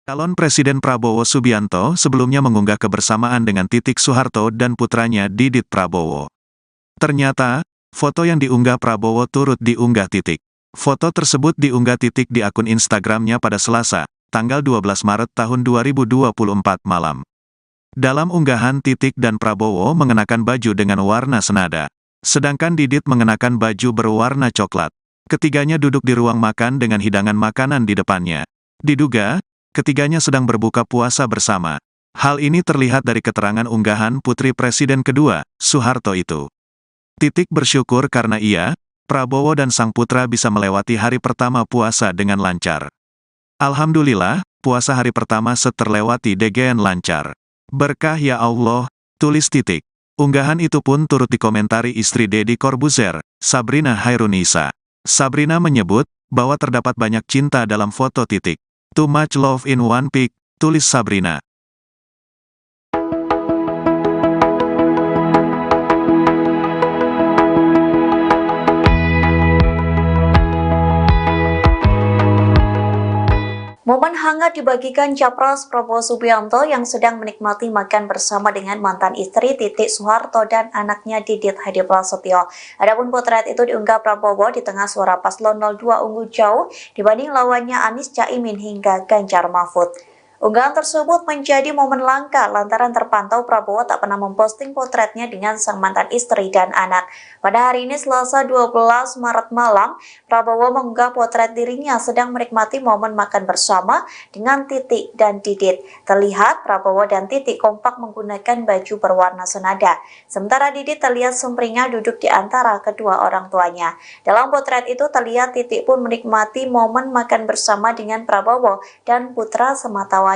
Calon Presiden Prabowo Subianto sebelumnya mengunggah kebersamaan dengan Titik Soeharto dan putranya Didit Prabowo. Ternyata, foto yang diunggah Prabowo turut diunggah Titik. Foto tersebut diunggah Titik di akun Instagramnya pada Selasa, tanggal 12 Maret tahun 2024 malam. Dalam unggahan, Titik dan Prabowo mengenakan baju dengan warna senada. Sedangkan Didit mengenakan baju berwarna coklat. Ketiganya duduk di ruang makan dengan hidangan makanan di depannya. Diduga, ketiganya sedang berbuka puasa bersama. Hal ini terlihat dari keterangan unggahan putri Presiden kedua, Soeharto itu. Titik bersyukur karena ia, Prabowo dan sang putra bisa melewati hari pertama puasa dengan lancar. Alhamdulillah, puasa hari pertama terlewati dengan lancar. Berkah ya Allah, tulis Titik. Unggahan itu pun turut dikomentari istri Deddy Corbuzier, Sabrina Hairunisa. Sabrina menyebut bahwa terdapat banyak cinta dalam foto Titik. Too much love in one pic, tulis Sabrina. Momen hangat dibagikan Capres Prabowo Subianto yang sedang menikmati makan bersama dengan mantan istri Titik Soeharto dan anaknya Didit Hadi Prasetyo. Adapun potret itu diunggah Prabowo di tengah suara paslon 02 unggul jauh dibanding lawannya Anies Caimin hingga Ganjar Mahfud. Unggahan tersebut menjadi momen langka lantaran terpantau Prabowo tak pernah memposting potretnya dengan sang mantan istri dan anak. Pada hari ini Selasa 12 Maret malam, Prabowo mengunggah potret dirinya sedang menikmati momen makan bersama dengan Titik dan Didit. Terlihat Prabowo dan Titik kompak menggunakan baju berwarna senada. Sementara Didit terlihat sumringah duduk di antara kedua orang tuanya. Dalam potret itu terlihat Titik pun menikmati momen makan bersama dengan Prabowo dan putra sematawayangnya.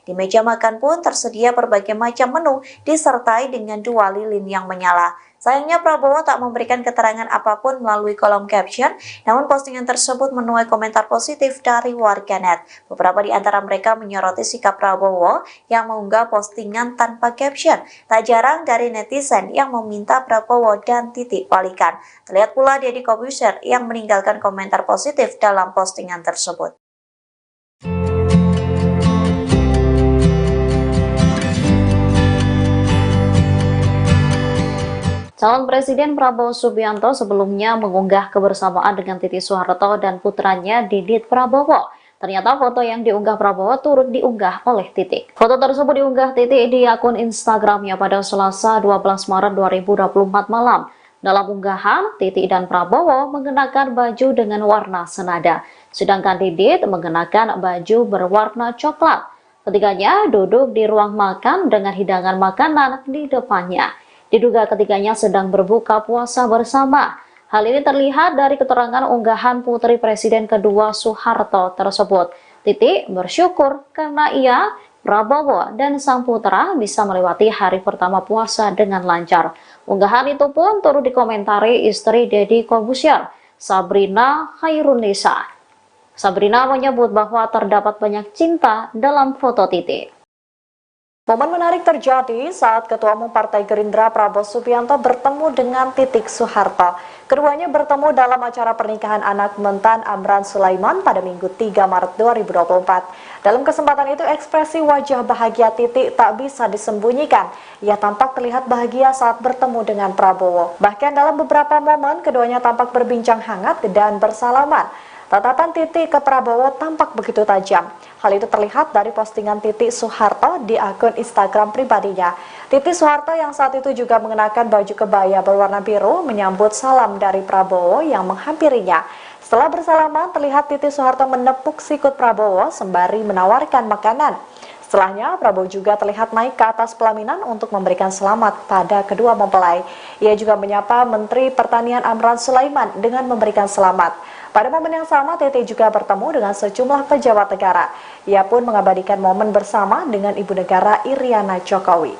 Di meja makan pun tersedia berbagai macam menu disertai dengan 2 lilin yang menyala. Sayangnya Prabowo tak memberikan keterangan apapun melalui kolom caption, namun postingan tersebut menuai komentar positif dari warganet. Beberapa di antara mereka menyoroti sikap Prabowo yang mengunggah postingan tanpa caption. Tak jarang dari netizen yang meminta Prabowo dan Titik balikan. Terlihat pula Deddy Corbuzier yang meninggalkan komentar positif dalam postingan tersebut. Calon Presiden Prabowo Subianto sebelumnya mengunggah kebersamaan dengan Titik Soeharto dan putranya Didit Prabowo. Ternyata foto yang diunggah Prabowo turut diunggah oleh Titik. Foto tersebut diunggah Titik di akun Instagramnya pada Selasa 12 Maret 2024 malam. Dalam unggahan, Titik dan Prabowo mengenakan baju dengan warna senada, sedangkan Didit mengenakan baju berwarna coklat. Ketiganya duduk di ruang makan dengan hidangan makanan di depannya. Diduga ketiganya sedang berbuka puasa bersama. Hal ini terlihat dari keterangan unggahan putri Presiden kedua Soeharto tersebut. Titik bersyukur karena ia, Prabowo, dan sang putra bisa melewati hari pertama puasa dengan lancar. Unggahan itu pun turut dikomentari istri Deddy Corbuzier, Sabrina Hairunisa. Sabrina menyebut bahwa terdapat banyak cinta dalam foto Titik. Momen menarik terjadi saat Ketua Umum Partai Gerindra Prabowo Subianto bertemu dengan Titik Soeharto. Keduanya bertemu dalam acara pernikahan anak Mentan Amran Sulaiman pada Minggu 3 Maret 2024. Dalam kesempatan itu ekspresi wajah bahagia Titik tak bisa disembunyikan. Ia tampak terlihat bahagia saat bertemu dengan Prabowo. Bahkan dalam beberapa momen keduanya tampak berbincang hangat dan bersalaman. Tatapan Titik ke Prabowo tampak begitu tajam. Hal itu terlihat dari postingan Titik Soeharto di akun Instagram pribadinya. Titik Soeharto yang saat itu juga mengenakan baju kebaya berwarna biru menyambut salam dari Prabowo yang menghampirinya. Setelah bersalaman, terlihat Titik Soeharto menepuk sikut Prabowo sembari menawarkan makanan. Setelahnya, Prabowo juga terlihat naik ke atas pelaminan untuk memberikan selamat pada kedua mempelai. Ia juga menyapa Menteri Pertanian Amran Sulaiman dengan memberikan selamat. Pada momen yang sama, Titik juga bertemu dengan sejumlah pejabat negara. Ia pun mengabadikan momen bersama dengan Ibu Negara Iriana Jokowi.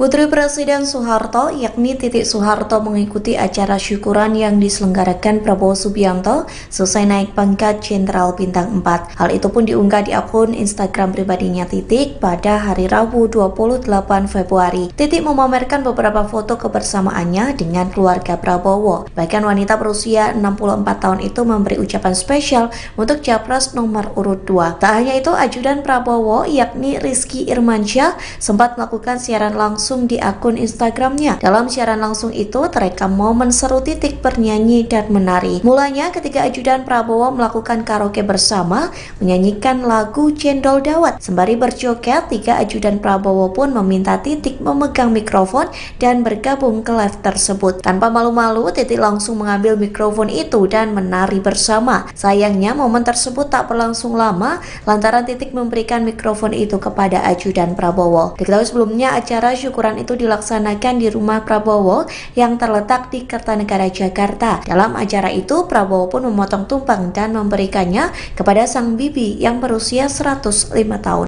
Putri Presiden Soeharto, yakni Titik Soeharto, mengikuti acara syukuran yang diselenggarakan Prabowo Subianto selesai naik pangkat Jenderal Bintang 4. Hal itu pun diunggah di akun Instagram pribadinya Titik pada hari Rabu 28 Februari. Titik memamerkan beberapa foto kebersamaannya dengan keluarga Prabowo. Bahkan wanita berusia 64 tahun itu memberi ucapan spesial untuk Capres nomor urut 2. Tak hanya itu, ajudan Prabowo, yakni Rizky Irmansyah, sempat melakukan siaran langsung di akun Instagramnya. Dalam siaran langsung itu terekam momen seru Titik bernyanyi dan menari. Mulanya ketika ajudan Prabowo melakukan karaoke bersama, menyanyikan lagu Cendol Dawet. Sembari berjoget, tiga ajudan Prabowo pun meminta Titik memegang mikrofon dan bergabung ke live tersebut. Tanpa malu-malu, Titik langsung mengambil mikrofon itu dan menari bersama. Sayangnya momen tersebut tak berlangsung lama lantaran Titik memberikan mikrofon itu kepada ajudan Prabowo. Diketahui sebelumnya acara syukuran itu dilaksanakan di rumah Prabowo yang terletak di Kertanegara, Jakarta. Dalam acara itu, Prabowo pun memotong tumpeng dan memberikannya kepada sang bibi yang berusia 105 tahun.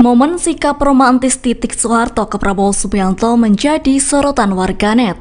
Momen sikap romantis Titik Soeharto ke Prabowo Subianto menjadi sorotan warganet.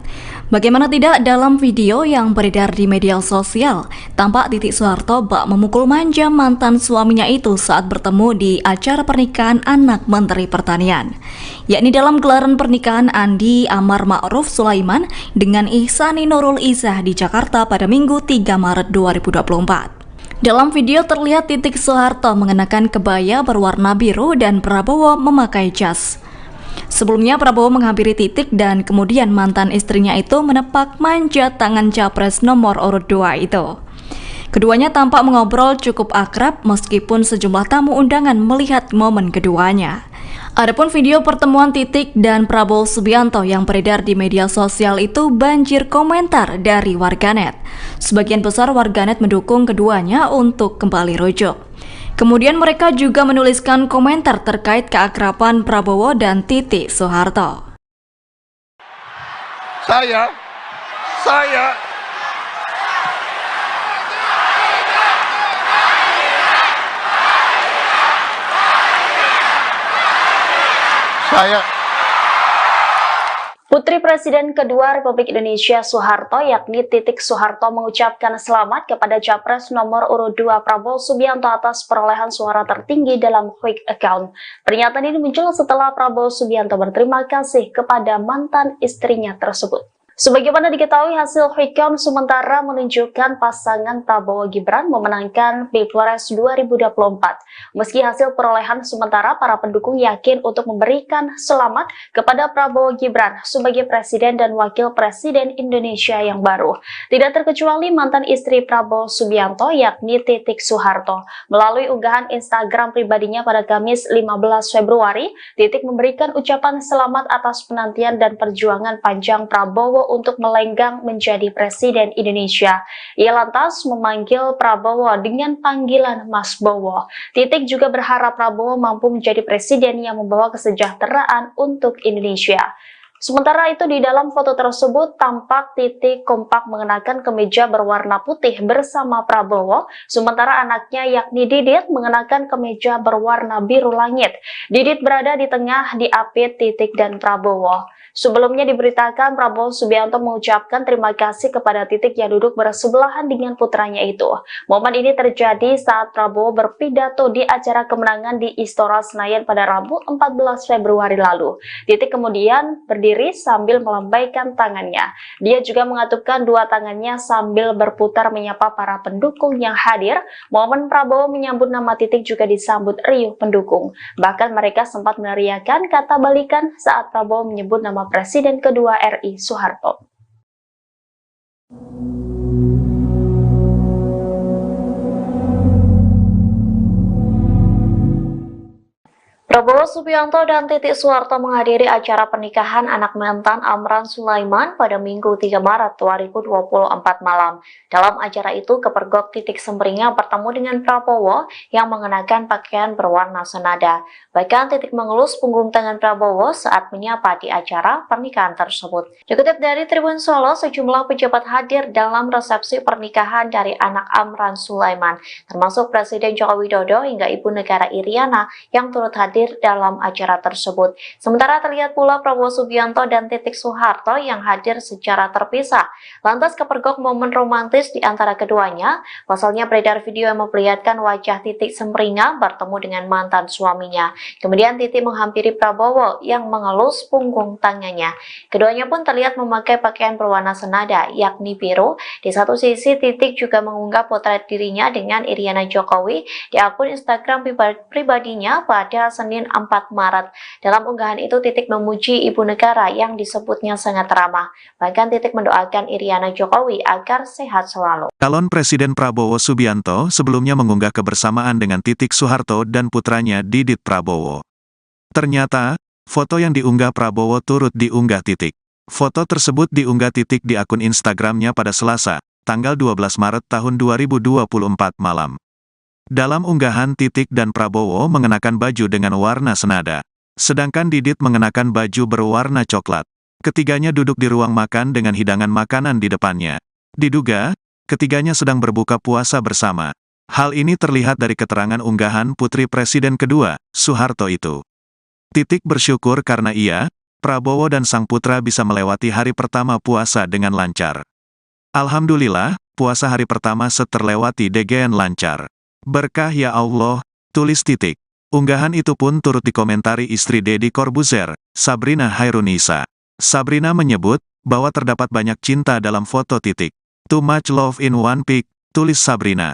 Bagaimana tidak, dalam video yang beredar di media sosial, tampak Titik Soeharto bak memukul manja mantan suaminya itu saat bertemu di acara pernikahan anak Menteri Pertanian, yakni dalam gelaran pernikahan Andi Amar Ma'ruf Sulaiman dengan Ihsani Nurul Izzah di Jakarta pada Minggu 3 Maret 2024. Dalam video terlihat Titik Soeharto mengenakan kebaya berwarna biru dan Prabowo memakai jas. Sebelumnya Prabowo menghampiri Titik dan kemudian mantan istrinya itu menepak manja tangan Capres nomor urut 2 itu. Keduanya tampak mengobrol cukup akrab meskipun sejumlah tamu undangan melihat momen keduanya. Adapun video pertemuan Titik dan Prabowo Subianto yang beredar di media sosial itu banjir komentar dari warganet. Sebagian besar warganet mendukung keduanya untuk kembali rujuk. Kemudian mereka juga menuliskan komentar terkait keakraban Prabowo dan Titik Soeharto. Saya Putri Presiden kedua Republik Indonesia Soeharto, yakni Titik Soeharto, mengucapkan selamat kepada Capres nomor urut 2 Prabowo Subianto atas perolehan suara tertinggi dalam quick account. Pernyataan ini muncul setelah Prabowo Subianto berterima kasih kepada mantan istrinya tersebut. Sebagaimana diketahui, hasil quick count sementara menunjukkan pasangan Prabowo Gibran memenangkan Pilpres 2024. Meski hasil perolehan sementara, para pendukung yakin untuk memberikan selamat kepada Prabowo Gibran sebagai Presiden dan Wakil Presiden Indonesia yang baru. Tidak terkecuali mantan istri Prabowo Subianto, yakni Titik Soeharto. Melalui unggahan Instagram pribadinya pada Kamis 15 Februari, Titik memberikan ucapan selamat atas penantian dan perjuangan panjang Prabowo untuk melenggang menjadi Presiden Indonesia. Ia lantas memanggil Prabowo dengan panggilan Mas Bowo. Titik juga berharap Prabowo mampu menjadi presiden yang membawa kesejahteraan untuk Indonesia. Sementara itu, di dalam foto tersebut tampak Titik kompak mengenakan kemeja berwarna putih bersama Prabowo, sementara anaknya yakni Didit mengenakan kemeja berwarna biru langit. Didit berada di tengah diapit Titik dan Prabowo. Sebelumnya diberitakan Prabowo Subianto mengucapkan terima kasih kepada Titik yang duduk bersebelahan dengan putranya itu. Momen ini terjadi saat Prabowo berpidato di acara kemenangan di Istora Senayan pada Rabu 14 Februari lalu. Titik kemudian berdiri sambil melambaikan tangannya. Dia juga mengatupkan dua tangannya sambil berputar menyapa para pendukung yang hadir. Momen Prabowo menyambut nama Titik juga disambut riuh pendukung. Bahkan mereka sempat meneriakan kata balikan saat Prabowo menyebut nama Presiden kedua RI Soeharto. Prabowo Subianto dan Titik Soeharto menghadiri acara pernikahan anak mantan Amran Sulaiman pada Minggu 3 Maret 2024 malam. Dalam acara itu, kepergok Titik Semringah bertemu dengan Prabowo yang mengenakan pakaian berwarna senada. Bahkan Titik mengelus punggung tangan Prabowo saat menyapa di acara pernikahan tersebut. Dikutip dari Tribun Solo, sejumlah pejabat hadir dalam resepsi pernikahan dari anak Amran Sulaiman, termasuk Presiden Joko Widodo hingga Ibu Negara Iriana yang turut hadir hadir dalam acara tersebut. Sementara terlihat pula Prabowo Subianto dan Titik Soeharto yang hadir secara terpisah. Lantas kepergok momen romantis di antara keduanya. Pasalnya beredar video yang memperlihatkan wajah Titik semringah bertemu dengan mantan suaminya. Kemudian Titik menghampiri Prabowo yang mengelus punggung tangannya. Keduanya pun terlihat memakai pakaian berwarna senada, yakni biru. Di satu sisi, Titik juga mengunggah potret dirinya dengan Iriana Jokowi di akun Instagram pribadinya pada Senin 4 Maret. Dalam unggahan itu, Titik memuji ibu negara yang disebutnya sangat ramah. Bahkan Titik mendoakan Iriana Jokowi agar sehat selalu. Calon Presiden Prabowo Subianto sebelumnya mengunggah kebersamaan dengan Titik Soeharto dan putranya Didit Prabowo. Ternyata, foto yang diunggah Prabowo turut diunggah Titik. Foto tersebut diunggah Titik di akun Instagramnya pada Selasa, tanggal 12 Maret tahun 2024 malam. Dalam unggahan, Titik dan Prabowo mengenakan baju dengan warna senada. Sedangkan Didit mengenakan baju berwarna coklat. Ketiganya duduk di ruang makan dengan hidangan makanan di depannya. Diduga, ketiganya sedang berbuka puasa bersama. Hal ini terlihat dari keterangan unggahan putri Presiden kedua, Soeharto itu. Titik bersyukur karena ia, Prabowo dan sang putra bisa melewati hari pertama puasa dengan lancar. Alhamdulillah, puasa hari pertama terlewati dengan lancar. Berkah ya Allah, tulis Titik. Unggahan itu pun turut dikomentari istri Deddy Corbuzier, Sabrina Hairunisa. Sabrina menyebut bahwa terdapat banyak cinta dalam foto Titik. Too much love in one pic, tulis Sabrina.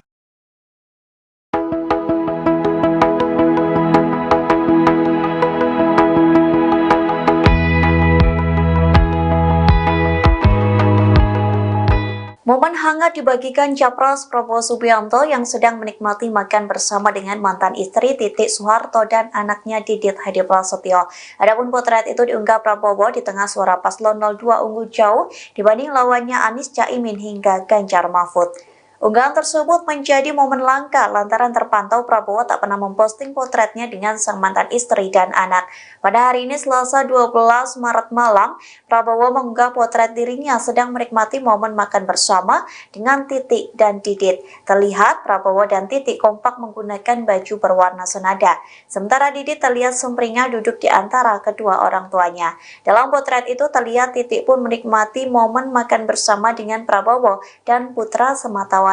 Momen hangat dibagikan Capres Prabowo Subianto yang sedang menikmati makan bersama dengan mantan istri Titik Soeharto dan anaknya Didit Hadi Prasetyo. Adapun potret itu diunggah Prabowo di tengah suara paslon 02 unggul jauh dibanding lawannya Anies Caimin hingga Ganjar Mahfud. Unggahan tersebut menjadi momen langka lantaran terpantau Prabowo tak pernah memposting potretnya dengan sang mantan istri dan anak. Pada hari ini Selasa 12 Maret malam, Prabowo mengunggah potret dirinya sedang menikmati momen makan bersama dengan Titik dan Didit. Terlihat Prabowo dan Titik kompak menggunakan baju berwarna senada. Sementara Didit terlihat sumringah duduk di antara kedua orang tuanya. Dalam potret itu terlihat Titik pun menikmati momen makan bersama dengan Prabowo dan putra sematawayangnya.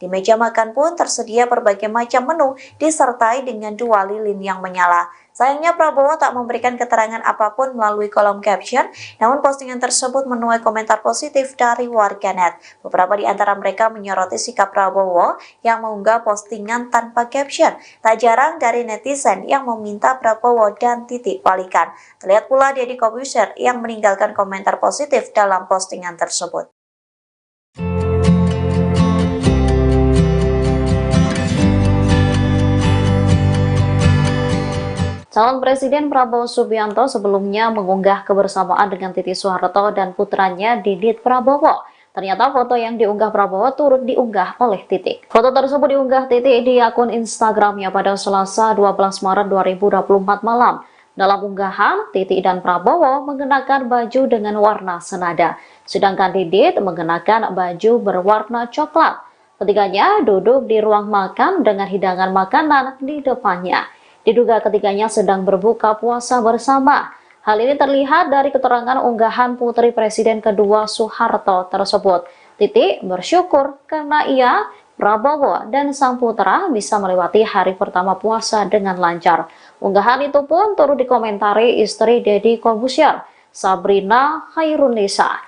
Di meja makan pun tersedia berbagai macam menu disertai dengan 2 lilin yang menyala. Sayangnya Prabowo tak memberikan keterangan apapun melalui kolom caption, namun postingan tersebut menuai komentar positif dari warganet. Beberapa di antara mereka menyoroti sikap Prabowo yang mengunggah postingan tanpa caption. Tak jarang dari netizen yang meminta Prabowo dan Titik balikan. Terlihat pula Deddy Corbuzier yang meninggalkan komentar positif dalam postingan tersebut. Calon Presiden Prabowo Subianto sebelumnya mengunggah kebersamaan dengan Titik Soeharto dan putranya Didit Prabowo. Ternyata foto yang diunggah Prabowo turut diunggah oleh Titik. Foto tersebut diunggah Titik di akun Instagramnya pada Selasa 12 Maret 2024 malam. Dalam unggahan, Titik dan Prabowo mengenakan baju dengan warna senada, sedangkan Didit mengenakan baju berwarna coklat. Ketiganya duduk di ruang makan dengan hidangan makanan di depannya. Diduga ketiganya sedang berbuka puasa bersama. Hal ini terlihat dari keterangan unggahan putri Presiden kedua Soeharto tersebut. Titik bersyukur karena ia, Prabowo, dan sang putra bisa melewati hari pertama puasa dengan lancar. Unggahan itu pun turut dikomentari istri Deddy Corbuzier, Sabrina Hairunisa.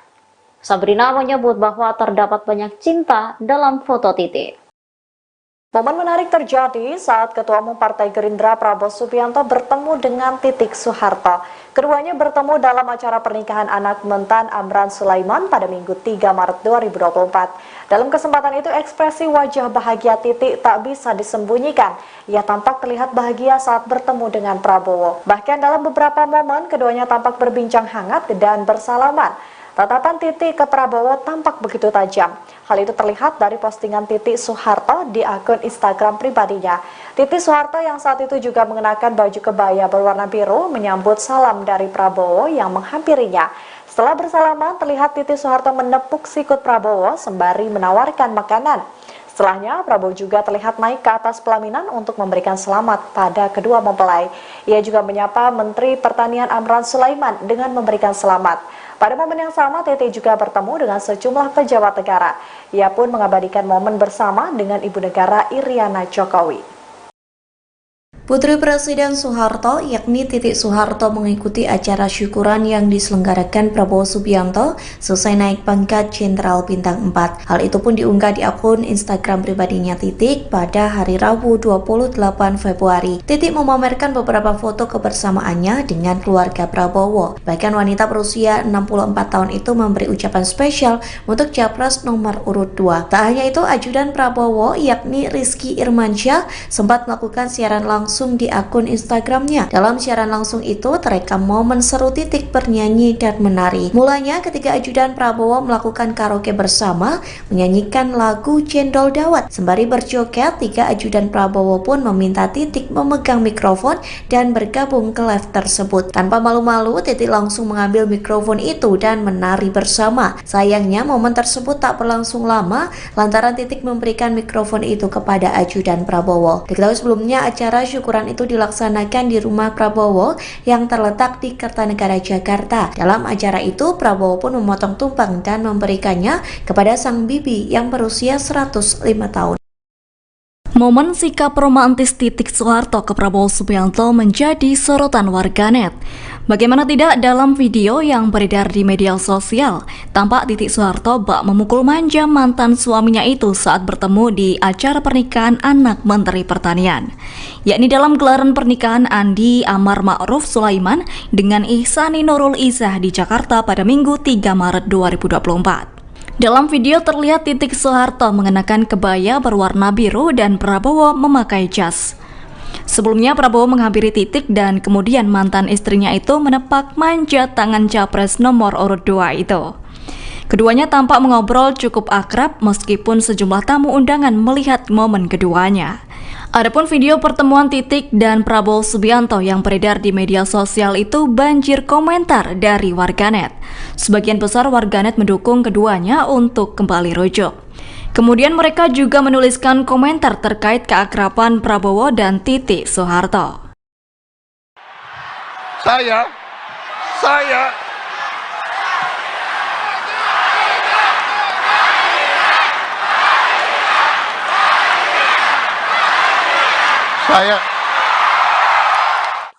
Sabrina menyebut bahwa terdapat banyak cinta dalam foto Titik. Momen menarik terjadi saat Ketua Umum Partai Gerindra Prabowo Subianto bertemu dengan Titik Soeharto. Keduanya bertemu dalam acara pernikahan anak Mentan Amran Sulaiman pada Minggu 3 Maret 2024. Dalam kesempatan itu ekspresi wajah bahagia Titik tak bisa disembunyikan. Ia tampak terlihat bahagia saat bertemu dengan Prabowo. Bahkan dalam beberapa momen keduanya tampak berbincang hangat dan bersalaman. Tatapan Titik ke Prabowo tampak begitu tajam. Hal itu terlihat dari postingan Titik Soeharto di akun Instagram pribadinya. Titik Soeharto yang saat itu juga mengenakan baju kebaya berwarna biru menyambut salam dari Prabowo yang menghampirinya. Setelah bersalaman, terlihat Titik Soeharto menepuk sikut Prabowo sembari menawarkan makanan. Setelahnya, Prabowo juga terlihat naik ke atas pelaminan untuk memberikan selamat pada kedua mempelai. Ia juga menyapa Menteri Pertanian Amran Sulaiman dengan memberikan selamat. Pada momen yang sama, Titi juga bertemu dengan sejumlah pejabat negara. Ia pun mengabadikan momen bersama dengan Ibu Negara Iriana Jokowi. Putri Presiden Soeharto yakni Titi Soeharto mengikuti acara syukuran yang diselenggarakan Prabowo Subianto selesai naik pangkat Jenderal Bintang 4. Hal itu pun diunggah di akun Instagram pribadinya Titik pada hari Rabu 28 Februari. Titik memamerkan beberapa foto kebersamaannya dengan keluarga Prabowo. Bahkan wanita berusia 64 tahun itu memberi ucapan spesial untuk Capres nomor urut 2. Tak hanya itu, ajudan Prabowo yakni Rizky Irmansyah sempat melakukan siaran langsung di akun Instagramnya. Dalam siaran langsung itu terekam momen seru Titik bernyanyi dan menari. Mulanya ketika ajudan Prabowo melakukan karaoke bersama, menyanyikan lagu Cendol Dawet. Sembari berjoget, tiga ajudan Prabowo pun meminta Titik memegang mikrofon dan bergabung ke live tersebut. Tanpa malu-malu, Titik langsung mengambil mikrofon itu dan menari bersama. Sayangnya momen tersebut tak berlangsung lama lantaran Titik memberikan mikrofon itu kepada ajudan Prabowo. Diketahui sebelumnya acara syukuran itu dilaksanakan di rumah Prabowo yang terletak di Kertanegara, Jakarta. Dalam acara itu, Prabowo pun memotong tumpeng dan memberikannya kepada sang bibi yang berusia 105 tahun. Momen sikap romantis Titik Soeharto ke Prabowo Subianto menjadi sorotan warganet. Bagaimana tidak, dalam video yang beredar di media sosial, tampak Titik Soeharto bak memukul manja mantan suaminya itu saat bertemu di acara pernikahan anak Menteri Pertanian, yakni dalam gelaran pernikahan Andi Amar Ma'ruf Sulaiman dengan Ihsani Nurul Izzah di Jakarta pada Minggu 3 Maret 2024. Dalam video terlihat Titik Soeharto mengenakan kebaya berwarna biru dan Prabowo memakai jas. Sebelumnya Prabowo menghampiri Titik dan kemudian mantan istrinya itu menepak manja tangan Capres nomor urut 2 itu. Keduanya tampak mengobrol cukup akrab meskipun sejumlah tamu undangan melihat momen keduanya. Adapun video pertemuan Titik dan Prabowo Subianto yang beredar di media sosial itu banjir komentar dari warganet. Sebagian besar warganet mendukung keduanya untuk kembali rujuk. Kemudian mereka juga menuliskan komentar terkait keakraban Prabowo dan Titik Soeharto. Saya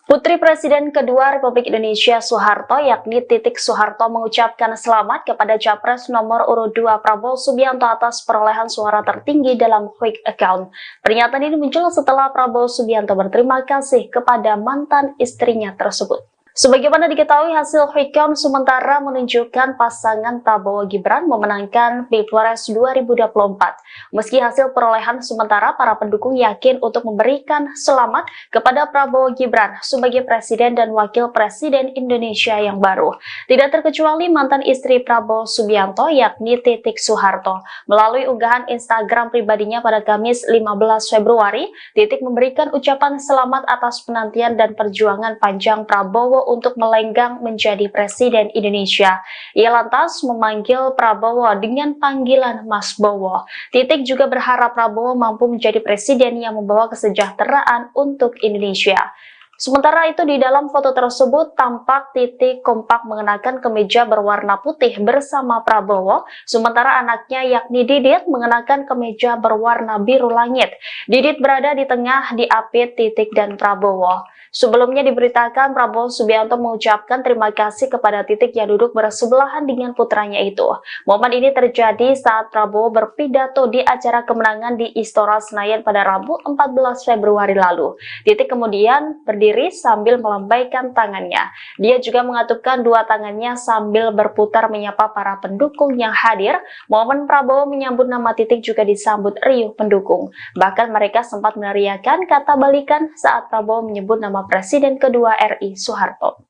Putri Presiden kedua Republik Indonesia Soeharto yakni Titik Soeharto mengucapkan selamat kepada Capres nomor urut 2 Prabowo Subianto atas perolehan suara tertinggi dalam quick account. Pernyataan ini muncul setelah Prabowo Subianto berterima kasih kepada mantan istrinya tersebut. Sebagaimana diketahui, hasil quick count sementara menunjukkan pasangan Prabowo Gibran memenangkan Pilpres 2024. Meski hasil perolehan sementara, para pendukung yakin untuk memberikan selamat kepada Prabowo Gibran sebagai Presiden dan Wakil Presiden Indonesia yang baru. Tidak terkecuali mantan istri Prabowo Subianto yakni Titik Soeharto. Melalui unggahan Instagram pribadinya pada Kamis 15 Februari, Titik memberikan ucapan selamat atas penantian dan perjuangan panjang Prabowo untuk melenggang menjadi Presiden Indonesia. Ia lantas memanggil Prabowo dengan panggilan Mas Bowo. Titik juga berharap Prabowo mampu menjadi presiden yang membawa kesejahteraan untuk Indonesia. Sementara itu, di dalam foto tersebut tampak Titik kompak mengenakan kemeja berwarna putih bersama Prabowo, sementara anaknya yakni Didit mengenakan kemeja berwarna biru langit. Didit berada di tengah diapit Titik dan Prabowo. Sebelumnya diberitakan Prabowo Subianto mengucapkan terima kasih kepada Titik yang duduk bersebelahan dengan putranya itu. Momen ini terjadi saat Prabowo berpidato di acara kemenangan di Istora Senayan pada Rabu 14 Februari lalu. Titik kemudian berdiri sambil melambaikan tangannya. Dia juga mengatupkan dua tangannya sambil berputar menyapa para pendukung yang hadir. Momen Prabowo menyambut nama Titik juga disambut riuh pendukung. Bahkan mereka sempat meneriakan kata balikan saat Prabowo menyebut nama Presiden kedua RI Soeharto.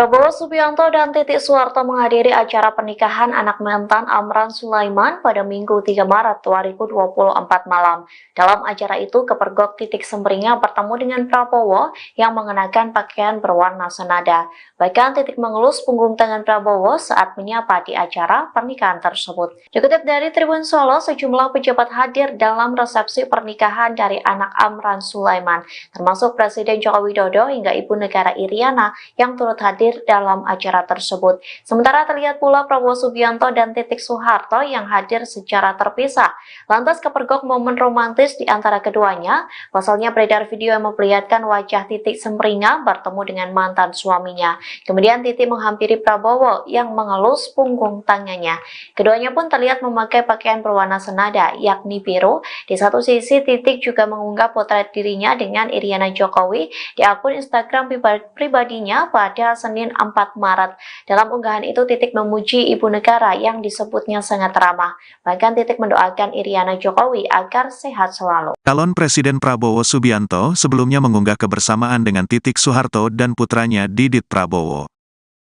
Prabowo Subianto dan Titik Soeharto menghadiri acara pernikahan anak mantan Amran Sulaiman pada Minggu 3 Maret 2024 malam. Dalam acara itu, Kepergok Titik Semringah bertemu dengan Prabowo yang mengenakan pakaian berwarna senada. Bahkan Titik mengelus punggung tangan Prabowo saat menyapa di acara pernikahan tersebut. Dikutip dari Tribun Solo, sejumlah pejabat hadir dalam resepsi pernikahan dari anak Amran Sulaiman, termasuk Presiden Joko Widodo hingga Ibu Negara Iriana yang turut hadir dalam acara tersebut. Sementara terlihat pula Prabowo Subianto dan Titik Soeharto yang hadir secara terpisah. Lantas kepergok momen romantis di antara keduanya. Pasalnya beredar video yang memperlihatkan wajah Titik Semringah bertemu dengan mantan suaminya. Kemudian Titik menghampiri Prabowo yang mengelus punggung tangannya. Keduanya pun terlihat memakai pakaian berwarna senada, yakni biru. Di satu sisi, Titik juga mengunggah potret dirinya dengan Iriana Jokowi di akun Instagram pribadinya pada Senin 4 Maret. Dalam unggahan itu, Titik memuji ibu negara yang disebutnya sangat ramah. Bahkan Titik mendoakan Iriana Jokowi agar sehat selalu. Calon Presiden Prabowo Subianto sebelumnya mengunggah kebersamaan dengan Titik Soeharto dan putranya Didit Prabowo.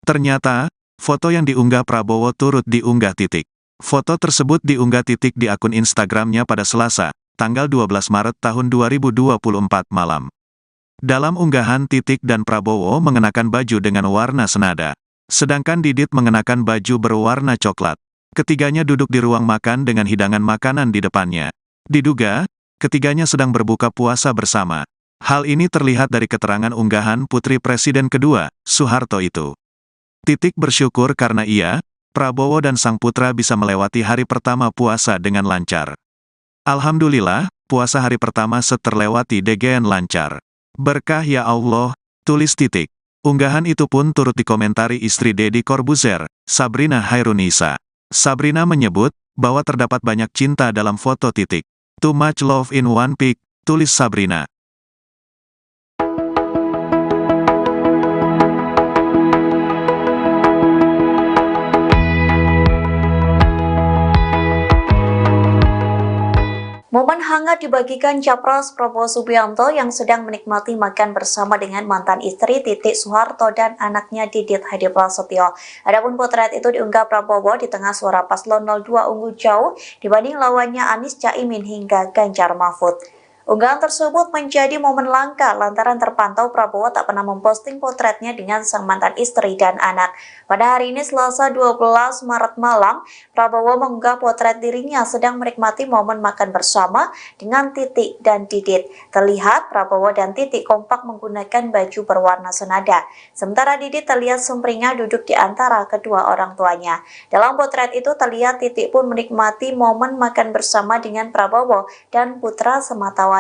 Ternyata, foto yang diunggah Prabowo turut diunggah Titik. Foto tersebut diunggah Titik di akun Instagramnya pada Selasa, tanggal 12 Maret tahun 2024 malam. Dalam unggahan, Titik dan Prabowo mengenakan baju dengan warna senada. Sedangkan Didit mengenakan baju berwarna coklat. Ketiganya duduk di ruang makan dengan hidangan makanan di depannya. Diduga, ketiganya sedang berbuka puasa bersama. Hal ini terlihat dari keterangan unggahan putri Presiden kedua, Soeharto itu. Titik bersyukur karena ia, Prabowo dan sang putra bisa melewati hari pertama puasa dengan lancar. Alhamdulillah, puasa hari pertama terlewati dengan lancar. Berkah ya Allah, tulis Titik. Unggahan itu pun turut dikomentari istri Deddy Corbuzier, Sabrina Hairunisa. Sabrina menyebut bahwa terdapat banyak cinta dalam foto Titik. Too much love in one pic, tulis Sabrina. Momen hangat dibagikan Capres Prabowo Subianto yang sedang menikmati makan bersama dengan mantan istri Titik Soeharto dan anaknya Didit Hadi Prasetyo. Adapun potret itu diunggah Prabowo di tengah suara paslon 02 unggul jauh dibanding lawannya Anies Caimin hingga Ganjar Mahfud. Unggahan tersebut menjadi momen langka lantaran terpantau Prabowo tak pernah memposting potretnya dengan sang mantan istri dan anak. Pada hari ini Selasa 12 Maret malam, Prabowo mengunggah potret dirinya sedang menikmati momen makan bersama dengan Titik dan Didit. Terlihat Prabowo dan Titik kompak menggunakan baju berwarna senada. Sementara Didit terlihat sumringah duduk di antara kedua orang tuanya. Dalam potret itu terlihat Titik pun menikmati momen makan bersama dengan Prabowo dan putra sematawayangnya.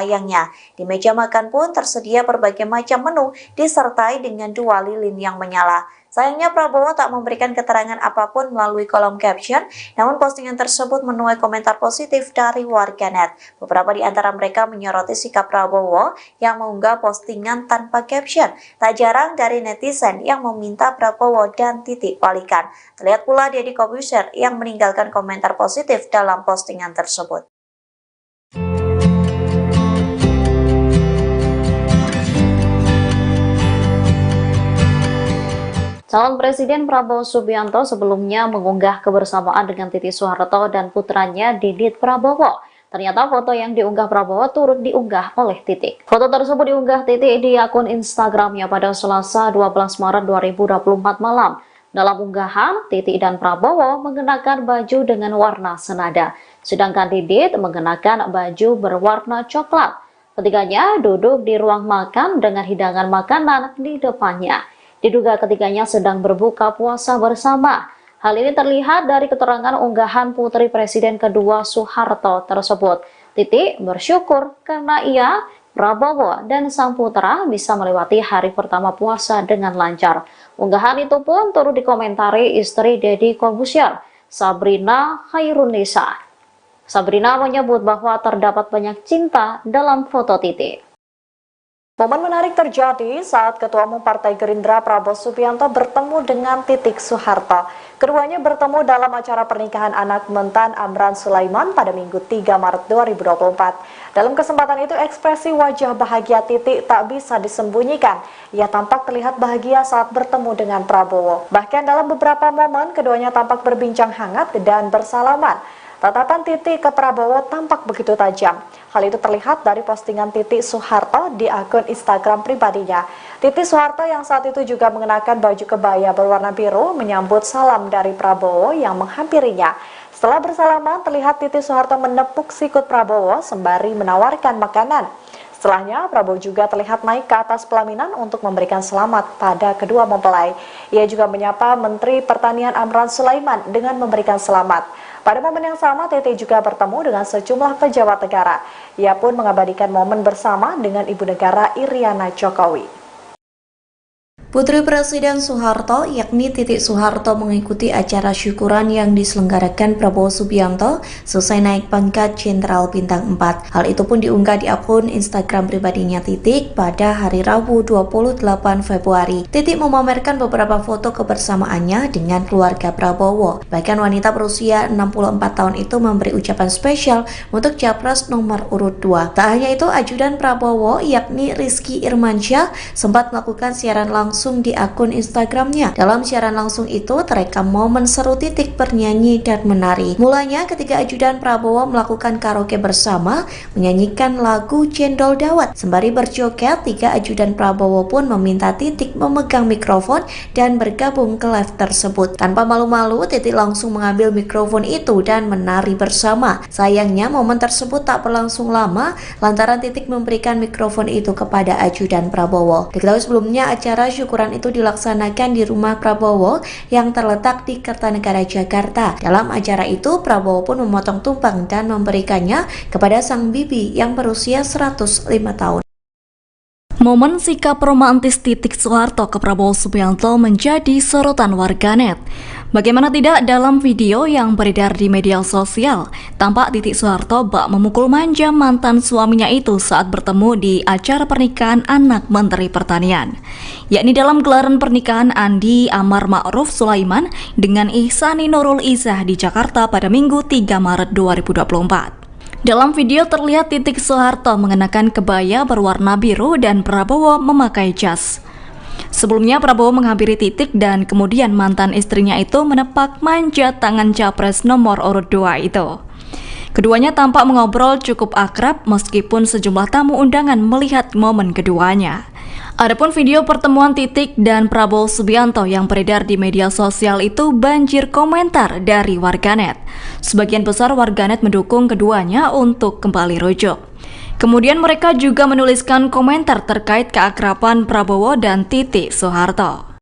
Di meja makan pun tersedia berbagai macam menu disertai dengan 2 lilin yang menyala. Sayangnya Prabowo tak memberikan keterangan apapun melalui kolom caption, namun postingan tersebut menuai komentar positif dari warganet. Beberapa di antara mereka menyoroti sikap Prabowo yang mengunggah postingan tanpa caption. Tak jarang dari netizen yang meminta Prabowo dan Titik balikan. Terlihat pula Deddy Corbuzier yang meninggalkan komentar positif dalam postingan tersebut. Calon Presiden Prabowo Subianto sebelumnya mengunggah kebersamaan dengan Titik Soeharto dan putranya Didit Prabowo. Ternyata foto yang diunggah Prabowo turut diunggah oleh Titik. Foto tersebut diunggah Titik di akun Instagramnya pada Selasa 12 Maret 2024 malam. Dalam unggahan, Titik dan Prabowo mengenakan baju dengan warna senada, sedangkan Didit mengenakan baju berwarna coklat. Ketiganya duduk di ruang makan dengan hidangan makanan di depannya. Diduga ketiganya sedang berbuka puasa bersama. Hal ini terlihat dari keterangan unggahan putri Presiden kedua Soeharto tersebut. Titik bersyukur karena ia, Prabowo, dan sang putra bisa melewati hari pertama puasa dengan lancar. Unggahan itu pun turut dikomentari istri Deddy Corbuzier, Sabrina Hairunisa. Sabrina menyebut bahwa terdapat banyak cinta dalam foto Titik. Momen menarik terjadi saat Ketua Umum Partai Gerindra Prabowo Subianto bertemu dengan Titik Soeharto. Keduanya bertemu dalam acara pernikahan anak Mentan Amran Sulaiman pada Minggu 3 Maret 2024. Dalam kesempatan itu, ekspresi wajah bahagia Titik tak bisa disembunyikan. Ia tampak terlihat bahagia saat bertemu dengan Prabowo. Bahkan dalam beberapa momen, keduanya tampak berbincang hangat dan bersalaman. Tatapan Titik ke Prabowo tampak begitu tajam. Hal itu terlihat dari postingan Titik Soeharto di akun Instagram pribadinya. Titik Soeharto yang saat itu juga mengenakan baju kebaya berwarna biru menyambut salam dari Prabowo yang menghampirinya. Setelah bersalaman, terlihat Titik Soeharto menepuk sikut Prabowo sembari menawarkan makanan. Setelahnya, Prabowo juga terlihat naik ke atas pelaminan untuk memberikan selamat pada kedua mempelai. Ia juga menyapa Menteri Pertanian Amran Sulaiman dengan memberikan selamat. Pada momen yang sama, Tete juga bertemu dengan sejumlah pejabat negara. Ia pun mengabadikan momen bersama dengan Ibu Negara Iriana Jokowi. Putri Presiden Soeharto, yakni Titik Soeharto, mengikuti acara syukuran yang diselenggarakan Prabowo Subianto selesai naik pangkat Jenderal Bintang 4. Hal itu pun diunggah di akun Instagram pribadinya Titik pada hari Rabu 28 Februari. Titik memamerkan beberapa foto kebersamaannya dengan keluarga Prabowo. Bahkan wanita berusia 64 tahun itu memberi ucapan spesial untuk Capres nomor urut 2. Tak hanya itu, ajudan Prabowo, yakni Rizky Irmansyah, sempat melakukan siaran langsung di akun Instagramnya. Dalam siaran langsung itu terekam momen seru Titik bernyanyi dan menari. Mulanya ketika ajudan Prabowo melakukan karaoke bersama, menyanyikan lagu Cendol Dawet. Sembari berjoget, tiga ajudan Prabowo pun meminta Titik memegang mikrofon dan bergabung ke live tersebut. Tanpa malu-malu, Titik langsung mengambil mikrofon itu dan menari bersama. Sayangnya momen tersebut tak berlangsung lama lantaran Titik memberikan mikrofon itu kepada ajudan Prabowo. Diketahui sebelumnya acara syukuran itu dilaksanakan di rumah Prabowo yang terletak di Kertanegara, Jakarta. Dalam acara itu, Prabowo pun memotong tumpeng dan memberikannya kepada sang bibi yang berusia 105 tahun. Momen sikap romantis Titik Soeharto ke Prabowo Subianto menjadi sorotan warganet. Bagaimana tidak, dalam video yang beredar di media sosial, tampak Titik Soeharto bak memukul manja mantan suaminya itu saat bertemu di acara pernikahan anak Menteri Pertanian, yakni dalam gelaran pernikahan Andi Amar Ma'ruf Sulaiman dengan Ihsani Nurul Izzah di Jakarta pada Minggu 3 Maret 2024. Dalam video terlihat Titik Soeharto mengenakan kebaya berwarna biru dan Prabowo memakai jas. Sebelumnya Prabowo menghampiri Titik dan kemudian mantan istrinya itu menepak manja tangan Capres nomor urut 2 itu. Keduanya tampak mengobrol cukup akrab meskipun sejumlah tamu undangan melihat momen keduanya. Adapun video pertemuan Titik dan Prabowo Subianto yang beredar di media sosial itu banjir komentar dari warganet. Sebagian besar warganet mendukung keduanya untuk kembali rujuk. Kemudian mereka juga menuliskan komentar terkait keakraban Prabowo dan Titik Soeharto.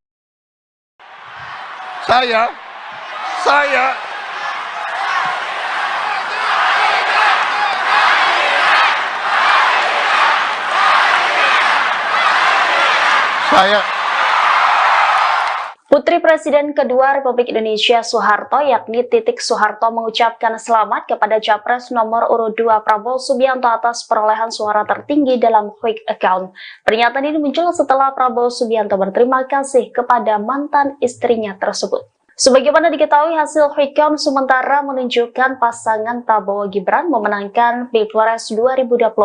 Saya Putri Presiden kedua Republik Indonesia Soeharto, yakni Titik Soeharto, mengucapkan selamat kepada Capres nomor urut 2 Prabowo Subianto atas perolehan suara tertinggi dalam quick account. Pernyataan ini muncul setelah Prabowo Subianto berterima kasih kepada mantan istrinya tersebut. Sebagaimana diketahui, hasil quick count sementara menunjukkan pasangan Prabowo Gibran memenangkan Pilpres 2024.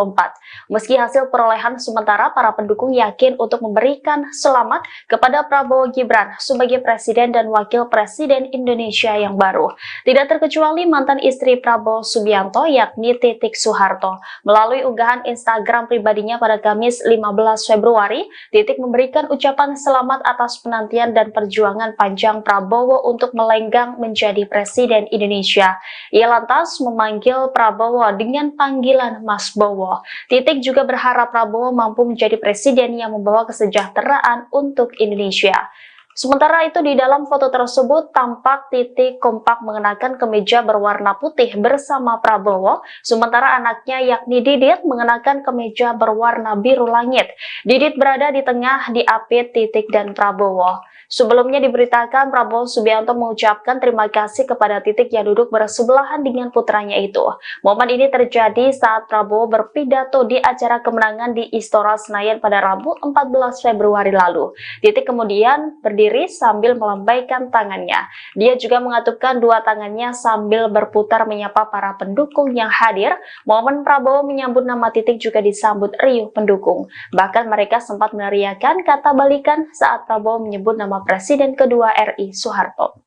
Meski hasil perolehan sementara, para pendukung yakin untuk memberikan selamat kepada Prabowo Gibran sebagai Presiden dan Wakil Presiden Indonesia yang baru. Tidak terkecuali mantan istri Prabowo Subianto, yakni Titik Soeharto. Melalui unggahan Instagram pribadinya pada Kamis 15 Februari, Titik memberikan ucapan selamat atas penantian dan perjuangan panjang Prabowo untuk melenggang menjadi Presiden Indonesia. Ia lantas memanggil Prabowo dengan panggilan Mas Bowo. Titik juga berharap Prabowo mampu menjadi presiden yang membawa kesejahteraan untuk Indonesia. Sementara itu di dalam foto tersebut tampak Titik kompak mengenakan kemeja berwarna putih bersama Prabowo, sementara anaknya yakni Didit mengenakan kemeja berwarna biru langit. Didit berada di tengah diapit Titik dan Prabowo. Sebelumnya diberitakan Prabowo Subianto mengucapkan terima kasih kepada Titik yang duduk bersebelahan dengan putranya itu. Momen ini terjadi saat Prabowo berpidato di acara kemenangan di Istora Senayan pada Rabu 14 Februari lalu. Titik kemudian berdiri sambil melambaikan tangannya. Dia juga mengatupkan dua tangannya sambil berputar menyapa para pendukung yang hadir. Momen Prabowo menyambut nama Titik juga disambut riuh pendukung. Bahkan mereka sempat meneriakkan kata balikan saat Prabowo menyebut nama Presiden kedua RI Soeharto.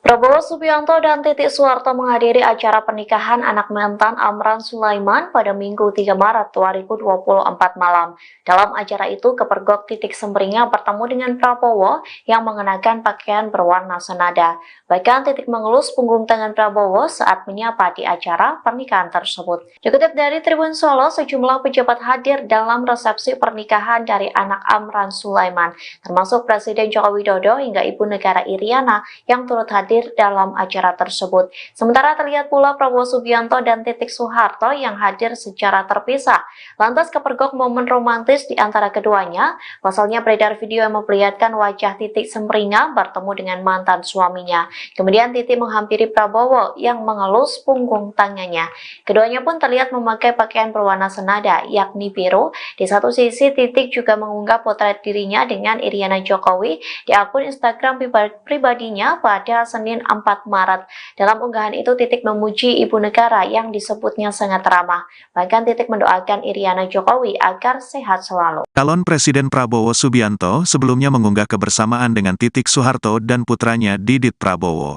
Prabowo Subianto dan Titik Soeharto menghadiri acara pernikahan anak mantan Amran Sulaiman pada Minggu 3 Maret 2024 malam. Dalam acara itu, Kepergok Titik Semringah bertemu dengan Prabowo yang mengenakan pakaian berwarna senada. Bahkan Titik mengelus punggung tangan Prabowo saat menyapa di acara pernikahan tersebut. Dikutip dari Tribun Solo, sejumlah pejabat hadir dalam resepsi pernikahan dari anak Amran Sulaiman, termasuk Presiden Joko Widodo hingga Ibu Negara Iriana yang turut hadir dalam acara tersebut. Sementara terlihat pula Prabowo Subianto dan Titik Soeharto yang hadir secara terpisah. Lantas kepergok momen romantis di antara keduanya. Pasalnya beredar video yang memperlihatkan wajah Titik Semringah bertemu dengan mantan suaminya. Kemudian Titik menghampiri Prabowo yang mengelus punggung tangannya. Keduanya pun terlihat memakai pakaian berwarna senada, yakni biru. Di satu sisi Titik juga mengunggah potret dirinya dengan Iriana Jokowi di akun Instagram pribadinya pada Senin 4 Maret. Dalam unggahan itu Titik memuji ibu negara yang disebutnya sangat ramah. Bahkan Titik mendoakan Iriana Jokowi agar sehat selalu. Calon Presiden Prabowo Subianto sebelumnya mengunggah kebersamaan dengan Titik Soeharto dan putranya Didit Prabowo.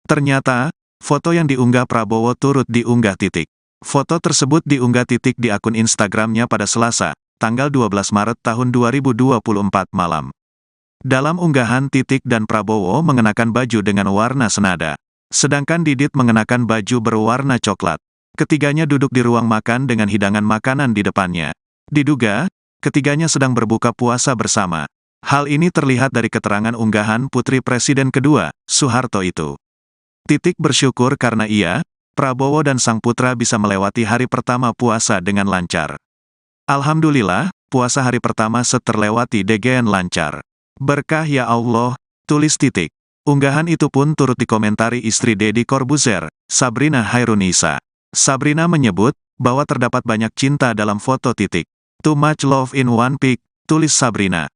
Ternyata, foto yang diunggah Prabowo turut diunggah Titik. Foto tersebut diunggah Titik di akun Instagramnya pada Selasa, tanggal 12 Maret tahun 2024 malam. Dalam unggahan Titik dan Prabowo mengenakan baju dengan warna senada. Sedangkan Didit mengenakan baju berwarna coklat. Ketiganya duduk di ruang makan dengan hidangan makanan di depannya. Diduga, ketiganya sedang berbuka puasa bersama. Hal ini terlihat dari keterangan unggahan putri Presiden kedua, Soeharto itu. Titik bersyukur karena ia, Prabowo dan sang putra bisa melewati hari pertama puasa dengan lancar. Alhamdulillah, puasa hari pertama terlewati dengan lancar. Berkah ya Allah, tulis Titik. Unggahan itu pun turut dikomentari istri Deddy Corbuzier, Sabrina Hairunisa. Sabrina menyebut bahwa terdapat banyak cinta dalam foto Titik. Too much love in one pic, tulis Sabrina.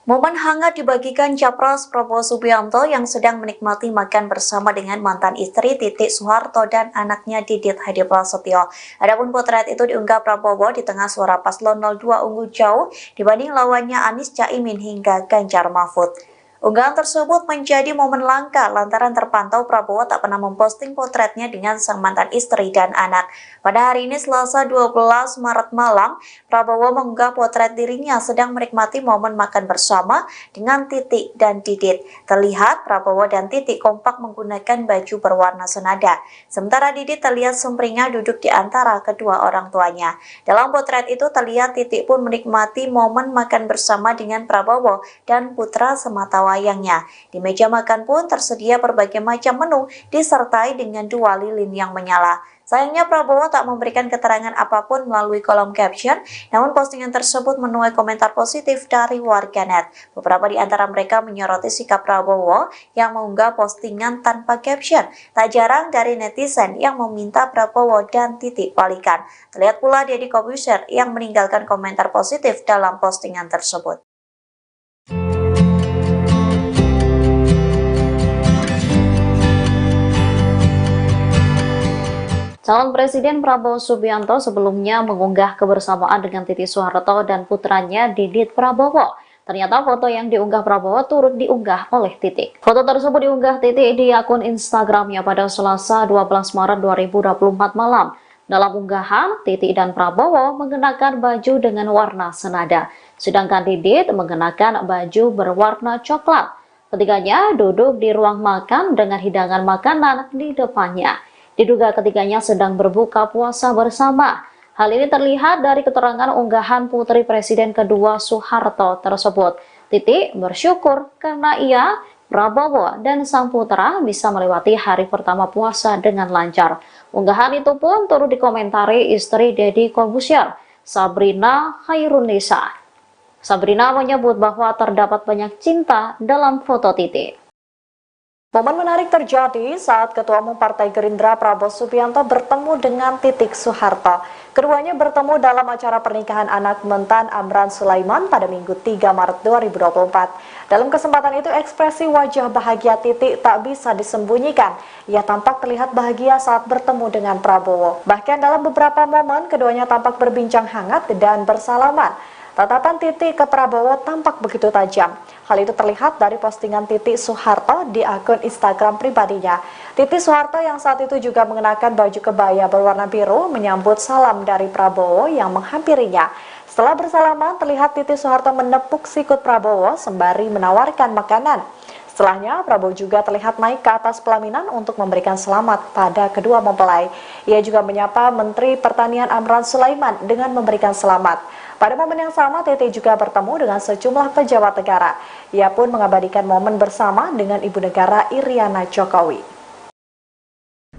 Momen hangat dibagikan Capres Prabowo Subianto yang sedang menikmati makan bersama dengan mantan istri Titik Soeharto dan anaknya Didit Hadi Prasetyo. Adapun potret itu diunggah Prabowo di tengah suara paslon 02 unggul jauh dibanding lawannya Anies Caimin hingga Ganjar Mahfud. Unggahan tersebut menjadi momen langka lantaran terpantau Prabowo tak pernah memposting potretnya dengan sang mantan istri dan anak. Pada hari ini Selasa 12 Maret malam, Prabowo mengunggah potret dirinya sedang menikmati momen makan bersama dengan Titik dan Didit. Terlihat Prabowo dan Titik kompak menggunakan baju berwarna senada. Sementara Didit terlihat sumringah duduk di antara kedua orang tuanya. Dalam potret itu terlihat Titik pun menikmati momen makan bersama dengan Prabowo dan putra sematawayangnya. Di meja makan pun tersedia berbagai macam menu disertai dengan 2 lilin yang menyala. Sayangnya Prabowo tak memberikan keterangan apapun melalui kolom caption, namun postingan tersebut menuai komentar positif dari warganet. Beberapa di antara mereka menyoroti sikap Prabowo yang mengunggah postingan tanpa caption. Tak jarang dari netizen yang meminta Prabowo dan Titik balikan. Terlihat pula Deddy Corbuzier yang meninggalkan komentar positif dalam postingan tersebut. Calon Presiden Prabowo Subianto sebelumnya mengunggah kebersamaan dengan Titik Soeharto dan putranya Didit Prabowo. Ternyata foto yang diunggah Prabowo turut diunggah oleh Titik. Foto tersebut diunggah Titik di akun Instagramnya pada Selasa 12 Maret 2024 malam. Dalam unggahan, Titi dan Prabowo mengenakan baju dengan warna senada, sedangkan Didit mengenakan baju berwarna coklat. Ketiganya duduk di ruang makan dengan hidangan makanan di depannya. Diduga ketiganya sedang berbuka puasa bersama. Hal ini terlihat dari keterangan unggahan putri Presiden kedua Soeharto tersebut. Titi bersyukur karena ia, Prabowo, dan sang putra bisa melewati hari pertama puasa dengan lancar. Unggahan itu pun turut dikomentari istri Deddy Corbuzier, Sabrina Khairunisa. Sabrina menyebut bahwa terdapat banyak cinta dalam foto Titi. Momen menarik terjadi saat Ketua Umum Partai Gerindra Prabowo Subianto bertemu dengan Titik Soeharto. Keduanya bertemu dalam acara pernikahan anak mentan Amran Sulaiman pada Minggu 3 Maret 2024. Dalam kesempatan itu, ekspresi wajah bahagia Titik tak bisa disembunyikan. Ia tampak terlihat bahagia saat bertemu dengan Prabowo. Bahkan dalam beberapa momen, keduanya tampak berbincang hangat dan bersalaman. Tatapan Titik ke Prabowo tampak begitu tajam. Hal itu terlihat dari postingan Titik Soeharto di akun Instagram pribadinya. Titik Soeharto yang saat itu juga mengenakan baju kebaya berwarna biru menyambut salam dari Prabowo yang menghampirinya. Setelah bersalaman, terlihat Titik Soeharto menepuk sikut Prabowo sembari menawarkan makanan. Setelahnya, Prabowo juga terlihat naik ke atas pelaminan untuk memberikan selamat pada kedua mempelai. Ia juga menyapa Menteri Pertanian Amran Sulaiman dengan memberikan selamat. Pada momen yang sama, Titi juga bertemu dengan sejumlah pejabat negara. Ia pun mengabadikan momen bersama dengan Ibu Negara Iriana Jokowi.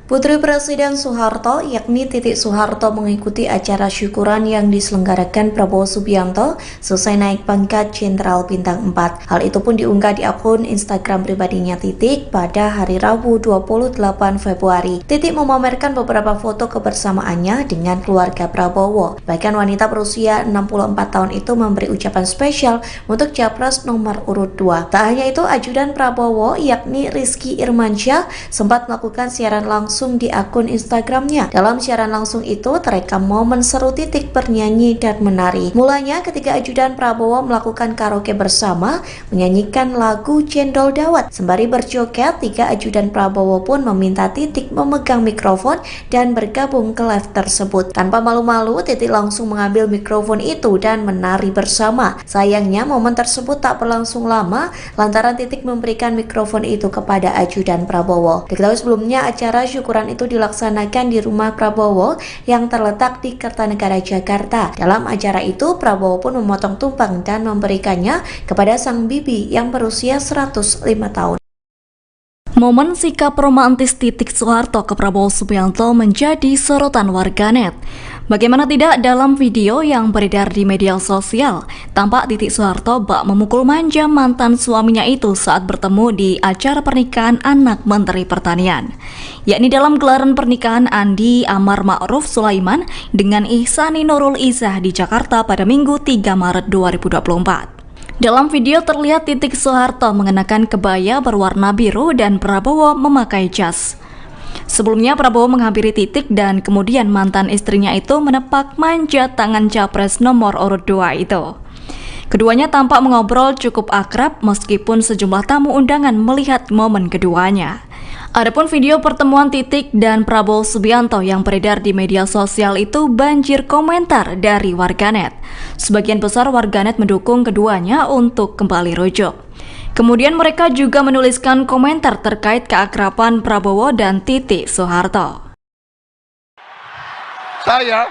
Putri Presiden Soeharto yakni Titik Soeharto mengikuti acara syukuran yang diselenggarakan Prabowo Subianto selesai naik pangkat Jenderal Bintang 4. Hal itu pun diunggah di akun Instagram pribadinya Titik pada hari Rabu 28 Februari. Titik memamerkan beberapa foto kebersamaannya dengan keluarga Prabowo. Bahkan wanita berusia 64 tahun itu memberi ucapan spesial untuk Capres nomor urut 2. Tak hanya itu, ajudan Prabowo yakni Rizky Irmansyah sempat melakukan siaran langsung di akun Instagramnya. Dalam siaran langsung itu terekam momen seru Titik bernyanyi dan menari. Mulanya ketika ajudan Prabowo melakukan karaoke bersama, menyanyikan lagu Cendol Dawet. Sembari berjoget, tiga ajudan Prabowo pun meminta Titik memegang mikrofon dan bergabung ke live tersebut. Tanpa malu-malu, Titik langsung mengambil mikrofon itu dan menari bersama. Sayangnya momen tersebut tak berlangsung lama lantaran Titik memberikan mikrofon itu kepada ajudan Prabowo. Diketahui sebelumnya acara syukuran itu dilaksanakan di rumah Prabowo yang terletak di Kertanegara, Jakarta. Dalam acara itu, Prabowo pun memotong tumpeng dan memberikannya kepada sang bibi yang berusia 105 tahun. Momen sikap romantis Titik Soeharto ke Prabowo Subianto menjadi sorotan warganet. Bagaimana tidak dalam video yang beredar di media sosial, tampak Titik Soeharto bak memukul manja mantan suaminya itu saat bertemu di acara pernikahan anak Menteri Pertanian, yakni dalam gelaran pernikahan Andi Amar Ma'ruf Sulaiman dengan Ihsani Nurul Izzah di Jakarta pada Minggu 3 Maret 2024. Dalam video terlihat Titik Soeharto mengenakan kebaya berwarna biru dan Prabowo memakai jas. Sebelumnya Prabowo menghampiri Titik dan kemudian mantan istrinya itu menepak manja tangan Capres nomor urut 2 itu. Keduanya tampak mengobrol cukup akrab meskipun sejumlah tamu undangan melihat momen keduanya. Adapun video pertemuan Titik dan Prabowo Subianto yang beredar di media sosial itu banjir komentar dari warganet. Sebagian besar warganet mendukung keduanya untuk kembali rujuk. Kemudian mereka juga menuliskan komentar terkait keakraban Prabowo dan Titik Soeharto. Saya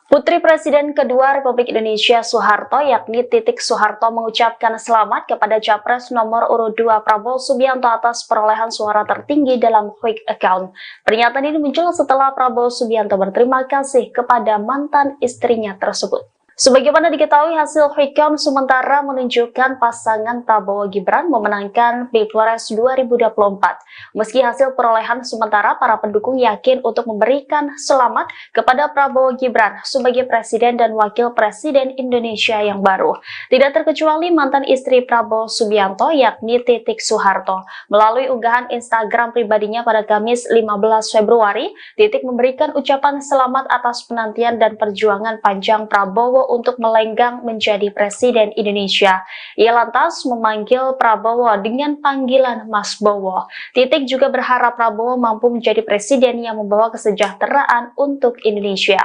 Putri Presiden kedua Republik Indonesia Soeharto yakni Titik Soeharto mengucapkan selamat kepada Capres nomor urut 2 Prabowo Subianto atas perolehan suara tertinggi dalam quick account. Pernyataan ini muncul setelah Prabowo Subianto berterima kasih kepada mantan istrinya tersebut. Sebagaimana diketahui, hasil quick count sementara menunjukkan pasangan Prabowo Gibran memenangkan Pilpres 2024. Meski hasil perolehan sementara, para pendukung yakin untuk memberikan selamat kepada Prabowo Gibran sebagai Presiden dan Wakil Presiden Indonesia yang baru. Tidak terkecuali mantan istri Prabowo Subianto, yakni Titik Soeharto. Melalui unggahan Instagram pribadinya pada Kamis 15 Februari, Titik memberikan ucapan selamat atas penantian dan perjuangan panjang Prabowo untuk melenggang menjadi Presiden Indonesia. Ia lantas memanggil Prabowo dengan panggilan Mas Bowo. Titik juga berharap Prabowo mampu menjadi presiden yang membawa kesejahteraan untuk Indonesia.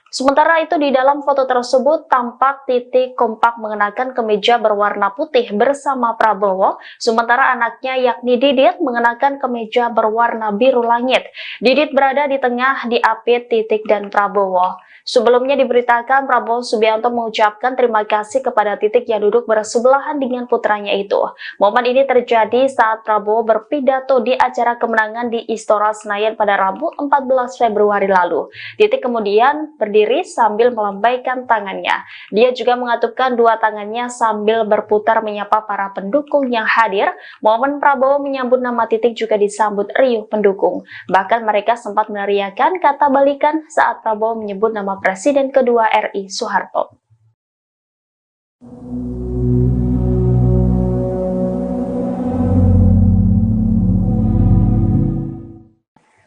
Sementara itu, di dalam foto tersebut tampak Titik kompak mengenakan kemeja berwarna putih bersama Prabowo, sementara anaknya yakni Didit mengenakan kemeja berwarna biru langit. Didit berada di tengah diapit Titik dan Prabowo. Sebelumnya diberitakan Prabowo Subianto mengucapkan terima kasih kepada Titik yang duduk bersebelahan dengan putranya itu. Momen ini terjadi saat Prabowo berpidato di acara kemenangan di Istora Senayan pada Rabu 14 Februari lalu. Titik kemudian berdiri sambil melambaikan tangannya. Dia juga mengatupkan dua tangannya sambil berputar menyapa para pendukung yang hadir. Momen Prabowo menyambut nama Titik juga disambut riuh pendukung. Bahkan mereka sempat meneriakan kata balikan saat Prabowo menyebut nama Presiden kedua RI Soeharto.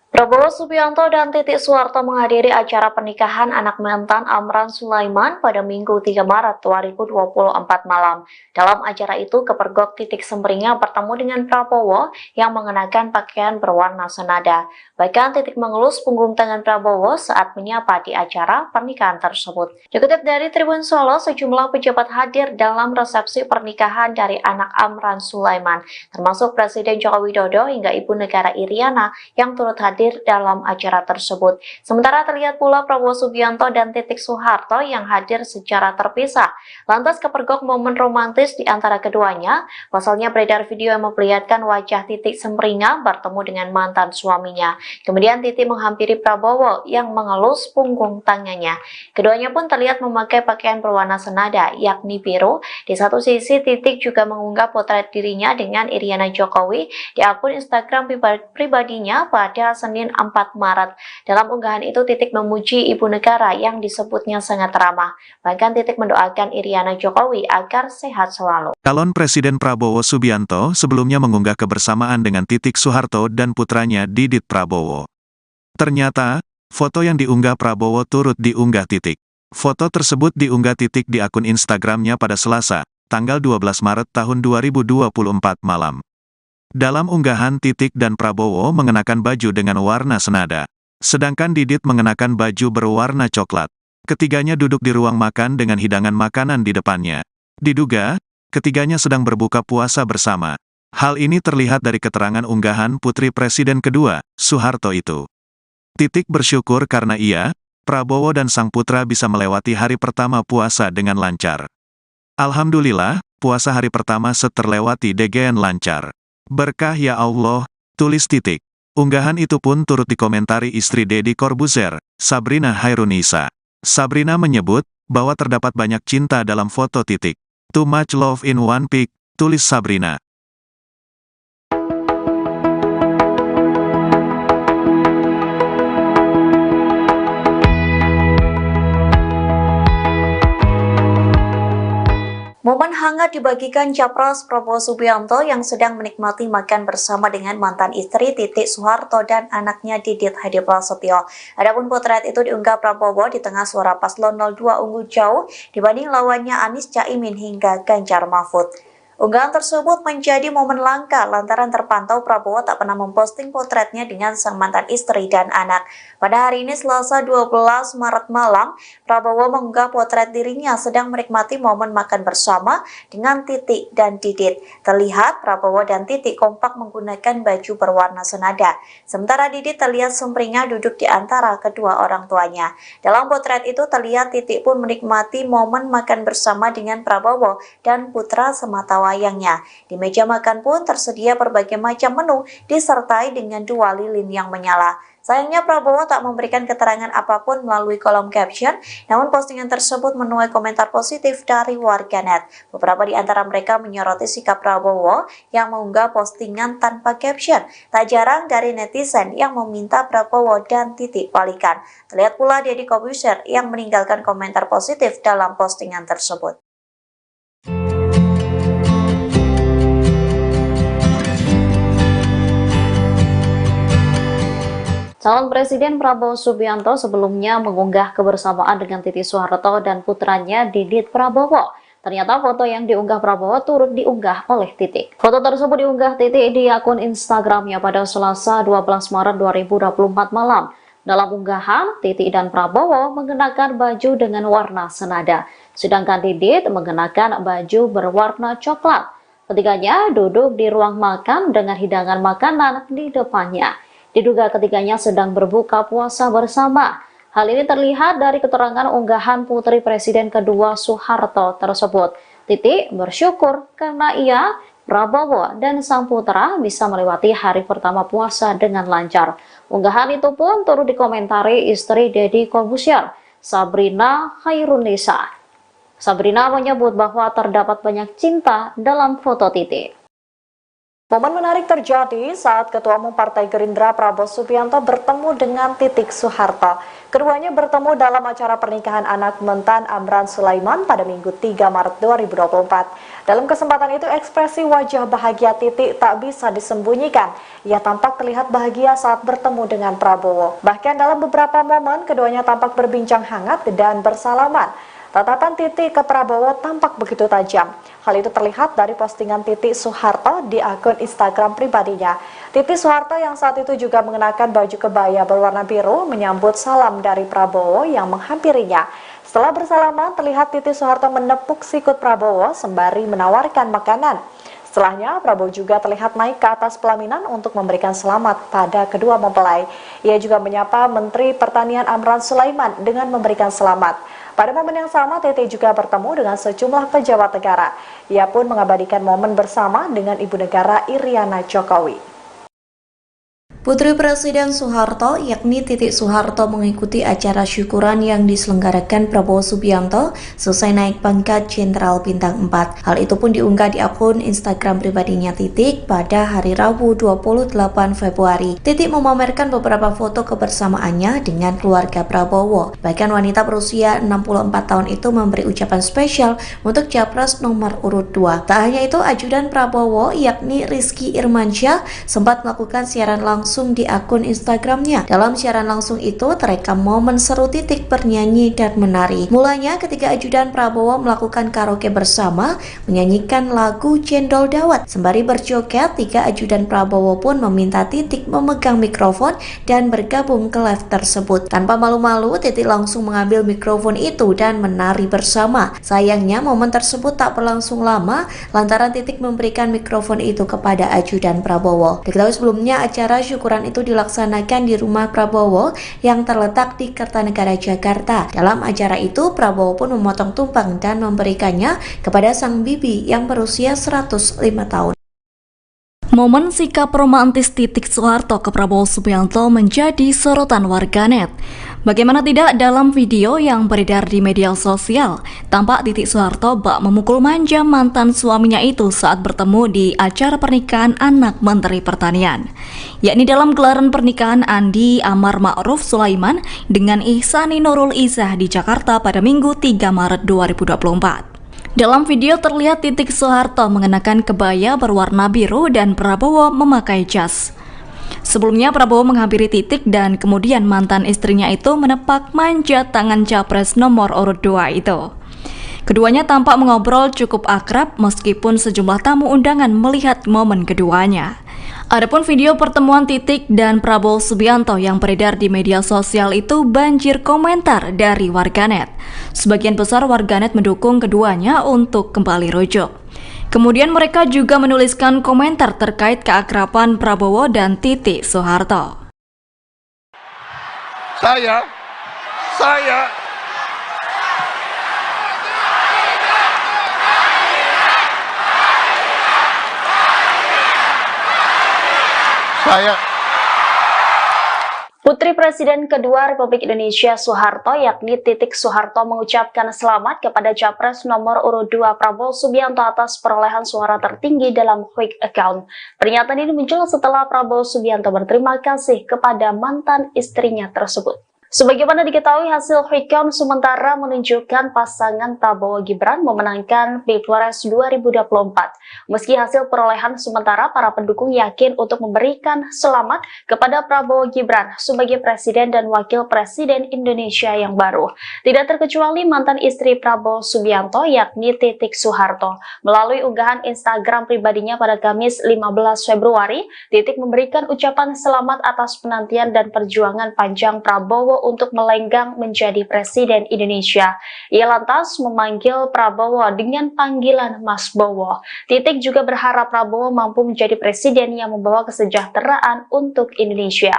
Prabowo Subianto dan Titik Soeharto menghadiri acara pernikahan anak mantan Amran Sulaiman pada Minggu 3 Maret 2024 malam. Dalam acara itu, Kepergok Titik Semringah bertemu dengan Prabowo yang mengenakan pakaian berwarna senada. Bahkan Titik mengelus punggung tangan Prabowo saat menyapa di acara pernikahan tersebut. Dikutip dari Tribun Solo, sejumlah pejabat hadir dalam resepsi pernikahan dari anak Amran Sulaiman, termasuk Presiden Joko Widodo hingga Ibu Negara Iriana yang turut hadir dalam acara tersebut. Sementara terlihat pula Prabowo Subianto dan Titik Soeharto yang hadir secara terpisah. Lantas kepergok momen romantis di antara keduanya. Pasalnya beredar video yang memperlihatkan wajah Titik Semringah bertemu dengan mantan suaminya. Kemudian Titik menghampiri Prabowo yang mengelus punggung tangannya. Keduanya pun terlihat memakai pakaian berwarna senada, yakni biru. Di satu sisi, Titik juga mengunggah potret dirinya dengan Iriana Jokowi di akun Instagram pribadinya pada Senin 4 Maret. Dalam unggahan itu, Titik memuji ibu negara yang disebutnya sangat ramah. Bahkan Titik mendoakan Iriana Jokowi agar sehat selalu. Calon Presiden Prabowo Subianto sebelumnya mengunggah kebersamaan dengan Titik Soeharto dan putranya Didit Prabowo. Ternyata, foto yang diunggah Prabowo turut diunggah Titik. Foto tersebut diunggah Titik di akun Instagramnya pada Selasa, tanggal 12 Maret tahun 2024 malam. Dalam unggahan, Titik dan Prabowo mengenakan baju dengan warna senada. Sedangkan Didit mengenakan baju berwarna coklat. Ketiganya duduk di ruang makan dengan hidangan makanan di depannya. Diduga, ketiganya sedang berbuka puasa bersama. Hal ini terlihat dari keterangan unggahan putri Presiden kedua, Soeharto itu. Titik bersyukur karena ia, Prabowo dan sang putra bisa melewati hari pertama puasa dengan lancar. Alhamdulillah, puasa hari pertama terlewati dengan lancar. Berkah ya Allah, tulis Titik. Unggahan itu pun turut dikomentari istri Deddy Corbuzier, Sabrina Hairunisa. Sabrina menyebut bahwa terdapat banyak cinta dalam foto Titik. Too much love in one pic, tulis Sabrina. Momen hangat dibagikan Capres Prabowo Subianto yang sedang menikmati makan bersama dengan mantan istri Titik Soeharto dan anaknya Didit Hadi Prasetyo. Adapun potret itu diunggah Prabowo di tengah suara paslon 02 unggul jauh dibanding lawannya Anies Caimin hingga Ganjar Mahfud. Unggahan tersebut menjadi momen langka lantaran terpantau Prabowo tak pernah memposting potretnya dengan sang mantan istri dan anak. Pada hari ini Selasa 12 Maret malam, Prabowo mengunggah potret dirinya sedang menikmati momen makan bersama dengan Titik dan Didit. Terlihat Prabowo dan Titik kompak menggunakan baju berwarna senada. Sementara Didit terlihat sumringah duduk di antara kedua orang tuanya. Dalam potret itu terlihat Titik pun menikmati momen makan bersama dengan Prabowo dan putra sematawayangnya. Di meja makan pun tersedia berbagai macam menu disertai dengan dua lilin yang menyala. Sayangnya Prabowo tak memberikan keterangan apapun melalui kolom caption, namun postingan tersebut menuai komentar positif dari warganet. Beberapa di antara mereka menyoroti sikap Prabowo yang mengunggah postingan tanpa caption. Tak jarang dari netizen yang meminta Prabowo dan titik balikan. Terlihat pula Deddy Corbuzier yang meninggalkan komentar positif dalam postingan tersebut. Calon Presiden Prabowo Subianto sebelumnya mengunggah kebersamaan dengan Titi Soeharto dan putranya Didit Prabowo. Ternyata foto yang diunggah Prabowo turut diunggah oleh Titi. Foto tersebut diunggah Titi di akun Instagramnya pada Selasa 12 Maret 2024 malam. Dalam unggahan, Titi dan Prabowo mengenakan baju dengan warna senada, sedangkan Didit mengenakan baju berwarna coklat. Ketiganya duduk di ruang makan dengan hidangan makanan di depannya. Diduga ketiganya sedang berbuka puasa bersama. Hal ini terlihat dari keterangan unggahan putri Presiden kedua Soeharto tersebut. Titi bersyukur karena ia, Prabowo, dan sang putra bisa melewati hari pertama puasa dengan lancar. Unggahan itu pun turut dikomentari istri Deddy Corbuzier, Sabrina Khairunisa. Sabrina menyebut bahwa terdapat banyak cinta dalam foto Titi. Momen menarik terjadi saat Ketua Umum Partai Gerindra Prabowo Subianto bertemu dengan Titik Soeharto. Keduanya bertemu dalam acara pernikahan anak Mentan Amran Sulaiman pada Minggu 3 Maret 2024. Dalam kesempatan itu ekspresi wajah bahagia Titik tak bisa disembunyikan. Ia tampak terlihat bahagia saat bertemu dengan Prabowo. Bahkan dalam beberapa momen keduanya tampak berbincang hangat dan bersalaman. Tatapan Titi ke Prabowo tampak begitu tajam. Hal itu terlihat dari postingan Titi Soeharto di akun Instagram pribadinya. Titi Soeharto yang saat itu juga mengenakan baju kebaya berwarna biru menyambut salam dari Prabowo yang menghampirinya. Setelah bersalaman, terlihat Titi Soeharto menepuk sikut Prabowo sembari menawarkan makanan. Setelahnya, Prabowo juga terlihat naik ke atas pelaminan untuk memberikan selamat pada kedua mempelai. Ia juga menyapa Menteri Pertanian Amran Sulaiman dengan memberikan selamat. Pada momen yang sama, Titi juga bertemu dengan sejumlah pejabat negara. Ia pun mengabadikan momen bersama dengan Ibu Negara Iriana Jokowi. Putri Presiden Soeharto yakni Titi Soeharto mengikuti acara syukuran yang diselenggarakan Prabowo Subianto selesai naik pangkat Jenderal Bintang 4. Hal itu pun diunggah di akun Instagram pribadinya Titik pada hari Rabu 28 Februari. Titik memamerkan beberapa foto kebersamaannya dengan keluarga Prabowo. Bahkan wanita berusia 64 tahun itu memberi ucapan spesial untuk Capres nomor urut 2. Tak hanya itu, ajudan Prabowo yakni Rizky Irmansyah sempat melakukan siaran langsung di akun Instagramnya. Dalam siaran langsung itu terekam momen seru Titik bernyanyi dan menari. Mulanya ketika ajudan Prabowo melakukan karaoke bersama, menyanyikan lagu Cendol Dawet. Sembari berjoget, tiga ajudan Prabowo pun meminta Titik memegang mikrofon dan bergabung ke live tersebut. Tanpa malu-malu, Titik langsung mengambil mikrofon itu dan menari bersama. Sayangnya momen tersebut tak berlangsung lama lantaran Titik memberikan mikrofon itu kepada ajudan Prabowo. Diketahui sebelumnya acara syukuran itu dilaksanakan di rumah Prabowo yang terletak di Kertanegara, Jakarta. Dalam acara itu, Prabowo pun memotong tumpeng dan memberikannya kepada sang bibi yang berusia 105 tahun. Momen sikap romantis Titik Soeharto ke Prabowo Subianto menjadi sorotan warganet. Bagaimana tidak dalam video yang beredar di media sosial, tampak Titik Soeharto bak memukul manja mantan suaminya itu saat bertemu di acara pernikahan anak Menteri Pertanian, yakni dalam gelaran pernikahan Andi Amar Ma'ruf Sulaiman dengan Ihsani Nurul Izzah di Jakarta pada Minggu 3 Maret 2024. Dalam video terlihat Titik Soeharto mengenakan kebaya berwarna biru dan Prabowo memakai jas. Sebelumnya Prabowo menghampiri Titik dan kemudian mantan istrinya itu menepak manja tangan Capres nomor urut 2 itu. Keduanya tampak mengobrol cukup akrab meskipun sejumlah tamu undangan melihat momen keduanya. Adapun video pertemuan Titik dan Prabowo Subianto yang beredar di media sosial itu banjir komentar dari warganet. Sebagian besar warganet mendukung keduanya untuk kembali rujuk. Kemudian mereka juga menuliskan komentar terkait keakraban Prabowo dan Titik Soeharto. Saya Putri Presiden kedua Republik Indonesia Soeharto yakni Titik Soeharto mengucapkan selamat kepada Capres nomor urut 2 Prabowo Subianto atas perolehan suara tertinggi dalam quick account. Pernyataan ini muncul setelah Prabowo Subianto berterima kasih kepada mantan istrinya tersebut. Sebagaimana diketahui, hasil quick count sementara menunjukkan pasangan Prabowo Gibran memenangkan Pilpres 2024. Meski hasil perolehan sementara, para pendukung yakin untuk memberikan selamat kepada Prabowo Gibran sebagai Presiden dan Wakil Presiden Indonesia yang baru. Tidak terkecuali mantan istri Prabowo Subianto yakni Titik Soeharto. Melalui unggahan Instagram pribadinya pada Kamis 15 Februari, Titik memberikan ucapan selamat atas penantian dan perjuangan panjang Prabowo untuk melenggang menjadi Presiden Indonesia. Ia lantas memanggil Prabowo dengan panggilan Mas Bowo. Titik juga berharap Prabowo mampu menjadi presiden yang membawa kesejahteraan untuk Indonesia.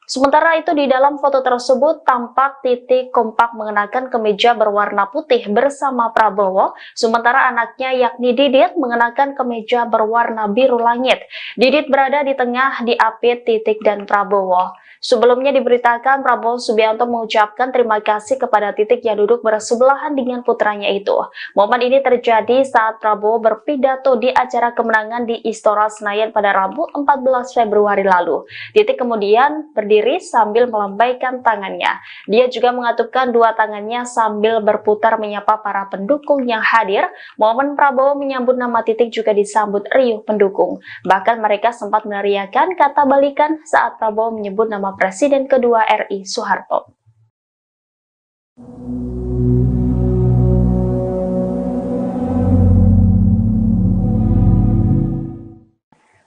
Sementara itu di dalam foto tersebut tampak Titik kompak mengenakan kemeja berwarna putih bersama Prabowo, sementara anaknya yakni Didit mengenakan kemeja berwarna biru langit. Didit berada di tengah diapit Titik dan Prabowo. Sebelumnya diberitakan Prabowo Subianto mengucapkan terima kasih kepada Titik yang duduk bersebelahan dengan putranya itu. Momen ini terjadi saat Prabowo berpidato di acara kemenangan di Istora Senayan pada Rabu 14 Februari lalu. Titik kemudian berdiri sambil melambaikan tangannya. Dia juga mengatupkan dua tangannya sambil berputar menyapa para pendukung yang hadir. Momen Prabowo menyambut nama Titik juga disambut riuh pendukung. Bahkan mereka sempat meneriakan kata balikan saat Prabowo menyebut nama Presiden kedua RI Soeharto.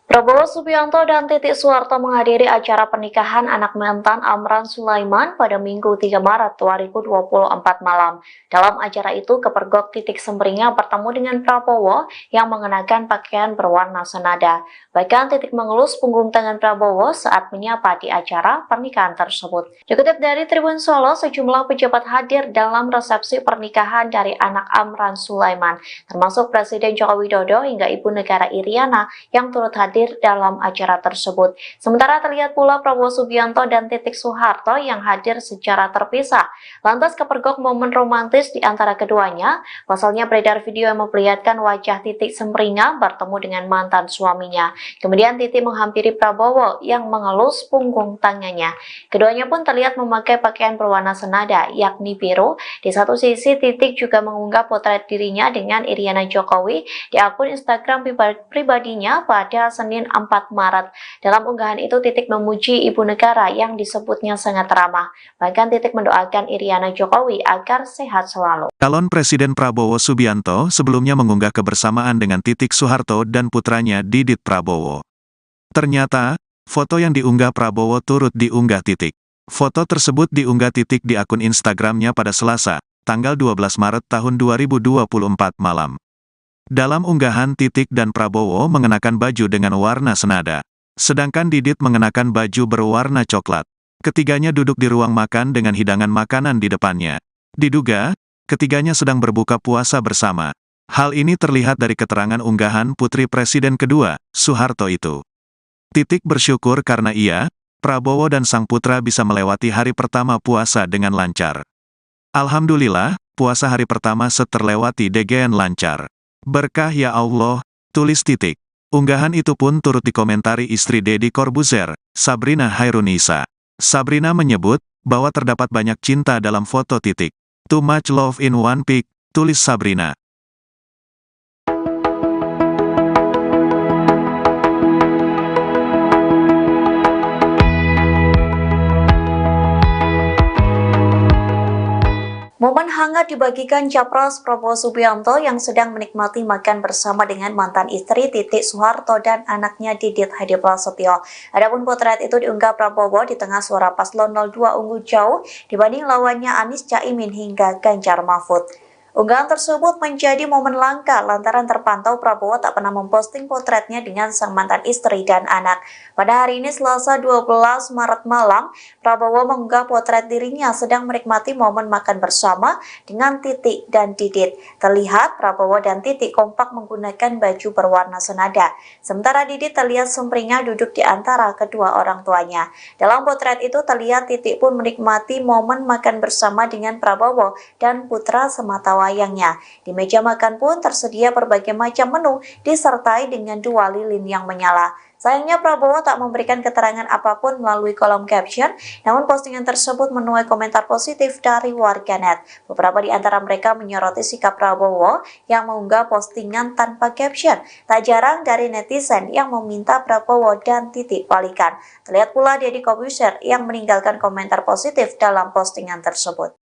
Prabowo Subianto dan Titik Soeharto menghadiri acara pernikahan anak mantan Amran Sulaiman pada Minggu 3 Maret 2024 malam. Dalam acara itu, Kepergok Titik Semringah bertemu dengan Prabowo yang mengenakan pakaian berwarna senada. Bahkan Titik mengelus punggung tangan Prabowo saat menyapa di acara pernikahan tersebut. Dikutip dari Tribun Solo, sejumlah pejabat hadir dalam resepsi pernikahan dari anak Amran Sulaiman, termasuk Presiden Joko Widodo hingga Ibu Negara Iriana yang turut hadir dalam acara tersebut. Sementara terlihat pula Prabowo Subianto dan Titik Soeharto yang hadir secara terpisah. Lantas kepergok momen romantis di antara keduanya. Pasalnya beredar video yang memperlihatkan wajah Titik Semringah bertemu dengan mantan suaminya. Kemudian Titik menghampiri Prabowo yang mengelus punggung tangannya. Keduanya pun terlihat memakai pakaian berwarna senada, yakni biru. Di satu sisi, Titik juga mengunggah potret dirinya dengan Iriana Jokowi di akun Instagram pribadinya pada Senin 4 Maret. Dalam unggahan itu, Titik memuji ibu negara yang disebutnya sangat ramah. Bahkan Titik mendoakan Iriana Jokowi agar sehat selalu. Calon Presiden Prabowo Subianto sebelumnya mengunggah kebersamaan dengan Titik Soeharto dan putranya Didit Prabowo. Ternyata, foto yang diunggah Prabowo turut diunggah Titik. Foto tersebut diunggah Titik di akun Instagramnya pada Selasa, tanggal 12 Maret tahun 2024 malam. Dalam unggahan, Titik dan Prabowo mengenakan baju dengan warna senada. Sedangkan Didit mengenakan baju berwarna coklat. Ketiganya duduk di ruang makan dengan hidangan makanan di depannya. Diduga, ketiganya sedang berbuka puasa bersama. Hal ini terlihat dari keterangan unggahan Putri Presiden kedua, Soeharto itu. Titik bersyukur karena ia, Prabowo dan sang putra bisa melewati hari pertama puasa dengan lancar. Alhamdulillah, puasa hari pertama terlewati dengan lancar. Berkah ya Allah, tulis Titik. Unggahan itu pun turut dikomentari istri Deddy Corbuzier, Sabrina Hairunisa. Sabrina menyebut bahwa terdapat banyak cinta dalam foto Titik. Too much love in one pic, tulis Sabrina. Momen hangat dibagikan Capres Prabowo Subianto yang sedang menikmati makan bersama dengan mantan istri Titik Soeharto dan anaknya Didit Hadi Prasetyo. Adapun potret itu diunggah Prabowo di tengah suara paslon 02 unggul jauh dibanding lawannya Anies Caimin hingga Ganjar Mahfud. Unggahan tersebut menjadi momen langka lantaran terpantau Prabowo tak pernah memposting potretnya dengan sang mantan istri dan anak. Pada hari ini Selasa 12 Maret malam, Prabowo mengunggah potret dirinya sedang menikmati momen makan bersama dengan Titik dan Didit. Terlihat Prabowo dan Titik kompak menggunakan baju berwarna senada. Sementara Didit terlihat sumringah duduk di antara kedua orang tuanya. Dalam potret itu terlihat Titik pun menikmati momen makan bersama dengan Prabowo dan putra sematawayangnya. Di meja makan pun tersedia berbagai macam menu disertai dengan 2 lilin yang menyala. Sayangnya Prabowo tak memberikan keterangan apapun melalui kolom caption, namun postingan tersebut menuai komentar positif dari warganet. Beberapa di antara mereka menyoroti sikap Prabowo yang mengunggah postingan tanpa caption. Tak jarang dari netizen yang meminta Prabowo dan Titik balikan. Terlihat pula Deddy Corbuzier yang meninggalkan komentar positif dalam postingan tersebut.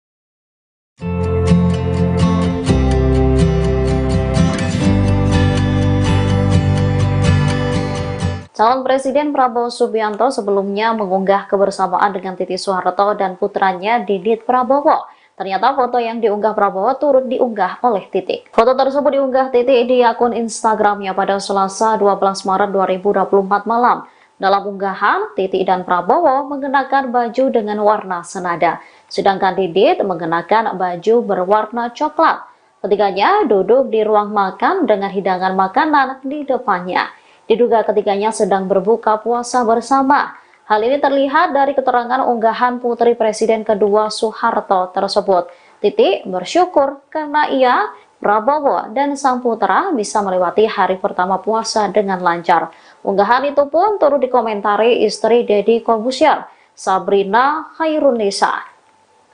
Calon Presiden Prabowo Subianto sebelumnya mengunggah kebersamaan dengan Titik Soeharto dan putranya Didit Prabowo. Ternyata foto yang diunggah Prabowo turut diunggah oleh Titik. Foto tersebut diunggah Titik di akun Instagramnya pada Selasa 12 Maret 2024 malam. Dalam unggahan, Titik dan Prabowo mengenakan baju dengan warna senada, sedangkan Didit mengenakan baju berwarna coklat. Ketiganya duduk di ruang makan dengan hidangan makanan di depannya. Diduga ketiganya sedang berbuka puasa bersama. Hal ini terlihat dari keterangan unggahan putri Presiden kedua Soeharto tersebut. Titik bersyukur karena ia, Prabowo, dan sang putra bisa melewati hari pertama puasa dengan lancar. Unggahan itu pun turut dikomentari istri Deddy Corbuzier, Sabrina Khairunisa.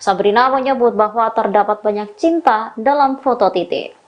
Sabrina menyebut bahwa terdapat banyak cinta dalam foto Titik.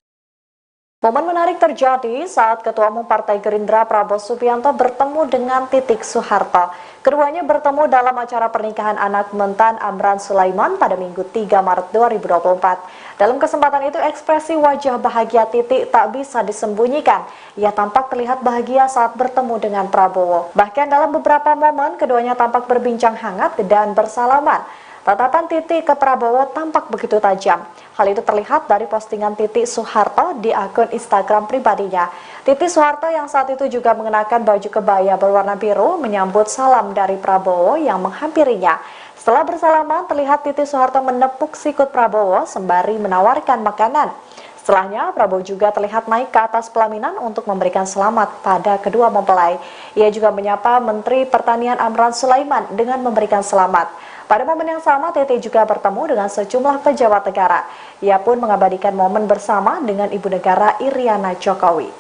Momen menarik terjadi saat Ketua Umum Partai Gerindra Prabowo Subianto bertemu dengan Titik Soeharto. Keduanya bertemu dalam acara pernikahan anak mentan Amran Sulaiman pada Minggu 3 Maret 2024. Dalam kesempatan itu ekspresi wajah bahagia Titik tak bisa disembunyikan. Ia tampak terlihat bahagia saat bertemu dengan Prabowo. Bahkan dalam beberapa momen keduanya tampak berbincang hangat dan bersalaman. Tatapan Titik ke Prabowo tampak begitu tajam. Hal itu terlihat dari postingan Titik Soeharto di akun Instagram pribadinya. Titik Soeharto yang saat itu juga mengenakan baju kebaya berwarna biru menyambut salam dari Prabowo yang menghampirinya. Setelah bersalaman, terlihat Titik Soeharto menepuk sikut Prabowo sembari menawarkan makanan. Setelahnya, Prabowo juga terlihat naik ke atas pelaminan untuk memberikan selamat pada kedua mempelai. Ia juga menyapa Menteri Pertanian Amran Sulaiman dengan memberikan selamat. Pada momen yang sama, TT juga bertemu dengan sejumlah pejabat negara. Ia pun mengabadikan momen bersama dengan Ibu Negara Iriana Jokowi.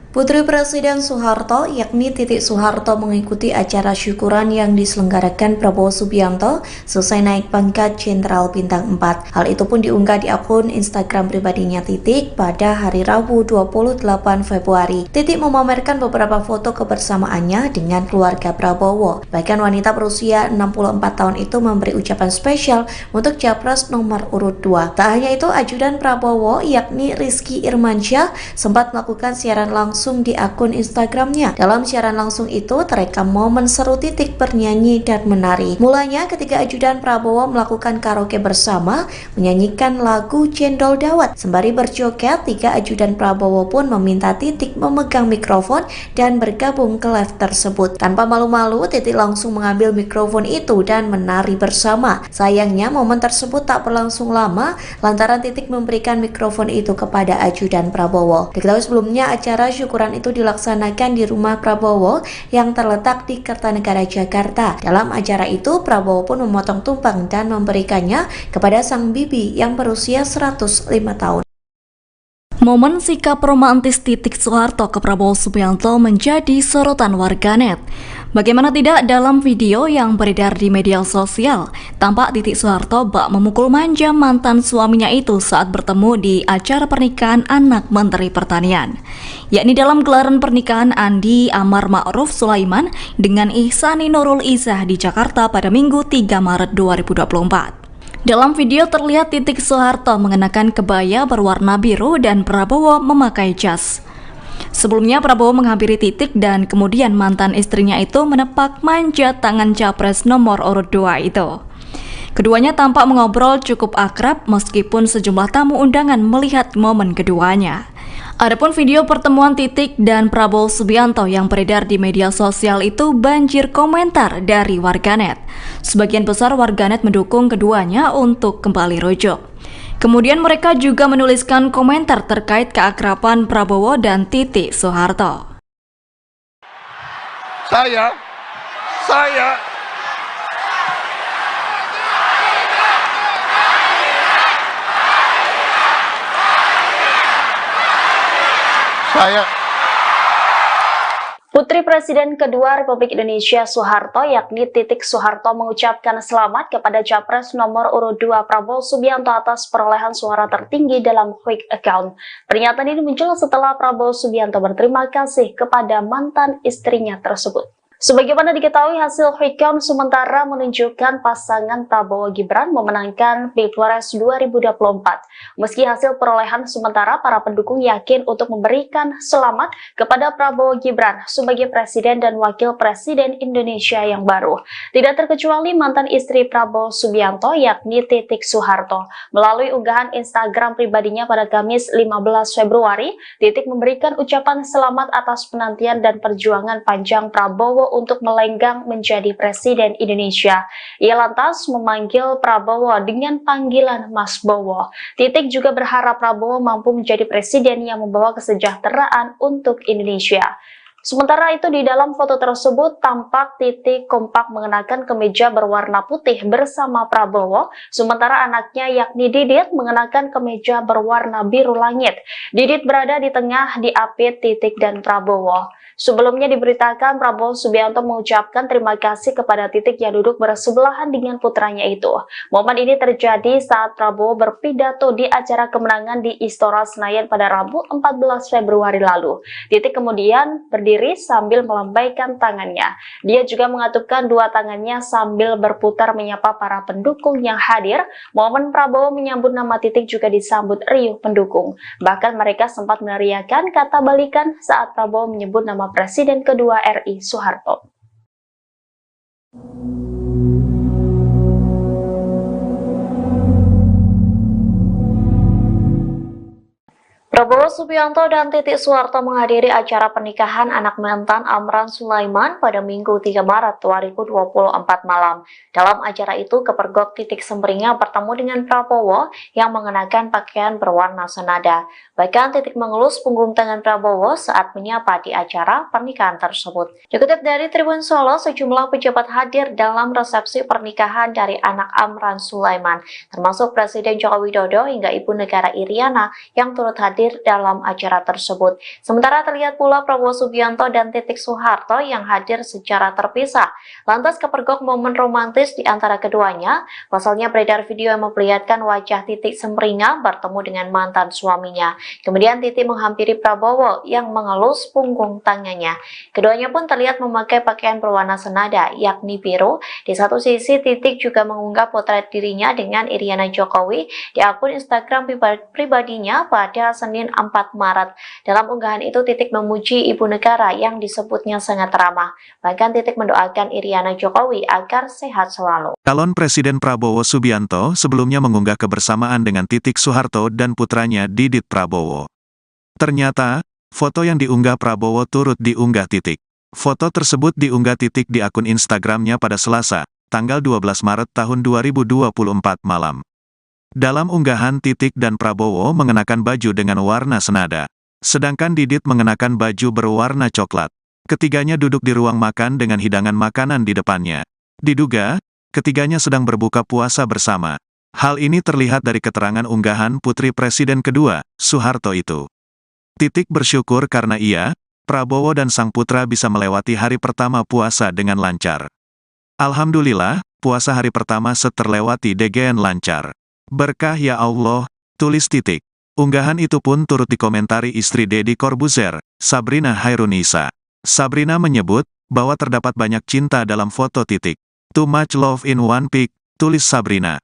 Putri Presiden Soeharto yakni Titik Soeharto mengikuti acara syukuran yang diselenggarakan Prabowo Subianto selesai naik pangkat Jenderal Bintang 4. Hal itu pun diunggah di akun Instagram pribadinya Titik pada hari Rabu 28 Februari. Titik memamerkan beberapa foto kebersamaannya dengan keluarga Prabowo. Bahkan wanita berusia 64 tahun itu memberi ucapan spesial untuk Capres nomor urut 2. Tak hanya itu, ajudan Prabowo yakni Rizky Irmansyah sempat melakukan siaran langsung di akun Instagramnya. Dalam siaran langsung itu terekam momen seru Titik bernyanyi dan menari. Mulanya ketika ajudan Prabowo melakukan karaoke bersama, menyanyikan lagu Cendol Dawet. Sembari berjoget, 3 ajudan Prabowo pun meminta Titik memegang mikrofon dan bergabung ke live tersebut. Tanpa malu-malu, Titik langsung mengambil mikrofon itu dan menari bersama. Sayangnya momen tersebut tak berlangsung lama lantaran Titik memberikan mikrofon itu kepada ajudan Prabowo. Diketahui sebelumnya acara syukuran itu dilaksanakan di rumah Prabowo yang terletak di Kertanegara, Jakarta. Dalam acara itu, Prabowo pun memotong tumpeng dan memberikannya kepada sang bibi yang berusia 105 tahun. Momen sikap romantis Titik Soeharto ke Prabowo Subianto menjadi sorotan warganet. Bagaimana tidak dalam video yang beredar di media sosial, tampak Titik Soeharto bak memukul manja mantan suaminya itu saat bertemu di acara pernikahan anak Menteri Pertanian, yakni dalam gelaran pernikahan Andi Amar Ma'ruf Sulaiman dengan Ihsani Nurul Izzah di Jakarta pada Minggu 3 Maret 2024. Dalam video terlihat Titik Soeharto mengenakan kebaya berwarna biru dan Prabowo memakai jas. Sebelumnya Prabowo menghampiri Titik dan kemudian mantan istrinya itu menepak manja tangan Capres nomor urut 2 itu. Keduanya tampak mengobrol cukup akrab meskipun sejumlah tamu undangan melihat momen keduanya. Adapun video pertemuan Titik dan Prabowo Subianto yang beredar di media sosial itu banjir komentar dari warganet. Sebagian besar warganet mendukung keduanya untuk kembali rujuk. Kemudian mereka juga menuliskan komentar terkait keakraban Prabowo dan Titik Soeharto. Saya Putri Presiden kedua Republik Indonesia Soeharto yakni Titik Soeharto mengucapkan selamat kepada Capres nomor urut 2 Prabowo Subianto atas perolehan suara tertinggi dalam quick account. Pernyataan ini muncul setelah Prabowo Subianto berterima kasih kepada mantan istrinya tersebut. Sebagaimana diketahui, hasil quick count sementara menunjukkan pasangan Prabowo Gibran memenangkan Pilpres 2024. Meski hasil perolehan sementara, para pendukung yakin untuk memberikan selamat kepada Prabowo Gibran sebagai Presiden dan Wakil Presiden Indonesia yang baru. Tidak terkecuali mantan istri Prabowo Subianto yakni Titik Soeharto. Melalui unggahan Instagram pribadinya pada Kamis 15 Februari, Titik memberikan ucapan selamat atas penantian dan perjuangan panjang Prabowo untuk melenggang menjadi Presiden Indonesia. Ia lantas memanggil Prabowo dengan panggilan Mas Bowo. Titik juga berharap Prabowo mampu menjadi presiden yang membawa kesejahteraan untuk Indonesia. Sementara itu di dalam foto tersebut tampak Titik kompak mengenakan kemeja berwarna putih bersama Prabowo, sementara anaknya yakni Didit mengenakan kemeja berwarna biru langit. Didit berada di tengah diapit Titik dan Prabowo. Sebelumnya diberitakan Prabowo Subianto mengucapkan terima kasih kepada Titik yang duduk bersebelahan dengan putranya itu. Momen ini terjadi saat Prabowo berpidato di acara kemenangan di Istora Senayan pada Rabu 14 Februari lalu. Titik kemudian berdiri sambil melambaikan tangannya. Dia juga mengatupkan dua tangannya sambil berputar menyapa para pendukung yang hadir. Momen Prabowo menyambut nama Titik juga disambut riuh pendukung. Bahkan mereka sempat meneriakan kata balikan saat Prabowo menyebut nama Presiden kedua RI Soeharto. Prabowo Subianto dan Titik Soeharto menghadiri acara pernikahan anak mantan Amran Sulaiman pada Minggu 3 Maret 2024 malam. Dalam acara itu, Kepergok Titik Semringah bertemu dengan Prabowo yang mengenakan pakaian berwarna senada. Bahkan Titik mengelus punggung tangan Prabowo saat menyapa di acara pernikahan tersebut. Dikutip dari Tribun Solo, sejumlah pejabat hadir dalam resepsi pernikahan dari anak Amran Sulaiman, termasuk Presiden Joko Widodo hingga Ibu Negara Iriana yang turut hadir dalam acara tersebut. Sementara terlihat pula Prabowo Subianto dan Titik Soeharto yang hadir secara terpisah. Lantas kepergok momen romantis di antara keduanya. Pasalnya beredar video yang memperlihatkan wajah Titik Semringah bertemu dengan mantan suaminya. Kemudian Titik menghampiri Prabowo yang mengelus punggung tangannya. Keduanya pun terlihat memakai pakaian berwarna senada, yakni biru. Di satu sisi, Titik juga mengunggah potret dirinya dengan Iriana Jokowi di akun Instagram pribadinya pada Senin 4 Maret. Dalam unggahan itu, Titik memuji ibu negara yang disebutnya sangat ramah. Bahkan Titik mendoakan Iriana Jokowi agar sehat selalu. Calon Presiden Prabowo Subianto sebelumnya mengunggah kebersamaan dengan Titik Soeharto dan putranya Didit Prabowo. Ternyata, foto yang diunggah Prabowo turut diunggah Titik. Foto tersebut diunggah Titik di akun Instagramnya pada Selasa, tanggal 12 Maret tahun 2024 malam. Dalam unggahan, Titik dan Prabowo mengenakan baju dengan warna senada. Sedangkan Didit mengenakan baju berwarna coklat. Ketiganya duduk di ruang makan dengan hidangan makanan di depannya. Diduga, ketiganya sedang berbuka puasa bersama. Hal ini terlihat dari keterangan unggahan Putri Presiden kedua, Soeharto itu. Titik bersyukur karena ia, Prabowo dan sang putra bisa melewati hari pertama puasa dengan lancar. Alhamdulillah, puasa hari pertama terlewati dengan lancar. Berkah ya Allah, tulis Titik. Unggahan itu pun turut dikomentari istri Deddy Corbuzier, Sabrina Hairunisa. Sabrina menyebut bahwa terdapat banyak cinta dalam foto Titik. Too much love in one pic, tulis Sabrina.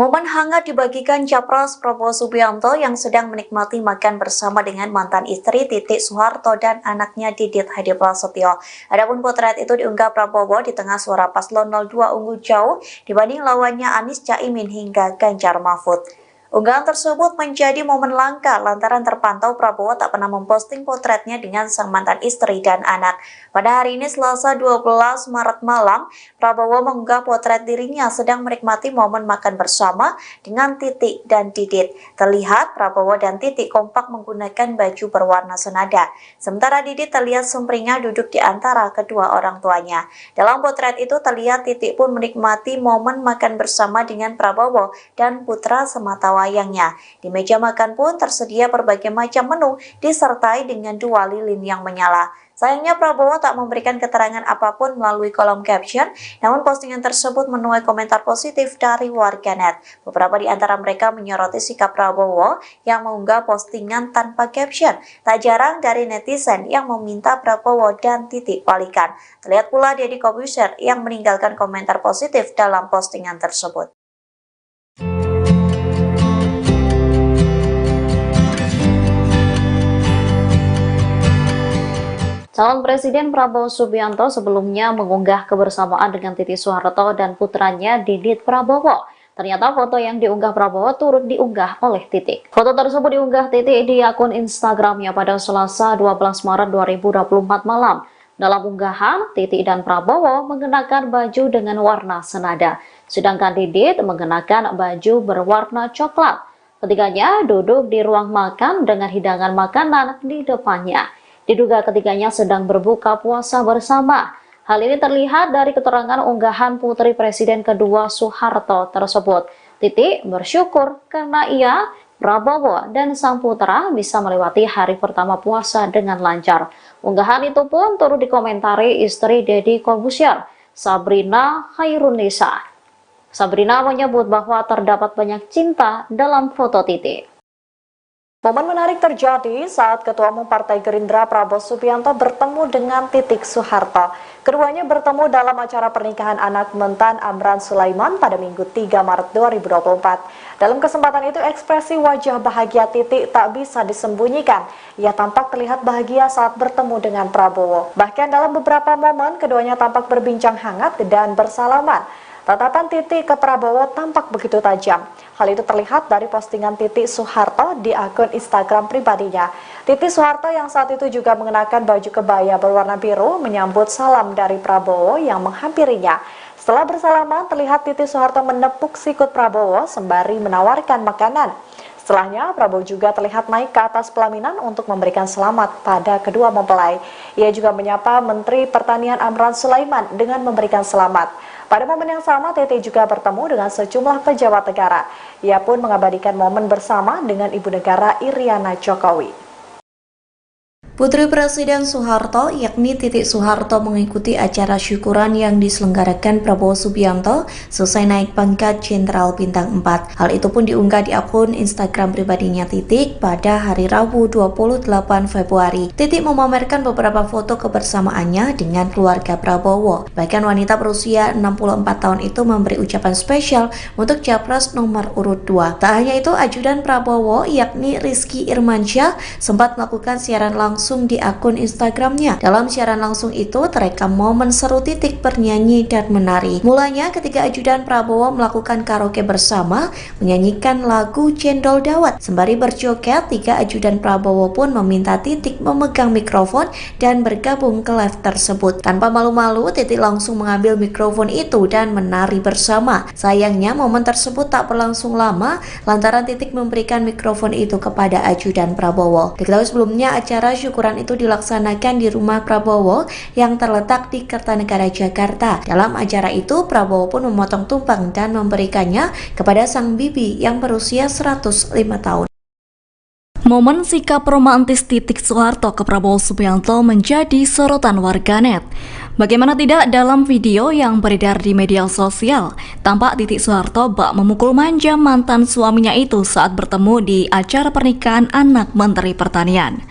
Momen hangat dibagikan Capres Prabowo Subianto yang sedang menikmati makan bersama dengan mantan istri Titik Soeharto dan anaknya Didit Hadi Prasetyo. Adapun potret itu diunggah Prabowo di tengah suara paslon 02 unggul jauh dibanding lawannya Anies Caimin hingga Ganjar Mahfud. Unggahan tersebut menjadi momen langka lantaran terpantau Prabowo tak pernah memposting potretnya dengan sang mantan istri dan anak. Pada hari ini Selasa 12 Maret malam, Prabowo mengunggah potret dirinya sedang menikmati momen makan bersama dengan Titik dan Didit. Terlihat Prabowo dan Titik kompak menggunakan baju berwarna senada. Sementara Didit terlihat sumringah duduk di antara kedua orang tuanya. Dalam potret itu terlihat Titik pun menikmati momen makan bersama dengan Prabowo dan putra semata wayangnya. Di meja makan pun tersedia berbagai macam menu disertai dengan 2 lilin yang menyala. Sayangnya Prabowo tak memberikan keterangan apapun melalui kolom caption, namun postingan tersebut menuai komentar positif dari warganet. Beberapa di antara mereka menyoroti sikap Prabowo yang mengunggah postingan tanpa caption. Tak jarang dari netizen yang meminta Prabowo dan Titik balikan. Terlihat pula Deddy Corbuzier yang meninggalkan komentar positif dalam postingan tersebut. Calon Presiden Prabowo Subianto sebelumnya mengunggah kebersamaan dengan Titik Soeharto dan putranya Didit Prabowo. Ternyata foto yang diunggah Prabowo turut diunggah oleh Titik. Foto tersebut diunggah Titik di akun Instagramnya pada Selasa 12 Maret 2024 malam. Dalam unggahan, Titik dan Prabowo mengenakan baju dengan warna senada, sedangkan Didit mengenakan baju berwarna coklat. Ketiganya duduk di ruang makan dengan hidangan makanan di depannya. Diduga ketiganya sedang berbuka puasa bersama. Hal ini terlihat dari keterangan unggahan putri Presiden kedua Soeharto tersebut. Titik bersyukur karena ia, Prabowo, dan sang putra bisa melewati hari pertama puasa dengan lancar. Unggahan itu pun turut dikomentari istri Deddy Corbuzier, Sabrina Khairunisa. Sabrina menyebut bahwa terdapat banyak cinta dalam foto Titik. Momen menarik terjadi saat Ketua Umum Partai Gerindra Prabowo Subianto bertemu dengan Titik Soeharto. Keduanya bertemu dalam acara pernikahan anak Mentan Amran Sulaiman pada Minggu 3 Maret 2024. Dalam kesempatan itu ekspresi wajah bahagia Titik tak bisa disembunyikan. Ia tampak terlihat bahagia saat bertemu dengan Prabowo. Bahkan dalam beberapa momen keduanya tampak berbincang hangat dan bersalaman. Tatapan Titik ke Prabowo tampak begitu tajam. Hal itu terlihat dari postingan Titik Soeharto di akun Instagram pribadinya. Titik Soeharto yang saat itu juga mengenakan baju kebaya berwarna biru menyambut salam dari Prabowo yang menghampirinya. Setelah bersalaman, terlihat Titik Soeharto menepuk sikut Prabowo sembari menawarkan makanan. Setelahnya, Prabowo juga terlihat naik ke atas pelaminan untuk memberikan selamat pada kedua mempelai. Ia juga menyapa Menteri Pertanian Amran Sulaiman dengan memberikan selamat. Pada momen yang sama, Titi juga bertemu dengan sejumlah pejabat negara. Ia pun mengabadikan momen bersama dengan Ibu Negara Iriana Jokowi. Putri Presiden Soeharto yakni Titik Soeharto mengikuti acara syukuran yang diselenggarakan Prabowo Subianto selesai naik pangkat Jenderal Bintang 4. Hal itu pun diunggah di akun Instagram pribadinya Titik pada hari Rabu 28 Februari. Titik memamerkan beberapa foto kebersamaannya dengan keluarga Prabowo. Bahkan wanita berusia 64 tahun itu memberi ucapan spesial untuk Capres nomor urut 2. Tak hanya itu, ajudan Prabowo yakni Rizky Irmansyah sempat melakukan siaran langsung di akun Instagramnya. Dalam siaran langsung itu terekam momen seru Titik bernyanyi dan menari. Mulanya ketika ajudan Prabowo melakukan karaoke bersama menyanyikan lagu Cendol Dawet. Sembari berjoget, 3 ajudan Prabowo pun meminta Titik memegang mikrofon dan bergabung ke live tersebut. Tanpa malu-malu, Titik langsung mengambil mikrofon itu dan menari bersama. Sayangnya momen tersebut tak berlangsung lama lantaran Titik memberikan mikrofon itu kepada ajudan Prabowo. Diketahui sebelumnya acara syukuran itu dilaksanakan di rumah Prabowo yang terletak di Kertanegara, Jakarta. Dalam acara itu, Prabowo pun memotong tumpeng dan memberikannya kepada sang bibi yang berusia 105 tahun. Momen sikap romantis Titik Soeharto ke Prabowo Subianto menjadi sorotan warganet. Bagaimana tidak dalam video yang beredar di media sosial, tampak Titik Soeharto bak memukul manja mantan suaminya itu saat bertemu di acara pernikahan anak Menteri Pertanian,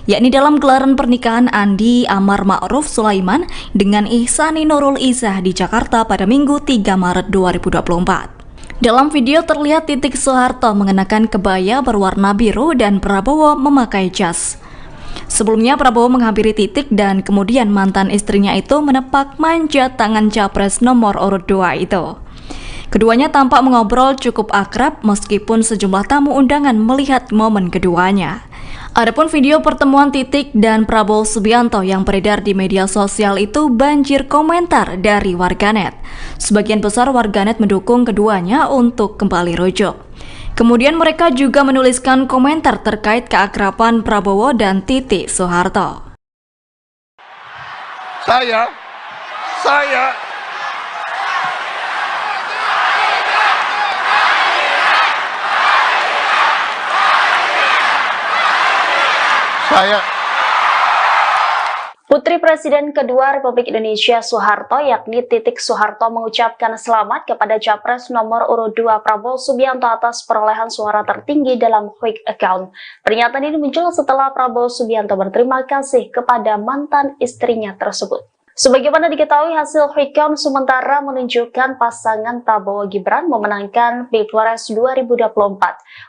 yakni dalam gelaran pernikahan Andi Amar Ma'ruf Sulaiman dengan Ihsani Nurul Izzah di Jakarta pada Minggu 3 Maret 2024. Dalam video terlihat Titik Soeharto mengenakan kebaya berwarna biru dan Prabowo memakai jas. Sebelumnya Prabowo menghampiri Titik dan kemudian mantan istrinya itu menepak manjat tangan capres nomor urut 2 itu. Keduanya tampak mengobrol cukup akrab meskipun sejumlah tamu undangan melihat momen keduanya. Adapun video pertemuan Titik dan Prabowo Subianto yang beredar di media sosial itu banjir komentar dari warganet. Sebagian besar warganet mendukung keduanya untuk kembali rujuk. Kemudian mereka juga menuliskan komentar terkait keakraban Prabowo dan Titik Soeharto. Saya Putri Presiden kedua Republik Indonesia Soeharto yakni Titik Soeharto mengucapkan selamat kepada Capres nomor urut 2 Prabowo Subianto atas perolehan suara tertinggi dalam quick account. Pernyataan ini muncul setelah Prabowo Subianto berterima kasih kepada mantan istrinya tersebut. Sebagaimana diketahui, hasil quick count sementara menunjukkan pasangan Prabowo Gibran memenangkan Pilpres 2024.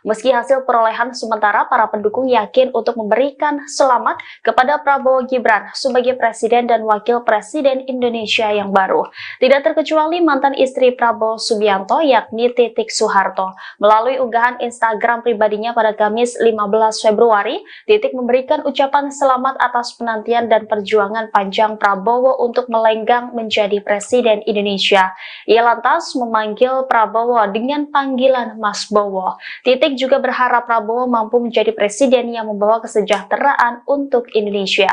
Meski hasil perolehan sementara, para pendukung yakin untuk memberikan selamat kepada Prabowo Gibran sebagai Presiden dan Wakil Presiden Indonesia yang baru. Tidak terkecuali mantan istri Prabowo Subianto yakni Titik Soeharto. Melalui unggahan Instagram pribadinya pada Kamis 15 Februari, Titik memberikan ucapan selamat atas penantian dan perjuangan panjang Prabowo untuk melenggang menjadi Presiden Indonesia. Ia lantas memanggil Prabowo dengan panggilan Mas Bowo. Titik juga berharap Prabowo mampu menjadi presiden yang membawa kesejahteraan untuk Indonesia.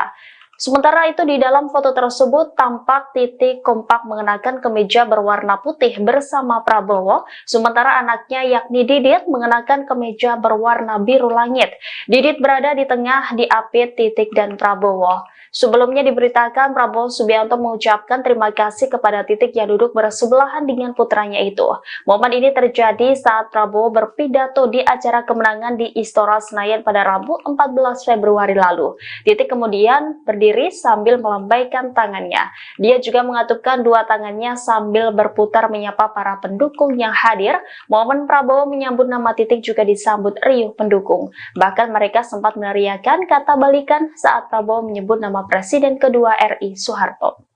Sementara itu di dalam foto tersebut tampak Titik kompak mengenakan kemeja berwarna putih bersama Prabowo, sementara anaknya yakni Didit mengenakan kemeja berwarna biru langit. Didit berada di tengah diapit Titik dan Prabowo. Sebelumnya diberitakan Prabowo Subianto mengucapkan terima kasih kepada Titik yang duduk bersebelahan dengan putranya itu. Momen ini terjadi saat Prabowo berpidato di acara kemenangan di Istora Senayan pada Rabu 14 Februari lalu. Titik kemudian berdiri sambil melambaikan tangannya. Dia juga mengatupkan dua tangannya sambil berputar menyapa para pendukung yang hadir. Momen Prabowo menyambut nama Titik juga disambut riuh pendukung. Bahkan mereka sempat meneriakan kata balikan saat Prabowo menyebut nama Presiden kedua RI Soeharto.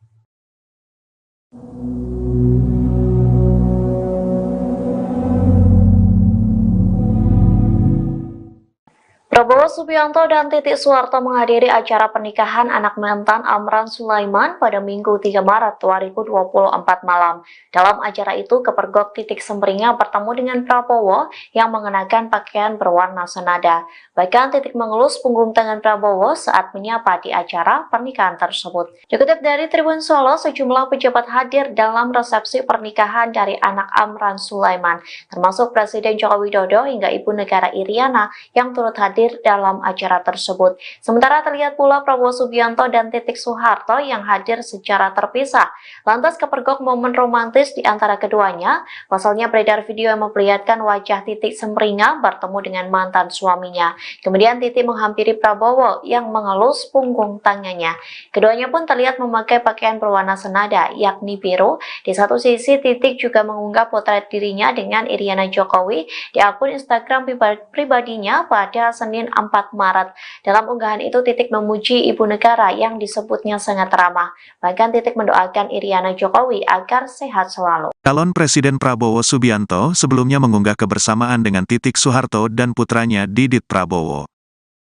Prabowo Subianto dan Titik Soeharto menghadiri acara pernikahan anak mantan Amran Sulaiman pada Minggu 3 Maret 2024 malam. Dalam acara itu, Kepergok Titik Semringah bertemu dengan Prabowo yang mengenakan pakaian berwarna senada. Bahkan Titik mengelus punggung tangan Prabowo saat menyapa di acara pernikahan tersebut. Dikutip dari Tribun Solo, sejumlah pejabat hadir dalam resepsi pernikahan dari anak Amran Sulaiman, termasuk Presiden Joko Widodo hingga Ibu Negara Iriana yang turut hadir dalam acara tersebut. Sementara terlihat pula Prabowo Subianto dan Titik Soeharto yang hadir secara terpisah. Lantas kepergok momen romantis di antara keduanya. Pasalnya beredar video yang memperlihatkan wajah Titik Semringah bertemu dengan mantan suaminya. Kemudian Titik menghampiri Prabowo yang mengelus punggung tangannya. Keduanya pun terlihat memakai pakaian berwarna senada, yakni biru. Di satu sisi Titik juga mengunggah potret dirinya dengan Iriana Jokowi di akun Instagram pribadinya pada Senin 4 Maret. Dalam unggahan itu Titik memuji ibu negara yang disebutnya sangat ramah. Bahkan Titik mendoakan Iriana Jokowi agar sehat selalu. Calon Presiden Prabowo Subianto sebelumnya mengunggah kebersamaan dengan Titik Soeharto dan putranya Didit Prabowo.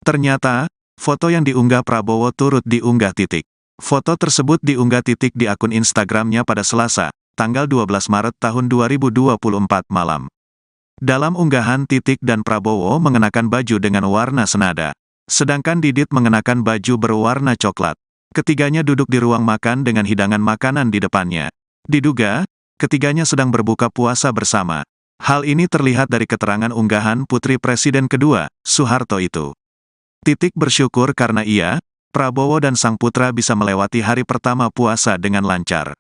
Ternyata, foto yang diunggah Prabowo turut diunggah Titik. Foto tersebut diunggah Titik di akun Instagramnya pada Selasa, tanggal 12 Maret tahun 2024 malam. Dalam unggahan, Titik dan Prabowo mengenakan baju dengan warna senada. Sedangkan Didit mengenakan baju berwarna coklat. Ketiganya duduk di ruang makan dengan hidangan makanan di depannya. Diduga, ketiganya sedang berbuka puasa bersama. Hal ini terlihat dari keterangan unggahan Putri Presiden kedua, Soeharto itu. Titik bersyukur karena ia, Prabowo dan sang putra bisa melewati hari pertama puasa dengan lancar.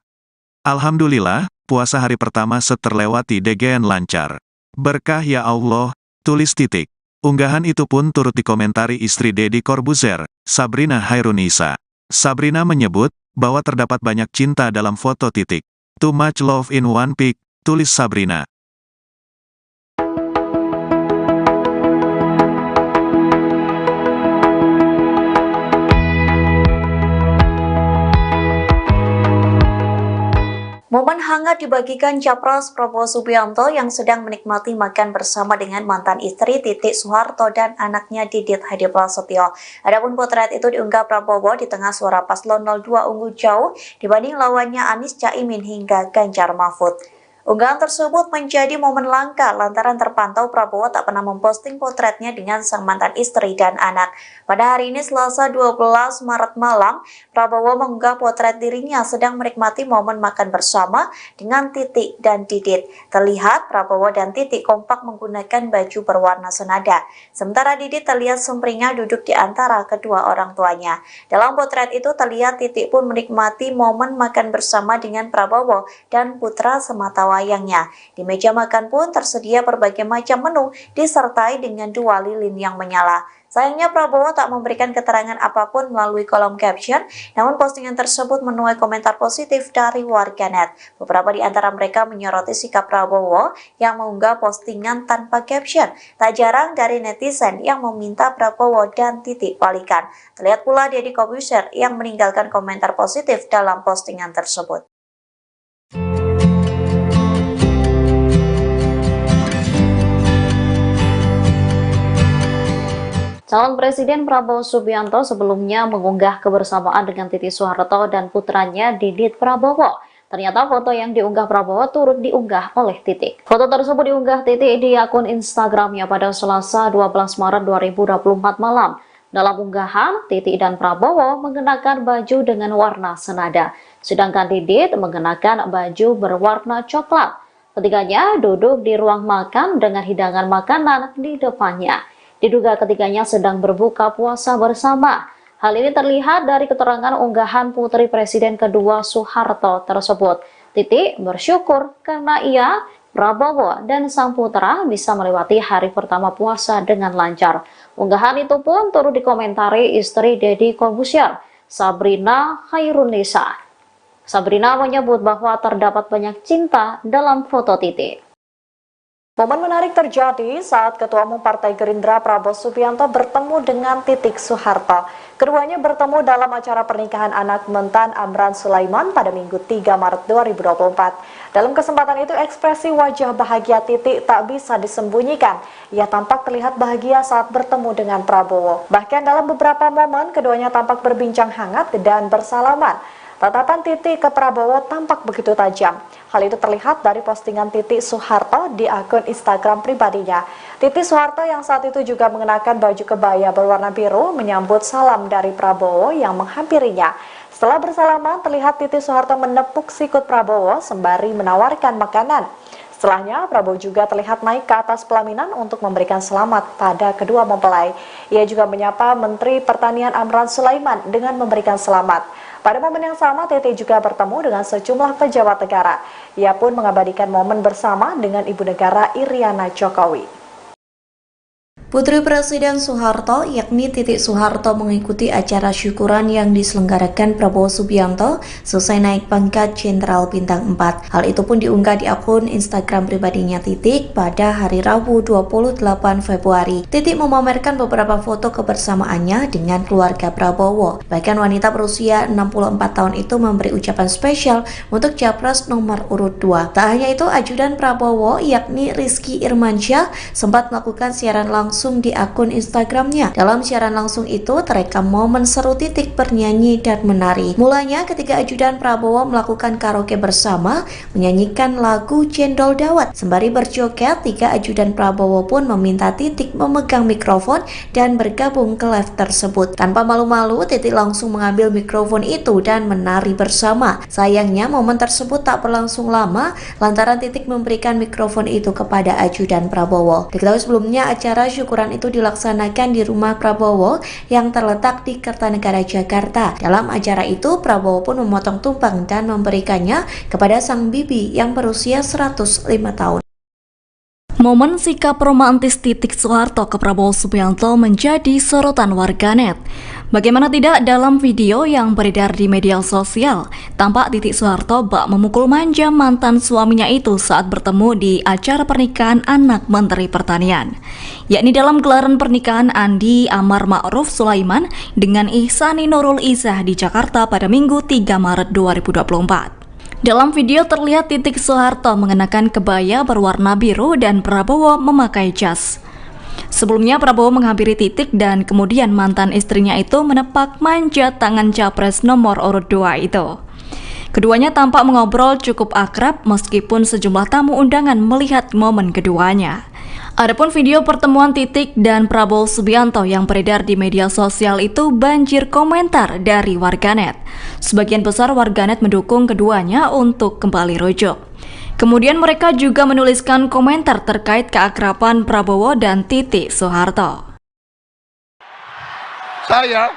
Alhamdulillah, puasa hari pertama terlewati dengan lancar. Berkah ya Allah, tulis Titik. Unggahan itu pun turut dikomentari istri Deddy Corbuzier, Sabrina Hairunisa. Sabrina menyebut bahwa terdapat banyak cinta dalam foto Titik. Too much love in one pic, tulis Sabrina. Momen hangat dibagikan Capres Prabowo Subianto yang sedang menikmati makan bersama dengan mantan istri Titik Soeharto dan anaknya Didit Hadi Prasetyo. Adapun potret itu diunggah Prabowo di tengah suara paslon 02 unggul jauh dibanding lawannya Anies, Caimin hingga Ganjar Mahfud. Unggahan tersebut menjadi momen langka lantaran terpantau Prabowo tak pernah memposting potretnya dengan sang mantan istri dan anak. Pada hari ini Selasa 12 Maret malam, Prabowo mengunggah potret dirinya sedang menikmati momen makan bersama dengan Titik dan Didit. Terlihat Prabowo dan Titik kompak menggunakan baju berwarna senada. Sementara Didit terlihat sumringah duduk di antara kedua orang tuanya. Dalam potret itu terlihat Titik pun menikmati momen makan bersama dengan Prabowo dan putra semata wayangnya. Di meja makan pun tersedia berbagai macam menu disertai dengan 2 lilin yang menyala. Sayangnya Prabowo tak memberikan keterangan apapun melalui kolom caption, namun postingan tersebut menuai komentar positif dari warganet. Beberapa di antara mereka menyoroti sikap Prabowo yang mengunggah postingan tanpa caption. Tak jarang dari netizen yang meminta Prabowo dan Titik balikan. Terlihat pula Deddy Corbuzier yang meninggalkan komentar positif dalam postingan tersebut. Calon Presiden Prabowo Subianto sebelumnya mengunggah kebersamaan dengan Titik Soeharto dan putranya Didit Prabowo. Ternyata foto yang diunggah Prabowo turut diunggah oleh Titik. Foto tersebut diunggah Titik di akun Instagramnya pada Selasa 12 Maret 2024 malam. Dalam unggahan, Titik dan Prabowo mengenakan baju dengan warna senada, sedangkan Didit mengenakan baju berwarna coklat. Ketiganya duduk di ruang makan dengan hidangan makanan di depannya. Diduga ketiganya sedang berbuka puasa bersama. Hal ini terlihat dari keterangan unggahan putri Presiden kedua Soeharto tersebut. Titik bersyukur karena ia, Prabowo, dan sang putra bisa melewati hari pertama puasa dengan lancar. Unggahan itu pun turut dikomentari istri Deddy Corbuzier, Sabrina Khairunisa. Sabrina menyebut bahwa terdapat banyak cinta dalam foto Titik. Momen menarik terjadi saat Ketua Umum Partai Gerindra Prabowo Subianto bertemu dengan Titik Soeharto. Keduanya bertemu dalam acara pernikahan anak Mentan Amran Sulaiman pada Minggu 3 Maret 2024. Dalam kesempatan itu ekspresi wajah bahagia Titik tak bisa disembunyikan. Ia tampak terlihat bahagia saat bertemu dengan Prabowo. Bahkan dalam beberapa momen keduanya tampak berbincang hangat dan bersalaman. Tatapan Titik ke Prabowo tampak begitu tajam. Hal itu terlihat dari postingan Titik Soeharto di akun Instagram pribadinya. Titik Soeharto yang saat itu juga mengenakan baju kebaya berwarna biru menyambut salam dari Prabowo yang menghampirinya. Setelah bersalaman, terlihat Titik Soeharto menepuk sikut Prabowo sembari menawarkan makanan. Setelahnya, Prabowo juga terlihat naik ke atas pelaminan untuk memberikan selamat pada kedua mempelai. Ia juga menyapa Menteri Pertanian Amran Sulaiman dengan memberikan selamat. Pada momen yang sama, Titik juga bertemu dengan sejumlah pejabat negara. Ia pun mengabadikan momen bersama dengan Ibu Negara Iriana Jokowi. Putri Presiden Soeharto, yakni Titik Soeharto, mengikuti acara syukuran yang diselenggarakan Prabowo Subianto selesai naik pangkat Jenderal Bintang 4. Hal itu pun diunggah di akun Instagram pribadinya Titik pada hari Rabu 28 Februari. Titik memamerkan beberapa foto kebersamaannya dengan keluarga Prabowo. Bahkan wanita berusia 64 tahun itu memberi ucapan spesial untuk Capres nomor urut 2. Tak hanya itu, ajudan Prabowo, yakni Rizky Irmansyah, sempat melakukan siaran langsung di akun Instagramnya. Dalam siaran langsung itu terekam momen seru Titik bernyanyi dan menari. Mulanya ketika ajudan Prabowo melakukan karaoke bersama, menyanyikan lagu Cendol Dawet. Sembari berjoget, 3 ajudan Prabowo pun meminta Titik memegang mikrofon dan bergabung ke live tersebut. Tanpa malu-malu, Titik langsung mengambil mikrofon itu dan menari bersama. Sayangnya momen tersebut tak berlangsung lama lantaran Titik memberikan mikrofon itu kepada ajudan Prabowo. Diketahui sebelumnya acara syukuran itu dilaksanakan di rumah Prabowo yang terletak di Kertanegara, Jakarta. Dalam acara itu, Prabowo pun memotong tumpeng dan memberikannya kepada sang bibi yang berusia 105 tahun. Momen sikap romantis Titik Soeharto ke Prabowo Subianto menjadi sorotan warganet. Bagaimana tidak, dalam video yang beredar di media sosial, tampak Titik Soeharto bak memukul manja mantan suaminya itu saat bertemu di acara pernikahan anak Menteri Pertanian, yakni dalam gelaran pernikahan Andi Amar Ma'ruf Sulaiman dengan Ihsani Nurul Izzah di Jakarta pada Minggu 3 Maret 2024. Dalam video terlihat Titik Soeharto mengenakan kebaya berwarna biru dan Prabowo memakai jas. Sebelumnya Prabowo menghampiri Titik dan kemudian mantan istrinya itu menepak manja tangan capres nomor urut 2 itu. Keduanya tampak mengobrol cukup akrab meskipun sejumlah tamu undangan melihat momen keduanya. Adapun video pertemuan Titik dan Prabowo Subianto yang beredar di media sosial itu banjir komentar dari warganet. Sebagian besar warganet mendukung keduanya untuk kembali rujuk. Kemudian mereka juga menuliskan komentar terkait keakraban Prabowo dan Titik Soeharto. Saya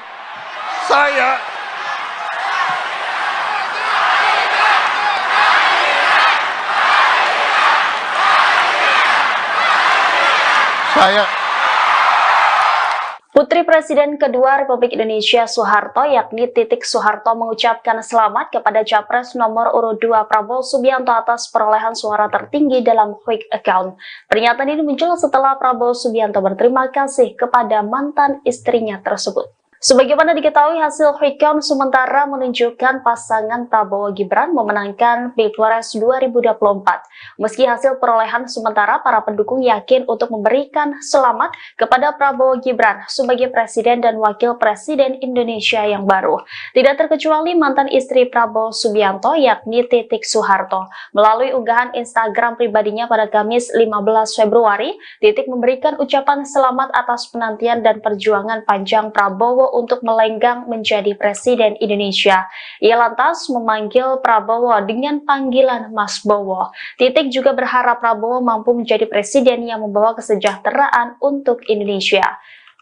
Putri Presiden kedua Republik Indonesia Soeharto yakni Titik Soeharto mengucapkan selamat kepada Capres nomor urut 2 Prabowo Subianto atas perolehan suara tertinggi dalam quick account. Pernyataan ini muncul setelah Prabowo Subianto berterima kasih kepada mantan istrinya tersebut. Sebagaimana diketahui, hasil quick count sementara menunjukkan pasangan Prabowo Gibran memenangkan Pilpres 2024. Meski hasil perolehan sementara, para pendukung yakin untuk memberikan selamat kepada Prabowo Gibran sebagai Presiden dan Wakil Presiden Indonesia yang baru. Tidak terkecuali mantan istri Prabowo Subianto yakni Titik Soeharto. Melalui unggahan Instagram pribadinya pada Kamis 15 Februari, Titik memberikan ucapan selamat atas penantian dan perjuangan panjang Prabowo untuk melenggang menjadi Presiden Indonesia. Ia lantas memanggil Prabowo dengan panggilan Mas Bowo. Titik juga berharap Prabowo mampu menjadi presiden yang membawa kesejahteraan untuk Indonesia.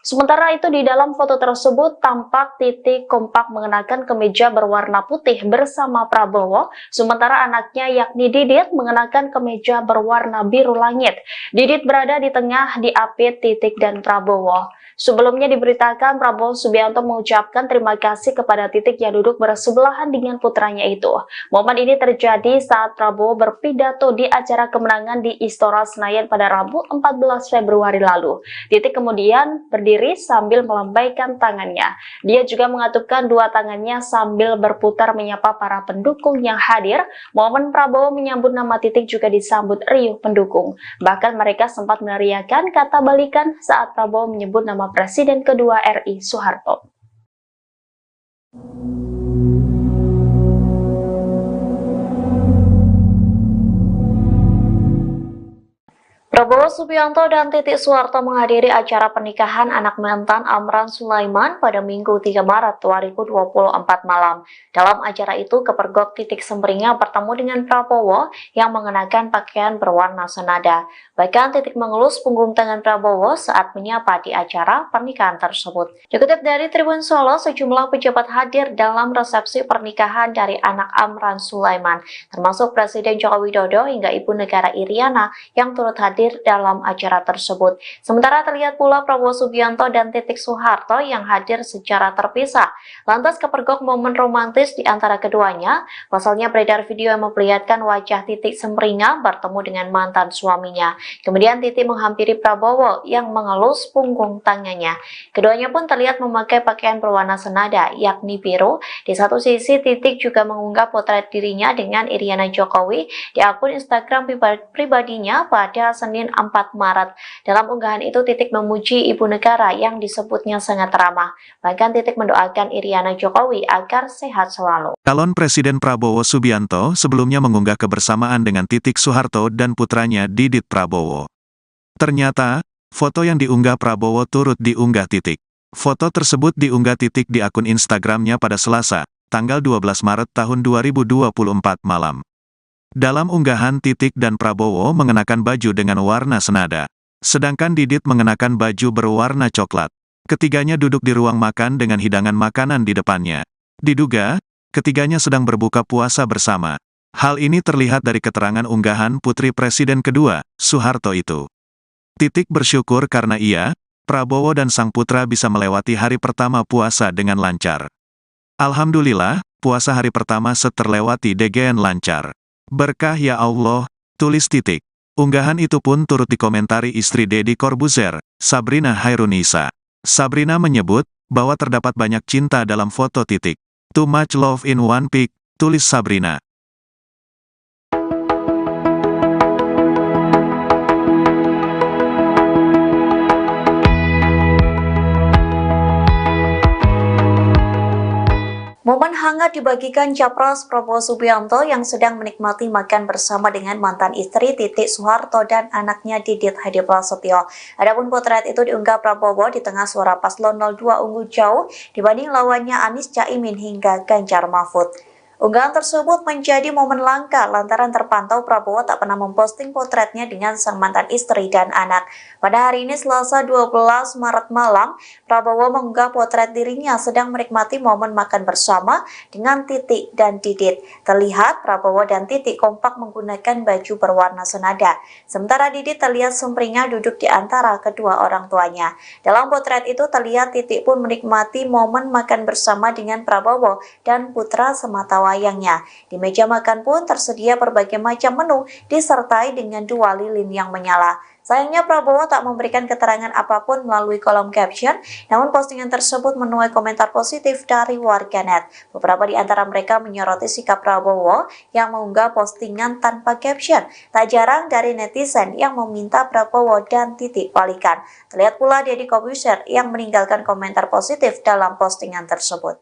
Sementara itu di dalam foto tersebut tampak Titik kompak mengenakan kemeja berwarna putih bersama Prabowo, sementara anaknya yakni Didit mengenakan kemeja berwarna biru langit. Didit berada di tengah diapit Titik dan Prabowo. Sebelumnya diberitakan Prabowo Subianto mengucapkan terima kasih kepada Titik yang duduk bersebelahan dengan putranya itu. Momen ini terjadi saat Prabowo berpidato di acara kemenangan di Istora Senayan pada Rabu 14 Februari lalu. Titik kemudian berdiri sambil melambaikan tangannya. Dia juga mengatupkan dua tangannya sambil berputar menyapa para pendukung yang hadir. Momen Prabowo menyambut nama Titik juga disambut riuh pendukung. Bahkan mereka sempat meneriakan kata balikan saat Prabowo menyebut nama Presiden kedua RI Soeharto. Prabowo Subianto dan Titik Soeharto menghadiri acara pernikahan anak mantan Amran Sulaiman pada Minggu 3 Maret 2024 malam. Dalam acara itu, kepergok Titik Semringah bertemu dengan Prabowo yang mengenakan pakaian berwarna senada. Bahkan Titik mengelus punggung tangan Prabowo saat menyapa di acara pernikahan tersebut. Dikutip dari Tribun Solo, sejumlah pejabat hadir dalam resepsi pernikahan dari anak Amran Sulaiman, termasuk Presiden Joko Widodo hingga Ibu Negara Iriana yang turut hadir dalam acara tersebut. Sementara terlihat pula Prabowo Subianto dan Titik Soeharto yang hadir secara terpisah. Lantas kepergok momen romantis di antara keduanya. Pasalnya beredar video yang memperlihatkan wajah Titik Semringah bertemu dengan mantan suaminya. Kemudian Titik menghampiri Prabowo yang mengelus punggung tangannya. Keduanya pun terlihat memakai pakaian berwarna senada, yakni biru. Di satu sisi Titik juga mengunggah potret dirinya dengan Iriana Jokowi di akun Instagram pribadinya pada Senin 4 Maret. Dalam unggahan itu Titik memuji ibu negara yang disebutnya sangat ramah. Bahkan Titik mendoakan Iriana Jokowi agar sehat selalu. Calon Presiden Prabowo Subianto sebelumnya mengunggah kebersamaan dengan Titik Soeharto dan putranya Didit Prabowo. Ternyata, foto yang diunggah Prabowo turut diunggah Titik. Foto tersebut diunggah Titik di akun Instagramnya pada Selasa, tanggal 12 Maret tahun 2024 malam. Dalam unggahan, Titik dan Prabowo mengenakan baju dengan warna senada. Sedangkan Didit mengenakan baju berwarna coklat. Ketiganya duduk di ruang makan dengan hidangan makanan di depannya. Diduga, ketiganya sedang berbuka puasa bersama. Hal ini terlihat dari keterangan unggahan Putri Presiden kedua, Soeharto itu. Titik bersyukur karena ia, Prabowo dan sang putra bisa melewati hari pertama puasa dengan lancar. Alhamdulillah, puasa hari pertama terlewati dengan lancar. Berkah ya Allah, tulis Titik. Unggahan itu pun turut dikomentari istri Deddy Corbuzier, Sabrina Hairunisa. Sabrina menyebut bahwa terdapat banyak cinta dalam foto Titik. Too much love in one pic, tulis Sabrina. hangat dibagikan Capres Prabowo Subianto yang sedang menikmati makan bersama dengan mantan istri Titik Soeharto dan anaknya Didit Hadi Prasetyo. Adapun potret itu diunggah Prabowo di tengah suara paslon 02 unggul jauh dibanding lawannya Anies Caimin hingga Ganjar Mahfud. Unggahan tersebut menjadi momen langka lantaran terpantau Prabowo tak pernah memposting potretnya dengan sang mantan istri dan anak. Pada hari ini Selasa 12 Maret malam, Prabowo mengunggah potret dirinya sedang menikmati momen makan bersama dengan Titik dan Didit. Terlihat Prabowo dan Titik kompak menggunakan baju berwarna senada. Sementara Didit terlihat sumringah duduk di antara kedua orang tuanya. Dalam potret itu terlihat Titik pun menikmati momen makan bersama dengan Prabowo dan putra sematawayangnya. Di meja makan pun tersedia berbagai macam menu disertai dengan 2 lilin yang menyala. Sayangnya Prabowo tak memberikan keterangan apapun melalui kolom caption, namun postingan tersebut menuai komentar positif dari warganet. Beberapa di antara mereka menyoroti sikap Prabowo yang mengunggah postingan tanpa caption. Tak jarang dari netizen yang meminta Prabowo dan Titik balikan. Terlihat pula Deddy Corbuzier yang meninggalkan komentar positif dalam postingan tersebut.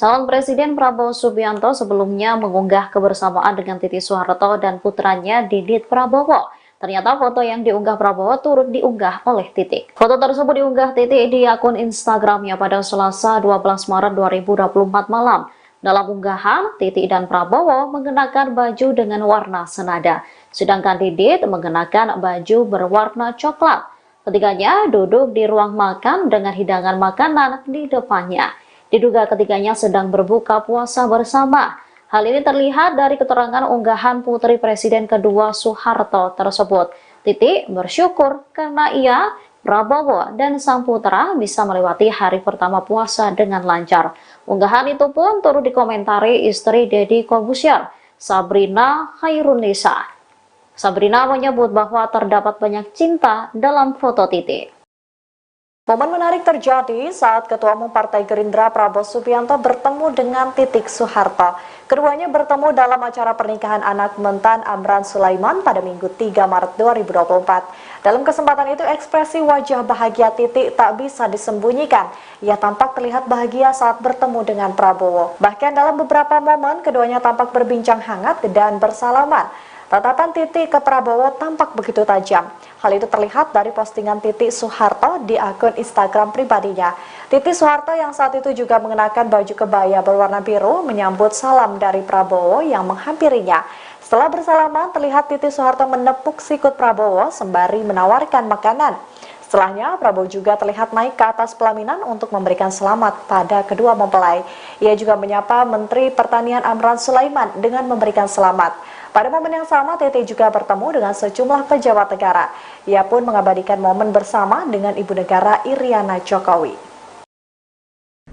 Calon Presiden Prabowo Subianto sebelumnya mengunggah kebersamaan dengan Titik Soeharto dan putranya Didit Prabowo. Ternyata foto yang diunggah Prabowo turut diunggah oleh Titik. Foto tersebut diunggah Titik di akun Instagramnya pada Selasa 12 Maret 2024 malam. Dalam unggahan, Titik dan Prabowo mengenakan baju dengan warna senada, sedangkan Didit mengenakan baju berwarna coklat. Ketiganya duduk di ruang makan dengan hidangan makanan di depannya. Diduga ketiganya sedang berbuka puasa bersama. Hal ini terlihat dari keterangan unggahan putri Presiden kedua Soeharto tersebut. Titik bersyukur karena ia, Prabowo, dan sang putra bisa melewati hari pertama puasa dengan lancar. Unggahan itu pun turut dikomentari istri Deddy Corbuzier, Sabrina Khairunisa. Sabrina menyebut bahwa terdapat banyak cinta dalam foto Titik. Momen menarik terjadi saat Ketua Umum Partai Gerindra Prabowo Subianto bertemu dengan Titik Soeharto. Keduanya bertemu dalam acara pernikahan anak Mentan Amran Sulaiman pada Minggu 3 Maret 2024. Dalam kesempatan itu ekspresi wajah bahagia Titik tak bisa disembunyikan. Ia tampak terlihat bahagia saat bertemu dengan Prabowo. Bahkan dalam beberapa momen keduanya tampak berbincang hangat dan bersalaman. Tatapan Titik ke Prabowo tampak begitu tajam. Hal itu terlihat dari postingan Titik Soeharto di akun Instagram pribadinya. Titik Soeharto yang saat itu juga mengenakan baju kebaya berwarna biru menyambut salam dari Prabowo yang menghampirinya. Setelah bersalaman, terlihat Titik Soeharto menepuk sikut Prabowo sembari menawarkan makanan. Setelahnya, Prabowo juga terlihat naik ke atas pelaminan untuk memberikan selamat pada kedua mempelai. Ia juga menyapa Menteri Pertanian Amran Sulaiman dengan memberikan selamat. Pada momen yang sama, Titik juga bertemu dengan sejumlah pejabat negara. Ia pun mengabadikan momen bersama dengan Ibu Negara Iriana Jokowi.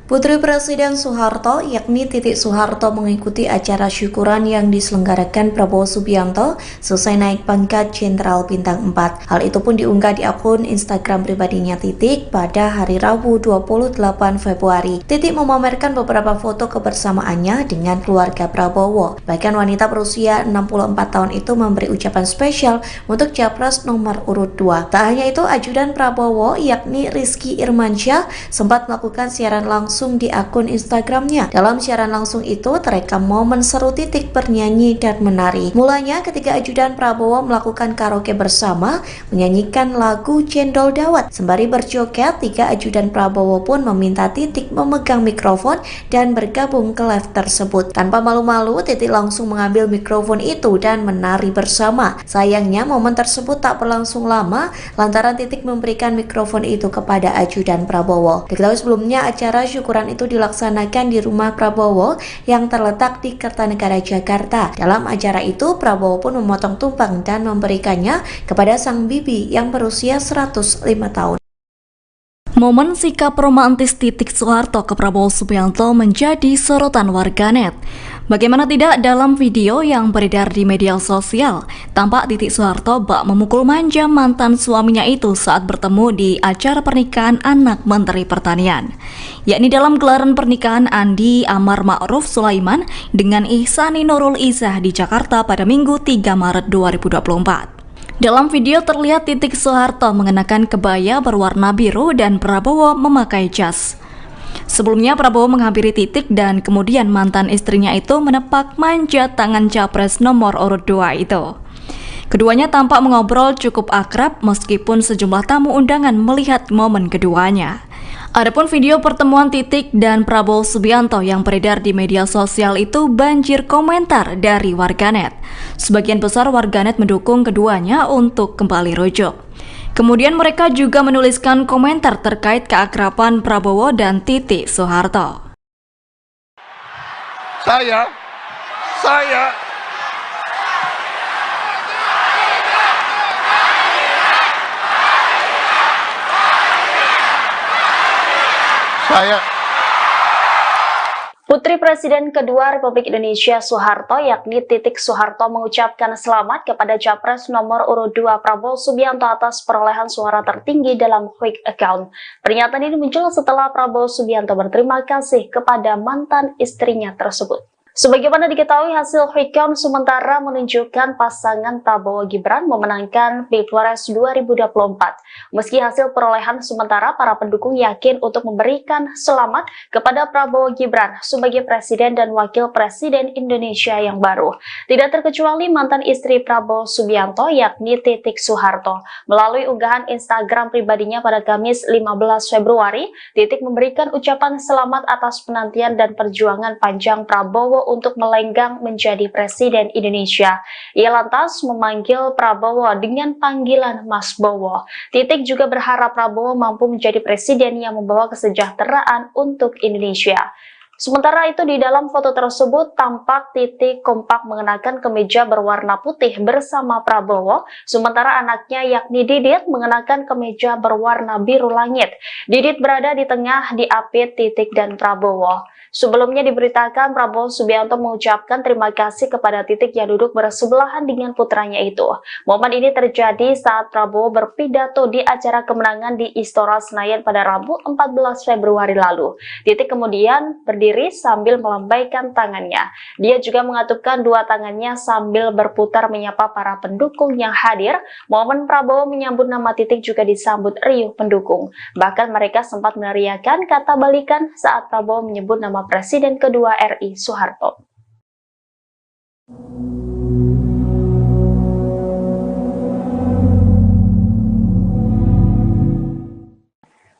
Putri Presiden Soeharto yakni Titik Soeharto mengikuti acara syukuran yang diselenggarakan Prabowo Subianto selesai naik pangkat Jenderal Bintang 4. Hal itu pun diunggah di akun Instagram pribadinya Titik pada hari Rabu 28 Februari. Titik memamerkan beberapa foto kebersamaannya dengan keluarga Prabowo. Bahkan wanita berusia 64 tahun itu memberi ucapan spesial untuk Capres nomor urut 2. Tak hanya itu, ajudan Prabowo yakni Rizky Irmansyah sempat melakukan siaran langsung di akun Instagramnya. Dalam siaran langsung itu terekam momen seru Titik bernyanyi dan menari. Mulanya ketika ajudan Prabowo melakukan karaoke bersama menyanyikan lagu Cendol Dawet. Sembari berjoget, 3 ajudan Prabowo pun meminta Titik memegang mikrofon dan bergabung ke live tersebut. Tanpa malu-malu, Titik langsung mengambil mikrofon itu dan menari bersama. Sayangnya momen tersebut tak berlangsung lama lantaran Titik memberikan mikrofon itu kepada ajudan Prabowo. Diketahui sebelumnya acara syukuran itu dilaksanakan di rumah Prabowo yang terletak di Kertanegara, Jakarta. Dalam acara itu, Prabowo pun memotong tumpeng dan memberikannya kepada sang bibi yang berusia 105 tahun. Momen sikap romantis Titik Soeharto ke Prabowo Subianto menjadi sorotan warganet. Bagaimana tidak dalam video yang beredar di media sosial, tampak Titik Soeharto bak memukul manja mantan suaminya itu saat bertemu di acara pernikahan anak Menteri Pertanian, yakni dalam gelaran pernikahan Andi Amar Ma'ruf Sulaiman dengan Ihsani Nurul Izzah di Jakarta pada Minggu 3 Maret 2024. Dalam video terlihat Titik Soeharto mengenakan kebaya berwarna biru dan Prabowo memakai jas. Sebelumnya Prabowo menghampiri Titik dan kemudian mantan istrinya itu menepak manjat tangan capres nomor urut 2 itu. Keduanya tampak mengobrol cukup akrab meskipun sejumlah tamu undangan melihat momen keduanya. Adapun video pertemuan Titik dan Prabowo Subianto yang beredar di media sosial itu banjir komentar dari warganet. Sebagian besar warganet mendukung keduanya untuk kembali rujuk. Kemudian mereka juga menuliskan komentar terkait keakraban Prabowo dan Titik Soeharto. Saya Putri Presiden kedua Republik Indonesia Soeharto yakni Titik Soeharto mengucapkan selamat kepada Capres nomor urut 2 Prabowo Subianto atas perolehan suara tertinggi dalam quick account. Pernyataan ini muncul setelah Prabowo Subianto berterima kasih kepada mantan istrinya tersebut. Sebagaimana diketahui, hasil quick count sementara menunjukkan pasangan Prabowo Gibran memenangkan Pilpres 2024. Meski hasil perolehan sementara, para pendukung yakin untuk memberikan selamat kepada Prabowo Gibran sebagai Presiden dan Wakil Presiden Indonesia yang baru. Tidak terkecuali mantan istri Prabowo Subianto yakni Titik Soeharto. Melalui unggahan Instagram pribadinya pada Kamis 15 Februari, Titik memberikan ucapan selamat atas penantian dan perjuangan panjang Prabowo untuk melenggang menjadi Presiden Indonesia. Ia lantas memanggil Prabowo dengan panggilan Mas Bowo. Titik juga berharap Prabowo mampu menjadi presiden yang membawa kesejahteraan untuk Indonesia. Sementara itu di dalam foto tersebut tampak Titik kompak mengenakan kemeja berwarna putih bersama Prabowo, sementara anaknya yakni Didit mengenakan kemeja berwarna biru langit. Didit berada di tengah diapit Titik dan Prabowo. Sebelumnya diberitakan Prabowo Subianto mengucapkan terima kasih kepada Titik yang duduk bersebelahan dengan putranya itu. Momen ini terjadi saat Prabowo berpidato di acara kemenangan di Istora Senayan pada Rabu 14 Februari lalu. Titik kemudian berdiri sambil melambaikan tangannya. Dia juga mengatupkan dua tangannya sambil berputar menyapa para pendukung yang hadir. Momen Prabowo menyambut nama Titik juga disambut riuh pendukung. Bahkan mereka sempat meneriakan kata balikan saat Prabowo menyebut nama Presiden kedua RI Soeharto.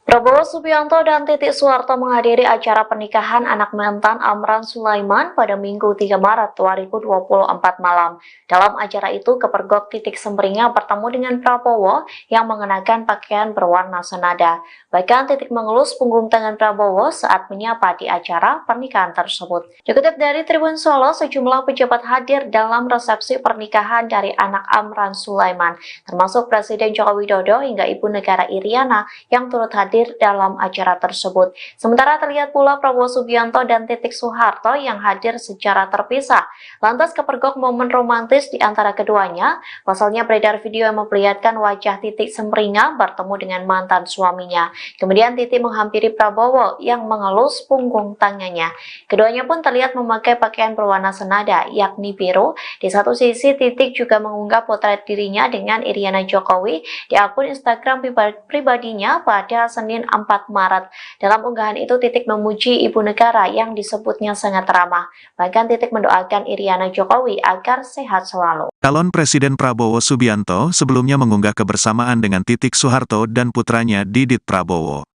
Prabowo Subianto dan Titik Soeharto menghadiri acara pernikahan anak mantan Amran Sulaiman pada Minggu 3 Maret 2024 malam. Dalam acara itu, kepergok Titik Semringah bertemu dengan Prabowo yang mengenakan pakaian berwarna senada. Bahkan Titik mengelus punggung tangan Prabowo saat menyapa di acara pernikahan tersebut. Dikutip dari Tribun Solo, sejumlah pejabat hadir dalam resepsi pernikahan dari anak Amran Sulaiman, termasuk Presiden Joko Widodo hingga Ibu Negara Iriana yang turut hadir dalam acara tersebut. Sementara terlihat pula Prabowo Subianto dan Titik Soeharto yang hadir secara terpisah. Lantas kepergok momen romantis di antara keduanya. Pasalnya beredar video yang memperlihatkan wajah Titik Semringah bertemu dengan mantan suaminya. Kemudian Titik menghampiri Prabowo yang mengelus punggung tangannya. Keduanya pun terlihat memakai pakaian berwarna senada, yakni biru. Di satu sisi Titik juga mengunggah potret dirinya dengan Iriana Jokowi di akun Instagram pribadinya pada Senin 4 Maret. Dalam unggahan itu Titik memuji ibu negara yang disebutnya sangat ramah. Bahkan Titik mendoakan Iriana Jokowi agar sehat selalu. Calon Presiden Prabowo Subianto sebelumnya mengunggah kebersamaan dengan Titik Soeharto dan putranya Didit Prabowo.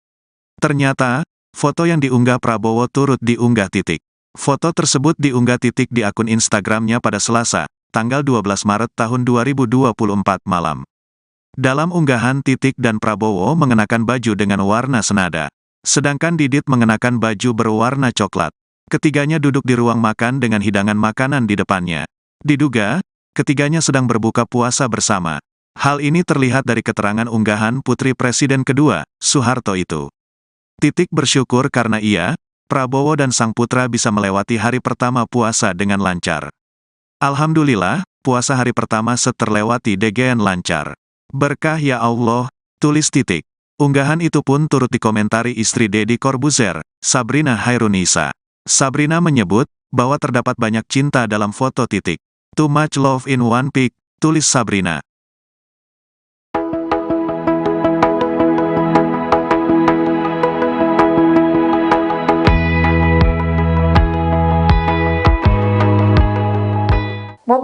Ternyata, foto yang diunggah Prabowo turut diunggah Titik. Foto tersebut diunggah Titik di akun Instagramnya pada Selasa, tanggal 12 Maret tahun 2024 malam. Dalam unggahan Titik dan Prabowo mengenakan baju dengan warna senada. Sedangkan Didit mengenakan baju berwarna coklat. Ketiganya duduk di ruang makan dengan hidangan makanan di depannya. Diduga, ketiganya sedang berbuka puasa bersama. Hal ini terlihat dari keterangan unggahan Putri Presiden kedua, Soeharto itu. Titik bersyukur karena ia, Prabowo dan sang putra bisa melewati hari pertama puasa dengan lancar. Alhamdulillah, puasa hari pertama terlewati dengan lancar. Berkah ya Allah, tulis Titik. Unggahan itu pun turut dikomentari istri Deddy Corbuzier, Sabrina Hairunisa. Sabrina menyebut bahwa terdapat banyak cinta dalam foto Titik. Too much love in one pic, tulis Sabrina.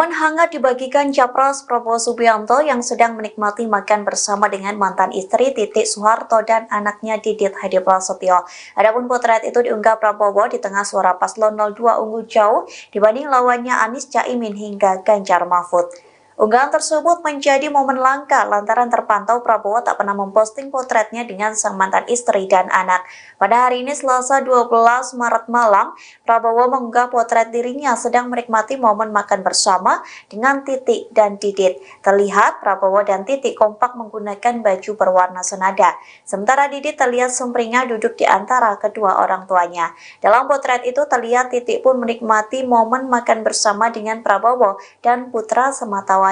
Momen hangat dibagikan Capres Prabowo Subianto yang sedang menikmati makan bersama dengan mantan istri Titik Soeharto dan anaknya Didit Hadi Prasetyo. Adapun potret itu diunggah Prabowo di tengah suara paslon 02 unggul jauh dibanding lawannya Anies Caimin hingga Ganjar Mahfud. Unggahan tersebut menjadi momen langka lantaran terpantau Prabowo tak pernah memposting potretnya dengan sang mantan istri dan anak. Pada hari ini Selasa 12 Maret malam, Prabowo mengunggah potret dirinya sedang menikmati momen makan bersama dengan Titik dan Didit. Terlihat Prabowo dan Titik kompak menggunakan baju berwarna senada. Sementara Didit terlihat sumringah duduk di antara kedua orang tuanya. Dalam potret itu terlihat Titik pun menikmati momen makan bersama dengan Prabowo dan putra sematawayangnya.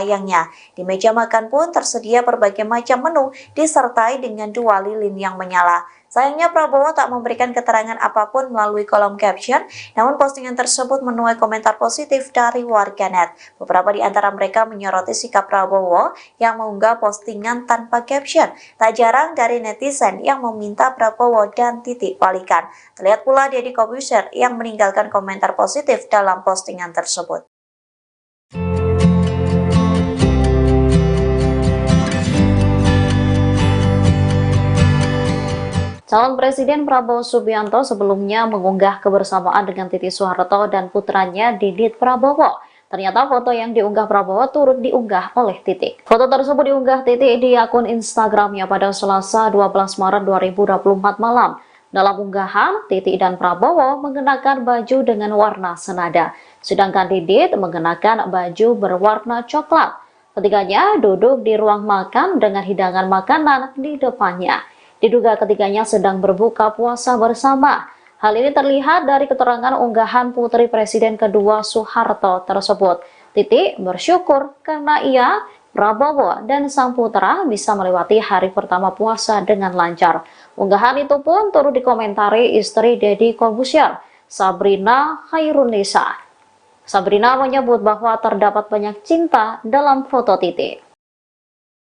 Di meja makan pun tersedia berbagai macam menu disertai dengan 2 lilin yang menyala. Sayangnya Prabowo tak memberikan keterangan apapun melalui kolom caption, namun postingan tersebut menuai komentar positif dari warganet. Beberapa di antara mereka menyoroti sikap Prabowo yang mengunggah postingan tanpa caption. Tak jarang dari netizen yang meminta Prabowo dan Titik balikan. Terlihat pula Deddy Corbuzier yang meninggalkan komentar positif dalam postingan tersebut. Calon Presiden Prabowo Subianto sebelumnya mengunggah kebersamaan dengan Titik Soeharto dan putranya Didit Prabowo. Ternyata foto yang diunggah Prabowo turut diunggah oleh Titik. Foto tersebut diunggah Titik di akun Instagramnya pada Selasa 12 Maret 2024 malam. Dalam unggahan, Titik dan Prabowo mengenakan baju dengan warna senada, sedangkan Didit mengenakan baju berwarna coklat. Ketiganya duduk di ruang makan dengan hidangan makanan di depannya. Diduga ketiganya sedang berbuka puasa bersama. Hal ini terlihat dari keterangan unggahan putri Presiden kedua Soeharto tersebut. Titik bersyukur karena ia, Prabowo, dan sang putra bisa melewati hari pertama puasa dengan lancar. Unggahan itu pun turut dikomentari istri Deddy Corbuzier, Sabrina Khairunisa. Sabrina menyebut bahwa terdapat banyak cinta dalam foto Titik.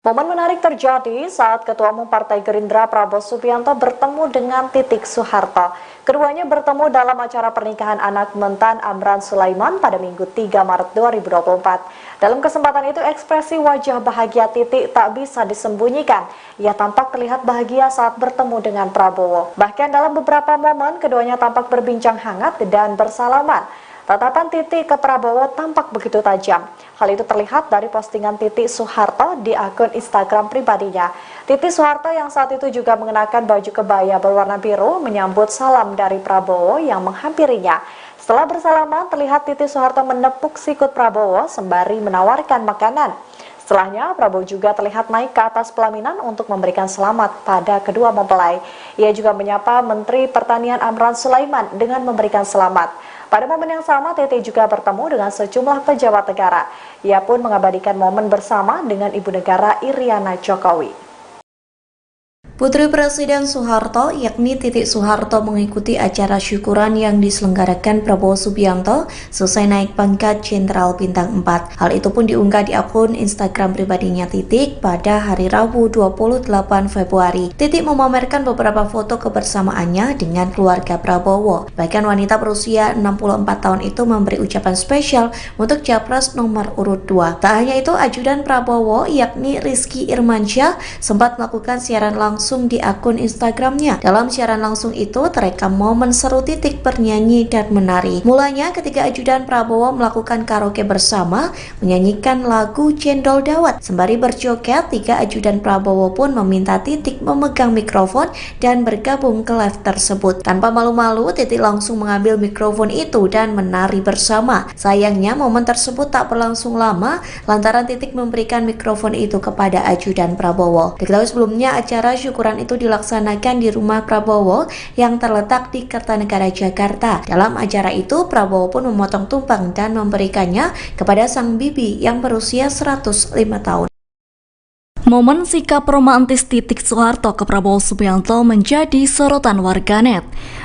Momen menarik terjadi saat Ketua Umum Partai Gerindra Prabowo Subianto bertemu dengan Titik Soeharto. Keduanya bertemu dalam acara pernikahan anak Mentan Amran Sulaiman pada Minggu 3 Maret 2024. Dalam kesempatan itu ekspresi wajah bahagia Titik tak bisa disembunyikan. Ia tampak terlihat bahagia saat bertemu dengan Prabowo. Bahkan dalam beberapa momen keduanya tampak berbincang hangat dan bersalaman. Tatapan Titik ke Prabowo tampak begitu tajam. Hal itu terlihat dari postingan Titik Soeharto di akun Instagram pribadinya. Titik Soeharto yang saat itu juga mengenakan baju kebaya berwarna biru menyambut salam dari Prabowo yang menghampirinya. Setelah bersalaman, terlihat Titik Soeharto menepuk sikut Prabowo sembari menawarkan makanan. Setelahnya, Prabowo juga terlihat naik ke atas pelaminan untuk memberikan selamat pada kedua mempelai. Ia juga menyapa Menteri Pertanian Amran Sulaiman dengan memberikan selamat. Pada momen yang sama, TT juga bertemu dengan sejumlah pejabat negara. Ia pun mengabadikan momen bersama dengan Ibu Negara Iriana Jokowi. Putri Presiden Soeharto yakni Titik Soeharto mengikuti acara syukuran yang diselenggarakan Prabowo Subianto selesai naik pangkat Jenderal Bintang 4. Hal itu pun diunggah di akun Instagram pribadinya Titik pada hari Rabu 28 Februari. Titik memamerkan beberapa foto kebersamaannya dengan keluarga Prabowo. Bahkan wanita berusia 64 tahun itu memberi ucapan spesial untuk Capres nomor urut 2. Tak hanya itu, ajudan Prabowo yakni Rizky Irmansyah sempat melakukan siaran langsung di akun Instagramnya. Dalam siaran langsung itu terekam momen seru Titik bernyanyi dan menari. Mulanya ketika ajudan Prabowo melakukan karaoke bersama, menyanyikan lagu Cendol Dawet. Sembari berjoget, 3 ajudan Prabowo pun meminta Titik memegang mikrofon dan bergabung ke live tersebut. Tanpa malu-malu, Titik langsung mengambil mikrofon itu dan menari bersama. Sayangnya momen tersebut tak berlangsung lama lantaran Titik memberikan mikrofon itu kepada ajudan Prabowo. Diketahui sebelumnya acara syukuran itu dilaksanakan di rumah Prabowo yang terletak di Kertanegara, Jakarta. Dalam acara itu, Prabowo pun memotong tumpeng dan memberikannya kepada sang bibi yang berusia 105 tahun. Momen sikap romantis Titik Soeharto ke Prabowo Subianto menjadi sorotan warganet.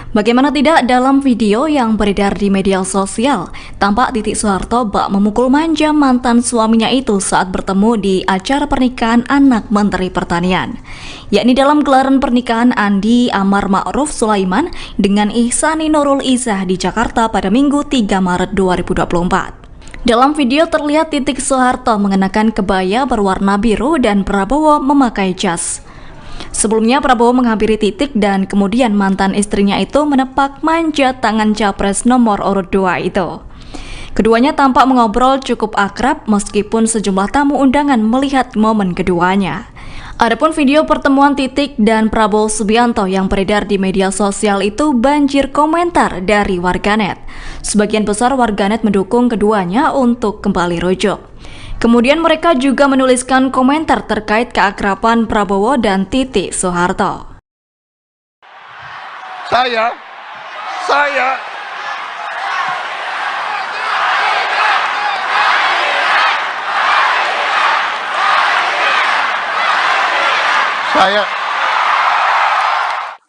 Bagaimana tidak dalam video yang beredar di media sosial, tampak Titik Soeharto bak memukul manja mantan suaminya itu saat bertemu di acara pernikahan anak Menteri Pertanian, yakni dalam gelaran pernikahan Andi Amar Ma'ruf Sulaiman dengan Ihsani Nurul Izzah di Jakarta pada Minggu 3 Maret 2024. Dalam video terlihat Titik Soeharto mengenakan kebaya berwarna biru dan Prabowo memakai jas. Sebelumnya Prabowo menghampiri Titik dan kemudian mantan istrinya itu menepak manja tangan capres nomor urut 2 itu. Keduanya tampak mengobrol cukup akrab meskipun sejumlah tamu undangan melihat momen keduanya. Adapun video pertemuan Titik dan Prabowo Subianto yang beredar di media sosial itu banjir komentar dari warganet. Sebagian besar warganet mendukung keduanya untuk kembali rujuk. Kemudian mereka juga menuliskan komentar terkait keakraban Prabowo dan Titik Soeharto. Saya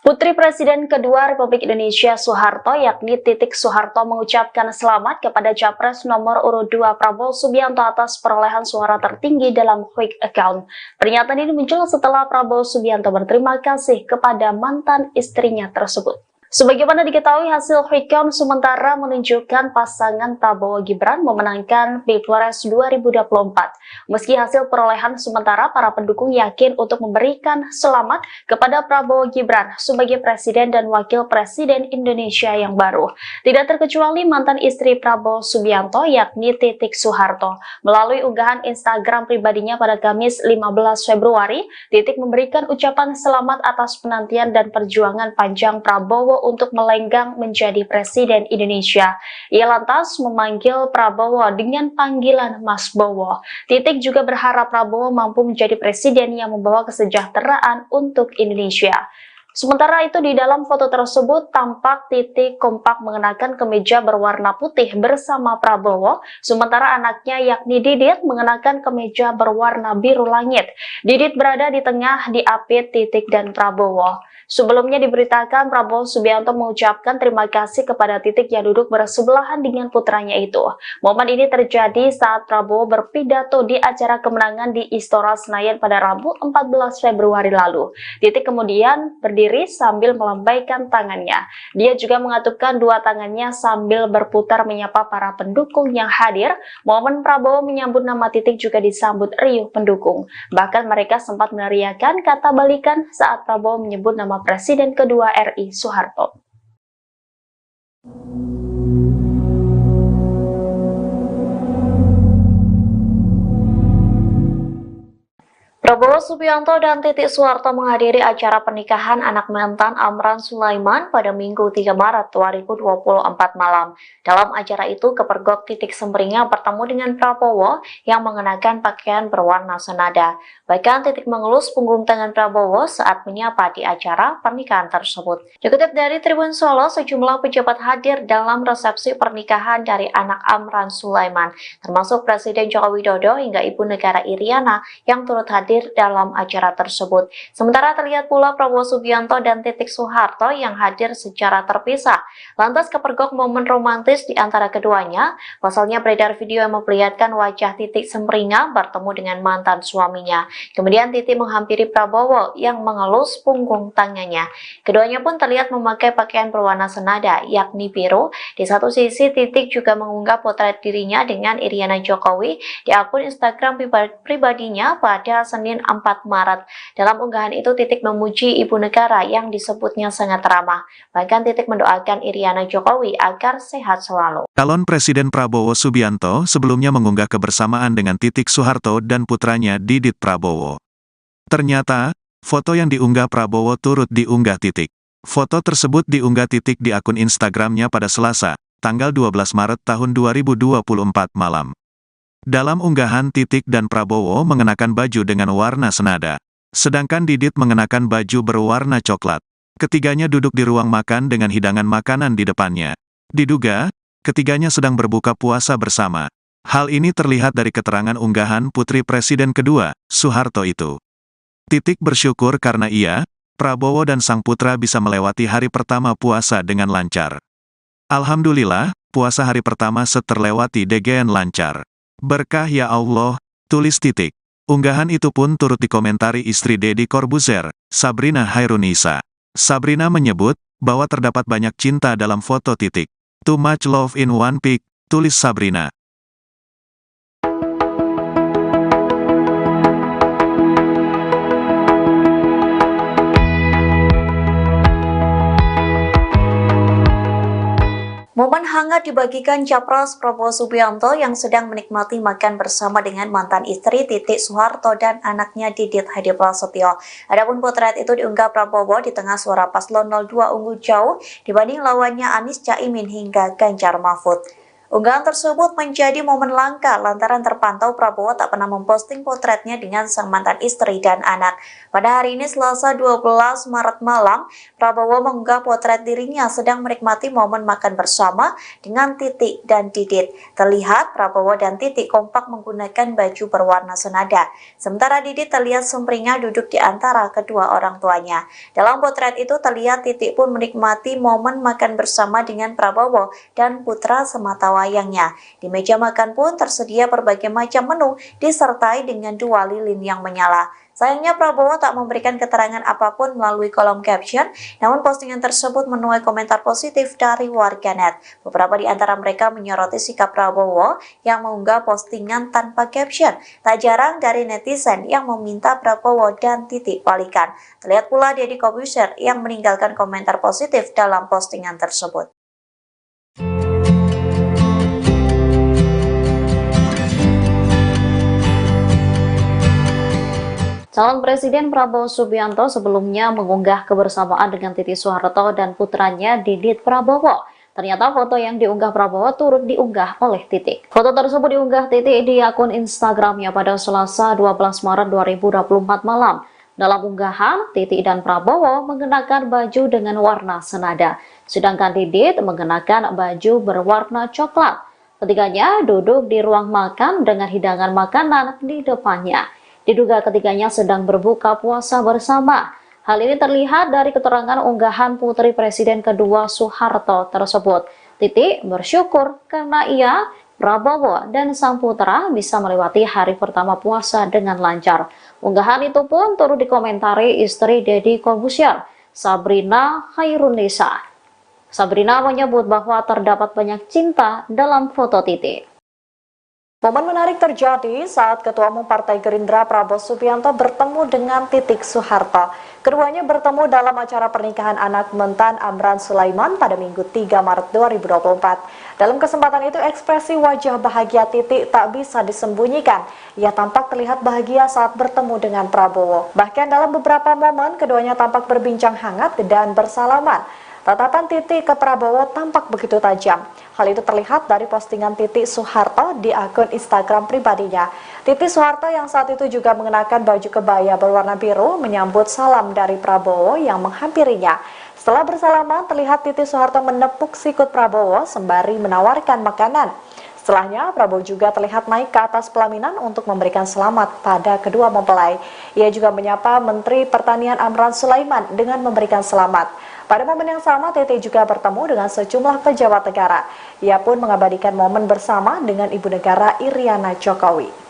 Putri Presiden kedua Republik Indonesia Soeharto yakni Titik Soeharto mengucapkan selamat kepada Capres nomor urut 2 Prabowo Subianto atas perolehan suara tertinggi dalam quick account. Pernyataan ini muncul setelah Prabowo Subianto berterima kasih kepada mantan istrinya tersebut. Sebagaimana diketahui, hasil quick count sementara menunjukkan pasangan Prabowo Gibran memenangkan Pilpres 2024. Meski hasil perolehan sementara, para pendukung yakin untuk memberikan selamat kepada Prabowo Gibran sebagai Presiden dan Wakil Presiden Indonesia yang baru. Tidak terkecuali mantan istri Prabowo Subianto yakni Titik Soeharto. Melalui unggahan Instagram pribadinya pada Kamis 15 Februari, Titik memberikan ucapan selamat atas penantian dan perjuangan panjang Prabowo untuk melenggang menjadi Presiden Indonesia. Ia lantas memanggil Prabowo dengan panggilan Mas Bowo. Titik juga berharap Prabowo mampu menjadi presiden yang membawa kesejahteraan untuk Indonesia. Sementara itu di dalam foto tersebut tampak Titik kompak mengenakan kemeja berwarna putih bersama Prabowo, sementara anaknya yakni Didit mengenakan kemeja berwarna biru langit. Didit berada di tengah diapit Titik dan Prabowo. Sebelumnya diberitakan Prabowo Subianto mengucapkan terima kasih kepada Titik yang duduk bersebelahan dengan putranya itu. Momen ini terjadi saat Prabowo berpidato di acara kemenangan di Istora Senayan pada Rabu 14 Februari lalu. Titik kemudian berdiri sambil melambaikan tangannya. Dia juga mengatupkan dua tangannya sambil berputar menyapa para pendukung yang hadir. Momen Prabowo menyambut nama Titik juga disambut riuh pendukung. Bahkan mereka sempat meneriakan kata balikan saat Prabowo menyebut nama Presiden kedua RI Soeharto. Prabowo Subianto dan Titik Soeharto menghadiri acara pernikahan anak mantan Amran Sulaiman pada Minggu 3 Maret 2024 malam. Dalam acara itu, Kepergok Titik Semringah bertemu dengan Prabowo yang mengenakan pakaian berwarna senada. Bahkan Titik mengelus punggung tangan Prabowo saat menyapa di acara pernikahan tersebut. Dikutip dari Tribun Solo, sejumlah pejabat hadir dalam resepsi pernikahan dari anak Amran Sulaiman, termasuk Presiden Joko Widodo hingga Ibu Negara Iriana yang turut hadir dalam acara tersebut. Sementara terlihat pula Prabowo Subianto dan Titik Soeharto yang hadir secara terpisah. Lantas kepergok momen romantis di antara keduanya. Pasalnya beredar video yang memperlihatkan wajah Titik Semringah bertemu dengan mantan suaminya. Kemudian Titik menghampiri Prabowo yang mengelus punggung tangannya. Keduanya pun terlihat memakai pakaian berwarna senada, yakni biru. Di satu sisi, Titik juga mengunggah potret dirinya dengan Iriana Jokowi di akun Instagram pribadinya pada Senin 4 Maret. Dalam unggahan itu, Titik memuji ibu negara yang disebutnya sangat ramah. Bahkan Titik mendoakan Iriana Jokowi agar sehat selalu. Calon Presiden Prabowo Subianto sebelumnya mengunggah kebersamaan dengan Titik Soeharto dan putranya Didit Prabowo. Ternyata, foto yang diunggah Prabowo turut diunggah Titik. Foto tersebut diunggah Titik di akun Instagramnya pada Selasa, tanggal 12 Maret tahun 2024 malam. Dalam unggahan, Titik dan Prabowo mengenakan baju dengan warna senada. Sedangkan Didit mengenakan baju berwarna coklat. Ketiganya duduk di ruang makan dengan hidangan makanan di depannya. Diduga, ketiganya sedang berbuka puasa bersama. Hal ini terlihat dari keterangan unggahan Putri Presiden kedua, Soeharto itu. Titik bersyukur karena ia, Prabowo dan sang putra bisa melewati hari pertama puasa dengan lancar. Alhamdulillah, puasa hari pertama terlewati dengan lancar. Berkah ya Allah, tulis Titik. Unggahan itu pun turut dikomentari istri Deddy Corbuzier, Sabrina Hairunisa. Sabrina menyebut bahwa terdapat banyak cinta dalam foto Titik. Too much love in one pic, tulis Sabrina. Momen hangat dibagikan Capres Prabowo Subianto yang sedang menikmati makan bersama dengan mantan istri Titik Soeharto dan anaknya Didit Hadi Prasetyo. Adapun potret itu diunggah Prabowo di tengah suara paslon 02 unggul jauh dibanding lawannya Anies Caimin hingga Ganjar Mahfud. Unggahan tersebut menjadi momen langka lantaran terpantau Prabowo tak pernah memposting potretnya dengan sang mantan istri dan anak. Pada hari ini Selasa 12 Maret malam, Prabowo mengunggah potret dirinya sedang menikmati momen makan bersama dengan Titik dan Didit. Terlihat Prabowo dan Titik kompak menggunakan baju berwarna senada. Sementara Didit terlihat sumringah duduk di antara kedua orang tuanya. Dalam potret itu terlihat Titik pun menikmati momen makan bersama dengan Prabowo dan putra semata wayangnya. Di meja makan pun tersedia berbagai macam menu disertai dengan 2 lilin yang menyala. Sayangnya Prabowo tak memberikan keterangan apapun melalui kolom caption, namun postingan tersebut menuai komentar positif dari warganet. Beberapa di antara mereka menyoroti sikap Prabowo yang mengunggah postingan tanpa caption. Tak jarang dari netizen yang meminta Prabowo dan Titik balikan. Terlihat pula Deddy Corbuzier yang meninggalkan komentar positif dalam postingan tersebut. Calon Presiden Prabowo Subianto sebelumnya mengunggah kebersamaan dengan Titik Soeharto dan putranya Didit Prabowo. Ternyata foto yang diunggah Prabowo turut diunggah oleh Titik. Foto tersebut diunggah Titik di akun Instagramnya pada Selasa 12 Maret 2024 malam. Dalam unggahan, Titik dan Prabowo mengenakan baju dengan warna senada, sedangkan Didit mengenakan baju berwarna coklat. Ketiganya duduk di ruang makan dengan hidangan makanan di depannya. Diduga ketiganya sedang berbuka puasa bersama. Hal ini terlihat dari keterangan unggahan putri Presiden kedua Soeharto tersebut. Titik bersyukur karena ia, Prabowo, dan sang putra bisa melewati hari pertama puasa dengan lancar. Unggahan itu pun turut dikomentari istri Deddy Corbuzier, Sabrina Khairunisa. Sabrina menyebut bahwa terdapat banyak cinta dalam foto Titik. Momen menarik terjadi saat Ketua Umum Partai Gerindra Prabowo Subianto bertemu dengan Titik Soeharto. Keduanya bertemu dalam acara pernikahan anak Mentan Amran Sulaiman pada Minggu 3 Maret 2024. Dalam kesempatan itu ekspresi wajah bahagia Titik tak bisa disembunyikan. Ia tampak terlihat bahagia saat bertemu dengan Prabowo. Bahkan dalam beberapa momen keduanya tampak berbincang hangat dan bersalaman. Tatapan Titik ke Prabowo tampak begitu tajam. Hal itu terlihat dari postingan Titik Soeharto di akun Instagram pribadinya. Titik Soeharto yang saat itu juga mengenakan baju kebaya berwarna biru menyambut salam dari Prabowo yang menghampirinya. Setelah bersalaman, terlihat Titik Soeharto menepuk sikut Prabowo sembari menawarkan makanan. Setelahnya, Prabowo juga terlihat naik ke atas pelaminan untuk memberikan selamat pada kedua mempelai. Ia juga menyapa Menteri Pertanian Amran Sulaiman dengan memberikan selamat. Pada momen yang sama, Titi juga bertemu dengan sejumlah pejabat negara. Ia pun mengabadikan momen bersama dengan Ibu Negara Iriana Jokowi.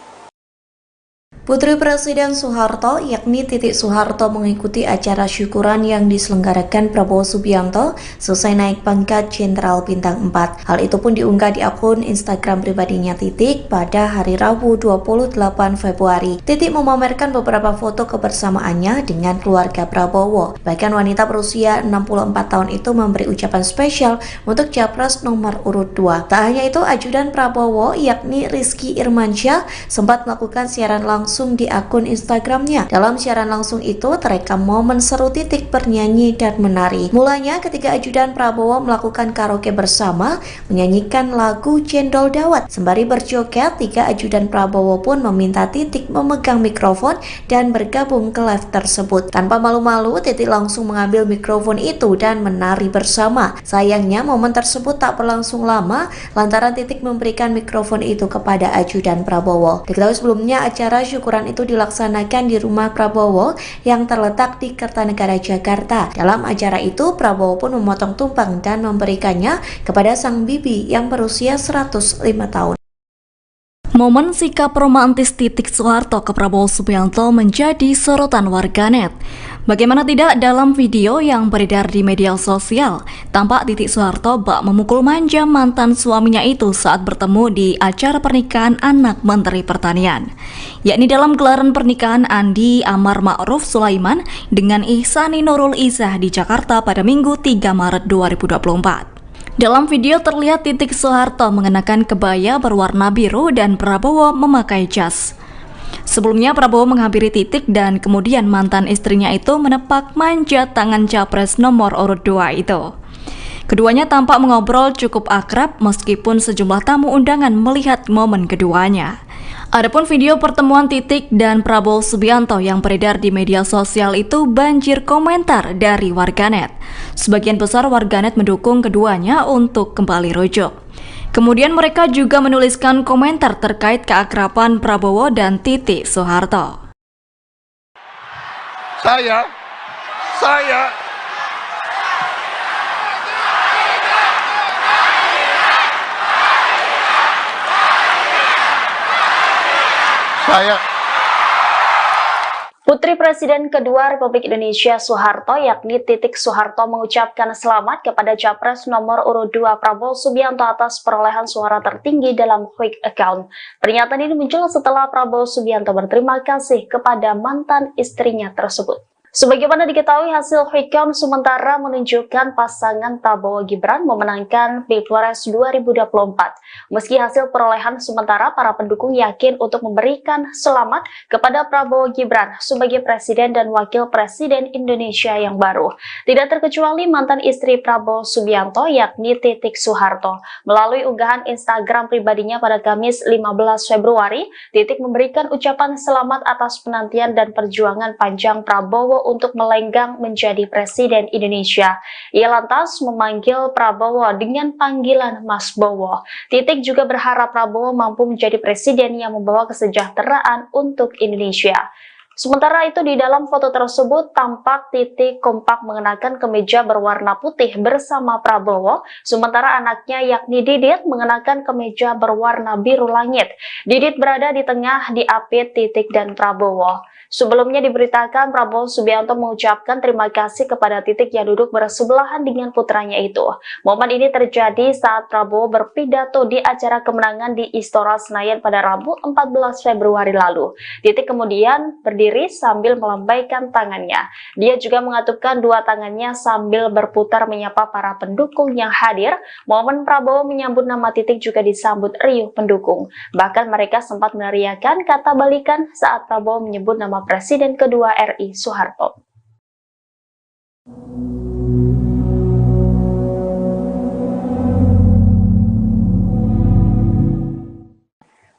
Putri Presiden Soeharto yakni Titik Soeharto mengikuti acara syukuran yang diselenggarakan Prabowo Subianto selesai naik pangkat Jenderal Bintang 4. Hal itu pun diunggah di akun Instagram pribadinya Titik pada hari Rabu 28 Februari. Titik memamerkan beberapa foto kebersamaannya dengan keluarga Prabowo. Bahkan wanita berusia 64 tahun itu memberi ucapan spesial untuk Capres nomor urut 2. Tak hanya itu, ajudan Prabowo yakni Rizky Irmansyah sempat melakukan siaran langsung di akun Instagramnya. Dalam siaran langsung itu terekam momen seru Titik bernyanyi dan menari. Mulanya ketika ajudan Prabowo melakukan karaoke bersama menyanyikan lagu Cendol Dawet. Sembari berjoget, 3 ajudan Prabowo pun meminta Titik memegang mikrofon dan bergabung ke live tersebut. Tanpa malu-malu, Titik langsung mengambil mikrofon itu dan menari bersama. Sayangnya momen tersebut tak berlangsung lama lantaran Titik memberikan mikrofon itu kepada ajudan Prabowo. Diketahui sebelumnya acara syukuran itu dilaksanakan di rumah Prabowo yang terletak di Kertanegara, Jakarta. Dalam acara itu, Prabowo pun memotong tumpeng dan memberikannya kepada sang bibi yang berusia 105 tahun. Momen sikap romantis Titik Soeharto ke Prabowo Subianto menjadi sorotan warganet. Bagaimana tidak, dalam video yang beredar di media sosial, tampak Titik Soeharto bak memukul manja mantan suaminya itu saat bertemu di acara pernikahan anak Menteri Pertanian, yakni dalam gelaran pernikahan Andi Amar Ma'ruf Sulaiman dengan Ihsani Nurul Izzah di Jakarta pada Minggu 3 Maret 2024. Dalam video terlihat Titik Soeharto mengenakan kebaya berwarna biru dan Prabowo memakai jas. Sebelumnya Prabowo menghampiri Titik dan kemudian mantan istrinya itu menepak manja tangan capres nomor urut 2 itu. Keduanya tampak mengobrol cukup akrab meskipun sejumlah tamu undangan melihat momen keduanya. Adapun video pertemuan Titik dan Prabowo Subianto yang beredar di media sosial itu banjir komentar dari warganet. Sebagian besar warganet mendukung keduanya untuk kembali rujuk. Kemudian mereka juga menuliskan komentar terkait keakraban Prabowo dan Titik Soeharto. Saya Putri Presiden kedua Republik Indonesia Soeharto yakni Titik Soeharto mengucapkan selamat kepada Capres nomor urut 2 Prabowo Subianto atas perolehan suara tertinggi dalam quick account. Pernyataan ini muncul setelah Prabowo Subianto berterima kasih kepada mantan istrinya tersebut. Sebagaimana diketahui, hasil quick count sementara menunjukkan pasangan Prabowo Gibran memenangkan Pilpres 2024. Meski hasil perolehan sementara, para pendukung yakin untuk memberikan selamat kepada Prabowo Gibran sebagai Presiden dan Wakil Presiden Indonesia yang baru. Tidak terkecuali mantan istri Prabowo Subianto yakni Titik Soeharto. Melalui unggahan Instagram pribadinya pada Kamis 15 Februari, Titik memberikan ucapan selamat atas penantian dan perjuangan panjang Prabowo untuk melenggang menjadi Presiden Indonesia. Ia lantas memanggil Prabowo dengan panggilan Mas Bowo. Titik juga berharap Prabowo mampu menjadi presiden yang membawa kesejahteraan untuk Indonesia. Sementara itu di dalam foto tersebut tampak Titik kompak mengenakan kemeja berwarna putih bersama Prabowo, sementara anaknya yakni Didit mengenakan kemeja berwarna biru langit. Didit berada di tengah diapit Titik dan Prabowo. Sebelumnya diberitakan Prabowo Subianto mengucapkan terima kasih kepada Titik yang duduk bersebelahan dengan putranya itu. Momen ini terjadi saat Prabowo berpidato di acara kemenangan di Istora Senayan pada Rabu 14 Februari lalu. Titik kemudian berdiri sambil melambaikan tangannya. Dia juga mengatupkan dua tangannya sambil berputar menyapa para pendukung yang hadir. Momen Prabowo menyambut nama Titik juga disambut riuh pendukung. Bahkan mereka sempat meneriakan kata balikan saat Prabowo menyebut nama Presiden kedua RI Soeharto.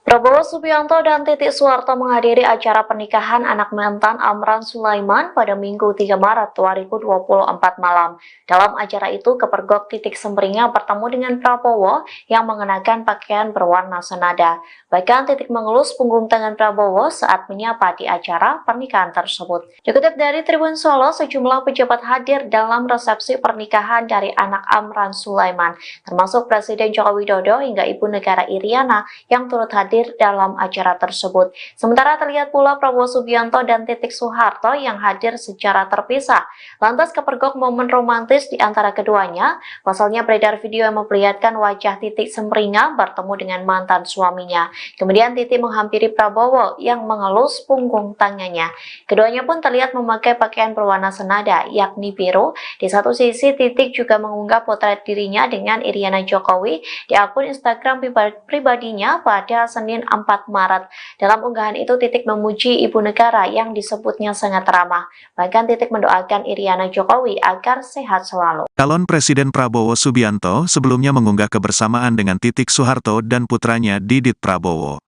Prabowo Subianto dan Titik Soeharto menghadiri acara pernikahan anak mantan Amran Sulaiman pada Minggu 3 Maret 2024 malam. Dalam acara itu, Kepergok Titik Semringah bertemu dengan Prabowo yang mengenakan pakaian berwarna senada. Bahkan Titik mengelus punggung tangan Prabowo saat menyapa di acara pernikahan tersebut. Dikutip dari Tribun Solo, sejumlah pejabat hadir dalam resepsi pernikahan dari anak Amran Sulaiman, termasuk Presiden Joko Widodo hingga Ibu Negara Iriana yang turut hadir dalam acara tersebut. Sementara terlihat pula Prabowo Subianto dan Titik Soeharto yang hadir secara terpisah. Lantas kepergok momen romantis di antara keduanya. Pasalnya beredar video yang memperlihatkan wajah Titik Semringah bertemu dengan mantan suaminya. Kemudian Titik menghampiri Prabowo yang mengelus punggung tangannya. Keduanya pun terlihat memakai pakaian berwarna senada, yakni biru. Di satu sisi, Titik juga mengunggah potret dirinya dengan Iriana Jokowi di akun Instagram pribadinya pada Senin 4 Maret. Dalam unggahan itu, Titik memuji ibu negara yang disebutnya sangat ramah. Bahkan Titik mendoakan Iriana Jokowi agar sehat selalu. Calon Presiden Prabowo Subianto sebelumnya mengunggah kebersamaan dengan Titik Soeharto dan putranya Didit Prabowo.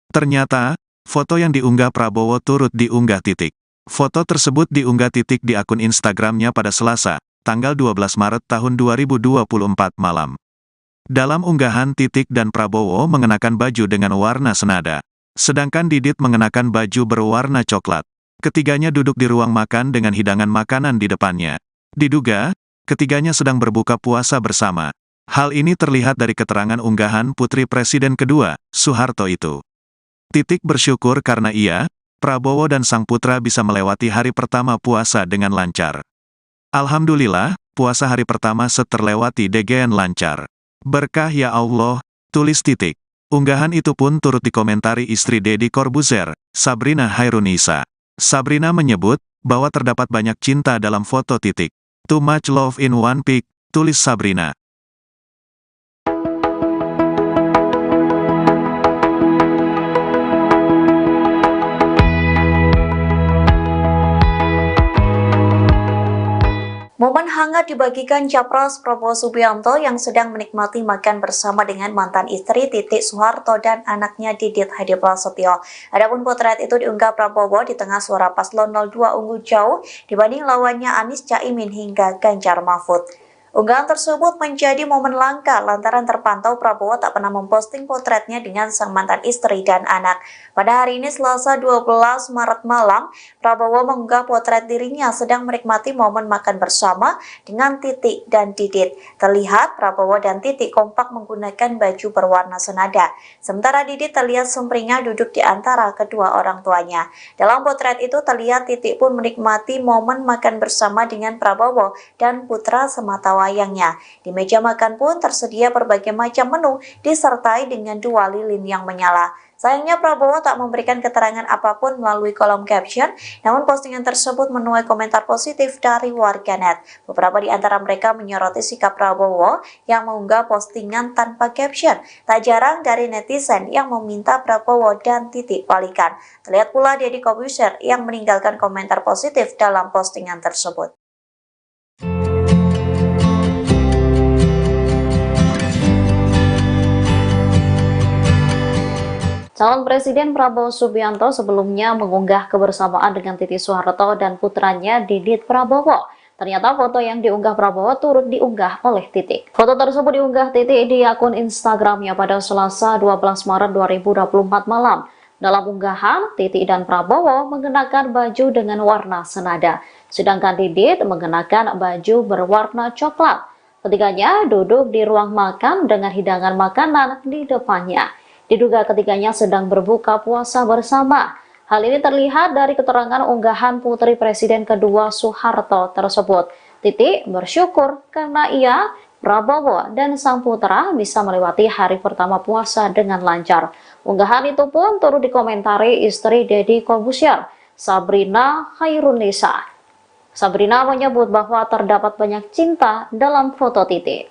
Ternyata, foto yang diunggah Prabowo turut diunggah Titik. Foto tersebut diunggah Titik di akun Instagramnya pada Selasa, tanggal 12 Maret tahun 2024 malam. Dalam unggahan, Titik dan Prabowo mengenakan baju dengan warna senada. Sedangkan Didit mengenakan baju berwarna coklat. Ketiganya duduk di ruang makan dengan hidangan makanan di depannya. Diduga, ketiganya sedang berbuka puasa bersama. Hal ini terlihat dari keterangan unggahan Putri Presiden kedua, Soeharto itu. Titik bersyukur karena ia, Prabowo dan sang putra bisa melewati hari pertama puasa dengan lancar. Alhamdulillah, puasa hari pertama terlewati dengan lancar. Berkah ya Allah, tulis Titik. Unggahan itu pun turut dikomentari istri Deddy Corbuzier, Sabrina Hairunisa. Sabrina menyebut bahwa terdapat banyak cinta dalam foto Titik. Too much love in one pic, tulis Sabrina. Momen hangat dibagikan Capres Prabowo Subianto yang sedang menikmati makan bersama dengan mantan istri Titik Soeharto dan anaknya Didit Hadi Prasetyo. Adapun potret itu diunggah Prabowo di tengah suara paslon 02 unggul jauh dibanding lawannya Anies Caimin hingga Ganjar Mahfud. Unggahan tersebut menjadi momen langka lantaran terpantau Prabowo tak pernah memposting potretnya dengan sang mantan istri dan anak. Pada hari ini Selasa 12 Maret malam, Prabowo mengunggah potret dirinya sedang menikmati momen makan bersama dengan Titik dan Didit. Terlihat Prabowo dan Titik kompak menggunakan baju berwarna senada. Sementara Didit terlihat sumringah duduk di antara kedua orang tuanya. Dalam potret itu terlihat Titik pun menikmati momen makan bersama dengan Prabowo dan putra semata wayangnya. Di meja makan pun tersedia berbagai macam menu disertai dengan 2 lilin yang menyala. Sayangnya Prabowo tak memberikan keterangan apapun melalui kolom caption, namun postingan tersebut menuai komentar positif dari warganet. Beberapa di antara mereka menyoroti sikap Prabowo yang mengunggah postingan tanpa caption. Tak jarang dari netizen yang meminta Prabowo dan Titik balikan. Terlihat pula Deddy Corbuzier yang meninggalkan komentar positif dalam postingan tersebut. Calon Presiden Prabowo Subianto sebelumnya mengunggah kebersamaan dengan Titik Soeharto dan putranya Didit Prabowo. Ternyata foto yang diunggah Prabowo turut diunggah oleh Titik. Foto tersebut diunggah Titik di akun Instagramnya pada Selasa 12 Maret 2024 malam. Dalam unggahan, Titik dan Prabowo mengenakan baju dengan warna senada, sedangkan Didit mengenakan baju berwarna coklat. Ketiganya duduk di ruang makan dengan hidangan makanan di depannya. Diduga ketiganya sedang berbuka puasa bersama. Hal ini terlihat dari keterangan unggahan putri Presiden kedua Soeharto tersebut. Titik bersyukur karena ia, Prabowo, dan sang putra bisa melewati hari pertama puasa dengan lancar. Unggahan itu pun turut dikomentari istri Deddy Corbuzier, Sabrina Khairunisa. Sabrina menyebut bahwa terdapat banyak cinta dalam foto Titik.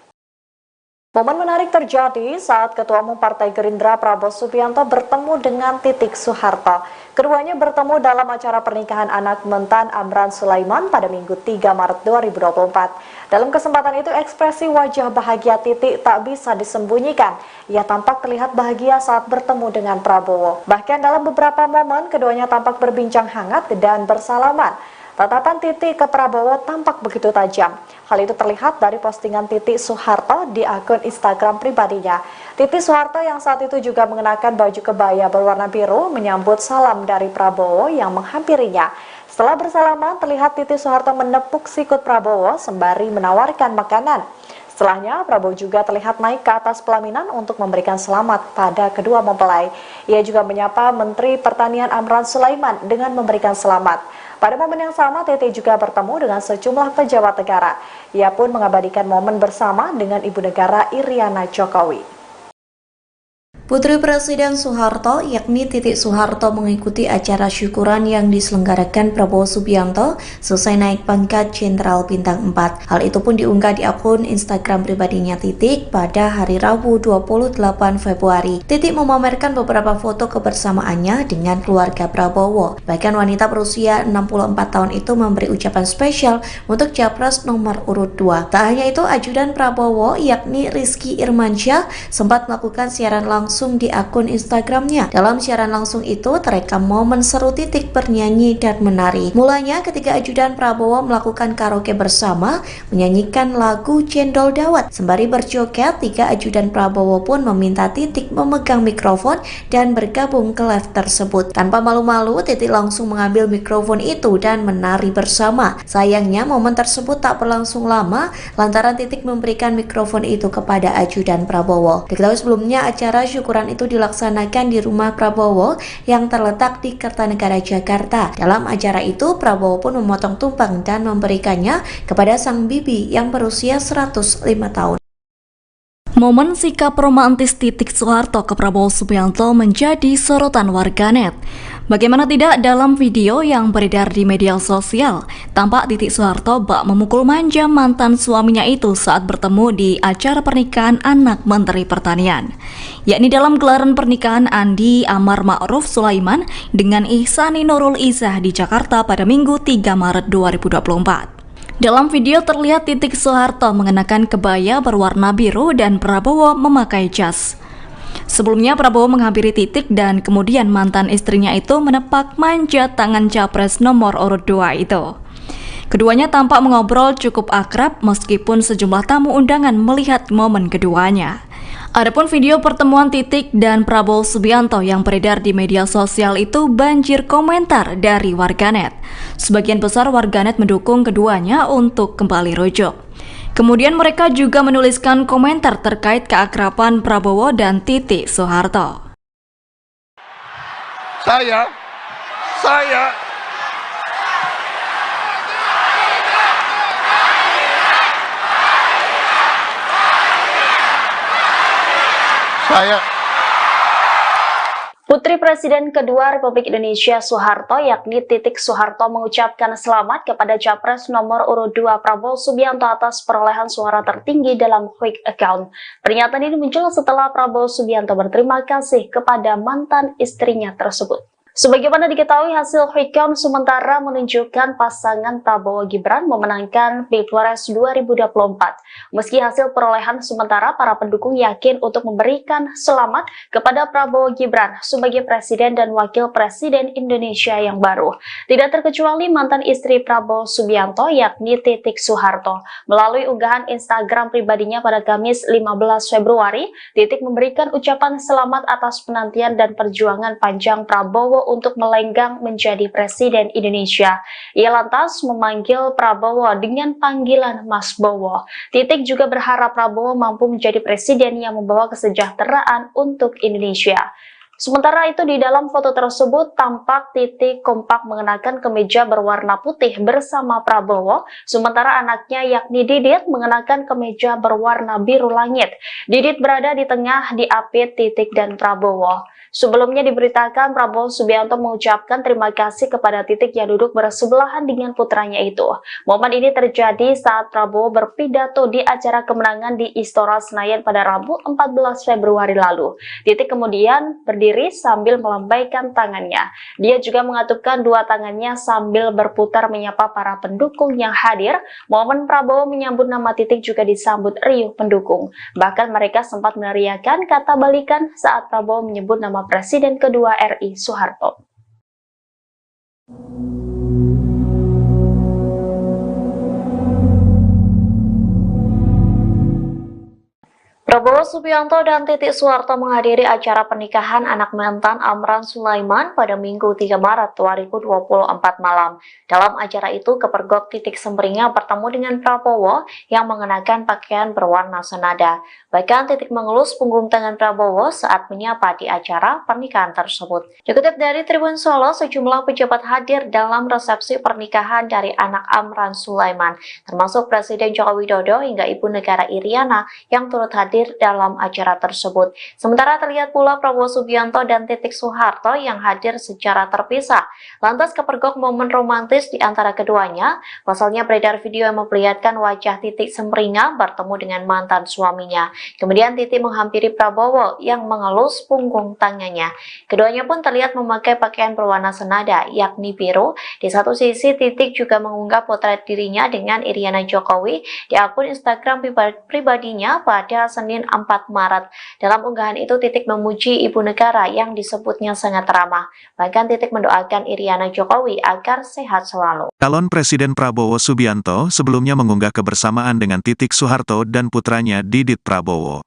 Momen menarik terjadi saat Ketua Umum Partai Gerindra Prabowo Subianto bertemu dengan Titik Soeharto. Keduanya bertemu dalam acara pernikahan anak mentan Amran Sulaiman pada Minggu 3 Maret 2024. Dalam kesempatan itu ekspresi wajah bahagia Titik tak bisa disembunyikan. Ia tampak terlihat bahagia saat bertemu dengan Prabowo. Bahkan dalam beberapa momen keduanya tampak berbincang hangat dan bersalaman. Tatapan Titik ke Prabowo tampak begitu tajam. Hal itu terlihat dari postingan Titik Soeharto di akun Instagram pribadinya. Titik Soeharto yang saat itu juga mengenakan baju kebaya berwarna biru menyambut salam dari Prabowo yang menghampirinya. Setelah bersalaman, terlihat Titik Soeharto menepuk sikut Prabowo sembari menawarkan makanan. Setelahnya, Prabowo juga terlihat naik ke atas pelaminan untuk memberikan selamat pada kedua mempelai. Ia juga menyapa Menteri Pertanian Amran Sulaiman dengan memberikan selamat. Pada momen yang sama, Titi juga bertemu dengan sejumlah pejabat negara. Ia pun mengabadikan momen bersama dengan Ibu Negara Iriana Jokowi. Putri Presiden Soeharto yakni Titik Soeharto mengikuti acara syukuran yang diselenggarakan Prabowo Subianto selesai naik pangkat Jenderal Bintang 4. Hal itu pun diunggah di akun Instagram pribadinya Titik pada hari Rabu 28 Februari. Titik memamerkan beberapa foto kebersamaannya dengan keluarga Prabowo. Bahkan wanita berusia 64 tahun itu memberi ucapan spesial untuk Capres nomor urut 2. Tak hanya itu, ajudan Prabowo yakni Rizky Irmansyah sempat melakukan siaran langsung di akun Instagramnya. Dalam siaran langsung itu terekam momen seru Titik bernyanyi dan menari. Mulanya ketika ajudan Prabowo melakukan karaoke bersama menyanyikan lagu Cendol Dawet. Sembari berjoget, 3 ajudan Prabowo pun meminta Titik memegang mikrofon dan bergabung ke live tersebut. Tanpa malu-malu, Titik langsung mengambil mikrofon itu dan menari bersama. Sayangnya momen tersebut tak berlangsung lama lantaran Titik memberikan mikrofon itu kepada ajudan Prabowo. Diketahui sebelumnya acara syukuran itu dilaksanakan di rumah Prabowo yang terletak di Kertanegara, Jakarta. Dalam acara itu, Prabowo pun memotong tumpeng dan memberikannya kepada sang bibi yang berusia 105 tahun. Momen sikap romantis Titik Soeharto ke Prabowo Subianto menjadi sorotan warganet. Bagaimana tidak dalam video yang beredar di media sosial, tampak Titik Soeharto bak memukul manja mantan suaminya itu saat bertemu di acara pernikahan anak Menteri Pertanian, yakni dalam gelaran pernikahan Andi Amar Ma'ruf Sulaiman dengan Ihsani Nurul Izzah di Jakarta pada Minggu 3 Maret 2024. Dalam video terlihat Titik Soeharto mengenakan kebaya berwarna biru dan Prabowo memakai jas. Sebelumnya Prabowo menghampiri Titik dan kemudian mantan istrinya itu menepak manja tangan capres nomor urut 2 itu. Keduanya tampak mengobrol cukup akrab meskipun sejumlah tamu undangan melihat momen keduanya. Adapun video pertemuan Titik dan Prabowo Subianto yang beredar di media sosial itu banjir komentar dari warganet. Sebagian besar warganet mendukung keduanya untuk kembali rujuk. Kemudian mereka juga menuliskan komentar terkait keakraban Prabowo dan Titik Soeharto. Saya Putri Presiden kedua Republik Indonesia Soeharto yakni Titik Soeharto mengucapkan selamat kepada Capres nomor urut 2 Prabowo Subianto atas perolehan suara tertinggi dalam quick account. Pernyataan ini muncul setelah Prabowo Subianto berterima kasih kepada mantan istrinya tersebut. Sebagaimana diketahui, hasil quick count sementara menunjukkan pasangan Prabowo Gibran memenangkan Pilpres 2024. Meski hasil perolehan sementara, para pendukung yakin untuk memberikan selamat kepada Prabowo Gibran sebagai Presiden dan Wakil Presiden Indonesia yang baru. Tidak terkecuali mantan istri Prabowo Subianto yakni Titik Soeharto. Melalui unggahan Instagram pribadinya pada Kamis 15 Februari, Titik memberikan ucapan selamat atas penantian dan perjuangan panjang Prabowo untuk melenggang menjadi Presiden Indonesia. Ia lantas memanggil Prabowo dengan panggilan Mas Bowo. Titik juga berharap Prabowo mampu menjadi presiden yang membawa kesejahteraan untuk Indonesia. Sementara itu di dalam foto tersebut tampak Titik kompak mengenakan kemeja berwarna putih bersama Prabowo, sementara anaknya yakni Didit mengenakan kemeja berwarna biru langit. Didit berada di tengah diapit Titik dan Prabowo. Sebelumnya diberitakan Prabowo Subianto mengucapkan terima kasih kepada Titik yang duduk bersebelahan dengan putranya itu. Momen ini terjadi saat Prabowo berpidato di acara kemenangan di Istora Senayan pada Rabu 14 Februari lalu. Titik kemudian berdiri sambil melambaikan tangannya. Dia juga mengatupkan dua tangannya sambil berputar menyapa para pendukung yang hadir. Momen Prabowo menyambut nama Titik juga disambut riuh pendukung. Bahkan mereka sempat meneriakan kata balikan saat Prabowo menyebut nama Presiden kedua RI Soeharto. Prabowo Subianto dan Titik Soeharto menghadiri acara pernikahan anak mantan Amran Sulaiman pada Minggu 3 Maret 2024 malam. Dalam acara itu, Kepergok Titik Semringah bertemu dengan Prabowo yang mengenakan pakaian berwarna senada. Bahkan Titik mengelus punggung tangan Prabowo saat menyapa di acara pernikahan tersebut. Dikutip dari Tribun Solo, sejumlah pejabat hadir dalam resepsi pernikahan dari anak Amran Sulaiman, termasuk Presiden Joko Widodo hingga Ibu Negara Iriana yang turut hadir dalam acara tersebut. Sementara terlihat pula Prabowo Subianto dan Titik Soeharto yang hadir secara terpisah. Lantas kepergok momen romantis di antara keduanya. Pasalnya beredar video yang memperlihatkan wajah Titik Semringah bertemu dengan mantan suaminya. Kemudian Titik menghampiri Prabowo yang mengelus punggung tangannya. Keduanya pun terlihat memakai pakaian berwarna senada, yakni biru. Di satu sisi Titik juga mengunggah potret dirinya dengan Iriana Jokowi di akun Instagram pribadinya pada Senin 4 Maret. Dalam unggahan itu Titik memuji ibu negara yang disebutnya sangat ramah. Bahkan Titik mendoakan Iriana Jokowi agar sehat selalu. Calon Presiden Prabowo Subianto sebelumnya mengunggah kebersamaan dengan Titik Soeharto dan putranya Didit Prabowo.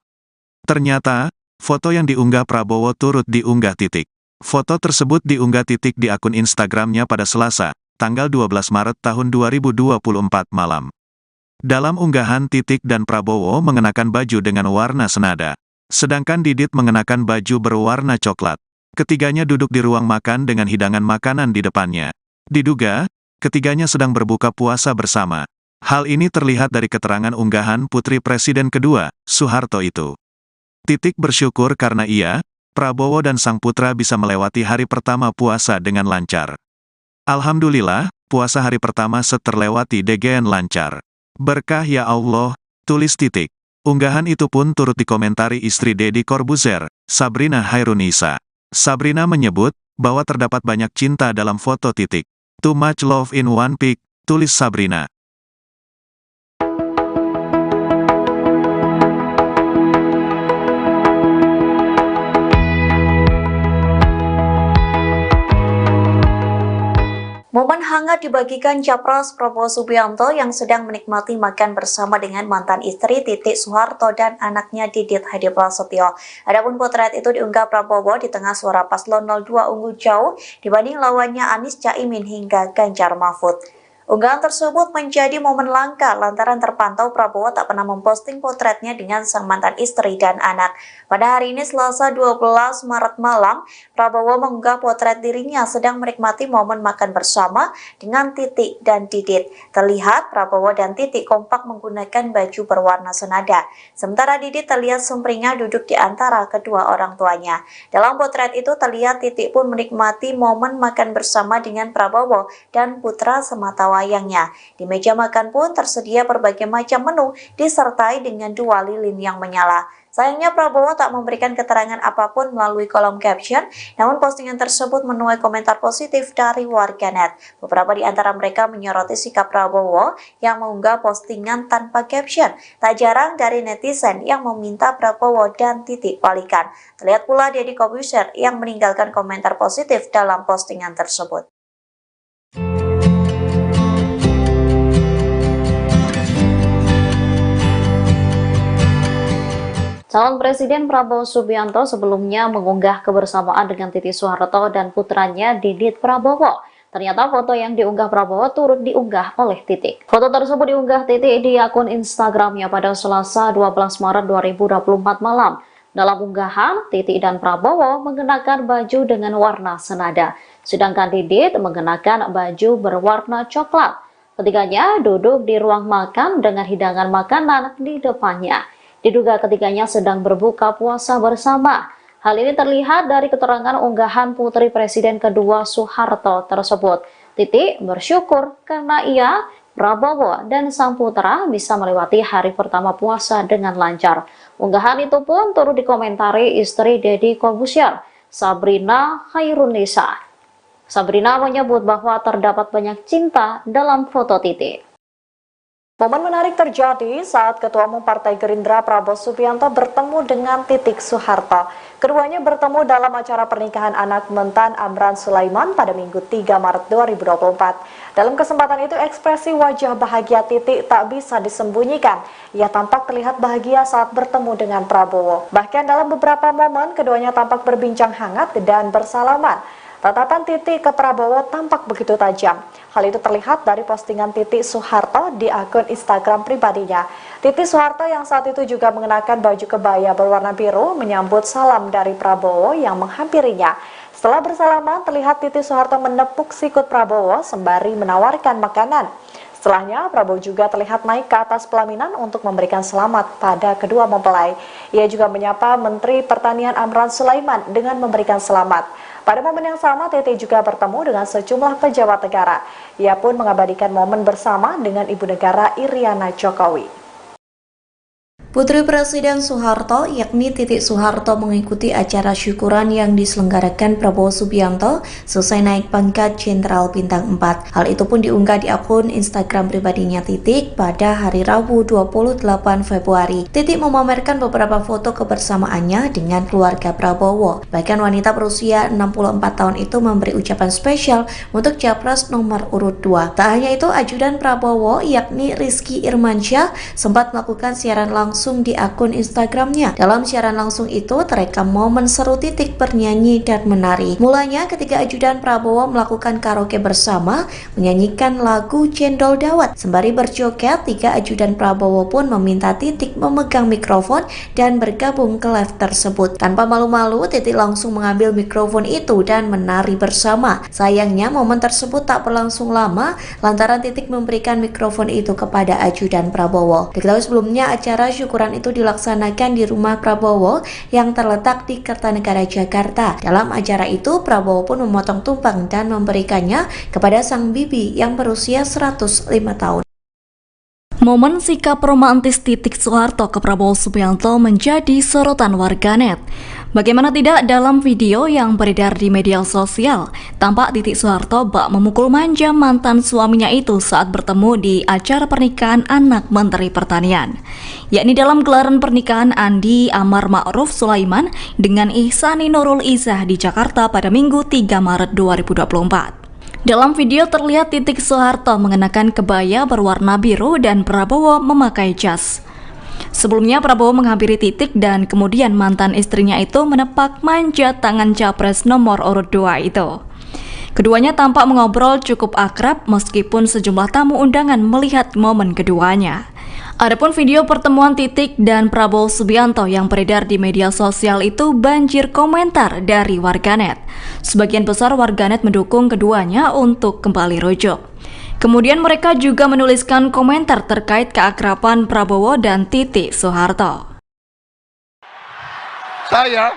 Ternyata, foto yang diunggah Prabowo turut diunggah Titik. Foto tersebut diunggah Titik di akun Instagramnya pada Selasa, tanggal 12 Maret tahun 2024 malam. Dalam unggahan Titik dan Prabowo mengenakan baju dengan warna senada. Sedangkan Didit mengenakan baju berwarna coklat. Ketiganya duduk di ruang makan dengan hidangan makanan di depannya. Diduga, ketiganya sedang berbuka puasa bersama. Hal ini terlihat dari keterangan unggahan Putri Presiden kedua, Soeharto itu. Titik bersyukur karena ia, Prabowo dan sang putra bisa melewati hari pertama puasa dengan lancar. Alhamdulillah, puasa hari pertama terlewati dengan lancar. Berkah ya Allah, tulis Titik. Unggahan itu pun turut dikomentari istri Deddy Corbuzier, Sabrina Hairunisa. Sabrina menyebut bahwa terdapat banyak cinta dalam foto Titik. Too much love in one pic, tulis Sabrina. hangat dibagikan Capres Prabowo Subianto yang sedang menikmati makan bersama dengan mantan istri Titik Soeharto dan anaknya Didit Hadi Prasetyo. Adapun potret itu diunggah Prabowo di tengah suara paslon 02 unggul jauh dibanding lawannya Anies Caimin hingga Ganjar Mahfud. Unggahan tersebut menjadi momen langka lantaran terpantau Prabowo tak pernah memposting potretnya dengan sang mantan istri dan anak. Pada hari ini Selasa 12 Maret malam, Prabowo mengunggah potret dirinya sedang menikmati momen makan bersama dengan Titik dan Didit. Terlihat Prabowo dan Titik kompak menggunakan baju berwarna senada. Sementara Didit terlihat sumringah duduk di antara kedua orang tuanya. Dalam potret itu terlihat Titik pun menikmati momen makan bersama dengan Prabowo dan putra semata wayangnya. Di meja makan pun tersedia berbagai macam menu disertai dengan 2 lilin yang menyala. Sayangnya Prabowo tak memberikan keterangan apapun melalui kolom caption, namun postingan tersebut menuai komentar positif dari warganet. Beberapa di antara mereka menyoroti sikap Prabowo yang mengunggah postingan tanpa caption. Tak jarang dari netizen yang meminta Prabowo dan Titik balikan. Terlihat pula Deddy Corbuzier yang meninggalkan komentar positif dalam postingan tersebut. Calon Presiden Prabowo Subianto sebelumnya mengunggah kebersamaan dengan Titik Soeharto dan putranya Didit Prabowo. Ternyata foto yang diunggah Prabowo turut diunggah oleh Titik. Foto tersebut diunggah Titik di akun Instagramnya pada Selasa 12 Maret 2024 malam. Dalam unggahan, Titik dan Prabowo mengenakan baju dengan warna senada, sedangkan Didit mengenakan baju berwarna coklat. Ketiganya duduk di ruang makan dengan hidangan makanan di depannya. Diduga ketiganya sedang berbuka puasa bersama. Hal ini terlihat dari keterangan unggahan putri Presiden kedua Soeharto tersebut. Titik bersyukur karena ia, Prabowo, dan sang putra bisa melewati hari pertama puasa dengan lancar. Unggahan itu pun turut dikomentari istri Deddy Corbuzier, Sabrina Khairunisa. Sabrina menyebut bahwa terdapat banyak cinta dalam foto Titik. Momen menarik terjadi saat Ketua Umum Partai Gerindra Prabowo Subianto bertemu dengan Titik Soeharto. Keduanya bertemu dalam acara pernikahan anak Mentan Amran Sulaiman pada Minggu 3 Maret 2024. Dalam kesempatan itu ekspresi wajah bahagia Titik tak bisa disembunyikan. Ia tampak terlihat bahagia saat bertemu dengan Prabowo. Bahkan dalam beberapa momen keduanya tampak berbincang hangat dan bersalaman. Tatapan Titik ke Prabowo tampak begitu tajam. Hal itu terlihat dari postingan Titik Soeharto di akun Instagram pribadinya. Titik Soeharto yang saat itu juga mengenakan baju kebaya berwarna biru menyambut salam dari Prabowo yang menghampirinya. Setelah bersalaman, terlihat Titik Soeharto menepuk sikut Prabowo sembari menawarkan makanan. Setelahnya, Prabowo juga terlihat naik ke atas pelaminan untuk memberikan selamat pada kedua mempelai. Ia juga menyapa Menteri Pertanian Amran Sulaiman dengan memberikan selamat. Pada momen yang sama, Titik juga bertemu dengan sejumlah pejabat negara. Ia pun mengabadikan momen bersama dengan Ibu Negara Iriana Jokowi. Putri Presiden Soeharto yakni Titik Soeharto mengikuti acara syukuran yang diselenggarakan Prabowo Subianto selesai naik pangkat Jenderal Bintang 4. Hal itu pun diunggah di akun Instagram pribadinya Titik pada hari Rabu 28 Februari. Titik memamerkan beberapa foto kebersamaannya dengan keluarga Prabowo. Bahkan wanita berusia 64 tahun itu memberi ucapan spesial untuk Capres nomor urut 2. Tak hanya itu, ajudan Prabowo yakni Rizky Irmansyah sempat melakukan siaran langsung di akun Instagramnya. Dalam siaran langsung itu terekam momen seru Titik bernyanyi dan menari. Mulanya ketika ajudan Prabowo melakukan karaoke bersama menyanyikan lagu Cendol Dawet. Sembari berjoget, 3 ajudan Prabowo pun meminta Titik memegang mikrofon dan bergabung ke live tersebut. Tanpa malu-malu, Titik langsung mengambil mikrofon itu dan menari bersama. Sayangnya momen tersebut tak berlangsung lama lantaran Titik memberikan mikrofon itu kepada ajudan Prabowo. Diketahui sebelumnya acara syukuran itu dilaksanakan di rumah Prabowo yang terletak di Kertanegara, Jakarta. Dalam acara itu, Prabowo pun memotong tumpeng dan memberikannya kepada sang bibi yang berusia 105 tahun. Momen sikap romantis Titik Soeharto ke Prabowo Subianto menjadi sorotan warganet. Bagaimana tidak dalam video yang beredar di media sosial, tampak Titik Soeharto bak memukul manja mantan suaminya itu saat bertemu di acara pernikahan anak Menteri Pertanian, yakni dalam gelaran pernikahan Andi Amar Ma'ruf Sulaiman dengan Ihsani Nurul Izzah di Jakarta pada Minggu 3 Maret 2024. Dalam video terlihat Titik Soeharto mengenakan kebaya berwarna biru dan Prabowo memakai jas. Sebelumnya Prabowo menghampiri Titik dan kemudian mantan istrinya itu menepak manja tangan capres nomor urut 2 itu. Keduanya tampak mengobrol cukup akrab meskipun sejumlah tamu undangan melihat momen keduanya. Adapun video pertemuan Titik dan Prabowo Subianto yang beredar di media sosial itu banjir komentar dari warganet. Sebagian besar warganet mendukung keduanya untuk kembali rujuk. Kemudian mereka juga menuliskan komentar terkait keakraban Prabowo dan Titik Soeharto. Saya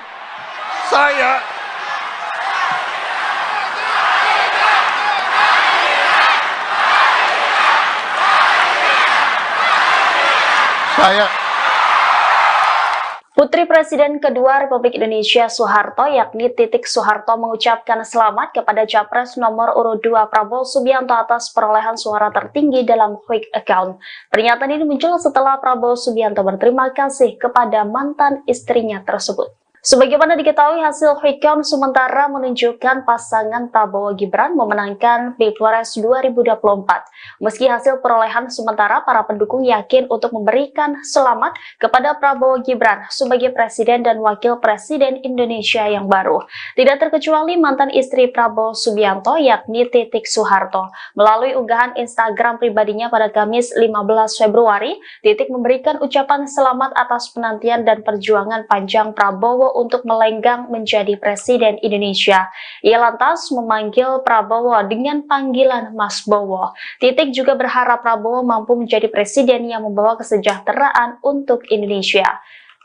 Putri Presiden kedua Republik Indonesia Soeharto yakni Titik Soeharto mengucapkan selamat kepada Capres nomor urut 2 Prabowo Subianto atas perolehan suara tertinggi dalam quick account. Pernyataan ini muncul setelah Prabowo Subianto berterima kasih kepada mantan istrinya tersebut. Sebagaimana diketahui, hasil quick count sementara menunjukkan pasangan Prabowo Gibran memenangkan Pilpres 2024. Meski hasil perolehan sementara, para pendukung yakin untuk memberikan selamat kepada Prabowo Gibran sebagai Presiden dan Wakil Presiden Indonesia yang baru. Tidak terkecuali mantan istri Prabowo Subianto yakni Titik Soeharto. Melalui unggahan Instagram pribadinya pada Kamis 15 Februari, Titik memberikan ucapan selamat atas penantian dan perjuangan panjang Prabowo untuk melenggang menjadi Presiden Indonesia. Ia lantas memanggil Prabowo dengan panggilan Mas Bowo. Titik juga berharap Prabowo mampu menjadi presiden yang membawa kesejahteraan untuk Indonesia.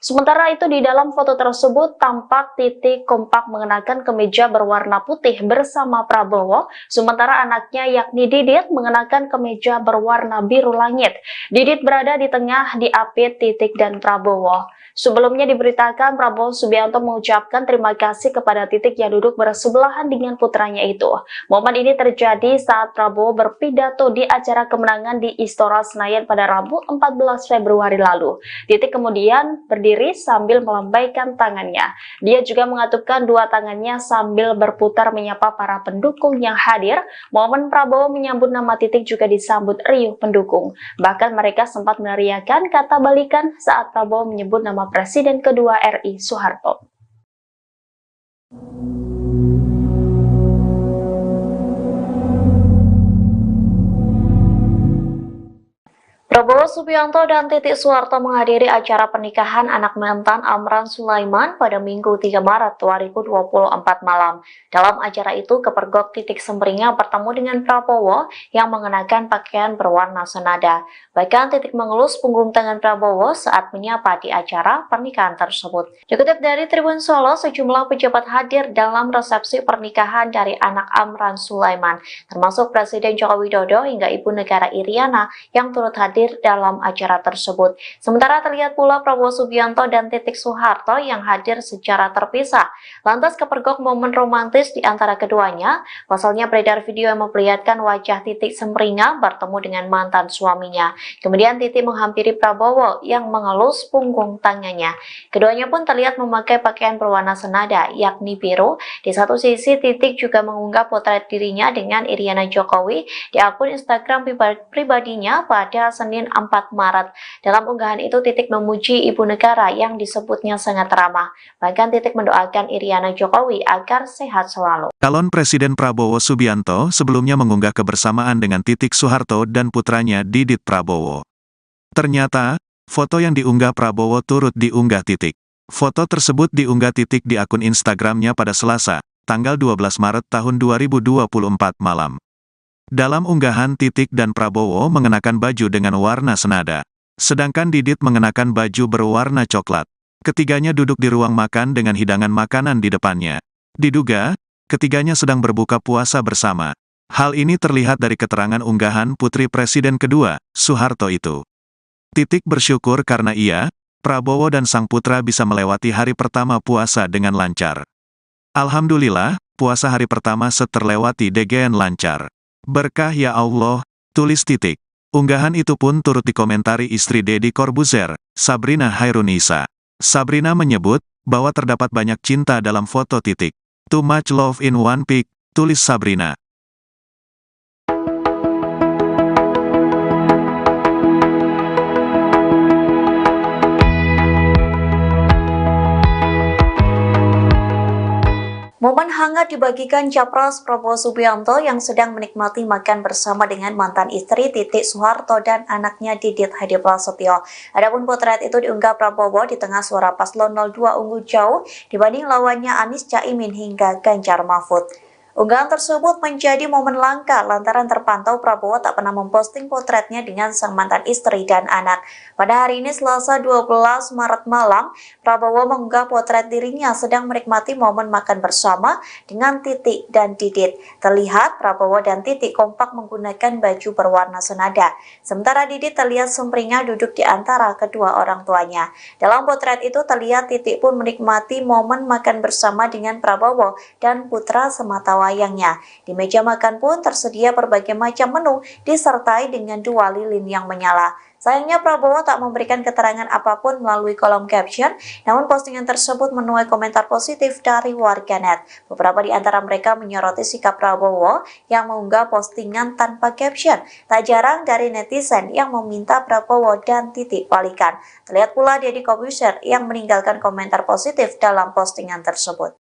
Sementara itu di dalam foto tersebut tampak Titik kompak mengenakan kemeja berwarna putih bersama Prabowo, sementara anaknya yakni Didit mengenakan kemeja berwarna biru langit. Didit berada di tengah diapit Titik dan Prabowo. Sebelumnya diberitakan Prabowo Subianto mengucapkan terima kasih kepada Titik yang duduk bersebelahan dengan putranya itu. Momen ini terjadi saat Prabowo berpidato di acara kemenangan di Istora Senayan pada Rabu 14 Februari lalu. Titik kemudian berdiri sambil melambaikan tangannya. Dia juga mengatupkan dua tangannya sambil berputar menyapa para pendukung yang hadir. Momen Prabowo menyambut nama Titik juga disambut riuh pendukung. Bahkan mereka sempat meneriakan kata balikan saat Prabowo menyebut nama Presiden kedua RI Soeharto. Prabowo Subianto dan Titik Soeharto menghadiri acara pernikahan anak mantan Amran Sulaiman pada Minggu 3 Maret 2024 malam. Dalam acara itu, kepergok Titik Semringah bertemu dengan Prabowo yang mengenakan pakaian berwarna senada. Bahkan Titik mengelus punggung tangan Prabowo saat menyapa di acara pernikahan tersebut. Dikutip dari Tribun Solo, sejumlah pejabat hadir dalam resepsi pernikahan dari anak Amran Sulaiman, termasuk Presiden Joko Widodo hingga Ibu Negara Iriana yang turut hadir dalam acara tersebut. Sementara terlihat pula Prabowo Subianto dan Titik Soeharto yang hadir secara terpisah. Lantas kepergok momen romantis di antara keduanya. Pasalnya beredar video yang memperlihatkan wajah Titik Semringah bertemu dengan mantan suaminya. Kemudian Titik menghampiri Prabowo yang mengelus punggung tangannya. Keduanya pun terlihat memakai pakaian berwarna senada, yakni biru. Di satu sisi Titik juga mengunggah potret dirinya dengan Iriana Jokowi di akun Instagram pribadinya pada Senin 4 Maret. Dalam unggahan itu Titik memuji ibu negara yang disebutnya sangat ramah. Bahkan Titik mendoakan Iriana Jokowi agar sehat selalu. Calon Presiden Prabowo Subianto sebelumnya mengunggah kebersamaan dengan Titik Soeharto dan putranya Didit Prabowo. Ternyata, foto yang diunggah Prabowo turut diunggah Titik. Foto tersebut diunggah Titik di akun Instagramnya pada Selasa, tanggal 12 Maret tahun 2024 malam. Dalam unggahan, Titik dan Prabowo mengenakan baju dengan warna senada. Sedangkan Didit mengenakan baju berwarna coklat. Ketiganya duduk di ruang makan dengan hidangan makanan di depannya. Diduga, ketiganya sedang berbuka puasa bersama. Hal ini terlihat dari keterangan unggahan Putri Presiden kedua, Soeharto itu. Titik bersyukur karena ia, Prabowo dan sang putra bisa melewati hari pertama puasa dengan lancar. Alhamdulillah, puasa hari pertama terlewati dengan lancar. Berkah ya Allah, tulis Titik. Unggahan itu pun turut dikomentari istri Deddy Corbuzier, Sabrina Hairunisa. Sabrina menyebut bahwa terdapat banyak cinta dalam foto Titik. Too much love in one pic, tulis Sabrina. Momen hangat dibagikan Capres Prabowo Subianto yang sedang menikmati makan bersama dengan mantan istri Titik Soeharto dan anaknya Didit Hadi Prasetyo. Adapun potret itu diunggah Prabowo di tengah suara paslon 02 unggul jauh dibanding lawannya Anies, Caimin hingga Ganjar Mahfud. Unggahan tersebut menjadi momen langka lantaran terpantau Prabowo tak pernah memposting potretnya dengan sang mantan istri dan anak. Pada hari ini Selasa 12 Maret malam, Prabowo mengunggah potret dirinya sedang menikmati momen makan bersama dengan Titik dan Didit. Terlihat Prabowo dan Titik kompak menggunakan baju berwarna senada. Sementara Didit terlihat sumringah duduk di antara kedua orang tuanya. Dalam potret itu terlihat Titik pun menikmati momen makan bersama dengan Prabowo dan putra semata wayangnya. Di meja makan pun tersedia berbagai macam menu disertai dengan 2 lilin yang menyala. Sayangnya Prabowo tak memberikan keterangan apapun melalui kolom caption, namun postingan tersebut menuai komentar positif dari warganet. Beberapa di antara mereka menyoroti sikap Prabowo yang mengunggah postingan tanpa caption. Tak jarang dari netizen yang meminta Prabowo dan Titik balikan. Terlihat pula Deddy Corbuzier yang meninggalkan komentar positif dalam postingan tersebut.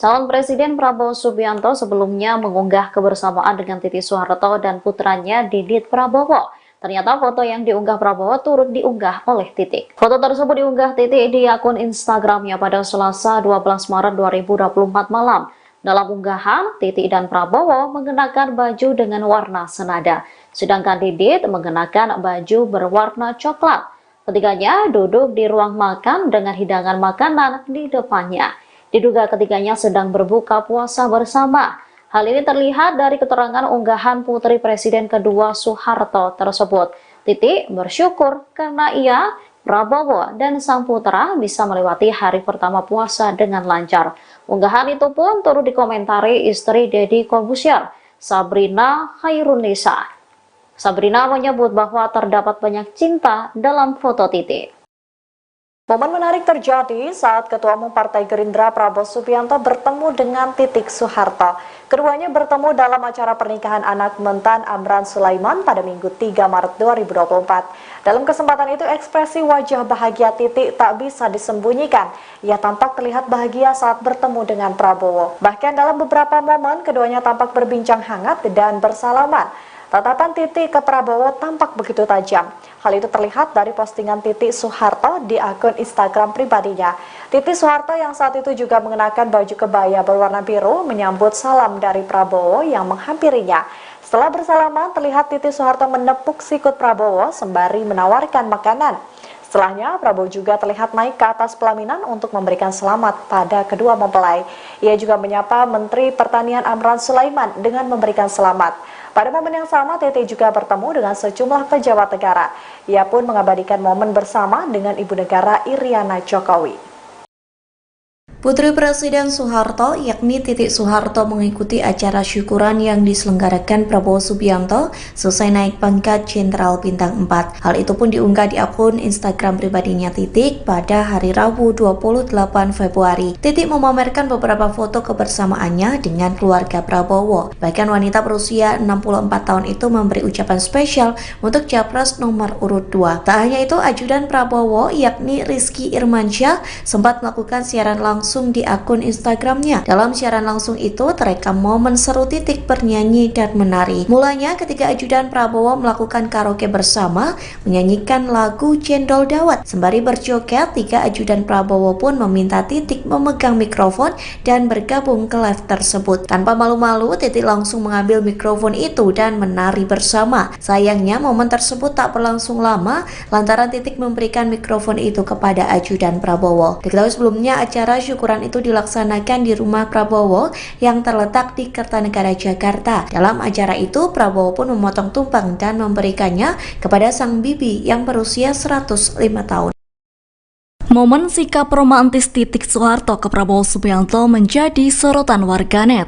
Calon Presiden Prabowo Subianto sebelumnya mengunggah kebersamaan dengan Titik Soeharto dan putranya Didit Prabowo. Ternyata foto yang diunggah Prabowo turut diunggah oleh Titik. Foto tersebut diunggah Titik di akun Instagramnya pada Selasa 12 Maret 2024 malam. Dalam unggahan, Titik dan Prabowo mengenakan baju dengan warna senada, sedangkan Didit mengenakan baju berwarna coklat. Ketiganya duduk di ruang makan dengan hidangan makanan di depannya. Diduga ketiganya sedang berbuka puasa bersama. Hal ini terlihat dari keterangan unggahan putri Presiden kedua Soeharto tersebut. Titik bersyukur karena ia, Prabowo, dan sang putra bisa melewati hari pertama puasa dengan lancar. Unggahan itu pun turut dikomentari istri Deddy Corbuzier, Sabrina Khairunisa. Sabrina menyebut bahwa terdapat banyak cinta dalam foto Titik. Momen menarik terjadi saat Ketua Umum Partai Gerindra Prabowo Subianto bertemu dengan Titik Soeharto. Keduanya bertemu dalam acara pernikahan anak Mentan Amran Sulaiman pada Minggu 3 Maret 2024. Dalam kesempatan itu ekspresi wajah bahagia Titik tak bisa disembunyikan. Ia tampak terlihat bahagia saat bertemu dengan Prabowo. Bahkan dalam beberapa momen keduanya tampak berbincang hangat dan bersalaman. Tatapan Titik ke Prabowo tampak begitu tajam. Hal itu terlihat dari postingan Titik Soeharto di akun Instagram pribadinya. Titik Soeharto yang saat itu juga mengenakan baju kebaya berwarna biru menyambut salam dari Prabowo yang menghampirinya. Setelah bersalaman, terlihat Titik Soeharto menepuk sikut Prabowo sembari menawarkan makanan. Setelahnya, Prabowo juga terlihat naik ke atas pelaminan untuk memberikan selamat pada kedua mempelai. Ia juga menyapa Menteri Pertanian Amran Sulaiman dengan memberikan selamat. Pada momen yang sama, Titik juga bertemu dengan sejumlah pejabat negara. Ia pun mengabadikan momen bersama dengan Ibu Negara Iriana Jokowi. Putri Presiden Soeharto yakni Titik Soeharto mengikuti acara syukuran yang diselenggarakan Prabowo Subianto selesai naik pangkat Jenderal Bintang 4. Hal itu pun diunggah di akun Instagram pribadinya Titik pada hari Rabu 28 Februari. Titik memamerkan beberapa foto kebersamaannya dengan keluarga Prabowo. Bahkan wanita berusia 64 tahun itu memberi ucapan spesial untuk Capres nomor urut 2. Tak hanya itu, ajudan Prabowo yakni Rizky Irmansyah sempat melakukan siaran langsung di akun Instagramnya. Dalam siaran langsung itu terekam momen seru Titik bernyanyi dan menari. Mulanya ketika ajudan Prabowo melakukan karaoke bersama menyanyikan lagu Cendol Dawet. Sembari berjoget, 3 ajudan Prabowo pun meminta Titik memegang mikrofon dan bergabung ke live tersebut. Tanpa malu-malu, Titik langsung mengambil mikrofon itu dan menari bersama. Sayangnya momen tersebut tak berlangsung lama lantaran Titik memberikan mikrofon itu kepada ajudan Prabowo. Diketahui sebelumnya acara syukuran itu dilaksanakan di rumah Prabowo yang terletak di Kertanegara, Jakarta. Dalam acara itu, Prabowo pun memotong tumpeng dan memberikannya kepada sang bibi yang berusia 105 tahun. Momen sikap romantis Titik Soeharto ke Prabowo Subianto menjadi sorotan warganet.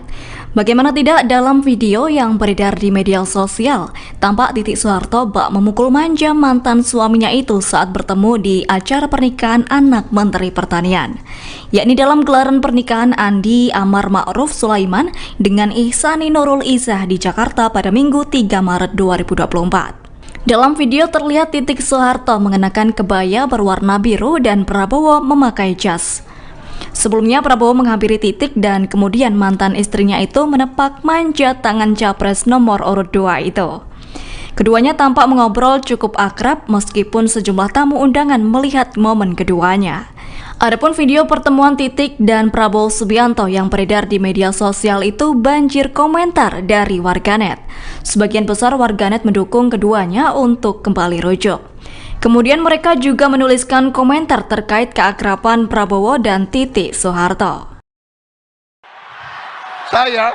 Bagaimana tidak dalam video yang beredar di media sosial, tampak Titik Soeharto bak memukul manja mantan suaminya itu saat bertemu di acara pernikahan anak Menteri Pertanian, yakni dalam gelaran pernikahan Andi Amar Ma'ruf Sulaiman dengan Ihsani Nurul Izzah di Jakarta pada Minggu 3 Maret 2024. Dalam video terlihat Titik Soeharto mengenakan kebaya berwarna biru dan Prabowo memakai jas. Sebelumnya Prabowo menghampiri Titik dan kemudian mantan istrinya itu menepak manja tangan capres nomor urut 2 itu. Keduanya tampak mengobrol cukup akrab meskipun sejumlah tamu undangan melihat momen keduanya. Adapun video pertemuan Titik dan Prabowo Subianto yang beredar di media sosial itu banjir komentar dari warganet. Sebagian besar warganet mendukung keduanya untuk kembali rujuk. Kemudian mereka juga menuliskan komentar terkait keakraban Prabowo dan Titik Soeharto. Saya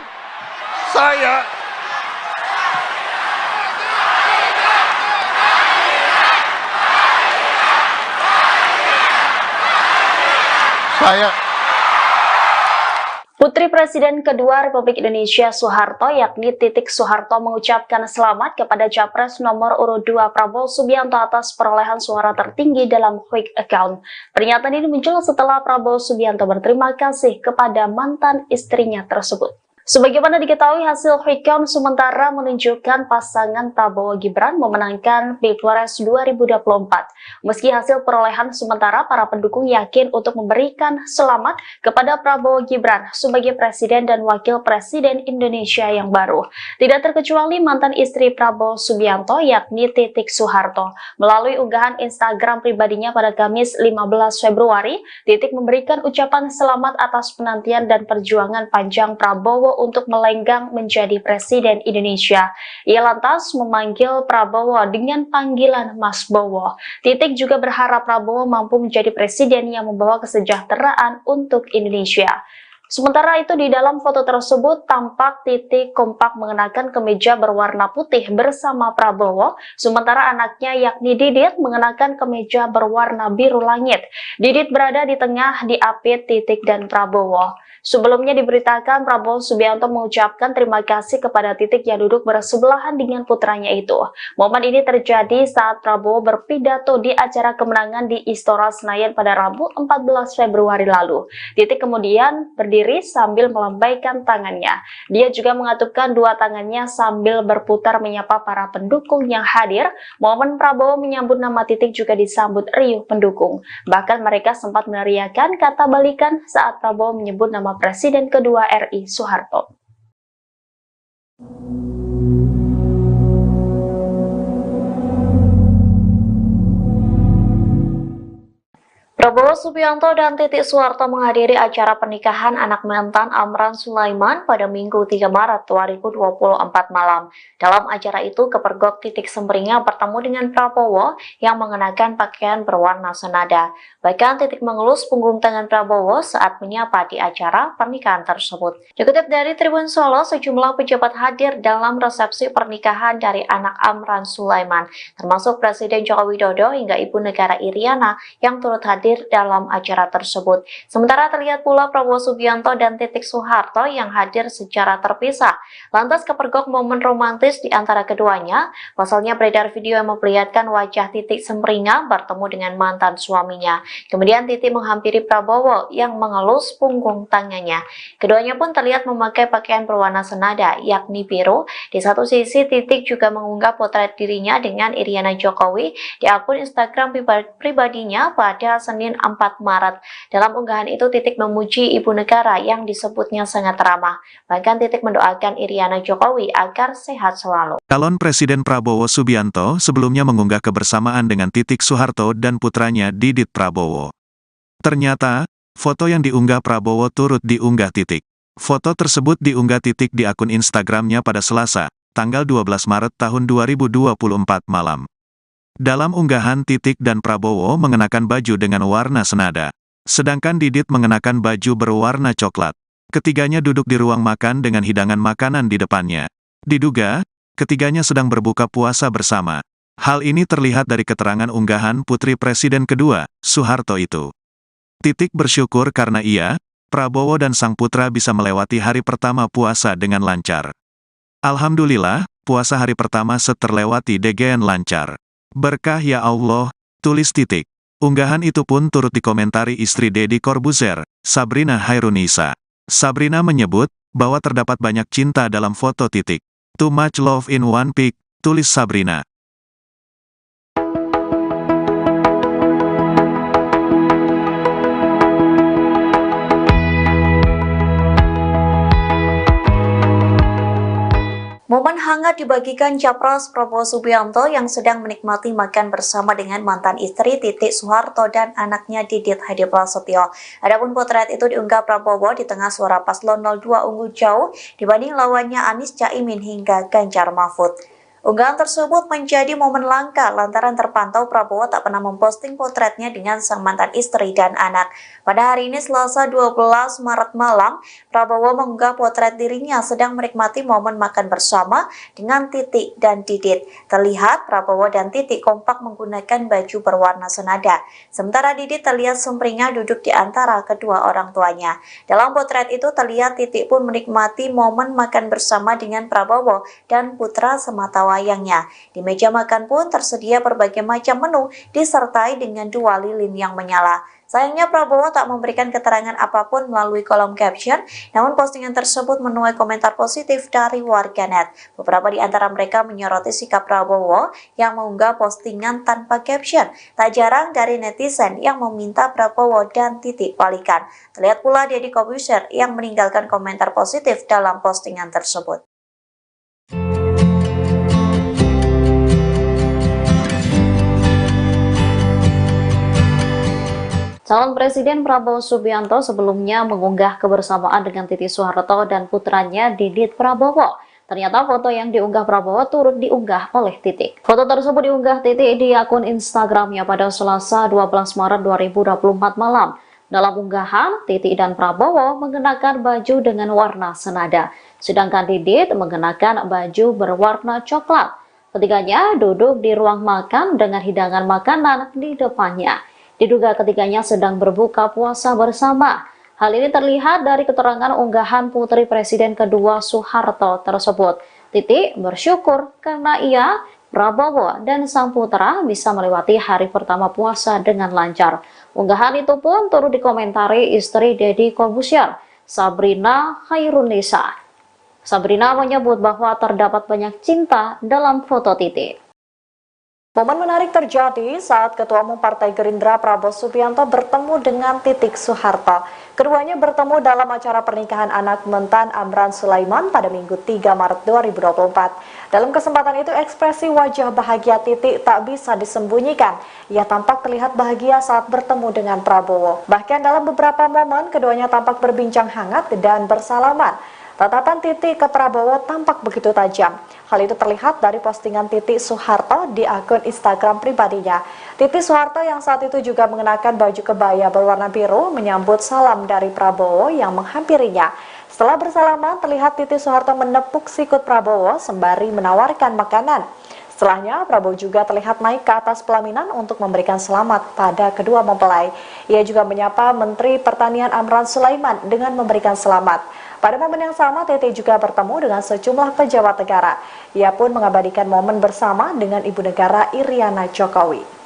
Putri Presiden kedua Republik Indonesia Soeharto yakni Titik Soeharto mengucapkan selamat kepada Capres nomor urut 2 Prabowo Subianto atas perolehan suara tertinggi dalam quick account. Pernyataan ini muncul setelah Prabowo Subianto berterima kasih kepada mantan istrinya tersebut. Sebagaimana diketahui, hasil quick count sementara menunjukkan pasangan Prabowo Gibran memenangkan Pilpres 2024. Meski hasil perolehan sementara, para pendukung yakin untuk memberikan selamat kepada Prabowo Gibran sebagai Presiden dan Wakil Presiden Indonesia yang baru. Tidak terkecuali mantan istri Prabowo Subianto yakni Titik Soeharto. Melalui unggahan Instagram pribadinya pada Kamis 15 Februari, Titik memberikan ucapan selamat atas penantian dan perjuangan panjang Prabowo untuk melenggang menjadi Presiden Indonesia. Ia lantas memanggil Prabowo dengan panggilan Mas Bowo. Titik juga berharap Prabowo mampu menjadi presiden yang membawa kesejahteraan untuk Indonesia. Sementara itu di dalam foto tersebut tampak Titik kompak mengenakan kemeja berwarna putih bersama Prabowo, sementara anaknya yakni Didit mengenakan kemeja berwarna biru langit. Didit berada di tengah diapit Titik dan Prabowo. Sebelumnya diberitakan Prabowo Subianto mengucapkan terima kasih kepada Titik yang duduk bersebelahan dengan putranya itu. Momen ini terjadi saat Prabowo berpidato di acara kemenangan di Istora Senayan pada Rabu 14 Februari lalu. Titik kemudian berdiri sambil melambaikan tangannya. Dia juga mengatupkan dua tangannya sambil berputar menyapa para pendukung yang hadir. Momen Prabowo menyambut nama Titik juga disambut riuh pendukung. Bahkan mereka sempat meneriakan kata balikan saat Prabowo menyebut nama Presiden kedua RI Soeharto. Prabowo Subianto dan Titik Soeharto menghadiri acara pernikahan anak mantan Amran Sulaiman pada Minggu 3 Maret 2024 malam. Dalam acara itu, kepergok Titik Semringah bertemu dengan Prabowo yang mengenakan pakaian berwarna senada. Bahkan Titik mengelus punggung tangan Prabowo saat menyapa di acara pernikahan tersebut. Dikutip dari Tribun Solo, sejumlah pejabat hadir dalam resepsi pernikahan dari anak Amran Sulaiman, termasuk Presiden Joko Widodo hingga Ibu Negara Iriana yang turut hadir dalam acara tersebut. Sementara terlihat pula Prabowo Subianto dan Titik Soeharto yang hadir secara terpisah. Lantas kepergok momen romantis di antara keduanya. Pasalnya beredar video yang memperlihatkan wajah Titik Semringah bertemu dengan mantan suaminya. Kemudian Titik menghampiri Prabowo yang mengelus punggung tangannya. Keduanya pun terlihat memakai pakaian berwarna senada, yakni biru. Di satu sisi Titik juga mengunggah potret dirinya dengan Iriana Jokowi di akun Instagram pribadinya pada Senin 4 Maret. Dalam unggahan itu Titik memuji ibu negara yang disebutnya sangat ramah. Bahkan Titik mendoakan Iriana Jokowi agar sehat selalu. Calon Presiden Prabowo Subianto sebelumnya mengunggah kebersamaan dengan Titik Soeharto dan putranya Didit Prabowo. Ternyata, foto yang diunggah Prabowo turut diunggah Titik. Foto tersebut diunggah Titik di akun Instagramnya pada Selasa, tanggal 12 Maret tahun 2024 malam. Dalam unggahan, Titik dan Prabowo mengenakan baju dengan warna senada. Sedangkan Didit mengenakan baju berwarna coklat. Ketiganya duduk di ruang makan dengan hidangan makanan di depannya. Diduga, ketiganya sedang berbuka puasa bersama. Hal ini terlihat dari keterangan unggahan Putri Presiden kedua, Soeharto itu. Titik bersyukur karena ia, Prabowo dan sang putra bisa melewati hari pertama puasa dengan lancar. Alhamdulillah, puasa hari pertama terlewati dengan lancar. Berkah ya Allah, tulis Titik. Unggahan itu pun turut dikomentari istri Deddy Corbuzier, Sabrina Hairunisa. Sabrina menyebut bahwa terdapat banyak cinta dalam foto Titik. Too much love in one pic, tulis Sabrina. Momen hangat dibagikan Capres Prabowo Subianto yang sedang menikmati makan bersama dengan mantan istri Titik Soeharto dan anaknya Didit Hadi Prasetyo. Adapun potret itu diunggah Prabowo di tengah suara paslon 02 unggul jauh dibanding lawannya Anies, Caimin hingga Ganjar Mahfud. Unggahan tersebut menjadi momen langka lantaran terpantau Prabowo tak pernah memposting potretnya dengan sang mantan istri dan anak. Pada hari ini Selasa 12 Maret malam, Prabowo mengunggah potret dirinya sedang menikmati momen makan bersama dengan Titik dan Didit. Terlihat Prabowo dan Titik kompak menggunakan baju berwarna senada. Sementara Didit terlihat sumringah duduk di antara kedua orang tuanya. Dalam potret itu terlihat Titik pun menikmati momen makan bersama dengan Prabowo dan putra semata wayangnya. Di meja makan pun tersedia berbagai macam menu disertai dengan 2 lilin yang menyala. Sayangnya Prabowo tak memberikan keterangan apapun melalui kolom caption, namun postingan tersebut menuai komentar positif dari warganet. Beberapa di antara mereka menyoroti sikap Prabowo yang mengunggah postingan tanpa caption. Tak jarang dari netizen yang meminta Prabowo dan Titik balikan. Terlihat pula Deddy Corbuzier yang meninggalkan komentar positif dalam postingan tersebut. Calon Presiden Prabowo Subianto sebelumnya mengunggah kebersamaan dengan Titik Soeharto dan putranya Didit Prabowo. Ternyata foto yang diunggah Prabowo turut diunggah oleh Titik. Foto tersebut diunggah Titik di akun Instagramnya pada Selasa 12 Maret 2024 malam. Dalam unggahan, Titik dan Prabowo mengenakan baju dengan warna senada, sedangkan Didit mengenakan baju berwarna coklat. Ketiganya duduk di ruang makan dengan hidangan makanan di depannya. Diduga ketiganya sedang berbuka puasa bersama. Hal ini terlihat dari keterangan unggahan putri Presiden kedua Soeharto tersebut. Titik bersyukur karena ia, Prabowo, dan sang putra bisa melewati hari pertama puasa dengan lancar. Unggahan itu pun turut dikomentari istri Deddy Corbuzier, Sabrina Khairunisa. Sabrina menyebut bahwa terdapat banyak cinta dalam foto Titik. Momen menarik terjadi saat Ketua Umum Partai Gerindra Prabowo Subianto bertemu dengan Titik Soeharto. Keduanya bertemu dalam acara pernikahan anak Mentan Amran Sulaiman pada Minggu 3 Maret 2024. Dalam kesempatan itu ekspresi wajah bahagia Titik tak bisa disembunyikan. Ia tampak terlihat bahagia saat bertemu dengan Prabowo. Bahkan dalam beberapa momen keduanya tampak berbincang hangat dan bersalaman. Tatapan Titik ke Prabowo tampak begitu tajam. Hal itu terlihat dari postingan Titik Soeharto di akun Instagram pribadinya. Titik Soeharto yang saat itu juga mengenakan baju kebaya berwarna biru menyambut salam dari Prabowo yang menghampirinya. Setelah bersalaman, terlihat Titik Soeharto menepuk sikut Prabowo sembari menawarkan makanan. Setelahnya, Prabowo juga terlihat naik ke atas pelaminan untuk memberikan selamat pada kedua mempelai. Ia juga menyapa Menteri Pertanian Amran Sulaiman dengan memberikan selamat. Pada momen yang sama, Tete juga bertemu dengan sejumlah pejabat negara. Ia pun mengabadikan momen bersama dengan Ibu Negara Iriana Jokowi.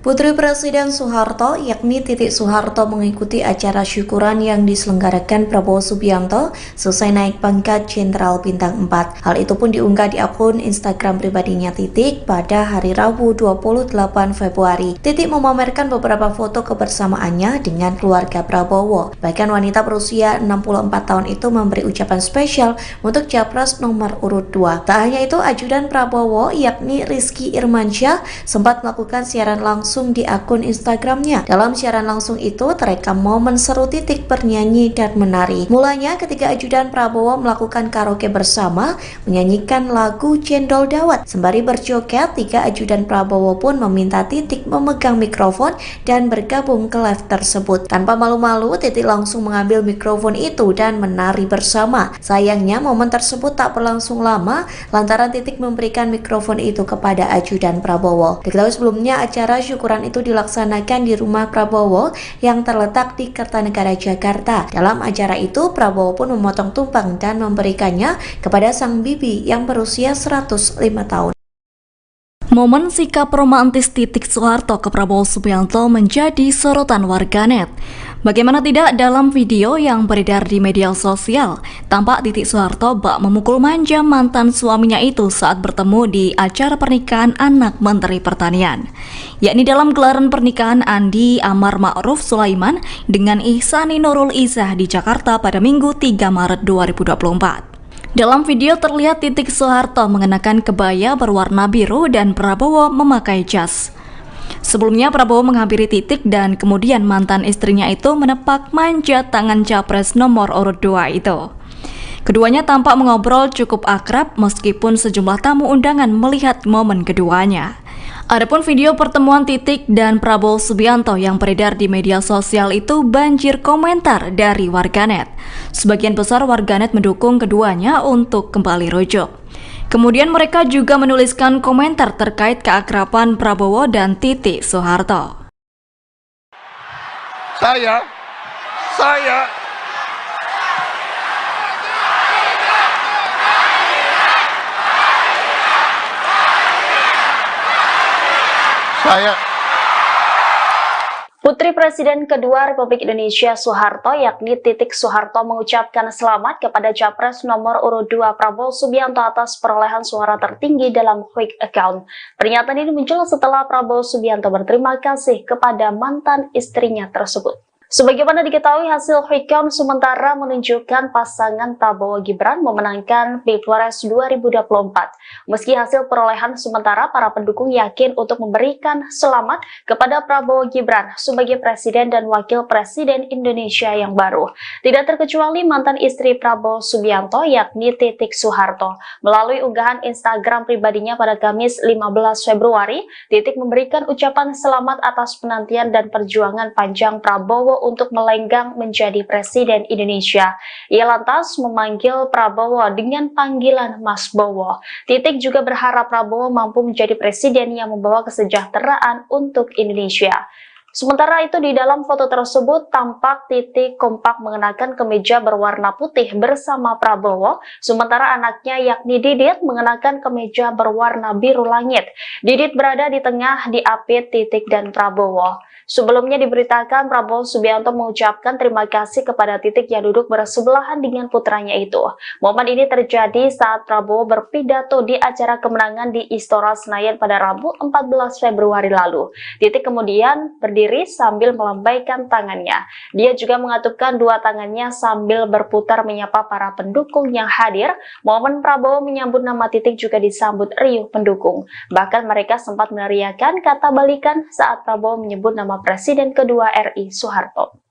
Putri Presiden Soeharto, yakni Titik Soeharto, mengikuti acara syukuran yang diselenggarakan Prabowo Subianto selesai naik pangkat Jenderal Bintang 4. Hal itu pun diunggah di akun Instagram pribadinya Titik pada hari Rabu 28 Februari. Titik memamerkan beberapa foto kebersamaannya dengan keluarga Prabowo. Bahkan wanita berusia 64 tahun itu memberi ucapan spesial untuk Capres nomor urut 2. Tak hanya itu, ajudan Prabowo, yakni Rizky Irmansyah, sempat melakukan siaran langsung di akun Instagramnya. Dalam siaran langsung itu terekam momen seru Titik bernyanyi dan menari. Mulanya ketika ajudan Prabowo melakukan karaoke bersama, menyanyikan lagu Cendol Dawet. Sembari berjoget, 3 ajudan Prabowo pun meminta Titik memegang mikrofon dan bergabung ke live tersebut. Tanpa malu-malu, Titik langsung mengambil mikrofon itu dan menari bersama. Sayangnya momen tersebut tak berlangsung lama lantaran Titik memberikan mikrofon itu kepada ajudan Prabowo. Diketahui sebelumnya acara syukuran itu dilaksanakan di rumah Prabowo yang terletak di Kertanegara, Jakarta. Dalam acara itu, Prabowo pun memotong tumpeng dan memberikannya kepada sang bibi yang berusia 105 tahun. Momen sikap romantis Titik Soeharto ke Prabowo Subianto menjadi sorotan warganet. Bagaimana tidak, dalam video yang beredar di media sosial, tampak Titik Soeharto bak memukul manja mantan suaminya itu saat bertemu di acara pernikahan anak Menteri Pertanian, yakni dalam gelaran pernikahan Andi Amar Ma'ruf Sulaiman dengan Ihsani Nurul Izzah di Jakarta pada Minggu 3 Maret 2024. Dalam video terlihat Titik Soeharto mengenakan kebaya berwarna biru dan Prabowo memakai jas. Sebelumnya Prabowo menghampiri Titik dan kemudian mantan istrinya itu menepak manja tangan capres nomor urut 2 itu. Keduanya tampak mengobrol cukup akrab meskipun sejumlah tamu undangan melihat momen keduanya. Adapun video pertemuan Titik dan Prabowo Subianto yang beredar di media sosial itu banjir komentar dari warganet. Sebagian besar warganet mendukung keduanya untuk kembali rujuk. Kemudian mereka juga menuliskan komentar terkait keakraban Prabowo dan Titik Soeharto. Saya Putri Presiden kedua Republik Indonesia Soeharto yakni Titik Soeharto mengucapkan selamat kepada Capres nomor urut 2 Prabowo Subianto atas perolehan suara tertinggi dalam quick account. Pernyataan ini muncul setelah Prabowo Subianto berterima kasih kepada mantan istrinya tersebut. Sebagaimana diketahui, hasil quick count sementara menunjukkan pasangan Prabowo Gibran memenangkan Pilpres 2024. Meski hasil perolehan sementara, para pendukung yakin untuk memberikan selamat kepada Prabowo Gibran sebagai Presiden dan Wakil Presiden Indonesia yang baru. Tidak terkecuali mantan istri Prabowo Subianto yakni Titik Soeharto. Melalui unggahan Instagram pribadinya pada Kamis 15 Februari, Titik memberikan ucapan selamat atas penantian dan perjuangan panjang Prabowo untuk melenggang menjadi Presiden Indonesia. Ia lantas memanggil Prabowo dengan panggilan Mas Bowo. Titik juga berharap Prabowo mampu menjadi presiden yang membawa kesejahteraan untuk Indonesia. Sementara itu di dalam foto tersebut tampak Titik kompak mengenakan kemeja berwarna putih bersama Prabowo, sementara anaknya yakni Didit mengenakan kemeja berwarna biru langit. Didit berada di tengah diapit Titik dan Prabowo. Sebelumnya diberitakan Prabowo Subianto mengucapkan terima kasih kepada Titik yang duduk bersebelahan dengan putranya itu. Momen ini terjadi saat Prabowo berpidato di acara kemenangan di Istora Senayan pada Rabu 14 Februari lalu. Titik kemudian berdiri sambil melambaikan tangannya. Dia juga mengatupkan dua tangannya sambil berputar menyapa para pendukung yang hadir. Momen Prabowo menyambut nama Titik juga disambut riuh pendukung. Bahkan mereka sempat meneriakan kata balikan saat Prabowo menyebut nama Presiden kedua RI Soeharto.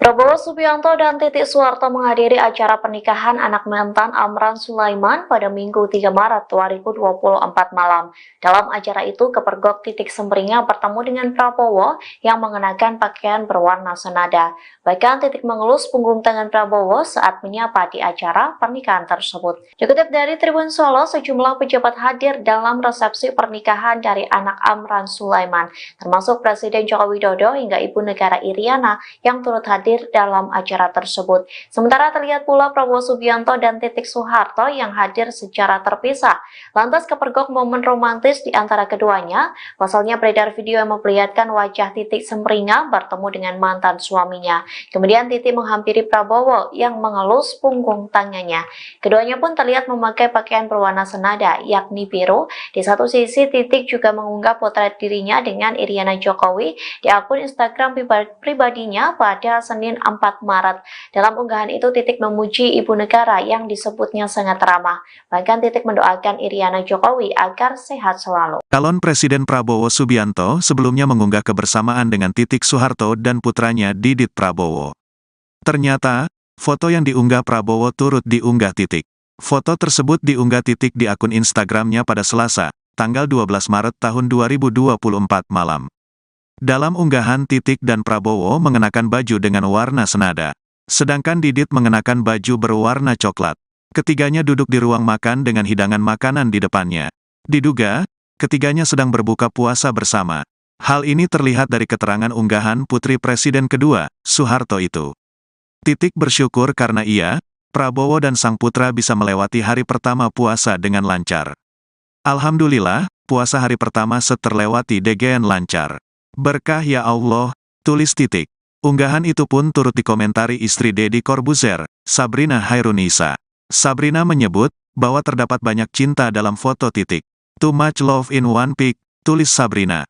Prabowo Subianto dan Titik Soeharto menghadiri acara pernikahan anak mantan Amran Sulaiman pada Minggu 3 Maret 2024 malam. Dalam acara itu, kepergok Titik Semringah bertemu dengan Prabowo yang mengenakan pakaian berwarna senada. Bahkan Titik mengelus punggung tangan Prabowo saat menyapa di acara pernikahan tersebut. Dikutip dari Tribun Solo, sejumlah pejabat hadir dalam resepsi pernikahan dari anak Amran Sulaiman, termasuk Presiden Joko Widodo hingga Ibu Negara Iriana yang turut hadir dalam acara tersebut. Sementara terlihat pula Prabowo Subianto dan Titik Soeharto yang hadir secara terpisah. Lantas kepergok momen romantis di antara keduanya. Pasalnya beredar video yang memperlihatkan wajah Titik Semringah bertemu dengan mantan suaminya. Kemudian Titik menghampiri Prabowo yang mengelus punggung tangannya. Keduanya pun terlihat memakai pakaian berwarna senada, yakni biru. Di satu sisi Titik juga mengunggah potret dirinya dengan Iriana Jokowi di akun Instagram pribadinya pada Senin 4 Maret. Dalam unggahan itu Titik memuji ibu negara yang disebutnya sangat ramah. Bahkan Titik mendoakan Iriana Jokowi agar sehat selalu. Calon Presiden Prabowo Subianto sebelumnya mengunggah kebersamaan dengan Titik Soeharto dan putranya Didit Prabowo. Ternyata, foto yang diunggah Prabowo turut diunggah Titik. Foto tersebut diunggah Titik di akun Instagramnya pada Selasa, tanggal 12 Maret tahun 2024 malam. Dalam unggahan, Titik dan Prabowo mengenakan baju dengan warna senada. Sedangkan Didit mengenakan baju berwarna coklat. Ketiganya duduk di ruang makan dengan hidangan makanan di depannya. Diduga, ketiganya sedang berbuka puasa bersama. Hal ini terlihat dari keterangan unggahan Putri Presiden kedua, Soeharto itu. Titik bersyukur karena ia, Prabowo dan sang putra bisa melewati hari pertama puasa dengan lancar. Alhamdulillah, puasa hari pertama terlewati dengan lancar. Berkah ya Allah, tulis Titik. Unggahan itu pun turut dikomentari istri Deddy Corbuzier, Sabrina Hairunisa. Sabrina menyebut bahwa terdapat banyak cinta dalam foto Titik. Too much love in one pic, tulis Sabrina.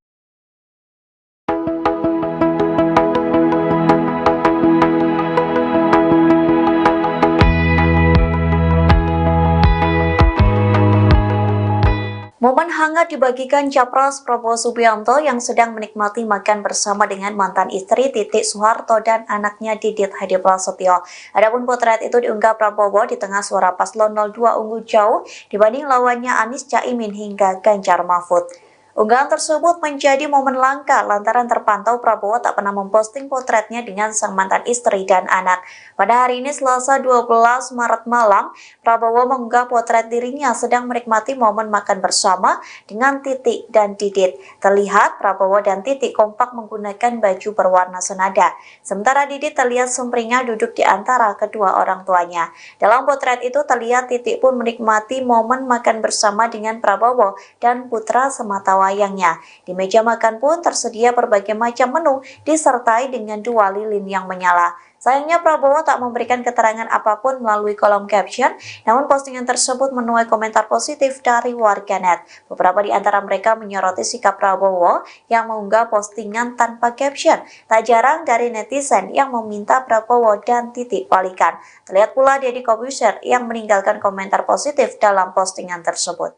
hangat dibagikan Capres Prabowo Subianto yang sedang menikmati makan bersama dengan mantan istri Titik Soeharto dan anaknya Didit Hadi Prasetyo. Adapun potret itu diunggah Prabowo di tengah suara paslon 02 unggul jauh dibanding lawannya Anies Caimin hingga Ganjar Mahfud. Unggahan tersebut menjadi momen langka lantaran terpantau Prabowo tak pernah memposting potretnya dengan sang mantan istri dan anak. Pada hari ini Selasa 12 Maret malam, Prabowo mengunggah potret dirinya sedang menikmati momen makan bersama dengan Titik dan Didit. Terlihat Prabowo dan Titik kompak menggunakan baju berwarna senada. Sementara Didit terlihat sumringah duduk di antara kedua orang tuanya. Dalam potret itu terlihat Titik pun menikmati momen makan bersama dengan Prabowo dan putra semata wayangnya. Di meja makan pun tersedia berbagai macam menu disertai dengan 2 lilin yang menyala. Sayangnya Prabowo tak memberikan keterangan apapun melalui kolom caption, namun postingan tersebut menuai komentar positif dari warganet. Beberapa di antara mereka menyoroti sikap Prabowo yang mengunggah postingan tanpa caption. Tak jarang dari netizen yang meminta Prabowo dan Titik balikan. Terlihat pula Deddy Corbuzier yang meninggalkan komentar positif dalam postingan tersebut.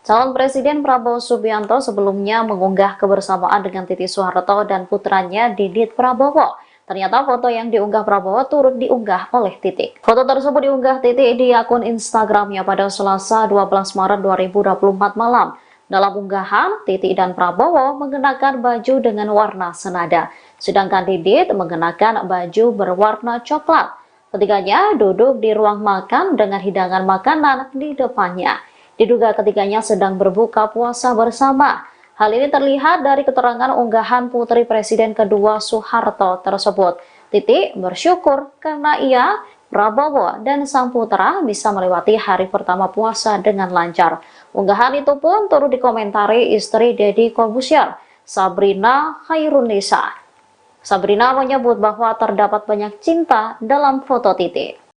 Calon Presiden Prabowo Subianto sebelumnya mengunggah kebersamaan dengan Titik Soeharto dan putranya Didit Prabowo. Ternyata foto yang diunggah Prabowo turut diunggah oleh Titik. Foto tersebut diunggah Titik di akun Instagramnya pada Selasa 12 Maret 2024 malam. Dalam unggahan, Titik dan Prabowo mengenakan baju dengan warna senada, sedangkan Didit mengenakan baju berwarna coklat. Ketiganya duduk di ruang makan dengan hidangan makanan di depannya. Diduga ketiganya sedang berbuka puasa bersama. Hal ini terlihat dari keterangan unggahan putri Presiden kedua Soeharto tersebut. Titik bersyukur karena ia, Prabowo, dan sang putra bisa melewati hari pertama puasa dengan lancar. Unggahan itu pun turut dikomentari istri Deddy Corbuzier, Sabrina Khairunisa. Sabrina menyebut bahwa terdapat banyak cinta dalam foto Titik.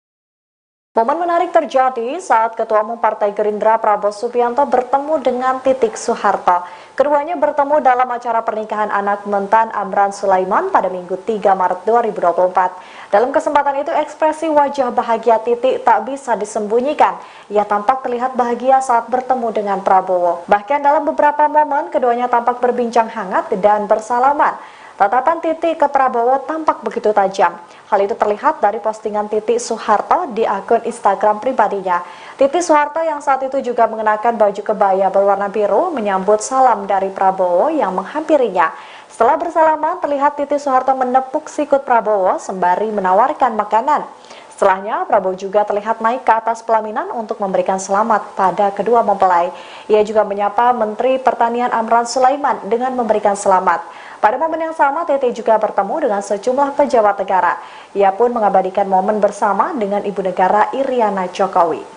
Momen menarik terjadi saat Ketua Umum Partai Gerindra Prabowo Subianto bertemu dengan Titik Soeharto. Keduanya bertemu dalam acara pernikahan anak Mentan Amran Sulaiman pada Minggu 3 Maret 2024. Dalam kesempatan itu ekspresi wajah bahagia Titik tak bisa disembunyikan. Ia tampak terlihat bahagia saat bertemu dengan Prabowo. Bahkan dalam beberapa momen keduanya tampak berbincang hangat dan bersalaman. Tatapan Titik ke Prabowo tampak begitu tajam. Hal itu terlihat dari postingan Titik Soeharto di akun Instagram pribadinya. Titik Soeharto yang saat itu juga mengenakan baju kebaya berwarna biru menyambut salam dari Prabowo yang menghampirinya. Setelah bersalaman, terlihat Titik Soeharto menepuk sikut Prabowo sembari menawarkan makanan. Setelahnya, Prabowo juga terlihat naik ke atas pelaminan untuk memberikan selamat pada kedua mempelai. Ia juga menyapa Menteri Pertanian Amran Sulaiman dengan memberikan selamat. Pada momen yang sama, Titi juga bertemu dengan sejumlah pejabat negara. Ia pun mengabadikan momen bersama dengan Ibu Negara Iriana Jokowi.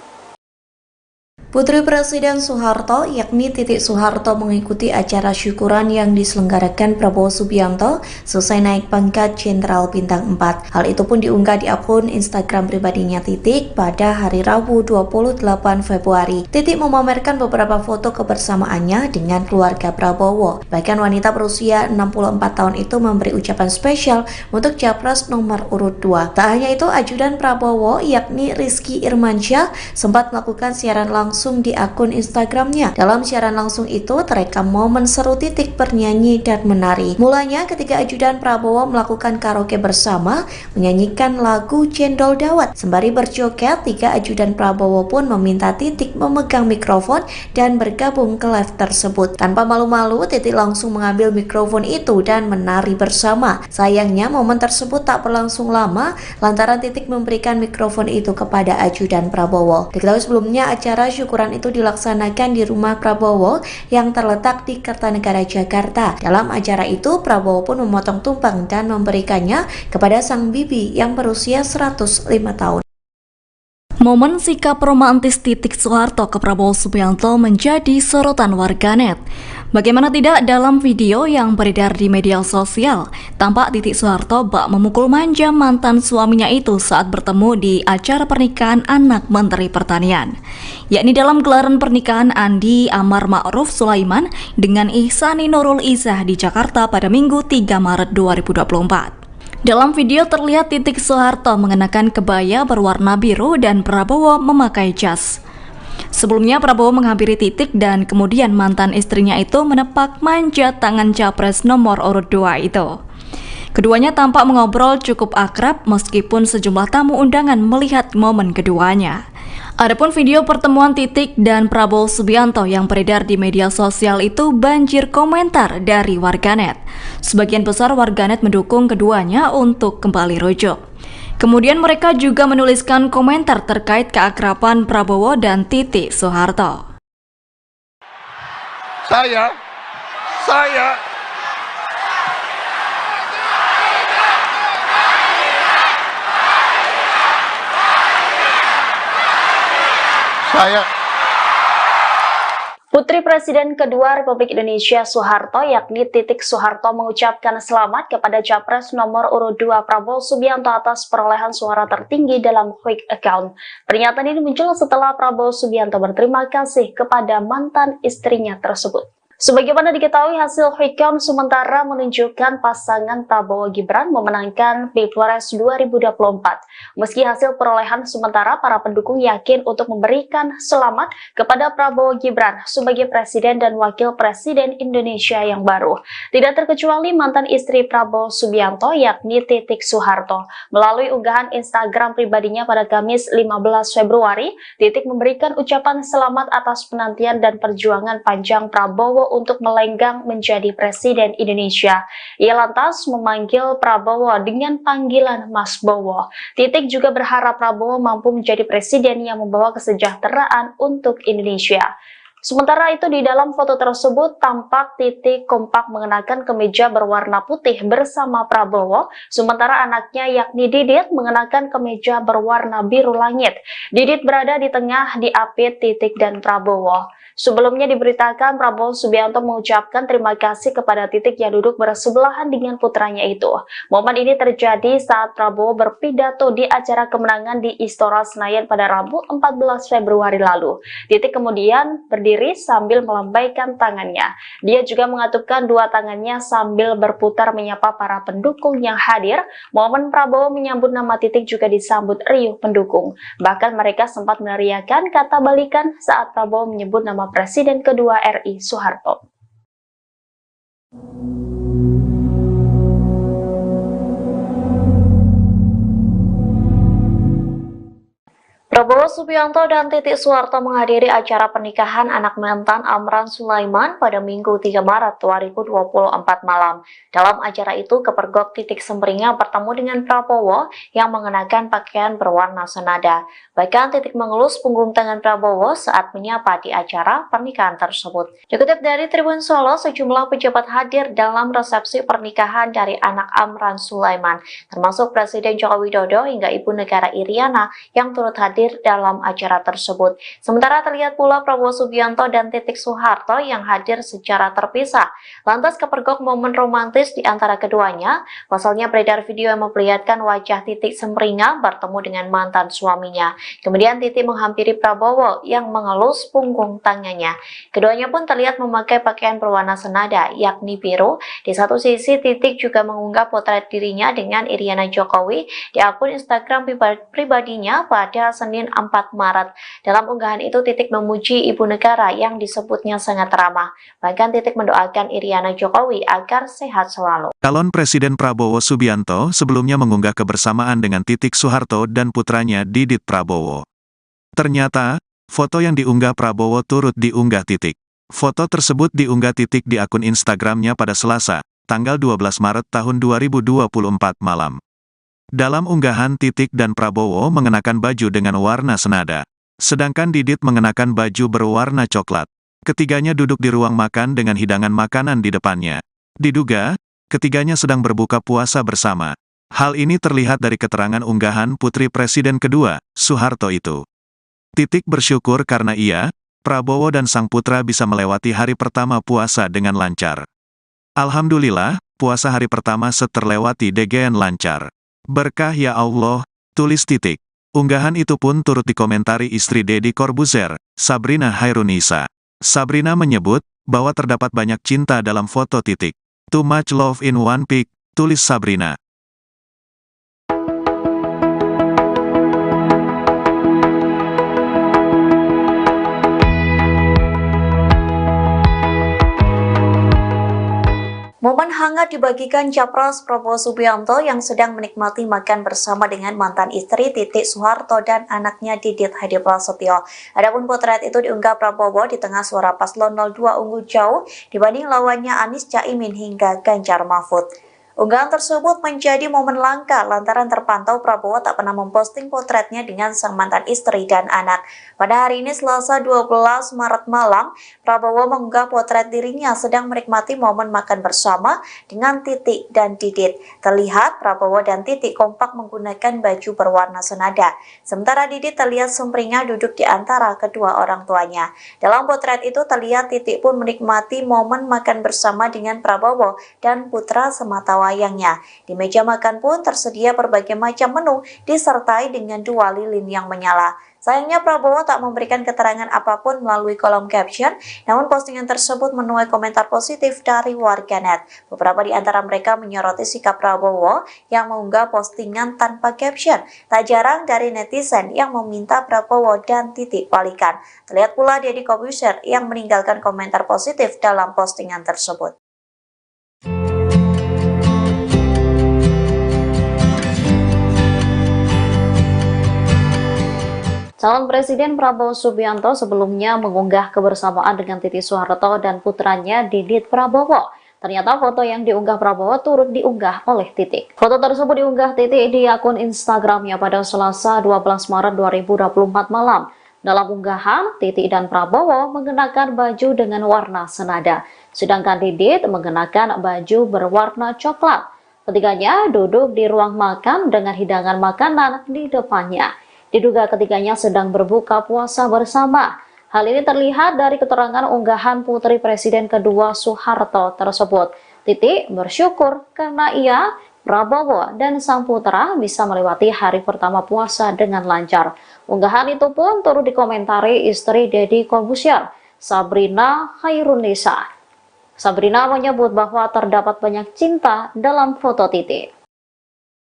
Putri Presiden Soeharto yakni Titik Soeharto mengikuti acara syukuran yang diselenggarakan Prabowo Subianto selesai naik pangkat Jenderal Bintang 4. Hal itu pun diunggah di akun Instagram pribadinya Titik pada hari Rabu 28 Februari. Titik memamerkan beberapa foto kebersamaannya dengan keluarga Prabowo. Bahkan wanita berusia 64 tahun itu memberi ucapan spesial untuk Capres nomor urut 2. Tak hanya itu, ajudan Prabowo yakni Rizky Irmansyah sempat melakukan siaran langsung di akun Instagramnya. Dalam siaran langsung itu terekam momen seru Titik bernyanyi dan menari. Mulanya ketika ajudan Prabowo melakukan karaoke bersama, menyanyikan lagu Cendol Dawet. Sembari berjoget, 3 ajudan Prabowo pun meminta Titik memegang mikrofon dan bergabung ke live tersebut. Tanpa malu-malu, Titik langsung mengambil mikrofon itu dan menari bersama. Sayangnya momen tersebut tak berlangsung lama lantaran Titik memberikan mikrofon itu kepada ajudan Prabowo. Diketahui sebelumnya acara syukuran itu dilaksanakan di rumah Prabowo yang terletak di Kertanegara, Jakarta. Dalam acara itu, Prabowo pun memotong tumpeng dan memberikannya kepada sang bibi yang berusia 105 tahun. Momen sikap romantis Titik Soeharto ke Prabowo Subianto menjadi sorotan warganet. Bagaimana tidak dalam video yang beredar di media sosial, tampak Titik Soeharto bak memukul manja mantan suaminya itu saat bertemu di acara pernikahan anak Menteri Pertanian, yakni dalam gelaran pernikahan Andi Amar Ma'ruf Sulaiman dengan Ihsani Nurul Izzah di Jakarta pada Minggu 3 Maret 2024. Dalam video terlihat Titik Soeharto mengenakan kebaya berwarna biru dan Prabowo memakai jas. Sebelumnya Prabowo menghampiri Titik dan kemudian mantan istrinya itu menepak manja tangan capres nomor urut 2 itu. Keduanya tampak mengobrol cukup akrab meskipun sejumlah tamu undangan melihat momen keduanya. Adapun video pertemuan Titik dan Prabowo Subianto yang beredar di media sosial itu banjir komentar dari warganet. Sebagian besar warganet mendukung keduanya untuk kembali rujuk. Kemudian mereka juga menuliskan komentar terkait keakraban Prabowo dan Titik Soeharto. Saya Putri Presiden kedua Republik Indonesia Soeharto yakni Titik Soeharto mengucapkan selamat kepada Capres nomor urut 2 Prabowo Subianto atas perolehan suara tertinggi dalam quick account. Pernyataan ini muncul setelah Prabowo Subianto berterima kasih kepada mantan istrinya tersebut. Sebagaimana diketahui, hasil quick count sementara menunjukkan pasangan Prabowo Gibran memenangkan Pilpres 2024. Meski hasil perolehan sementara, para pendukung yakin untuk memberikan selamat kepada Prabowo Gibran sebagai Presiden dan Wakil Presiden Indonesia yang baru. Tidak terkecuali mantan istri Prabowo Subianto yakni Titik Soeharto. Melalui unggahan Instagram pribadinya pada Kamis 15 Februari, Titik memberikan ucapan selamat atas penantian dan perjuangan panjang Prabowo untuk melenggang menjadi Presiden Indonesia. Ia lantas memanggil Prabowo dengan panggilan Mas Bowo. Titik juga berharap Prabowo mampu menjadi presiden yang membawa kesejahteraan untuk Indonesia. Sementara itu di dalam foto tersebut tampak Titik kompak mengenakan kemeja berwarna putih bersama Prabowo, sementara anaknya yakni Didit mengenakan kemeja berwarna biru langit. Didit berada di tengah diapit Titik dan Prabowo. Sebelumnya diberitakan Prabowo Subianto mengucapkan terima kasih kepada Titik yang duduk bersebelahan dengan putranya itu. Momen ini terjadi saat Prabowo berpidato di acara kemenangan di Istora Senayan pada Rabu 14 Februari lalu. Titik kemudian berdiri sambil melambaikan tangannya. Dia juga mengatupkan dua tangannya sambil berputar menyapa para pendukung yang hadir. Momen Prabowo menyambut nama Titik juga disambut riuh pendukung. Bahkan mereka sempat meneriakan kata balikan saat Prabowo menyebut nama Presiden kedua RI Soeharto. Prabowo Subianto dan Titik Soeharto menghadiri acara pernikahan anak mantan Amran Sulaiman pada Minggu 3 Maret 2024 malam. Dalam acara itu, kepergok Titik Semringah bertemu dengan Prabowo yang mengenakan pakaian berwarna senada. Bahkan Titik mengelus punggung tangan Prabowo saat menyapa di acara pernikahan tersebut. Dikutip dari Tribun Solo, sejumlah pejabat hadir dalam resepsi pernikahan dari anak Amran Sulaiman, termasuk Presiden Joko Widodo hingga Ibu Negara Iriana yang turut hadir dalam acara tersebut. Sementara terlihat pula Prabowo Subianto dan Titik Soeharto yang hadir secara terpisah. Lantas kepergok momen romantis di antara keduanya. Pasalnya beredar video yang memperlihatkan wajah Titik Semringah bertemu dengan mantan suaminya. Kemudian Titik menghampiri Prabowo yang mengelus punggung tangannya. Keduanya pun terlihat memakai pakaian berwarna senada, yakni biru. Di satu sisi Titik juga mengunggah potret dirinya dengan Iriana Jokowi di akun Instagram pribadinya pada Senin 4 Maret. Dalam unggahan itu Titik memuji ibu negara yang disebutnya sangat ramah. Bahkan Titik mendoakan Iriana Jokowi agar sehat selalu. Calon Presiden Prabowo Subianto sebelumnya mengunggah kebersamaan dengan Titik Soeharto dan putranya Didit Prabowo. Ternyata, foto yang diunggah Prabowo turut diunggah Titik. Foto tersebut diunggah Titik di akun Instagramnya pada Selasa, tanggal 12 Maret tahun 2024 malam. Dalam unggahan, Titik dan Prabowo mengenakan baju dengan warna senada. Sedangkan Didit mengenakan baju berwarna coklat. Ketiganya duduk di ruang makan dengan hidangan makanan di depannya. Diduga, ketiganya sedang berbuka puasa bersama. Hal ini terlihat dari keterangan unggahan Putri Presiden kedua, Soeharto itu. Titik bersyukur karena ia, Prabowo dan sang putra bisa melewati hari pertama puasa dengan lancar. Alhamdulillah, puasa hari pertama terlewati dengan lancar. Berkah ya Allah, tulis Titik. Unggahan itu pun turut dikomentari istri Deddy Corbuzier, Sabrina Hairunisa. Sabrina menyebut bahwa terdapat banyak cinta dalam foto Titik. Too much love in one pic, tulis Sabrina. Momen hangat dibagikan Capres Prabowo Subianto yang sedang menikmati makan bersama dengan mantan istri Titik Soeharto dan anaknya Didit Hadi Prasetyo. Adapun potret itu diunggah Prabowo di tengah suara paslon 02 unggul jauh dibanding lawannya Anies, Caimin hingga Ganjar Mahfud. Unggahan tersebut menjadi momen langka lantaran terpantau Prabowo tak pernah memposting potretnya dengan sang mantan istri dan anak. Pada hari ini Selasa 12 Maret malam, Prabowo mengunggah potret dirinya sedang menikmati momen makan bersama dengan Titik dan Didit. Terlihat Prabowo dan Titik kompak menggunakan baju berwarna senada. Sementara Didit terlihat sumringah duduk di antara kedua orang tuanya. Dalam potret itu terlihat Titik pun menikmati momen makan bersama dengan Prabowo dan putra semata wayangnya. Di meja makan pun tersedia berbagai macam menu disertai dengan 2 lilin yang menyala. Sayangnya Prabowo tak memberikan keterangan apapun melalui kolom caption, namun postingan tersebut menuai komentar positif dari warganet. Beberapa di antara mereka menyoroti sikap Prabowo yang mengunggah postingan tanpa caption. Tak jarang dari netizen yang meminta Prabowo dan Titik balikan. Terlihat pula Deddy Corbuzier yang meninggalkan komentar positif dalam postingan tersebut. Calon Presiden Prabowo Subianto sebelumnya mengunggah kebersamaan dengan Titik Soeharto dan putranya Didit Prabowo. Ternyata foto yang diunggah Prabowo turut diunggah oleh Titik. Foto tersebut diunggah Titik di akun Instagramnya pada Selasa 12 Maret 2024 malam. Dalam unggahan, Titik dan Prabowo mengenakan baju dengan warna senada, sedangkan Didit mengenakan baju berwarna coklat. Ketiganya duduk di ruang makan dengan hidangan makanan di depannya. Diduga ketiganya sedang berbuka puasa bersama. Hal ini terlihat dari keterangan unggahan putri Presiden kedua Soeharto tersebut. Titik bersyukur karena ia, Prabowo, dan sang putra bisa melewati hari pertama puasa dengan lancar. Unggahan itu pun turut dikomentari istri Deddy Corbuzier, Sabrina Khairunisa. Sabrina menyebut bahwa terdapat banyak cinta dalam foto Titik.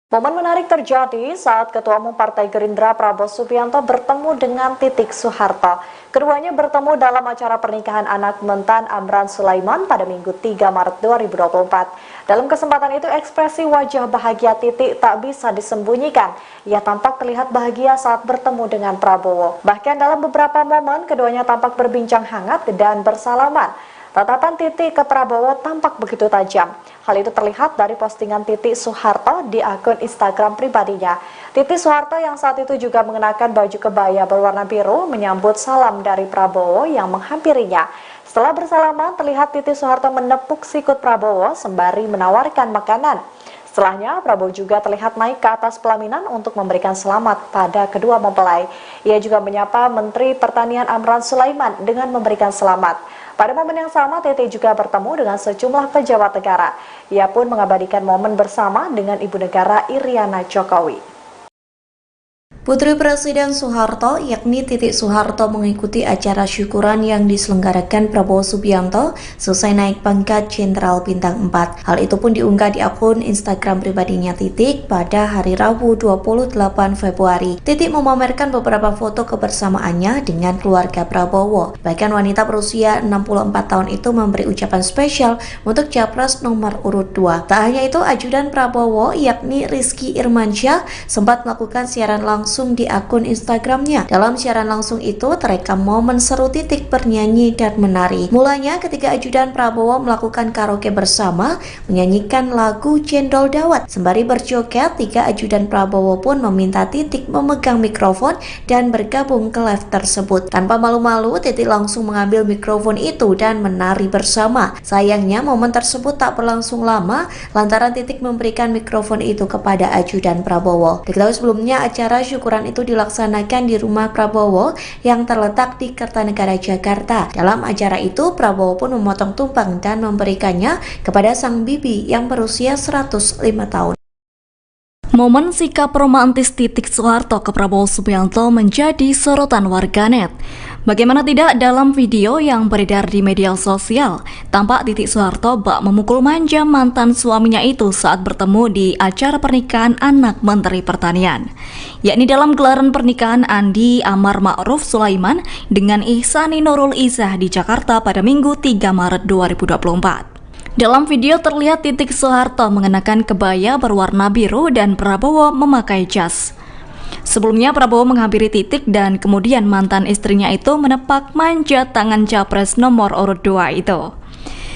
Momen menarik terjadi saat Ketua Umum Partai Gerindra Prabowo Subianto bertemu dengan Titik Soeharto. Keduanya bertemu dalam acara pernikahan anak Mentan Amran Sulaiman pada Minggu 3 Maret 2024. Dalam kesempatan itu ekspresi wajah bahagia Titik tak bisa disembunyikan. Ia tampak terlihat bahagia saat bertemu dengan Prabowo. Bahkan dalam beberapa momen keduanya tampak berbincang hangat dan bersalaman. Tatapan Titik ke Prabowo tampak begitu tajam. Hal itu terlihat dari postingan Titik Soeharto di akun Instagram pribadinya. Titik Soeharto yang saat itu juga mengenakan baju kebaya berwarna biru menyambut salam dari Prabowo yang menghampirinya. Setelah bersalaman, terlihat Titik Soeharto menepuk sikut Prabowo sembari menawarkan makanan. Setelahnya, Prabowo juga terlihat naik ke atas pelaminan untuk memberikan selamat pada kedua mempelai. Ia juga menyapa Menteri Pertanian Amran Sulaiman dengan memberikan selamat. Pada momen yang sama, Titi juga bertemu dengan sejumlah pejabat negara. Ia pun mengabadikan momen bersama dengan Ibu Negara Iriana Jokowi. Putri Presiden Soeharto, yakni Titik Soeharto, mengikuti acara syukuran yang diselenggarakan Prabowo Subianto selesai naik pangkat Jenderal Bintang 4. Hal itu pun diunggah di akun Instagram pribadinya Titik pada hari Rabu 28 Februari. Titik memamerkan beberapa foto kebersamaannya dengan keluarga Prabowo. Bahkan wanita berusia 64 tahun itu memberi ucapan spesial untuk Capres nomor urut 2. Tak hanya itu, ajudan Prabowo, yakni Rizky Irmansyah, sempat melakukan siaran langsung di akun Instagramnya. Dalam siaran langsung itu terekam momen seru Titik bernyanyi dan menari. Mulanya ketika ajudan Prabowo melakukan karaoke bersama, menyanyikan lagu Cendol Dawet. Sembari berjoget, 3 ajudan Prabowo pun meminta Titik memegang mikrofon dan bergabung ke live tersebut. Tanpa malu-malu, Titik langsung mengambil mikrofon itu dan menari bersama. Sayangnya momen tersebut tak berlangsung lama lantaran Titik memberikan mikrofon itu kepada ajudan Prabowo. Diketahui sebelumnya acara syukuran itu dilaksanakan di rumah Prabowo yang terletak di Kertanegara, Jakarta. Dalam acara itu, Prabowo pun memotong tumpeng dan memberikannya kepada sang bibi yang berusia 105 tahun. Momen sikap romantis Titik Soeharto ke Prabowo Subianto menjadi sorotan warganet. Bagaimana tidak, dalam video yang beredar di media sosial, tampak Titik Soeharto bak memukul manja mantan suaminya itu saat bertemu di acara pernikahan anak Menteri Pertanian, yakni dalam gelaran pernikahan Andi Amar Ma'ruf Sulaiman dengan Ihsani Nurul Izzah di Jakarta pada Minggu 3 Maret 2024. Dalam video terlihat Titik Soeharto mengenakan kebaya berwarna biru dan Prabowo memakai jas. Sebelumnya Prabowo menghampiri Titik dan kemudian mantan istrinya itu menepak manja tangan capres nomor urut 2 itu.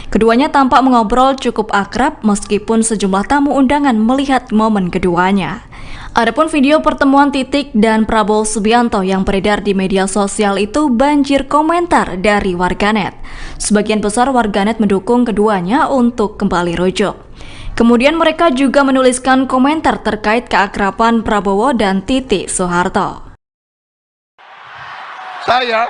Keduanya tampak mengobrol cukup akrab meskipun sejumlah tamu undangan melihat momen keduanya. Adapun video pertemuan Titik dan Prabowo Subianto yang beredar di media sosial itu banjir komentar dari warganet. Sebagian besar warganet mendukung keduanya untuk kembali rujuk. Kemudian mereka juga menuliskan komentar terkait keakraban Prabowo dan Titik Soeharto. Saya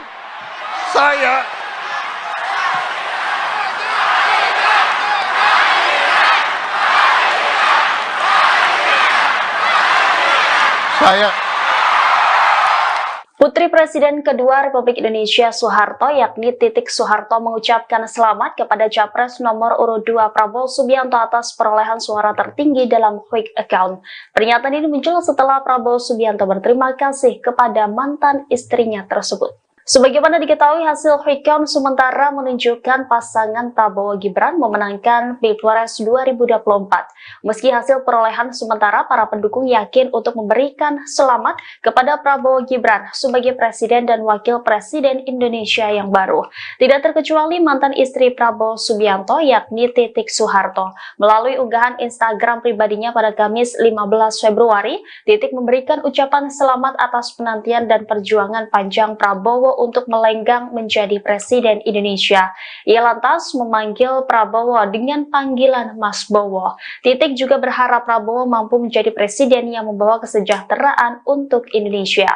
Putri Presiden kedua Republik Indonesia Soeharto yakni Titik Soeharto mengucapkan selamat kepada Capres nomor urut 2 Prabowo Subianto atas perolehan suara tertinggi dalam quick account. Pernyataan ini muncul setelah Prabowo Subianto berterima kasih kepada mantan istrinya tersebut. Sebagaimana diketahui, hasil quick count sementara menunjukkan pasangan Prabowo Gibran memenangkan Pilpres 2024. Meski hasil perolehan sementara, para pendukung yakin untuk memberikan selamat kepada Prabowo Gibran sebagai Presiden dan Wakil Presiden Indonesia yang baru. Tidak terkecuali mantan istri Prabowo Subianto yakni Titik Soeharto. Melalui unggahan Instagram pribadinya pada Kamis 15 Februari, Titik memberikan ucapan selamat atas penantian dan perjuangan panjang Prabowo untuk melenggang menjadi Presiden Indonesia. Ia lantas memanggil Prabowo dengan panggilan Mas Bowo. Titik juga berharap Prabowo mampu menjadi presiden yang membawa kesejahteraan untuk Indonesia.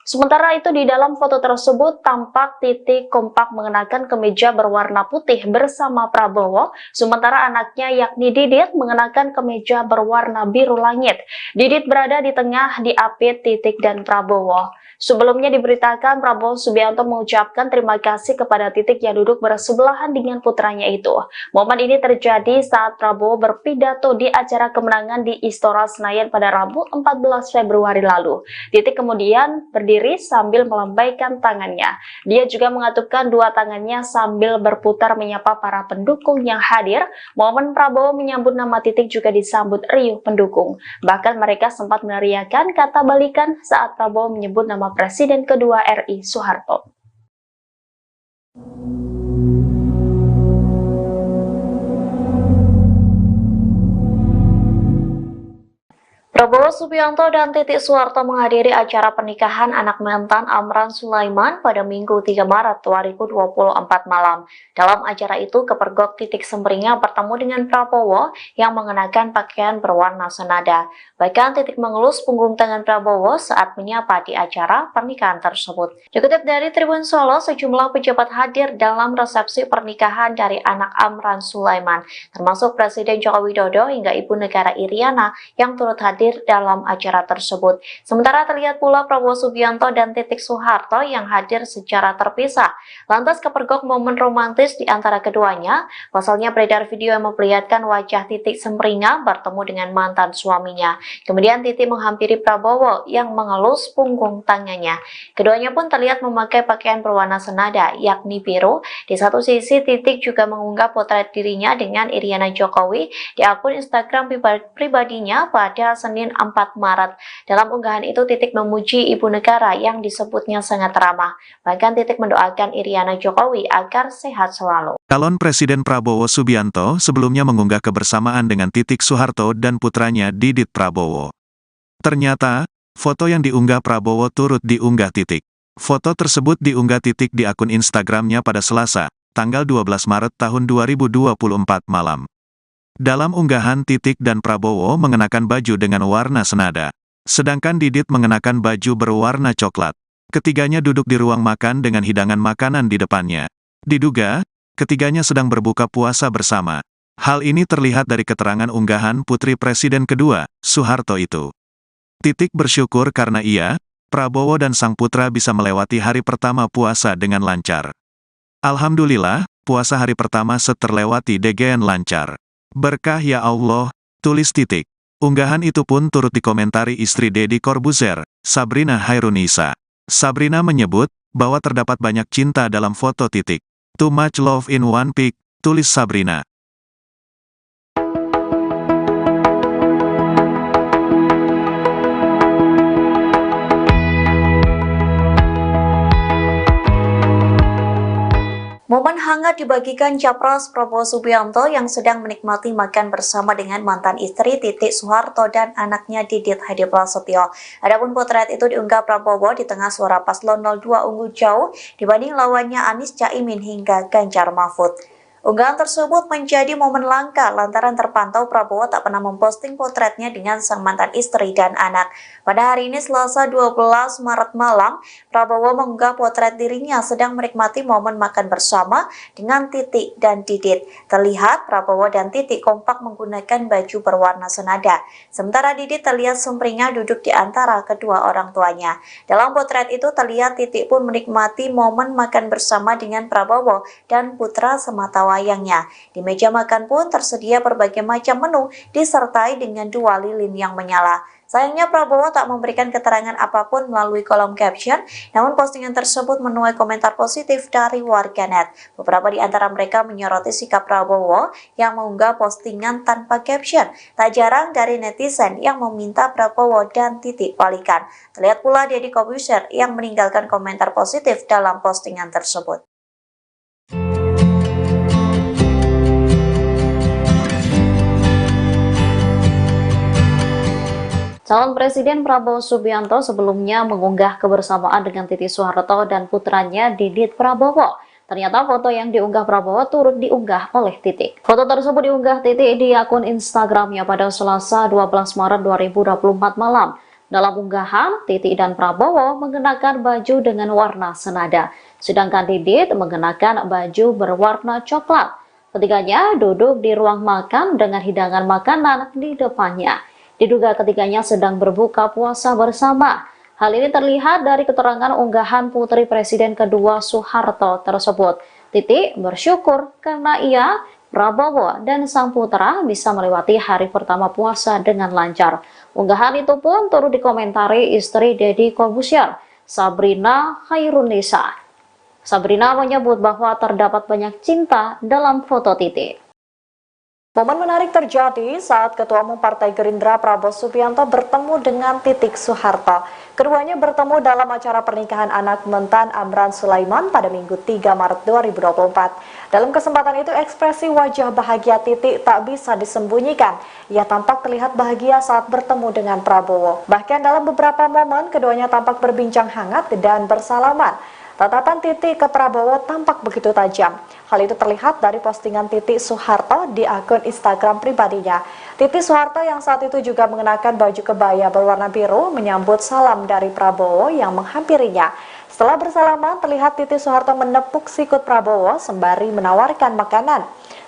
Sementara itu di dalam foto tersebut tampak Titik kompak mengenakan kemeja berwarna putih bersama Prabowo, sementara anaknya yakni Didit mengenakan kemeja berwarna biru langit. Didit berada di tengah diapit Titik dan Prabowo. Sebelumnya diberitakan Prabowo Subianto mengucapkan terima kasih kepada Titik yang duduk bersebelahan dengan putranya itu. Momen ini terjadi saat Prabowo berpidato di acara kemenangan di Istora Senayan pada Rabu 14 Februari lalu. Titik kemudian berdiri sambil melambaikan tangannya. Dia juga mengatupkan dua tangannya sambil berputar menyapa para pendukung yang hadir. Momen Prabowo menyambut nama Titik juga disambut riuh pendukung. Bahkan mereka sempat meneriakan kata balikan saat Prabowo menyebut nama Presiden kedua RI Soeharto. Prabowo Subianto dan Titik Soeharto menghadiri acara pernikahan anak mantan Amran Sulaiman pada Minggu 3 Maret 2024 malam. Dalam acara itu, kepergok Titik Semringah bertemu dengan Prabowo yang mengenakan pakaian berwarna senada. Bahkan Titik mengelus punggung tangan Prabowo saat menyapa di acara pernikahan tersebut. Dikutip dari Tribun Solo, sejumlah pejabat hadir dalam resepsi pernikahan dari anak Amran Sulaiman, termasuk Presiden Joko Widodo hingga Ibu Negara Iriana yang turut hadir dalam acara tersebut. Sementara terlihat pula Prabowo Subianto dan Titik Soeharto yang hadir secara terpisah. Lantas kepergok momen romantis di antara keduanya. Pasalnya beredar video yang memperlihatkan wajah Titik Semringah bertemu dengan mantan suaminya. Kemudian Titik menghampiri Prabowo yang mengelus punggung tangannya. Keduanya pun terlihat memakai pakaian berwarna senada, yakni biru. Di satu sisi Titik juga mengunggah potret dirinya dengan Iriana Jokowi di akun Instagram pribadinya pada Senin 4 Maret. Dalam unggahan itu, Titik memuji ibu negara yang disebutnya sangat ramah. Bahkan Titik mendoakan Iriana Jokowi agar sehat selalu. Calon Presiden Prabowo Subianto sebelumnya mengunggah kebersamaan dengan Titik Soeharto dan putranya Didit Prabowo. Ternyata, foto yang diunggah Prabowo turut diunggah Titik. Foto tersebut diunggah Titik di akun Instagramnya pada Selasa, tanggal 12 Maret tahun 2024 malam. Dalam unggahan, Titik dan Prabowo mengenakan baju dengan warna senada. Sedangkan Didit mengenakan baju berwarna coklat. Ketiganya duduk di ruang makan dengan hidangan makanan di depannya. Diduga, ketiganya sedang berbuka puasa bersama. Hal ini terlihat dari keterangan unggahan Putri Presiden kedua, Soeharto itu. Titik bersyukur karena ia, Prabowo dan sang putra bisa melewati hari pertama puasa dengan lancar. Alhamdulillah, puasa hari pertama terlewati dengan lancar. Berkah ya Allah, tulis Titik. Unggahan itu pun turut dikomentari istri Deddy Corbuzier, Sabrina Hairunisa. Sabrina menyebut bahwa terdapat banyak cinta dalam foto Titik. Too much love in one pic, tulis Sabrina. Momen hangat dibagikan Capres Prabowo Subianto yang sedang menikmati makan bersama dengan mantan istri Titik Soeharto dan anaknya Didit Hadi Prasetyo. Adapun potret itu diunggah Prabowo di tengah suara paslon 02 unggul jauh dibanding lawannya Anies Caimin hingga Ganjar Mahfud. Unggahan tersebut menjadi momen langka lantaran terpantau Prabowo tak pernah memposting potretnya dengan sang mantan istri dan anak. Pada hari ini Selasa 12 Maret malam, Prabowo mengunggah potret dirinya sedang menikmati momen makan bersama dengan Titik dan Didit. Terlihat Prabowo dan Titik kompak menggunakan baju berwarna senada. Sementara Didit terlihat sumringah duduk di antara kedua orang tuanya. Dalam potret itu terlihat Titik pun menikmati momen makan bersama dengan Prabowo dan putra sematawayangnya. Di meja makan pun tersedia berbagai macam menu disertai dengan 2 lilin yang menyala. Sayangnya Prabowo tak memberikan keterangan apapun melalui kolom caption, namun postingan tersebut menuai komentar positif dari warganet. Beberapa di antara mereka menyoroti sikap Prabowo yang mengunggah postingan tanpa caption. Tak jarang dari netizen yang meminta Prabowo dan Titik balikan. Terlihat pula Deddy Corbuzier yang meninggalkan komentar positif dalam postingan tersebut. Calon Presiden Prabowo Subianto sebelumnya mengunggah kebersamaan dengan Titik Soeharto dan putranya Didit Prabowo. Ternyata foto yang diunggah Prabowo turut diunggah oleh Titik. Foto tersebut diunggah Titik di akun Instagramnya pada Selasa 12 Maret 2024 malam. Dalam unggahan, Titik dan Prabowo mengenakan baju dengan warna senada, sedangkan Didit mengenakan baju berwarna coklat. Ketiganya duduk di ruang makan dengan hidangan makanan di depannya. Diduga ketiganya sedang berbuka puasa bersama. Hal ini terlihat dari keterangan unggahan putri Presiden kedua Soeharto tersebut. Titik bersyukur karena ia, Prabowo, dan sang putra bisa melewati hari pertama puasa dengan lancar. Unggahan itu pun turut dikomentari istri Deddy Corbuzier, Sabrina Khairunisa. Sabrina menyebut bahwa terdapat banyak cinta dalam foto Titik. Momen menarik terjadi saat Ketua Umum Partai Gerindra Prabowo Subianto bertemu dengan Titik Soeharto. Keduanya bertemu dalam acara pernikahan anak Mentan Amran Sulaiman pada Minggu 3 Maret 2024. Dalam kesempatan itu ekspresi wajah bahagia Titik tak bisa disembunyikan. Ia tampak terlihat bahagia saat bertemu dengan Prabowo. Bahkan dalam beberapa momen keduanya tampak berbincang hangat dan bersalaman. Tatapan Titik ke Prabowo tampak begitu tajam. Hal itu terlihat dari postingan Titik Soeharto di akun Instagram pribadinya. Titik Soeharto yang saat itu juga mengenakan baju kebaya berwarna biru menyambut salam dari Prabowo yang menghampirinya. Setelah bersalaman, terlihat Titik Soeharto menepuk sikut Prabowo sembari menawarkan makanan.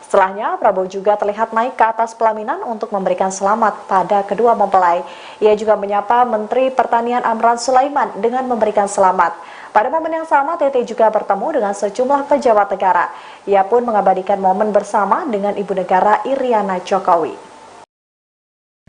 Setelahnya, Prabowo juga terlihat naik ke atas pelaminan untuk memberikan selamat pada kedua mempelai. Ia juga menyapa Menteri Pertanian Amran Sulaiman dengan memberikan selamat. Pada momen yang sama, TT juga bertemu dengan sejumlah pejabat negara. Ia pun mengabadikan momen bersama dengan Ibu Negara Iriana Jokowi.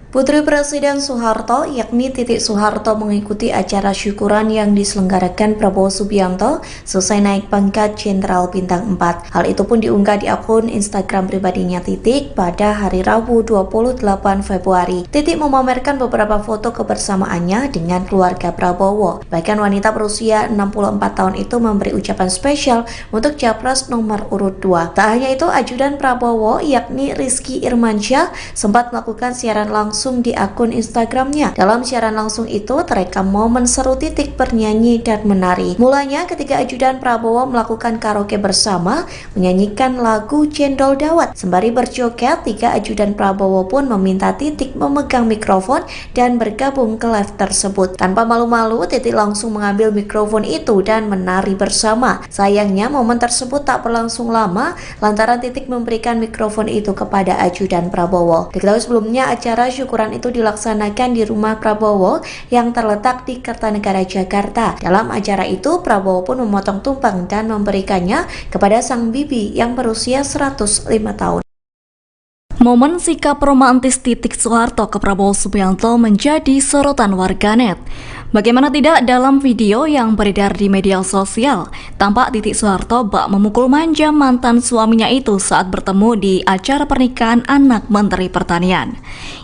Putri Presiden Soeharto, yakni Titik Soeharto, mengikuti acara syukuran yang diselenggarakan Prabowo Subianto selesai naik pangkat Jenderal Bintang 4. Hal itu pun diunggah di akun Instagram pribadinya Titik pada hari Rabu 28 Februari. Titik memamerkan beberapa foto kebersamaannya dengan keluarga Prabowo. Bahkan wanita berusia 64 tahun itu memberi ucapan spesial untuk Capres nomor urut 2. Tak hanya itu, ajudan Prabowo, yakni Rizky Irmansyah, sempat melakukan siaran langsung di akun Instagramnya. Dalam siaran langsung itu terekam momen seru Titik bernyanyi dan menari. Mulanya ketika ajudan Prabowo melakukan karaoke bersama, menyanyikan lagu Cendol Dawet. Sembari berjoget, 3 ajudan Prabowo pun meminta Titik memegang mikrofon dan bergabung ke live tersebut. Tanpa malu-malu, Titik langsung mengambil mikrofon itu dan menari bersama. Sayangnya momen tersebut tak berlangsung lama lantaran Titik memberikan mikrofon itu kepada ajudan Prabowo. Diketahui sebelumnya acara syukuran itu dilaksanakan di rumah Prabowo yang terletak di Kertanegara, Jakarta. Dalam acara itu, Prabowo pun memotong tumpeng dan memberikannya kepada sang bibi yang berusia 105 tahun. Momen sikap romantis Titik Soeharto ke Prabowo Subianto menjadi sorotan warganet. Bagaimana tidak, dalam video yang beredar di media sosial, tampak Titik Soeharto bak memukul manja mantan suaminya itu saat bertemu di acara pernikahan anak Menteri Pertanian,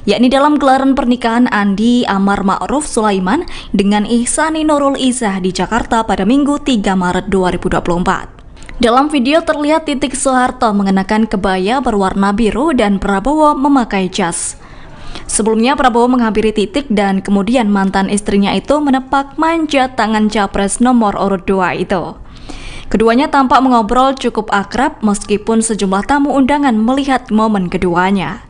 yakni dalam gelaran pernikahan Andi Amar Ma'ruf Sulaiman dengan Ihsani Nurul Izzah di Jakarta pada Minggu 3 Maret 2024. Dalam video terlihat Titik Soeharto mengenakan kebaya berwarna biru dan Prabowo memakai jas. Sebelumnya Prabowo menghampiri Titik dan kemudian mantan istrinya itu menepak manjat tangan capres nomor urut 2 itu. Keduanya tampak mengobrol cukup akrab meskipun sejumlah tamu undangan melihat momen keduanya.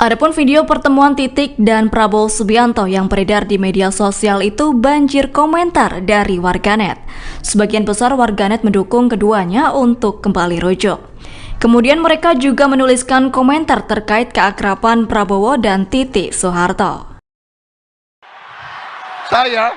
Adapun video pertemuan Titik dan Prabowo Subianto yang beredar di media sosial itu banjir komentar dari warganet. Sebagian besar warganet mendukung keduanya untuk kembali rujuk. Kemudian mereka juga menuliskan komentar terkait keakraban Prabowo dan Titik Soeharto. Saya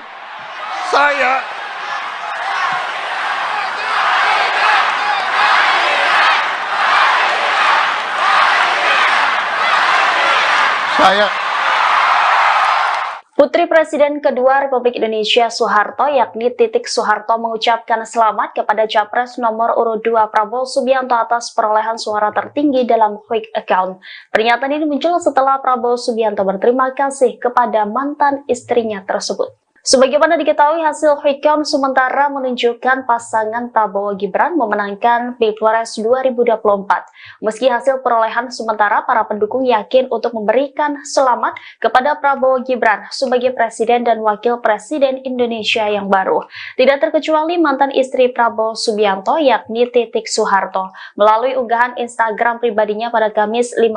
Putri Presiden kedua Republik Indonesia Soeharto yakni Titik Soeharto mengucapkan selamat kepada Capres nomor urut 2 Prabowo Subianto atas perolehan suara tertinggi dalam quick account. Pernyataan ini muncul setelah Prabowo Subianto berterima kasih kepada mantan istrinya tersebut. Sebagaimana diketahui, hasil quick count sementara menunjukkan pasangan Prabowo Gibran memenangkan Pilpres 2024. Meski hasil perolehan sementara, para pendukung yakin untuk memberikan selamat kepada Prabowo Gibran sebagai Presiden dan Wakil Presiden Indonesia yang baru. Tidak terkecuali mantan istri Prabowo Subianto yakni Titik Soeharto. Melalui unggahan Instagram pribadinya pada Kamis 15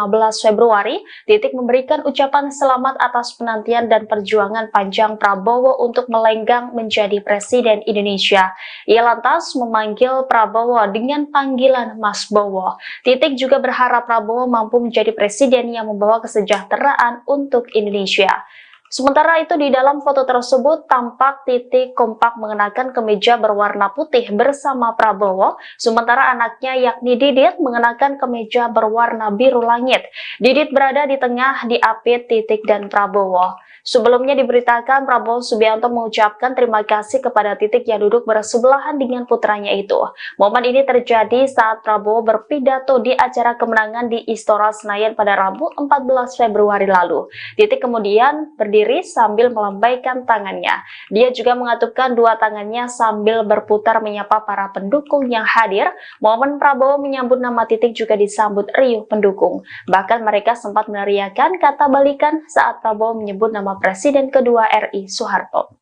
Februari, Titik memberikan ucapan selamat atas penantian dan perjuangan panjang Prabowo untuk melenggang menjadi Presiden Indonesia. Ia lantas memanggil Prabowo dengan panggilan Mas Bowo. Titik juga berharap Prabowo mampu menjadi presiden yang membawa kesejahteraan untuk Indonesia. Sementara itu di dalam foto tersebut tampak Titik kompak mengenakan kemeja berwarna putih bersama Prabowo, sementara anaknya yakni Didit mengenakan kemeja berwarna biru langit. Didit berada di tengah diapit Titik dan Prabowo. Sebelumnya diberitakan Prabowo Subianto mengucapkan terima kasih kepada Titik yang duduk bersebelahan dengan putranya itu. Momen ini terjadi saat Prabowo berpidato di acara kemenangan di Istora Senayan pada Rabu 14 Februari lalu. Titik kemudian berdiri sambil melambaikan tangannya. Dia juga mengatupkan dua tangannya sambil berputar menyapa para pendukung yang hadir. Momen Prabowo menyambut nama Titik juga disambut riuh pendukung. Bahkan mereka sempat meneriakan kata balikan saat Prabowo menyebut nama Presiden kedua RI Soeharto.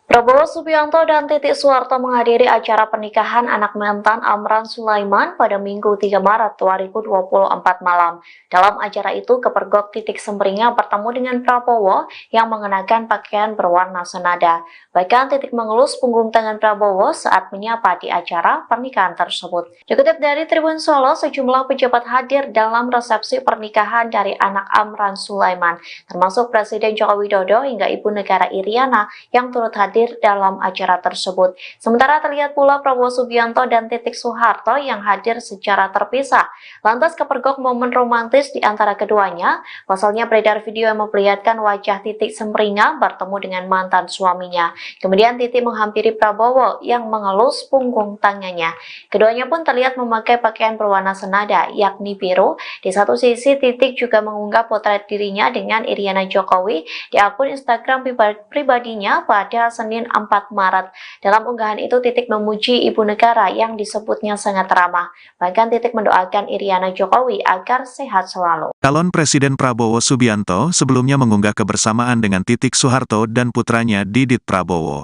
Prabowo Subianto dan Titik Soeharto menghadiri acara pernikahan anak mantan Amran Sulaiman pada Minggu 3 Maret 2024 malam. Dalam acara itu, kepergok Titik Semringah bertemu dengan Prabowo yang mengenakan pakaian berwarna senada. Bahkan Titik mengelus punggung tangan Prabowo saat menyapa di acara pernikahan tersebut. Dikutip dari Tribun Solo, sejumlah pejabat hadir dalam resepsi pernikahan dari anak Amran Sulaiman, termasuk Presiden Joko Widodo hingga Ibu Negara Iriana yang turut hadir dalam acara tersebut. Sementara terlihat pula Prabowo Subianto dan Titik Soeharto yang hadir secara terpisah. Lantas kepergok momen romantis di antara keduanya. Pasalnya beredar video yang memperlihatkan wajah Titik Semringah bertemu dengan mantan suaminya. Kemudian Titik menghampiri Prabowo yang mengelus punggung tangannya. Keduanya pun terlihat memakai pakaian berwarna senada, yakni biru. Di satu sisi, Titik juga mengunggah potret dirinya dengan Iriana Jokowi di akun Instagram pribadinya pada Senin 4 Maret. Dalam unggahan itu, Titik memuji ibu negara yang disebutnya sangat ramah. Bahkan Titik mendoakan Iriana Jokowi agar sehat selalu. Calon Presiden Prabowo Subianto sebelumnya mengunggah kebersamaan dengan Titik Soeharto dan putranya Didit Prabowo.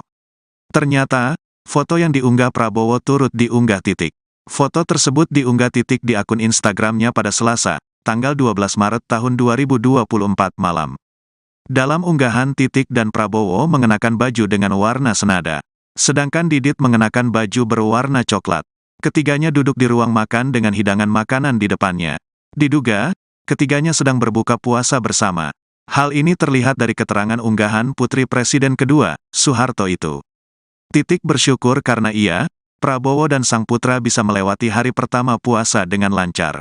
Ternyata, foto yang diunggah Prabowo turut diunggah Titik. Foto tersebut diunggah Titik di akun Instagramnya pada Selasa, tanggal 12 Maret tahun 2024 malam. Dalam unggahan, Titik dan Prabowo mengenakan baju dengan warna senada. Sedangkan Didit mengenakan baju berwarna coklat. Ketiganya duduk di ruang makan dengan hidangan makanan di depannya. Diduga, ketiganya sedang berbuka puasa bersama. Hal ini terlihat dari keterangan unggahan Putri Presiden kedua, Soeharto itu. Titik bersyukur karena ia, Prabowo dan sang putra bisa melewati hari pertama puasa dengan lancar.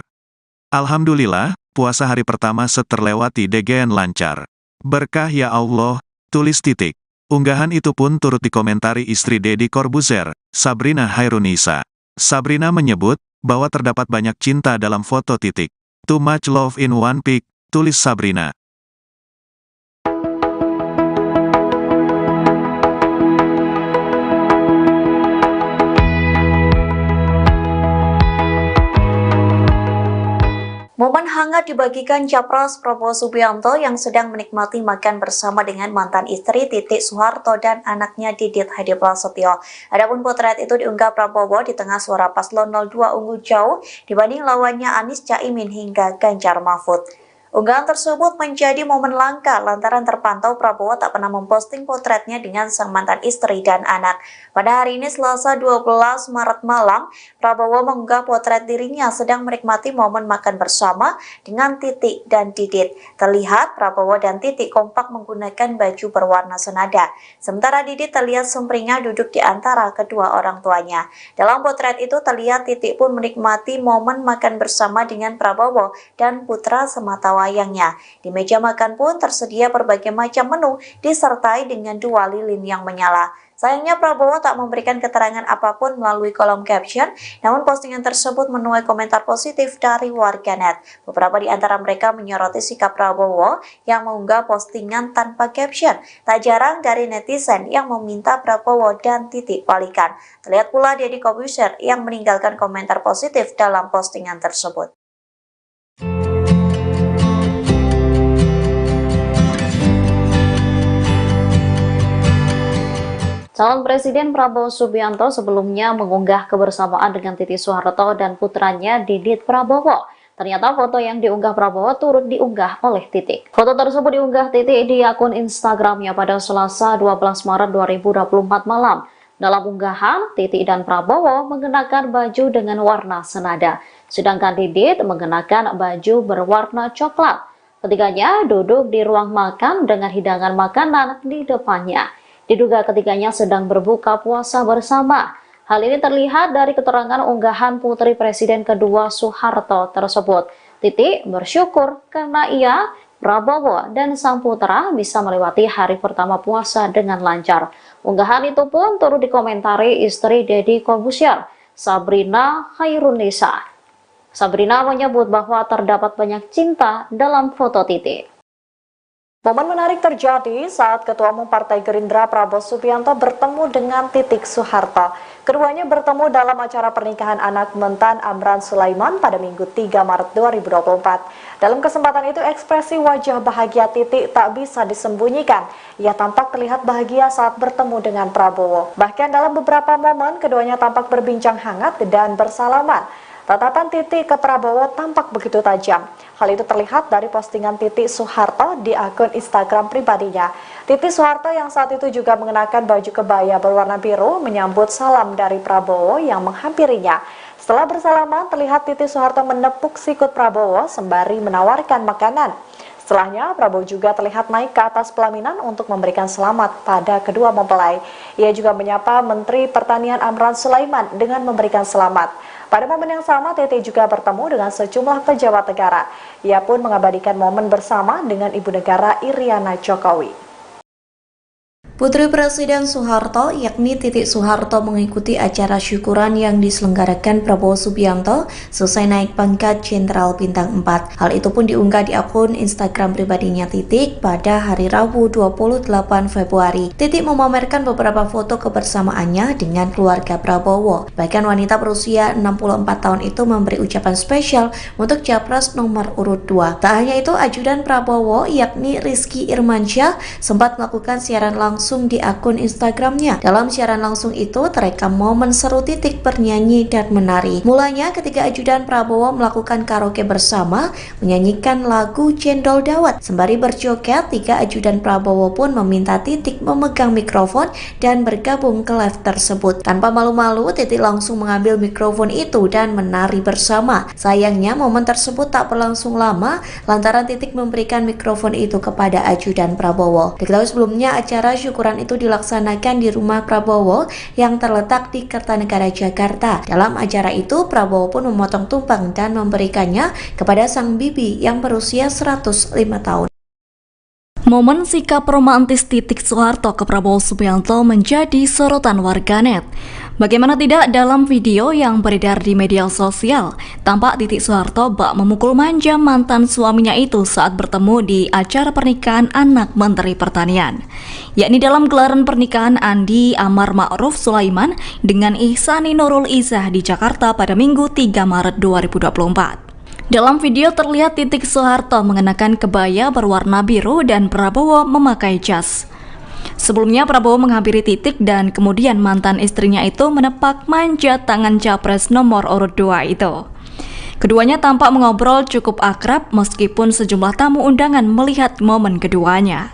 Alhamdulillah, puasa hari pertama terlewati dengan lancar. Berkah ya Allah, tulis Titik. Unggahan itu pun turut dikomentari istri Deddy Corbuzier, Sabrina Hairunisa. Sabrina menyebut bahwa terdapat banyak cinta dalam foto Titik. Too much love in one pic, tulis Sabrina. Momen hangat dibagikan Capres Prabowo Subianto yang sedang menikmati makan bersama dengan mantan istri Titik Soeharto dan anaknya Didit Hadi Prasetyo. Adapun potret itu diunggah Prabowo di tengah suara paslon 02 unggul jauh dibanding lawannya Anies Caimin hingga Ganjar Mahfud. Unggahan tersebut menjadi momen langka lantaran terpantau Prabowo tak pernah memposting potretnya dengan sang mantan istri dan anak. Pada hari ini Selasa 12 Maret malam, Prabowo mengunggah potret dirinya sedang menikmati momen makan bersama dengan Titik dan Didit. Terlihat Prabowo dan Titik kompak menggunakan baju berwarna senada. Sementara Didit terlihat sumringah duduk di antara kedua orang tuanya. Dalam potret itu terlihat Titik pun menikmati momen makan bersama dengan Prabowo dan putra sematawayangnya. Di meja makan pun tersedia berbagai macam menu disertai dengan 2 lilin yang menyala. Sayangnya Prabowo tak memberikan keterangan apapun melalui kolom caption, namun postingan tersebut menuai komentar positif dari warganet. Beberapa di antara mereka menyoroti sikap Prabowo yang mengunggah postingan tanpa caption. Tak jarang dari netizen yang meminta Prabowo dan Titik balikan. Terlihat pula Deddy Corbuzier yang meninggalkan komentar positif dalam postingan tersebut. Calon Presiden Prabowo Subianto sebelumnya mengunggah kebersamaan dengan Titik Soeharto dan putranya Didit Prabowo. Ternyata foto yang diunggah Prabowo turut diunggah oleh Titik. Foto tersebut diunggah Titik di akun Instagramnya pada Selasa 12 Maret 2024 malam. Dalam unggahan, Titik dan Prabowo mengenakan baju dengan warna senada, sedangkan Didit mengenakan baju berwarna coklat. Ketiganya duduk di ruang makan dengan hidangan makanan di depannya. Diduga ketiganya sedang berbuka puasa bersama. Hal ini terlihat dari keterangan unggahan putri Presiden kedua Soeharto tersebut. Titik bersyukur karena ia, Prabowo, dan sang putra bisa melewati hari pertama puasa dengan lancar. Unggahan itu pun turut dikomentari istri Deddy Corbuzier, Sabrina Khairunisa. Sabrina menyebut bahwa terdapat banyak cinta dalam foto Titik. Momen menarik terjadi saat Ketua Umum Partai Gerindra Prabowo Subianto bertemu dengan Titik Soeharto. Keduanya bertemu dalam acara pernikahan anak Mentan Amran Sulaiman pada Minggu 3 Maret 2024. Dalam kesempatan itu ekspresi wajah bahagia Titik tak bisa disembunyikan. Ia tampak terlihat bahagia saat bertemu dengan Prabowo. Bahkan dalam beberapa momen keduanya tampak berbincang hangat dan bersalaman. Tatapan Titik ke Prabowo tampak begitu tajam. Hal itu terlihat dari postingan Titik Soeharto di akun Instagram pribadinya. Titik Soeharto yang saat itu juga mengenakan baju kebaya berwarna biru menyambut salam dari Prabowo yang menghampirinya. Setelah bersalaman, terlihat Titik Soeharto menepuk sikut Prabowo sembari menawarkan makanan. Setelahnya, Prabowo juga terlihat naik ke atas pelaminan untuk memberikan selamat pada kedua mempelai. Ia juga menyapa Menteri Pertanian Amran Sulaiman dengan memberikan selamat. Pada momen yang sama, TT juga bertemu dengan sejumlah pejabat negara. Ia pun mengabadikan momen bersama dengan Ibu Negara Iriana Jokowi. Putri Presiden Soeharto yakni Titik Soeharto mengikuti acara syukuran yang diselenggarakan Prabowo Subianto selesai naik pangkat Jenderal Bintang 4. Hal itu pun diunggah di akun Instagram pribadinya Titik pada hari Rabu 28 Februari. Titik memamerkan beberapa foto kebersamaannya dengan keluarga Prabowo. Bahkan wanita berusia 64 tahun itu memberi ucapan spesial untuk Capres nomor urut 2. Tak hanya itu, ajudan Prabowo yakni Rizky Irmansyah sempat melakukan siaran langsung di akun Instagramnya. Dalam siaran langsung itu terekam momen seru Titik bernyanyi dan menari. Mulanya ketika ajudan Prabowo melakukan karaoke bersama, menyanyikan lagu Cendol Dawet. Sembari berjoget, 3 ajudan Prabowo pun meminta Titik memegang mikrofon dan bergabung ke live tersebut. Tanpa malu-malu, Titik langsung mengambil mikrofon itu dan menari bersama. Sayangnya momen tersebut tak berlangsung lama lantaran Titik memberikan mikrofon itu kepada ajudan Prabowo. Diketahui sebelumnya acara syukuran itu dilaksanakan di rumah Prabowo yang terletak di Kertanegara, Jakarta. Dalam acara itu, Prabowo pun memotong tumpeng dan memberikannya kepada sang bibi yang berusia 105 tahun. Momen sikap romantis Titik Soeharto ke Prabowo Subianto menjadi sorotan warganet. Bagaimana tidak dalam video yang beredar di media sosial, tampak Titik Soeharto bak memukul manja mantan suaminya itu saat bertemu di acara pernikahan anak Menteri Pertanian, yakni dalam gelaran pernikahan Andi Amar Ma'ruf Sulaiman dengan Ihsani Nurul Izzah di Jakarta pada Minggu 3 Maret 2024. Dalam video terlihat Titik Soeharto mengenakan kebaya berwarna biru dan Prabowo memakai jas. Sebelumnya Prabowo menghampiri Titik dan kemudian mantan istrinya itu menepak manjat tangan capres nomor urut 2 itu. Keduanya tampak mengobrol cukup akrab meskipun sejumlah tamu undangan melihat momen keduanya.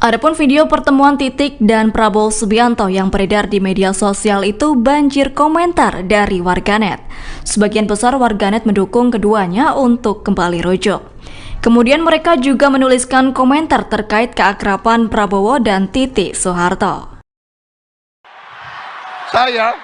Adapun video pertemuan Titik dan Prabowo Subianto yang beredar di media sosial itu banjir komentar dari warganet. Sebagian besar warganet mendukung keduanya untuk kembali rujuk. Kemudian mereka juga menuliskan komentar terkait keakraban Prabowo dan Titik Soeharto. Saya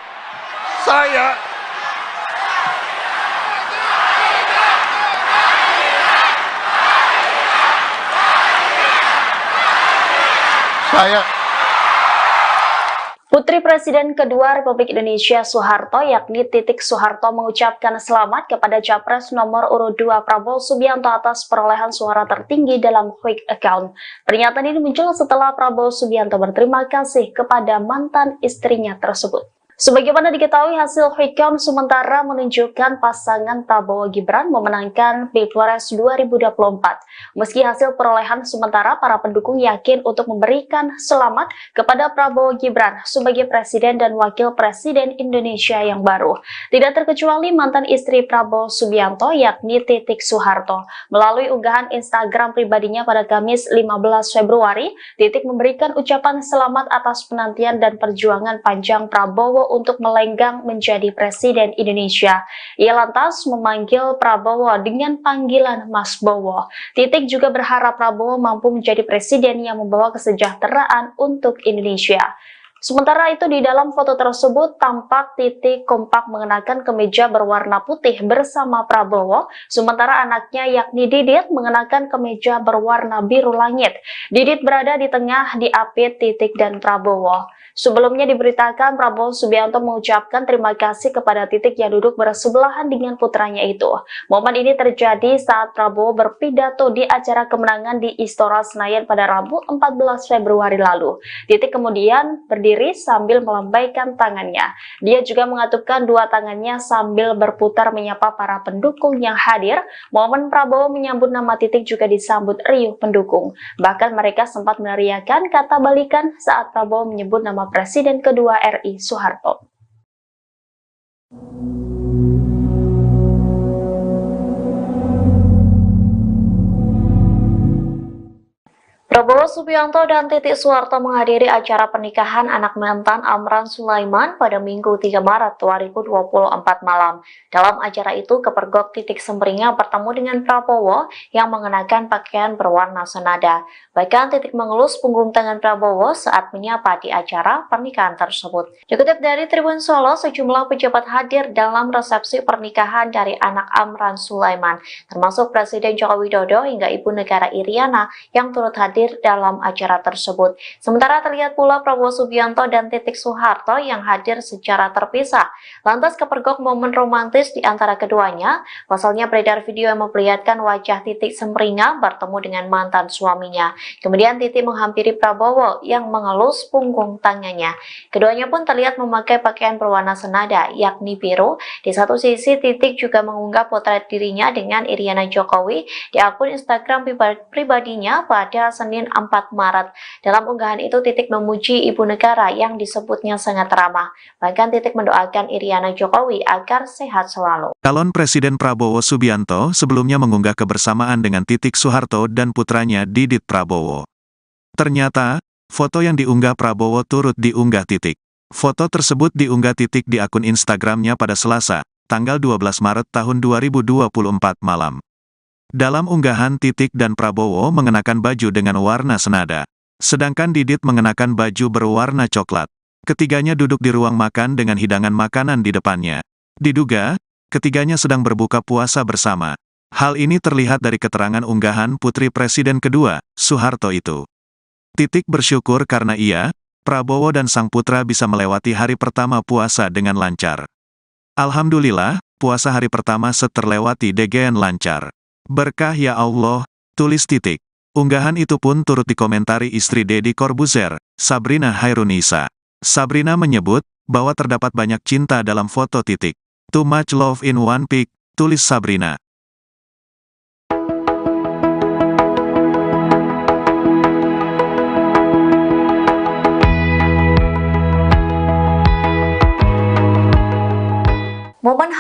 Putri Presiden kedua Republik Indonesia Soeharto yakni Titik Soeharto mengucapkan selamat kepada Capres nomor urut 2 Prabowo Subianto atas perolehan suara tertinggi dalam quick account. Pernyataan ini muncul setelah Prabowo Subianto berterima kasih kepada mantan istrinya tersebut. Sebagaimana diketahui, hasil quick count sementara menunjukkan pasangan Prabowo Gibran memenangkan Pilpres 2024. Meski hasil perolehan sementara, para pendukung yakin untuk memberikan selamat kepada Prabowo Gibran sebagai Presiden dan Wakil Presiden Indonesia yang baru. Tidak terkecuali mantan istri Prabowo Subianto yakni Titik Soeharto. Melalui unggahan Instagram pribadinya pada Kamis 15 Februari, Titik memberikan ucapan selamat atas penantian dan perjuangan panjang Prabowo untuk melenggang menjadi Presiden Indonesia. Ia lantas memanggil Prabowo dengan panggilan Mas Bowo. Titik juga berharap Prabowo mampu menjadi presiden yang membawa kesejahteraan untuk Indonesia. Sementara itu di dalam foto tersebut tampak Titik kompak mengenakan kemeja berwarna putih bersama Prabowo, sementara anaknya yakni Didit mengenakan kemeja berwarna biru langit. Didit berada di tengah diapit Titik dan Prabowo. Sebelumnya diberitakan Prabowo Subianto mengucapkan terima kasih kepada Titik yang duduk bersebelahan dengan putranya itu. Momen ini terjadi saat Prabowo berpidato di acara kemenangan di Istora Senayan pada Rabu 14 Februari lalu. Titik kemudian berdiri sambil melambaikan tangannya. Dia juga mengatupkan dua tangannya sambil berputar menyapa para pendukung yang hadir. Momen Prabowo menyambut nama Titik juga disambut riuh pendukung. Bahkan mereka sempat meneriakan kata balikan saat Prabowo menyebut nama Presiden kedua RI Soeharto. Prabowo Subianto dan Titik Soeharto menghadiri acara pernikahan anak mantan Amran Sulaiman pada Minggu 3 Maret 2024 malam. Dalam acara itu, Kepergok Titik Semringah bertemu dengan Prabowo yang mengenakan pakaian berwarna senada. Bahkan Titik mengelus punggung tangan Prabowo saat menyapa di acara pernikahan tersebut. Dikutip dari Tribun Solo, sejumlah pejabat hadir dalam resepsi pernikahan dari anak Amran Sulaiman, termasuk Presiden Joko Widodo hingga Ibu Negara Iriana yang turut hadir dalam acara tersebut. Sementara terlihat pula Prabowo Subianto dan Titik Soeharto yang hadir secara terpisah. Lantas kepergok momen romantis di antara keduanya. Pasalnya beredar video yang memperlihatkan wajah Titik Semringah bertemu dengan mantan suaminya. Kemudian Titik menghampiri Prabowo yang mengelus punggung tangannya. Keduanya pun terlihat memakai pakaian berwarna senada, yakni biru. Di satu sisi, Titik juga mengunggah potret dirinya dengan Iriana Jokowi di akun Instagram pribadinya pada Senin 4 Maret. Dalam unggahan itu, Titik memuji ibu negara yang disebutnya sangat ramah. Bahkan Titik mendoakan Iriana Jokowi agar sehat selalu. Calon Presiden Prabowo Subianto sebelumnya mengunggah kebersamaan dengan Titik Soeharto dan putranya Didit Prabowo. Ternyata, foto yang diunggah Prabowo turut diunggah Titik. Foto tersebut diunggah Titik di akun Instagramnya pada Selasa, tanggal 12 Maret tahun 2024 malam. Dalam unggahan, Titik dan Prabowo mengenakan baju dengan warna senada. Sedangkan Didit mengenakan baju berwarna coklat. Ketiganya duduk di ruang makan dengan hidangan makanan di depannya. Diduga, ketiganya sedang berbuka puasa bersama. Hal ini terlihat dari keterangan unggahan Putri Presiden kedua, Soeharto itu. Titik bersyukur karena ia, Prabowo dan sang putra bisa melewati hari pertama puasa dengan lancar. Alhamdulillah, puasa hari pertama terlewati dengan lancar. Berkah ya Allah, tulis Titik. Unggahan itu pun turut dikomentari istri Deddy Corbuzier, Sabrina Hairunisa. Sabrina menyebut bahwa terdapat banyak cinta dalam foto Titik. Too much love in one pic, tulis Sabrina.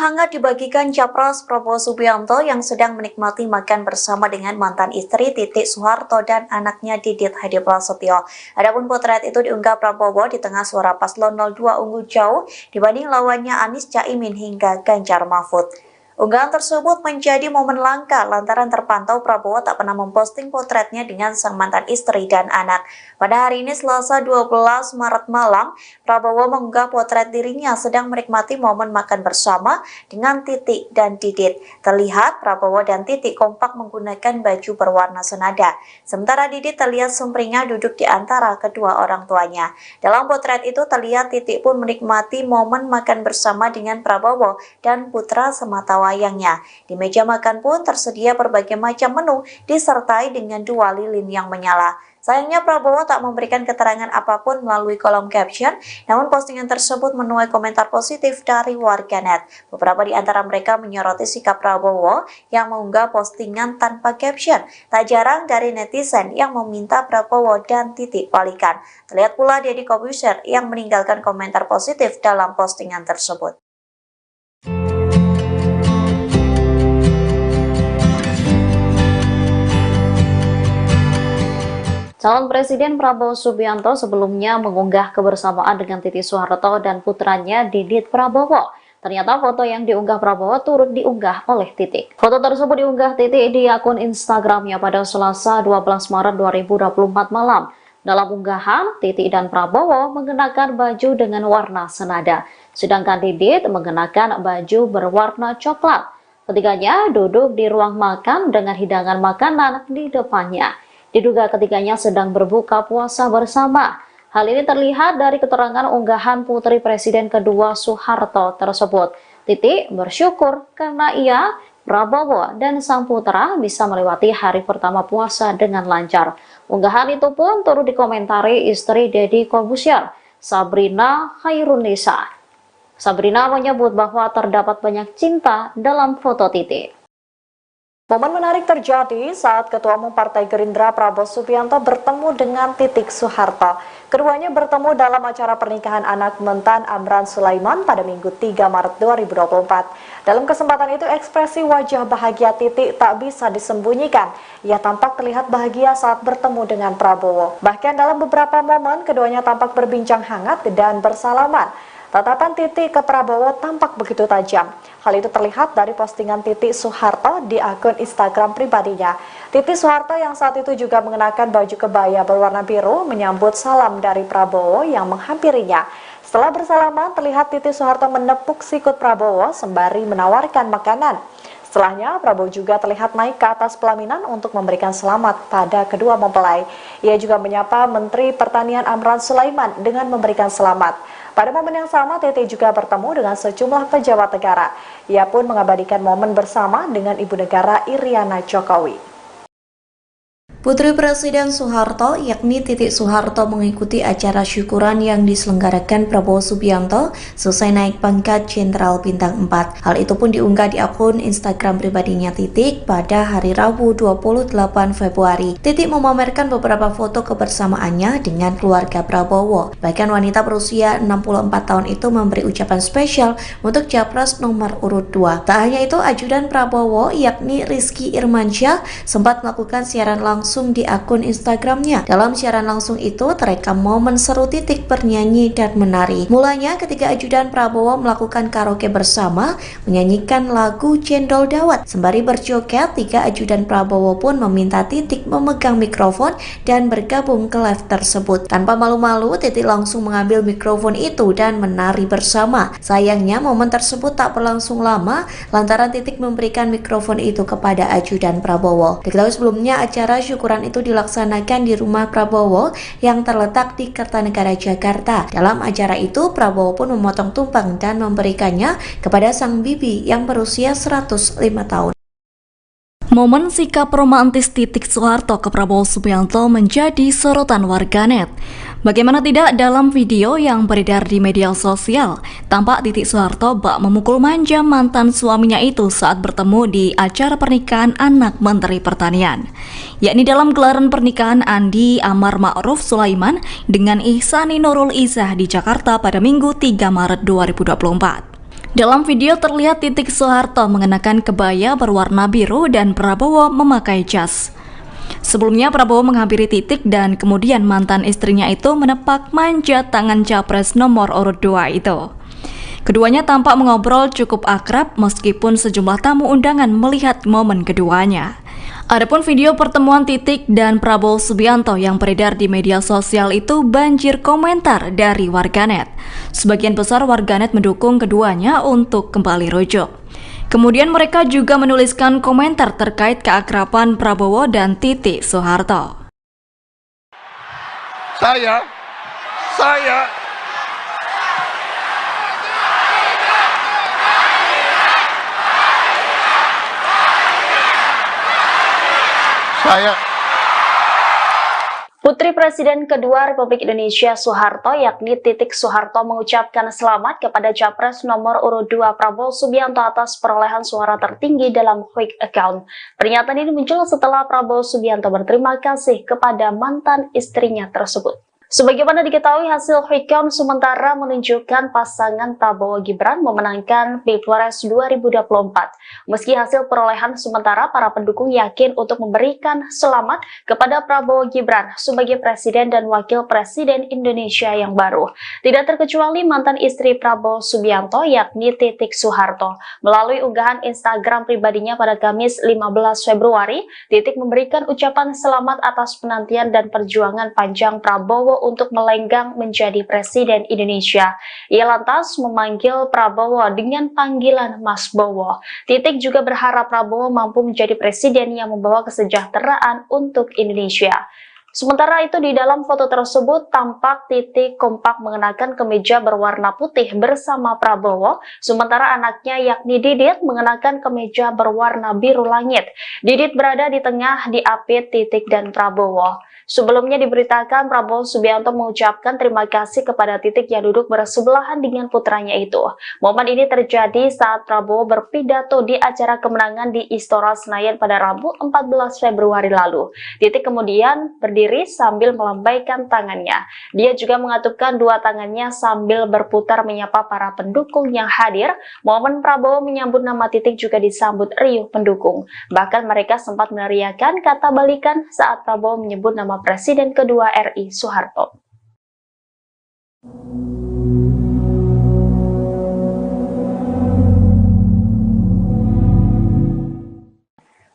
hangat dibagikan Capres Prabowo Subianto yang sedang menikmati makan bersama dengan mantan istri Titik Soeharto dan anaknya Didit Hadi Prasetyo. Adapun potret itu diunggah Prabowo di tengah suara paslon 02 unggul jauh dibanding lawannya Anies Caimin hingga Ganjar Mahfud. Unggahan tersebut menjadi momen langka lantaran terpantau Prabowo tak pernah memposting potretnya dengan sang mantan istri dan anak. Pada hari ini Selasa 12 Maret malam, Prabowo mengunggah potret dirinya sedang menikmati momen makan bersama dengan Titik dan Didit. Terlihat Prabowo dan Titik kompak menggunakan baju berwarna senada. Sementara Didit terlihat sumringah duduk di antara kedua orang tuanya. Dalam potret itu terlihat Titik pun menikmati momen makan bersama dengan Prabowo dan putra semata wayangnya. Di meja makan pun tersedia berbagai macam menu disertai dengan 2 lilin yang menyala. Sayangnya Prabowo tak memberikan keterangan apapun melalui kolom caption, namun postingan tersebut menuai komentar positif dari warganet. Beberapa di antara mereka menyoroti sikap Prabowo yang mengunggah postingan tanpa caption. Tak jarang dari netizen yang meminta Prabowo dan Titik balikan. Terlihat pula Deddy Corbuzier yang meninggalkan komentar positif dalam postingan tersebut. Calon Presiden Prabowo Subianto sebelumnya mengunggah kebersamaan dengan Titik Soeharto dan putranya Didit Prabowo. Ternyata foto yang diunggah Prabowo turut diunggah oleh Titik. Foto tersebut diunggah Titik di akun Instagramnya pada Selasa 12 Maret 2024 malam. Dalam unggahan, Titik dan Prabowo mengenakan baju dengan warna senada, sedangkan Didit mengenakan baju berwarna coklat. Ketiganya duduk di ruang makan dengan hidangan makanan di depannya. Diduga ketiganya sedang berbuka puasa bersama. Hal ini terlihat dari keterangan unggahan putri Presiden kedua Soeharto tersebut. Titik bersyukur karena ia, Prabowo, dan sang putra bisa melewati hari pertama puasa dengan lancar. Unggahan itu pun turut dikomentari istri Deddy Corbuzier, Sabrina Khairunisa. Sabrina menyebut bahwa terdapat banyak cinta dalam foto Titik. Momen menarik terjadi saat Ketua Umum Partai Gerindra Prabowo Subianto bertemu dengan Titik Soeharto. Keduanya bertemu dalam acara pernikahan anak mentan Amran Sulaiman pada Minggu 3 Maret 2024. Dalam kesempatan itu ekspresi wajah bahagia Titik tak bisa disembunyikan. Ia tampak terlihat bahagia saat bertemu dengan Prabowo. Bahkan dalam beberapa momen keduanya tampak berbincang hangat dan bersalaman. Tatapan Titik ke Prabowo tampak begitu tajam. Hal itu terlihat dari postingan Titik Soeharto di akun Instagram pribadinya. Titik Soeharto yang saat itu juga mengenakan baju kebaya berwarna biru menyambut salam dari Prabowo yang menghampirinya. Setelah bersalaman, terlihat Titik Soeharto menepuk sikut Prabowo sembari menawarkan makanan. Setelahnya, Prabowo juga terlihat naik ke atas pelaminan untuk memberikan selamat pada kedua mempelai. Ia juga menyapa Menteri Pertanian Amran Sulaiman dengan memberikan selamat. Pada momen yang sama, Titi juga bertemu dengan sejumlah pejabat negara. Ia pun mengabadikan momen bersama dengan Ibu Negara Iriana Jokowi. Putri Presiden Soeharto yakni Titik Soeharto mengikuti acara syukuran yang diselenggarakan Prabowo Subianto selesai naik pangkat Jenderal Bintang 4. Hal itu pun diunggah di akun Instagram pribadinya Titik pada hari Rabu 28 Februari. Titik memamerkan beberapa foto kebersamaannya dengan keluarga Prabowo. Bahkan wanita berusia 64 tahun itu memberi ucapan spesial untuk Capres nomor urut 2. Tak hanya itu, ajudan Prabowo yakni Rizky Irmansyah sempat melakukan siaran langsung di akun Instagramnya. Dalam siaran langsung itu terekam momen seru Titik bernyanyi dan menari. Mulanya ketika ajudan Prabowo melakukan karaoke bersama menyanyikan lagu Cendol Dawet. Sembari berjoget, 3 ajudan Prabowo pun meminta Titik memegang mikrofon dan bergabung ke live tersebut. Tanpa malu-malu, Titik langsung mengambil mikrofon itu dan menari bersama. Sayangnya momen tersebut tak berlangsung lama lantaran Titik memberikan mikrofon itu kepada ajudan Prabowo. Diketahui sebelumnya acara syukuran itu dilaksanakan di rumah Prabowo yang terletak di Kertanegara, Jakarta. Dalam acara itu, Prabowo pun memotong tumpeng dan memberikannya kepada sang bibi yang berusia 105 tahun. Momen sikap romantis Titik Soeharto ke Prabowo Subianto menjadi sorotan warganet. Bagaimana tidak, dalam video yang beredar di media sosial, tampak Titik Soeharto bak memukul manja mantan suaminya itu saat bertemu di acara pernikahan anak Menteri Pertanian, yakni dalam gelaran pernikahan Andi Amar Ma'ruf Sulaiman dengan Ihsani Nurul Izzah di Jakarta pada Minggu 3 Maret 2024. Dalam video terlihat Titik Soeharto mengenakan kebaya berwarna biru dan Prabowo memakai jas. Sebelumnya Prabowo menghampiri Titik dan kemudian mantan istrinya itu menepak manja tangan capres nomor urut 2 itu. Keduanya tampak mengobrol cukup akrab meskipun sejumlah tamu undangan melihat momen keduanya. Adapun video pertemuan Titik dan Prabowo Subianto yang beredar di media sosial itu banjir komentar dari warganet. Sebagian besar warganet mendukung keduanya untuk kembali rujuk. Kemudian mereka juga menuliskan komentar terkait keakraban Prabowo dan Titik Soeharto. Saya Putri Presiden kedua Republik Indonesia Soeharto yakni Titik Soeharto mengucapkan selamat kepada Capres nomor urut 2 Prabowo Subianto atas perolehan suara tertinggi dalam quick account. Pernyataan ini muncul setelah Prabowo Subianto berterima kasih kepada mantan istrinya tersebut. Sebagaimana diketahui, hasil quick count sementara menunjukkan pasangan Prabowo Gibran memenangkan Pilpres 2024. Meski hasil perolehan sementara, para pendukung yakin untuk memberikan selamat kepada Prabowo Gibran sebagai Presiden dan Wakil Presiden Indonesia yang baru. Tidak terkecuali mantan istri Prabowo Subianto yakni Titik Soeharto. Melalui unggahan Instagram pribadinya pada Kamis 15 Februari, Titik memberikan ucapan selamat atas penantian dan perjuangan panjang Prabowo untuk melenggang menjadi Presiden Indonesia. Ia lantas memanggil Prabowo dengan panggilan Mas Bowo. Titik juga berharap Prabowo mampu menjadi presiden yang membawa kesejahteraan untuk Indonesia. Sementara itu di dalam foto tersebut tampak Titik kompak mengenakan kemeja berwarna putih bersama Prabowo, sementara anaknya yakni Didit mengenakan kemeja berwarna biru langit. Didit berada di tengah diapit Titik dan Prabowo. Sebelumnya diberitakan Prabowo Subianto mengucapkan terima kasih kepada Titik yang duduk bersebelahan dengan putranya itu. Momen ini terjadi saat Prabowo berpidato di acara kemenangan di Istora Senayan pada Rabu 14 Februari lalu. Titik kemudian berdiri sambil melambaikan tangannya. Dia juga mengatupkan dua tangannya sambil berputar menyapa para pendukung yang hadir. Momen Prabowo menyambut nama Titik juga disambut riuh pendukung. Bahkan mereka sempat meneriakan kata balikan saat Prabowo menyebut nama Presiden kedua RI Soeharto.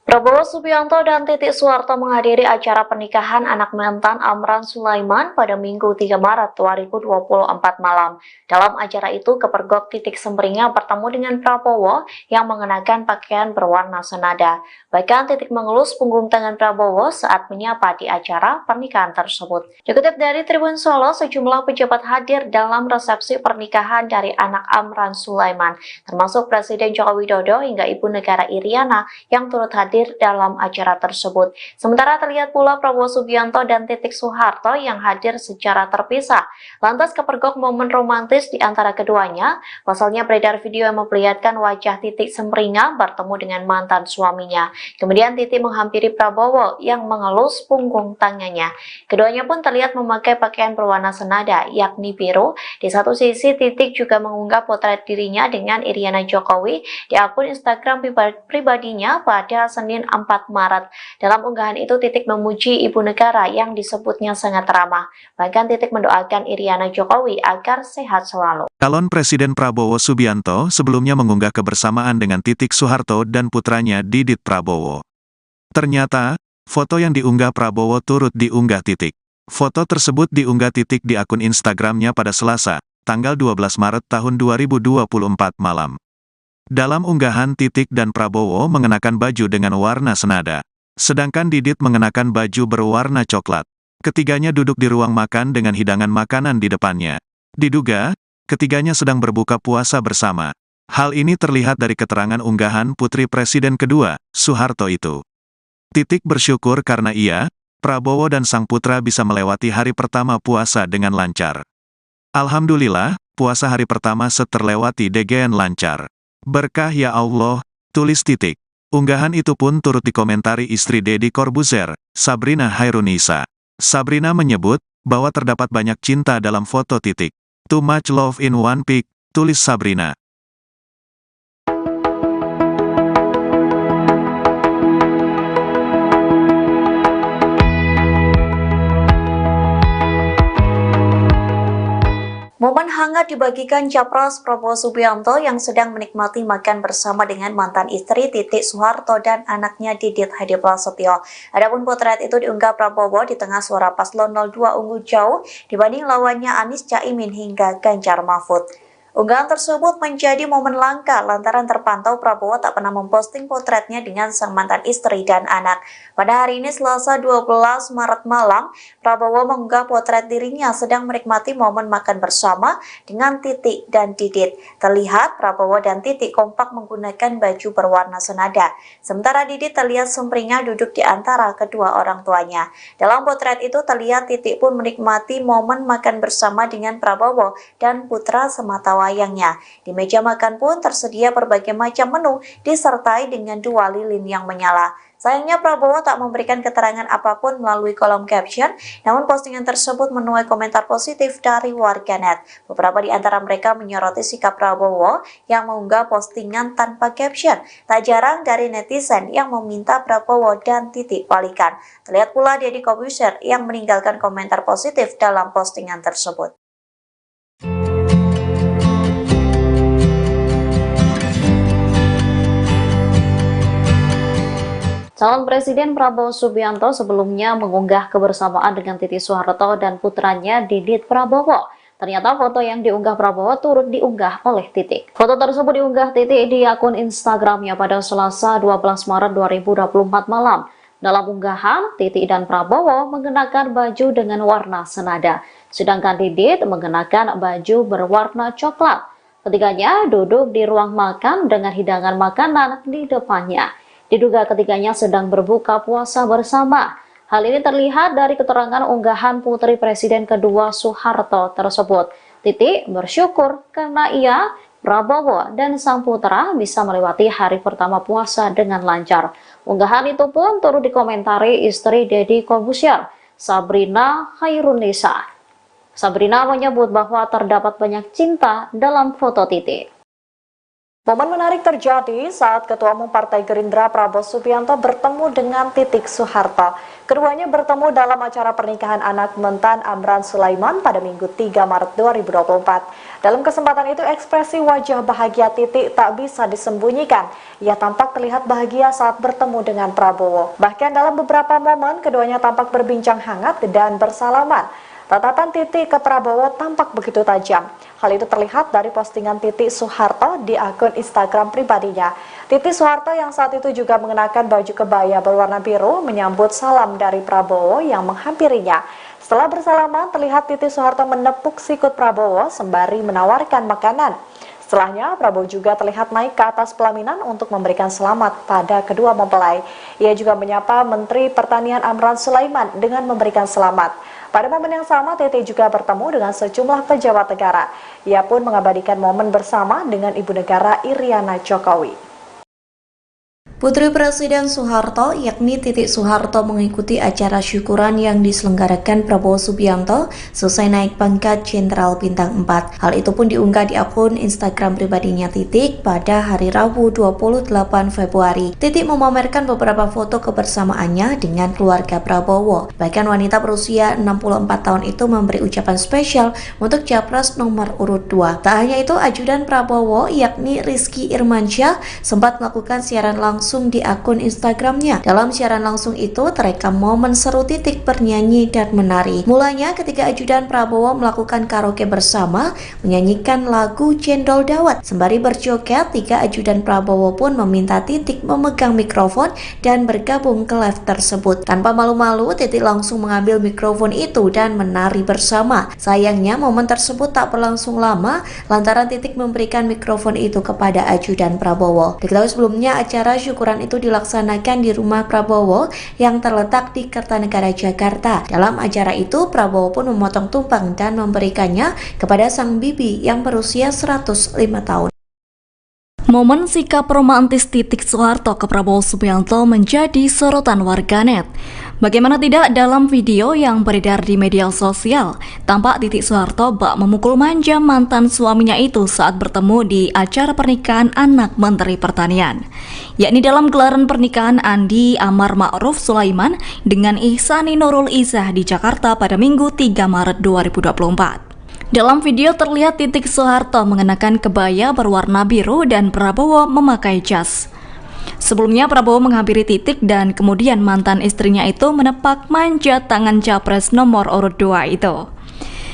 Prabowo Subianto dan Titik Soeharto menghadiri acara pernikahan anak mantan Amran Sulaiman pada Minggu 3 Maret 2024 malam. Dalam acara itu, Kepergok Titik Semringah bertemu dengan Prabowo yang mengenakan pakaian berwarna senada. Bahkan Titik mengelus punggung tangan Prabowo saat menyapa di acara pernikahan tersebut. Dikutip dari Tribun Solo, sejumlah pejabat hadir dalam resepsi pernikahan dari anak Amran Sulaiman, termasuk Presiden Joko Widodo hingga Ibu Negara Iriana yang turut hadir dalam acara tersebut. Sementara terlihat pula Prabowo Subianto dan Titik Soeharto yang hadir secara terpisah. Lantas kepergok momen romantis di antara keduanya. Pasalnya beredar video yang memperlihatkan wajah Titik Semringah bertemu dengan mantan suaminya. Kemudian Titik menghampiri Prabowo yang mengelus punggung tangannya. Keduanya pun terlihat memakai pakaian berwarna senada, yakni biru. Di satu sisi Titik juga mengunggah potret dirinya dengan Iriana Jokowi di akun Instagram pribadinya pada Senin 4 Maret. Dalam unggahan itu Titik memuji ibu negara yang disebutnya sangat ramah. Bahkan Titik mendoakan Iriana Jokowi agar sehat selalu. Calon Presiden Prabowo Subianto sebelumnya mengunggah kebersamaan dengan Titik Soeharto dan putranya Didit Prabowo. Ternyata, foto yang diunggah Prabowo turut diunggah Titik. Foto tersebut diunggah Titik di akun Instagramnya pada Selasa, tanggal 12 Maret tahun 2024 malam. Dalam unggahan Titik dan Prabowo mengenakan baju dengan warna senada. Sedangkan Didit mengenakan baju berwarna coklat. Ketiganya duduk di ruang makan dengan hidangan makanan di depannya. Diduga, ketiganya sedang berbuka puasa bersama. Hal ini terlihat dari keterangan unggahan Putri Presiden kedua, Soeharto itu. Titik bersyukur karena ia, Prabowo dan sang putra bisa melewati hari pertama puasa dengan lancar. Alhamdulillah, puasa hari pertama terlewati dengan lancar. Berkah ya Allah, tulis Titik. Unggahan itu pun turut dikomentari istri Deddy Corbuzier, Sabrina Hairunisa. Sabrina menyebut bahwa terdapat banyak cinta dalam foto Titik. Too much love in one pic, tulis Sabrina. hangat dibagikan Capres Prabowo Subianto yang sedang menikmati makan bersama dengan mantan istri Titik Soeharto dan anaknya Didit Hadi Prasetyo. Adapun potret itu diunggah Prabowo di tengah suara paslon 02 unggul jauh dibanding lawannya Anies Caimin hingga Ganjar Mahfud. Unggahan tersebut menjadi momen langka lantaran terpantau Prabowo tak pernah memposting potretnya dengan sang mantan istri dan anak. Pada hari ini Selasa 12 Maret malam, Prabowo mengunggah potret dirinya sedang menikmati momen makan bersama dengan Titik dan Didit. Terlihat Prabowo dan Titik kompak menggunakan baju berwarna senada. Sementara Didit terlihat sumringah duduk di antara kedua orang tuanya. Dalam potret itu terlihat Titik pun menikmati momen makan bersama dengan Prabowo dan putra semata wayangnya. Di meja makan pun tersedia berbagai macam menu disertai dengan 2 lilin yang menyala. Sayangnya Prabowo tak memberikan keterangan apapun melalui kolom caption, namun postingan tersebut menuai komentar positif dari warganet. Beberapa di antara mereka menyoroti sikap Prabowo yang mengunggah postingan tanpa caption. Tak jarang dari netizen yang meminta Prabowo dan Titik balikan. Terlihat pula Deddy Corbuzier yang meninggalkan komentar positif dalam postingan tersebut. Calon Presiden Prabowo Subianto sebelumnya mengunggah kebersamaan dengan Titik Soeharto dan putranya Didit Prabowo. Ternyata foto yang diunggah Prabowo turut diunggah oleh Titik. Foto tersebut diunggah Titik di akun Instagramnya pada Selasa 12 Maret 2024 malam. Dalam unggahan, Titik dan Prabowo mengenakan baju dengan warna senada, sedangkan Didit mengenakan baju berwarna coklat. Ketiganya duduk di ruang makan dengan hidangan makanan di depannya. Diduga ketiganya sedang berbuka puasa bersama. Hal ini terlihat dari keterangan unggahan putri Presiden kedua Soeharto tersebut. Titik bersyukur karena ia, Prabowo, dan sang putra bisa melewati hari pertama puasa dengan lancar. Unggahan itu pun turut dikomentari istri Deddy Corbuzier, Sabrina Khairunisa. Sabrina menyebut bahwa terdapat banyak cinta dalam foto Titik. Momen menarik terjadi saat Ketua Umum Partai Gerindra Prabowo Subianto bertemu dengan Titik Soeharto. Keduanya bertemu dalam acara pernikahan anak Mentan Amran Sulaiman pada Minggu 3 Maret 2024. Dalam kesempatan itu ekspresi wajah bahagia Titik tak bisa disembunyikan. Ia tampak terlihat bahagia saat bertemu dengan Prabowo. Bahkan dalam beberapa momen keduanya tampak berbincang hangat dan bersalaman. Tatapan Titik ke Prabowo tampak begitu tajam. Hal itu terlihat dari postingan Titik Soeharto di akun Instagram pribadinya. Titik Soeharto yang saat itu juga mengenakan baju kebaya berwarna biru menyambut salam dari Prabowo yang menghampirinya. Setelah bersalaman, terlihat Titik Soeharto menepuk sikut Prabowo sembari menawarkan makanan. Setelahnya, Prabowo juga terlihat naik ke atas pelaminan untuk memberikan selamat pada kedua mempelai. Ia juga menyapa Menteri Pertanian Amran Sulaiman dengan memberikan selamat. Pada momen yang sama, Titik juga bertemu dengan sejumlah pejabat negara. Ia pun mengabadikan momen bersama dengan Ibu Negara Iriana Jokowi. Putri Presiden Soeharto yakni Titik Soeharto mengikuti acara syukuran yang diselenggarakan Prabowo Subianto selesai naik pangkat Jenderal Bintang 4. Hal itu pun diunggah di akun Instagram pribadinya Titik pada hari Rabu 28 Februari. Titik memamerkan beberapa foto kebersamaannya dengan keluarga Prabowo. Bahkan wanita berusia 64 tahun itu memberi ucapan spesial untuk Capres nomor urut 2. Tak hanya itu, ajudan Prabowo yakni Rizky Irmansyah sempat melakukan siaran langsung di akun Instagramnya. Dalam siaran langsung itu terekam momen seru Titik bernyanyi dan menari. Mulanya ketika ajudan Prabowo melakukan karaoke bersama, menyanyikan lagu Cendol Dawet. Sembari berjoget, 3 ajudan Prabowo pun meminta Titik memegang mikrofon dan bergabung ke live tersebut. Tanpa malu-malu, Titik langsung mengambil mikrofon itu dan menari bersama. Sayangnya momen tersebut tak berlangsung lama lantaran Titik memberikan mikrofon itu kepada ajudan Prabowo. Diketahui sebelumnya acara syukuran itu dilaksanakan di rumah Prabowo yang terletak di Kertanegara, Jakarta. Dalam acara itu, Prabowo pun memotong tumpeng dan memberikannya kepada sang bibi yang berusia 105 tahun. Momen sikap romantis Titik Soeharto ke Prabowo Subianto menjadi sorotan warganet. Bagaimana tidak dalam video yang beredar di media sosial, tampak Titik Soeharto bak memukul manja mantan suaminya itu saat bertemu di acara pernikahan anak Menteri Pertanian, yakni dalam gelaran pernikahan Andi Amar Ma'ruf Sulaiman dengan Ihsani Nurul Izzah di Jakarta pada Minggu 3 Maret 2024. Dalam video terlihat Titik Soeharto mengenakan kebaya berwarna biru dan Prabowo memakai jas. Sebelumnya Prabowo menghampiri Titik dan kemudian mantan istrinya itu menepak manja tangan capres nomor urut 2 itu.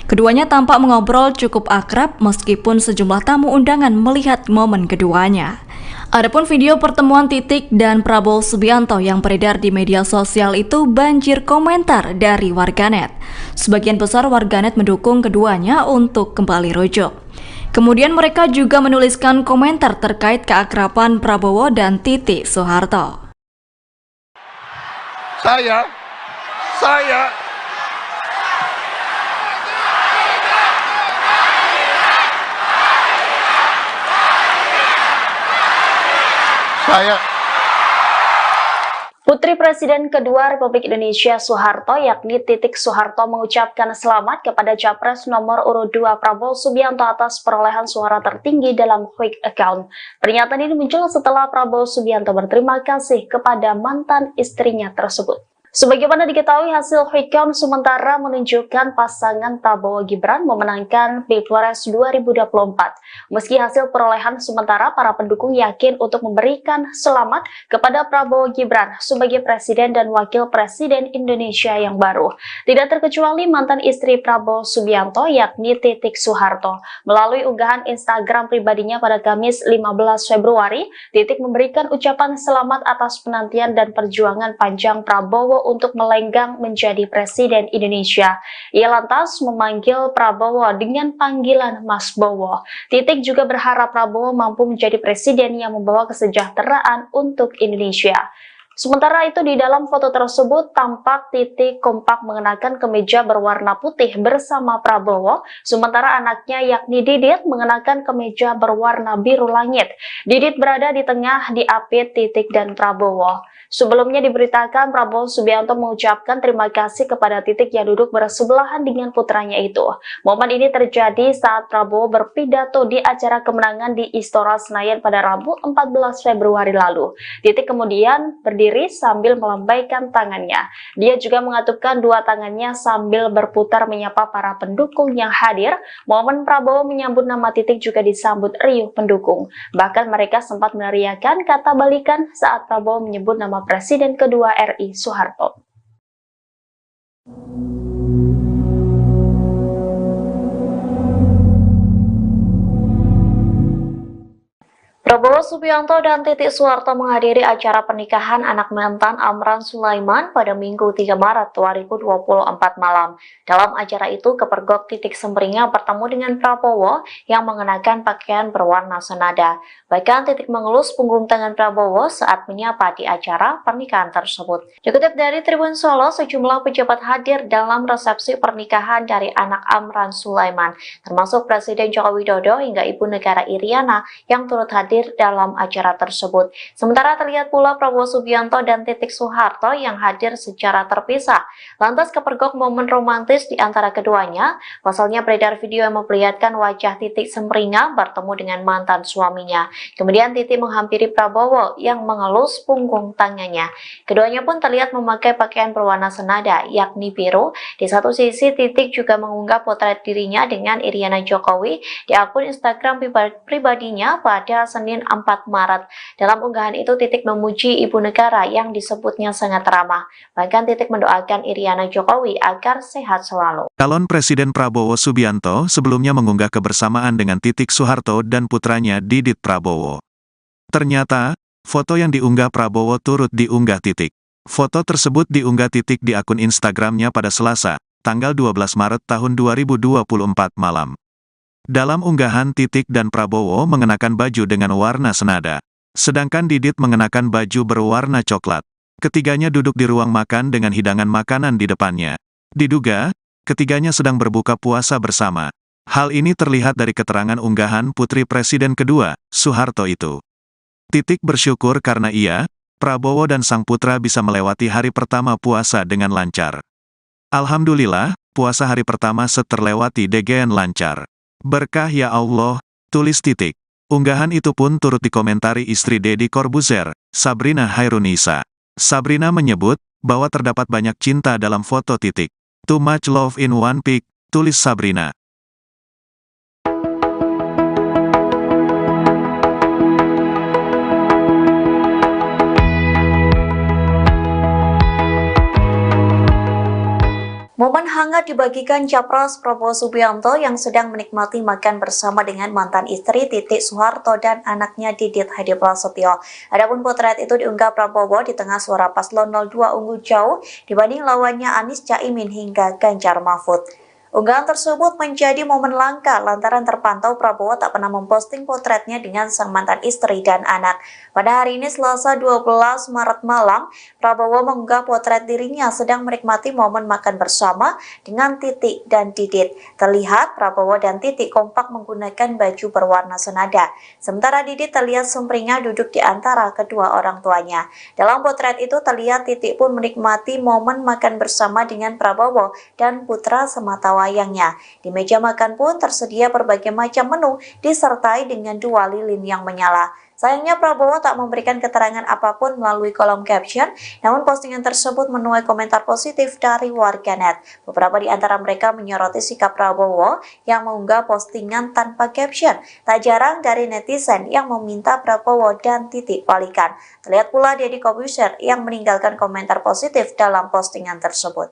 Keduanya tampak mengobrol cukup akrab meskipun sejumlah tamu undangan melihat momen keduanya. Adapun video pertemuan Titik dan Prabowo Subianto yang beredar di media sosial itu banjir komentar dari warganet. Sebagian besar warganet mendukung keduanya untuk kembali rujuk. Kemudian mereka juga menuliskan komentar terkait keakraban Prabowo dan Titik Soeharto. Saya Putri Presiden kedua Republik Indonesia Soeharto yakni Titik Soeharto mengucapkan selamat kepada Capres nomor urut 2 Prabowo Subianto atas perolehan suara tertinggi dalam quick account. Pernyataan ini muncul setelah Prabowo Subianto berterima kasih kepada mantan istrinya tersebut. Sebagaimana diketahui, hasil quick count sementara menunjukkan pasangan Prabowo Gibran memenangkan Pilpres 2024. Meski hasil perolehan sementara, para pendukung yakin untuk memberikan selamat kepada Prabowo Gibran sebagai Presiden dan Wakil Presiden Indonesia yang baru. Tidak terkecuali mantan istri Prabowo Subianto yakni Titik Soeharto. Melalui unggahan Instagram pribadinya pada Kamis 15 Februari, Titik memberikan ucapan selamat atas penantian dan perjuangan panjang Prabowo untuk melenggang menjadi Presiden Indonesia. Ia lantas memanggil Prabowo dengan panggilan Mas Bowo. Titik juga berharap Prabowo mampu menjadi presiden yang membawa kesejahteraan untuk Indonesia. Sementara itu di dalam foto tersebut tampak Titik kompak mengenakan kemeja berwarna putih bersama Prabowo, sementara anaknya yakni Didit mengenakan kemeja berwarna biru langit. Didit berada di tengah diapit Titik dan Prabowo. Sebelumnya diberitakan Prabowo Subianto mengucapkan terima kasih kepada Titik yang duduk bersebelahan dengan putranya itu. Momen ini terjadi saat Prabowo berpidato di acara kemenangan di Istora Senayan pada Rabu 14 Februari lalu. Titik kemudian berdiri sambil melambaikan tangannya. Dia juga mengatupkan dua tangannya sambil berputar menyapa para pendukung yang hadir. Momen Prabowo menyambut nama Titik juga disambut riuh pendukung. Bahkan mereka sempat meneriakan kata balikan saat Prabowo menyebut nama Presiden kedua RI Soeharto. Prabowo Subianto dan Titik Soeharto menghadiri acara pernikahan anak mantan Amran Sulaiman pada Minggu 3 Maret 2024 malam. Dalam acara itu, kepergok Titik Semringah bertemu dengan Prabowo yang mengenakan pakaian berwarna senada. Bahkan Titik mengelus punggung tangan Prabowo saat menyapa di acara pernikahan tersebut. Dikutip dari Tribun Solo, sejumlah pejabat hadir dalam resepsi pernikahan dari anak Amran Sulaiman, termasuk Presiden Joko Widodo hingga Ibu Negara Iriana yang turut hadir dalam acara tersebut. Sementara terlihat pula Prabowo Subianto dan Titik Soeharto yang hadir secara terpisah. Lantas kepergok momen romantis di antara keduanya. Pasalnya beredar video yang memperlihatkan wajah Titik Semringah bertemu dengan mantan suaminya. Kemudian Titik menghampiri Prabowo yang mengelus punggung tangannya. Keduanya pun terlihat memakai pakaian berwarna senada, yakni biru. Di satu sisi Titik juga mengunggah potret dirinya dengan Iriana Jokowi di akun Instagram pribadinya pada Senin 4 Maret. Dalam unggahan itu, Titik memuji ibu negara yang disebutnya sangat ramah. Bahkan Titik mendoakan Iriana Jokowi agar sehat selalu. Calon Presiden Prabowo Subianto sebelumnya mengunggah kebersamaan dengan Titik Soeharto dan putranya Didit Prabowo. Ternyata, foto yang diunggah Prabowo turut diunggah Titik. Foto tersebut diunggah Titik di akun Instagramnya pada Selasa, tanggal 12 Maret tahun 2024 malam. Dalam unggahan, Titik dan Prabowo mengenakan baju dengan warna senada. Sedangkan Didit mengenakan baju berwarna coklat. Ketiganya duduk di ruang makan dengan hidangan makanan di depannya. Diduga, ketiganya sedang berbuka puasa bersama. Hal ini terlihat dari keterangan unggahan Putri Presiden kedua, Soeharto itu. Titik bersyukur karena ia, Prabowo dan sang putra bisa melewati hari pertama puasa dengan lancar. Alhamdulillah, puasa hari pertama terlewati dengan lancar. Berkah ya Allah, tulis Titik. Unggahan itu pun turut dikomentari istri Deddy Corbuzier, Sabrina Hairunisa. Sabrina menyebut bahwa terdapat banyak cinta dalam foto Titik. Too much love in one pic, tulis Sabrina. Momen hangat dibagikan Capres Prabowo Subianto yang sedang menikmati makan bersama dengan mantan istri Titik Soeharto dan anaknya Didit Hadi Prasetyo. Adapun potret itu diunggah Prabowo di tengah suara paslon 02 unggul jauh dibanding lawannya Anies Caimin hingga Ganjar Mahfud. Unggahan tersebut menjadi momen langka lantaran terpantau Prabowo tak pernah memposting potretnya dengan sang mantan istri dan anak. Pada hari ini Selasa 12 Maret malam, Prabowo mengunggah potret dirinya sedang menikmati momen makan bersama dengan Titik dan Didit. Terlihat Prabowo dan Titik kompak menggunakan baju berwarna senada. Sementara Didit terlihat sumringah duduk di antara kedua orang tuanya. Dalam potret itu terlihat Titik pun menikmati momen makan bersama dengan Prabowo dan putra sematawayangnya. Di meja makan pun tersedia berbagai macam menu disertai dengan 2 lilin yang menyala. Sayangnya Prabowo tak memberikan keterangan apapun melalui kolom caption, namun postingan tersebut menuai komentar positif dari warganet. Beberapa di antara mereka menyoroti sikap Prabowo yang mengunggah postingan tanpa caption. Tak jarang dari netizen yang meminta Prabowo dan Titik balikan. Terlihat pula Deddy Corbuzier yang meninggalkan komentar positif dalam postingan tersebut.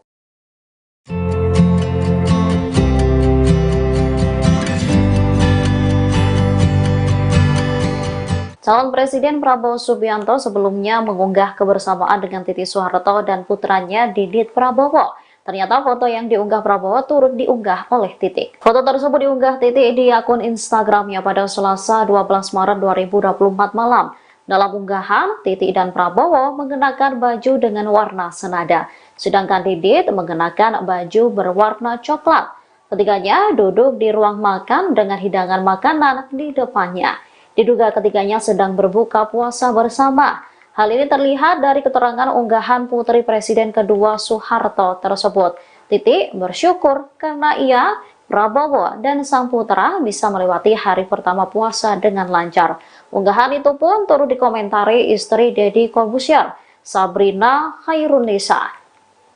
Calon Presiden Prabowo Subianto sebelumnya mengunggah kebersamaan dengan Titik Soeharto dan putranya Didit Prabowo. Ternyata foto yang diunggah Prabowo turut diunggah oleh Titik. Foto tersebut diunggah Titik di akun Instagramnya pada Selasa 12 Maret 2024 malam. Dalam unggahan, Titik dan Prabowo mengenakan baju dengan warna senada, sedangkan Didit mengenakan baju berwarna coklat. Ketiganya duduk di ruang makan dengan hidangan makanan di depannya. Diduga ketiganya sedang berbuka puasa bersama. Hal ini terlihat dari keterangan unggahan putri Presiden kedua Soeharto tersebut. Titik bersyukur karena ia, Prabowo, dan sang putra bisa melewati hari pertama puasa dengan lancar. Unggahan itu pun turut dikomentari istri Deddy Corbuzier, Sabrina Khairunisa.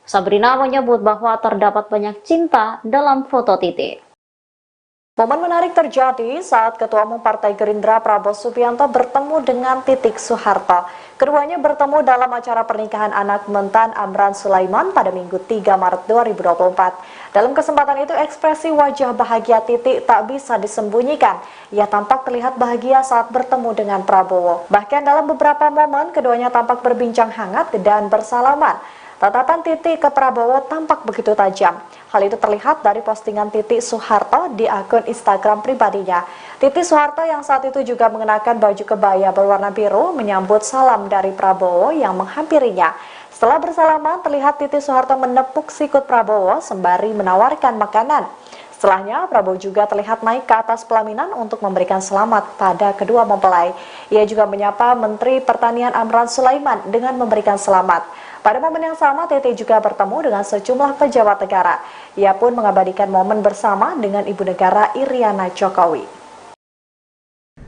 Sabrina menyebut bahwa terdapat banyak cinta dalam foto Titik. Momen menarik terjadi saat Ketua Umum Partai Gerindra Prabowo Subianto bertemu dengan Titik Soeharto. Keduanya bertemu dalam acara pernikahan anak mentan Amran Sulaiman pada Minggu 3 Maret 2024. Dalam kesempatan itu ekspresi wajah bahagia Titik tak bisa disembunyikan. Ia tampak terlihat bahagia saat bertemu dengan Prabowo. Bahkan dalam beberapa momen keduanya tampak berbincang hangat dan bersalaman. Tatapan Titik ke Prabowo tampak begitu tajam. Hal itu terlihat dari postingan Titik Soeharto di akun Instagram pribadinya. Titik Soeharto yang saat itu juga mengenakan baju kebaya berwarna biru menyambut salam dari Prabowo yang menghampirinya. Setelah bersalaman, terlihat Titik Soeharto menepuk sikut Prabowo sembari menawarkan makanan. Setelahnya, Prabowo juga terlihat naik ke atas pelaminan untuk memberikan selamat pada kedua mempelai. Ia juga menyapa Menteri Pertanian Amran Sulaiman dengan memberikan selamat. Pada momen yang sama, Titik juga bertemu dengan sejumlah pejabat negara. Ia pun mengabadikan momen bersama dengan Ibu Negara Iriana Jokowi.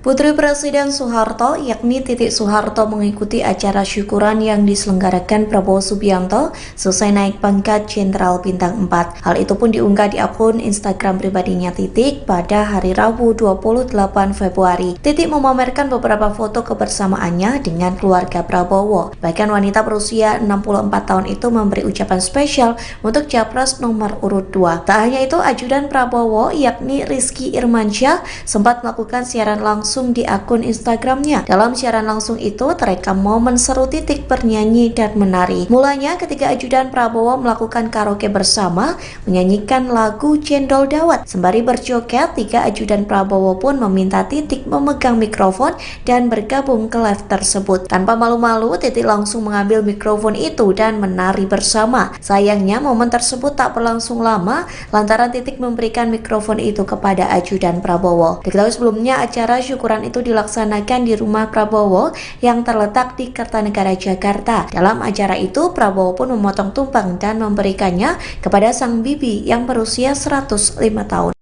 Putri Presiden Soeharto, yakni Titik Soeharto, mengikuti acara syukuran yang diselenggarakan Prabowo Subianto selesai naik pangkat Jenderal Bintang 4. Hal itu pun diunggah di akun Instagram pribadinya Titik pada hari Rabu 28 Februari. Titik memamerkan beberapa foto kebersamaannya dengan keluarga Prabowo. Bahkan wanita berusia 64 tahun itu memberi ucapan spesial untuk Capres nomor urut 2. Tak hanya itu, ajudan Prabowo, yakni Rizky Irmansyah, sempat melakukan siaran langsung di akun Instagramnya. Dalam siaran langsung itu terekam momen seru Titik bernyanyi dan menari. Mulanya ketika ajudan Prabowo melakukan karaoke bersama, menyanyikan lagu Cendol Dawet. Sembari berjoget, 3 ajudan Prabowo pun meminta Titik memegang mikrofon dan bergabung ke live tersebut. Tanpa malu-malu, Titik langsung mengambil mikrofon itu dan menari bersama. Sayangnya momen tersebut tak berlangsung lama lantaran Titik memberikan mikrofon itu kepada ajudan Prabowo. Diketahui sebelumnya acara syukuran itu dilaksanakan di rumah Prabowo yang terletak di Kertanegara, Jakarta. Dalam acara itu, Prabowo pun memotong tumpeng dan memberikannya kepada sang bibi yang berusia 105 tahun.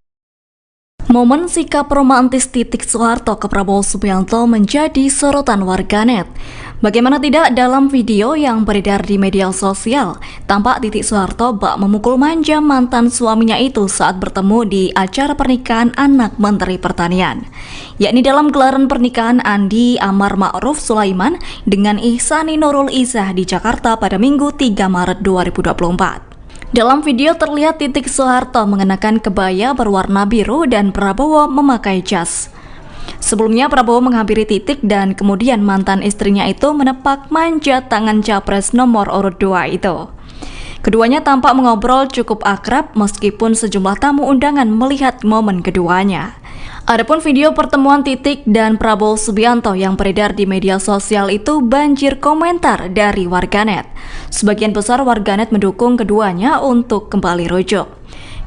Momen sikap romantis Titik Soeharto ke Prabowo Subianto menjadi sorotan warganet. Bagaimana tidak, dalam video yang beredar di media sosial, tampak Titik Soeharto bak memukul manja mantan suaminya itu saat bertemu di acara pernikahan anak Menteri Pertanian, yakni dalam gelaran pernikahan Andi Amar Ma'ruf Sulaiman dengan Ihsani Nurul Izzah di Jakarta pada Minggu 3 Maret 2024. Dalam video terlihat Titik Soeharto mengenakan kebaya berwarna biru dan Prabowo memakai jas. Sebelumnya Prabowo menghampiri Titik dan kemudian mantan istrinya itu menepak manjat tangan capres nomor urut 2 itu. Keduanya tampak mengobrol cukup akrab meskipun sejumlah tamu undangan melihat momen keduanya. Adapun video pertemuan Titik dan Prabowo Subianto yang beredar di media sosial itu banjir komentar dari warganet. Sebagian besar warganet mendukung keduanya untuk kembali rujuk.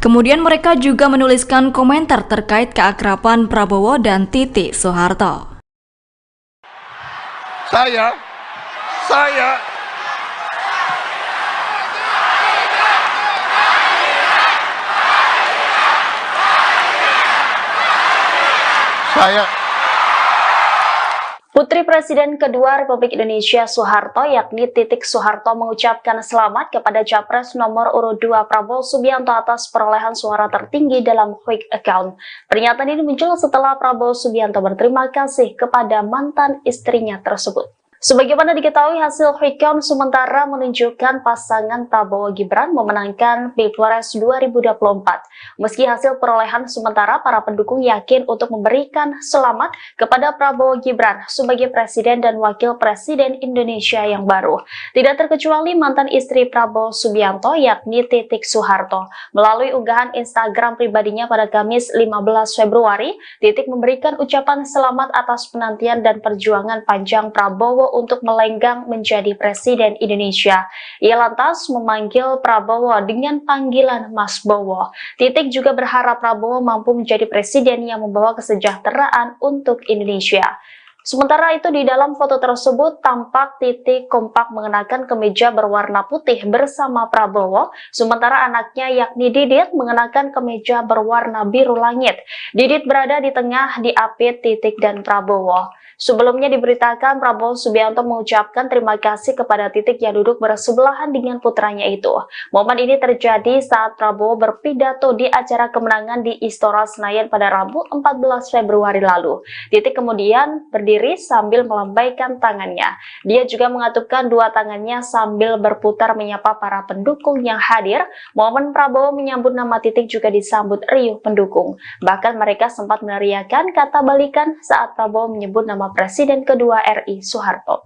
Kemudian mereka juga menuliskan komentar terkait keakraban Prabowo dan Titik Soeharto. Saya Putri Presiden kedua Republik Indonesia Soeharto yakni Titik Soeharto mengucapkan selamat kepada Capres nomor urut 2 Prabowo Subianto atas perolehan suara tertinggi dalam quick account. Pernyataan ini muncul setelah Prabowo Subianto berterima kasih kepada mantan istrinya tersebut. Sebagaimana diketahui, hasil quick count sementara menunjukkan pasangan Prabowo Gibran memenangkan Pilpres 2024. Meski hasil perolehan sementara, para pendukung yakin untuk memberikan selamat kepada Prabowo Gibran sebagai Presiden dan Wakil Presiden Indonesia yang baru. Tidak terkecuali mantan istri Prabowo Subianto yakni Titik Soeharto. Melalui unggahan Instagram pribadinya pada Kamis 15 Februari, Titik memberikan ucapan selamat atas penantian dan perjuangan panjang Prabowo untuk melenggang menjadi Presiden Indonesia. Ia lantas memanggil Prabowo dengan panggilan Mas Bowo. Titik juga berharap Prabowo mampu menjadi presiden yang membawa kesejahteraan untuk Indonesia. Sementara itu di dalam foto tersebut tampak Titik kompak mengenakan kemeja berwarna putih bersama Prabowo, sementara anaknya yakni Didit mengenakan kemeja berwarna biru langit. Didit berada di tengah diapit Titik dan Prabowo. Sebelumnya diberitakan Prabowo Subianto mengucapkan terima kasih kepada Titik yang duduk bersebelahan dengan putranya itu. Momen ini terjadi saat Prabowo berpidato di acara kemenangan di Istora Senayan pada Rabu 14 Februari lalu. Titik kemudian berdiri sambil melambaikan tangannya. Dia juga mengatupkan dua tangannya sambil berputar menyapa para pendukung yang hadir. Momen Prabowo menyambut nama Titik juga disambut riuh pendukung. Bahkan mereka sempat meneriakkan kata balikan saat Prabowo menyebut nama Presiden kedua RI Soeharto.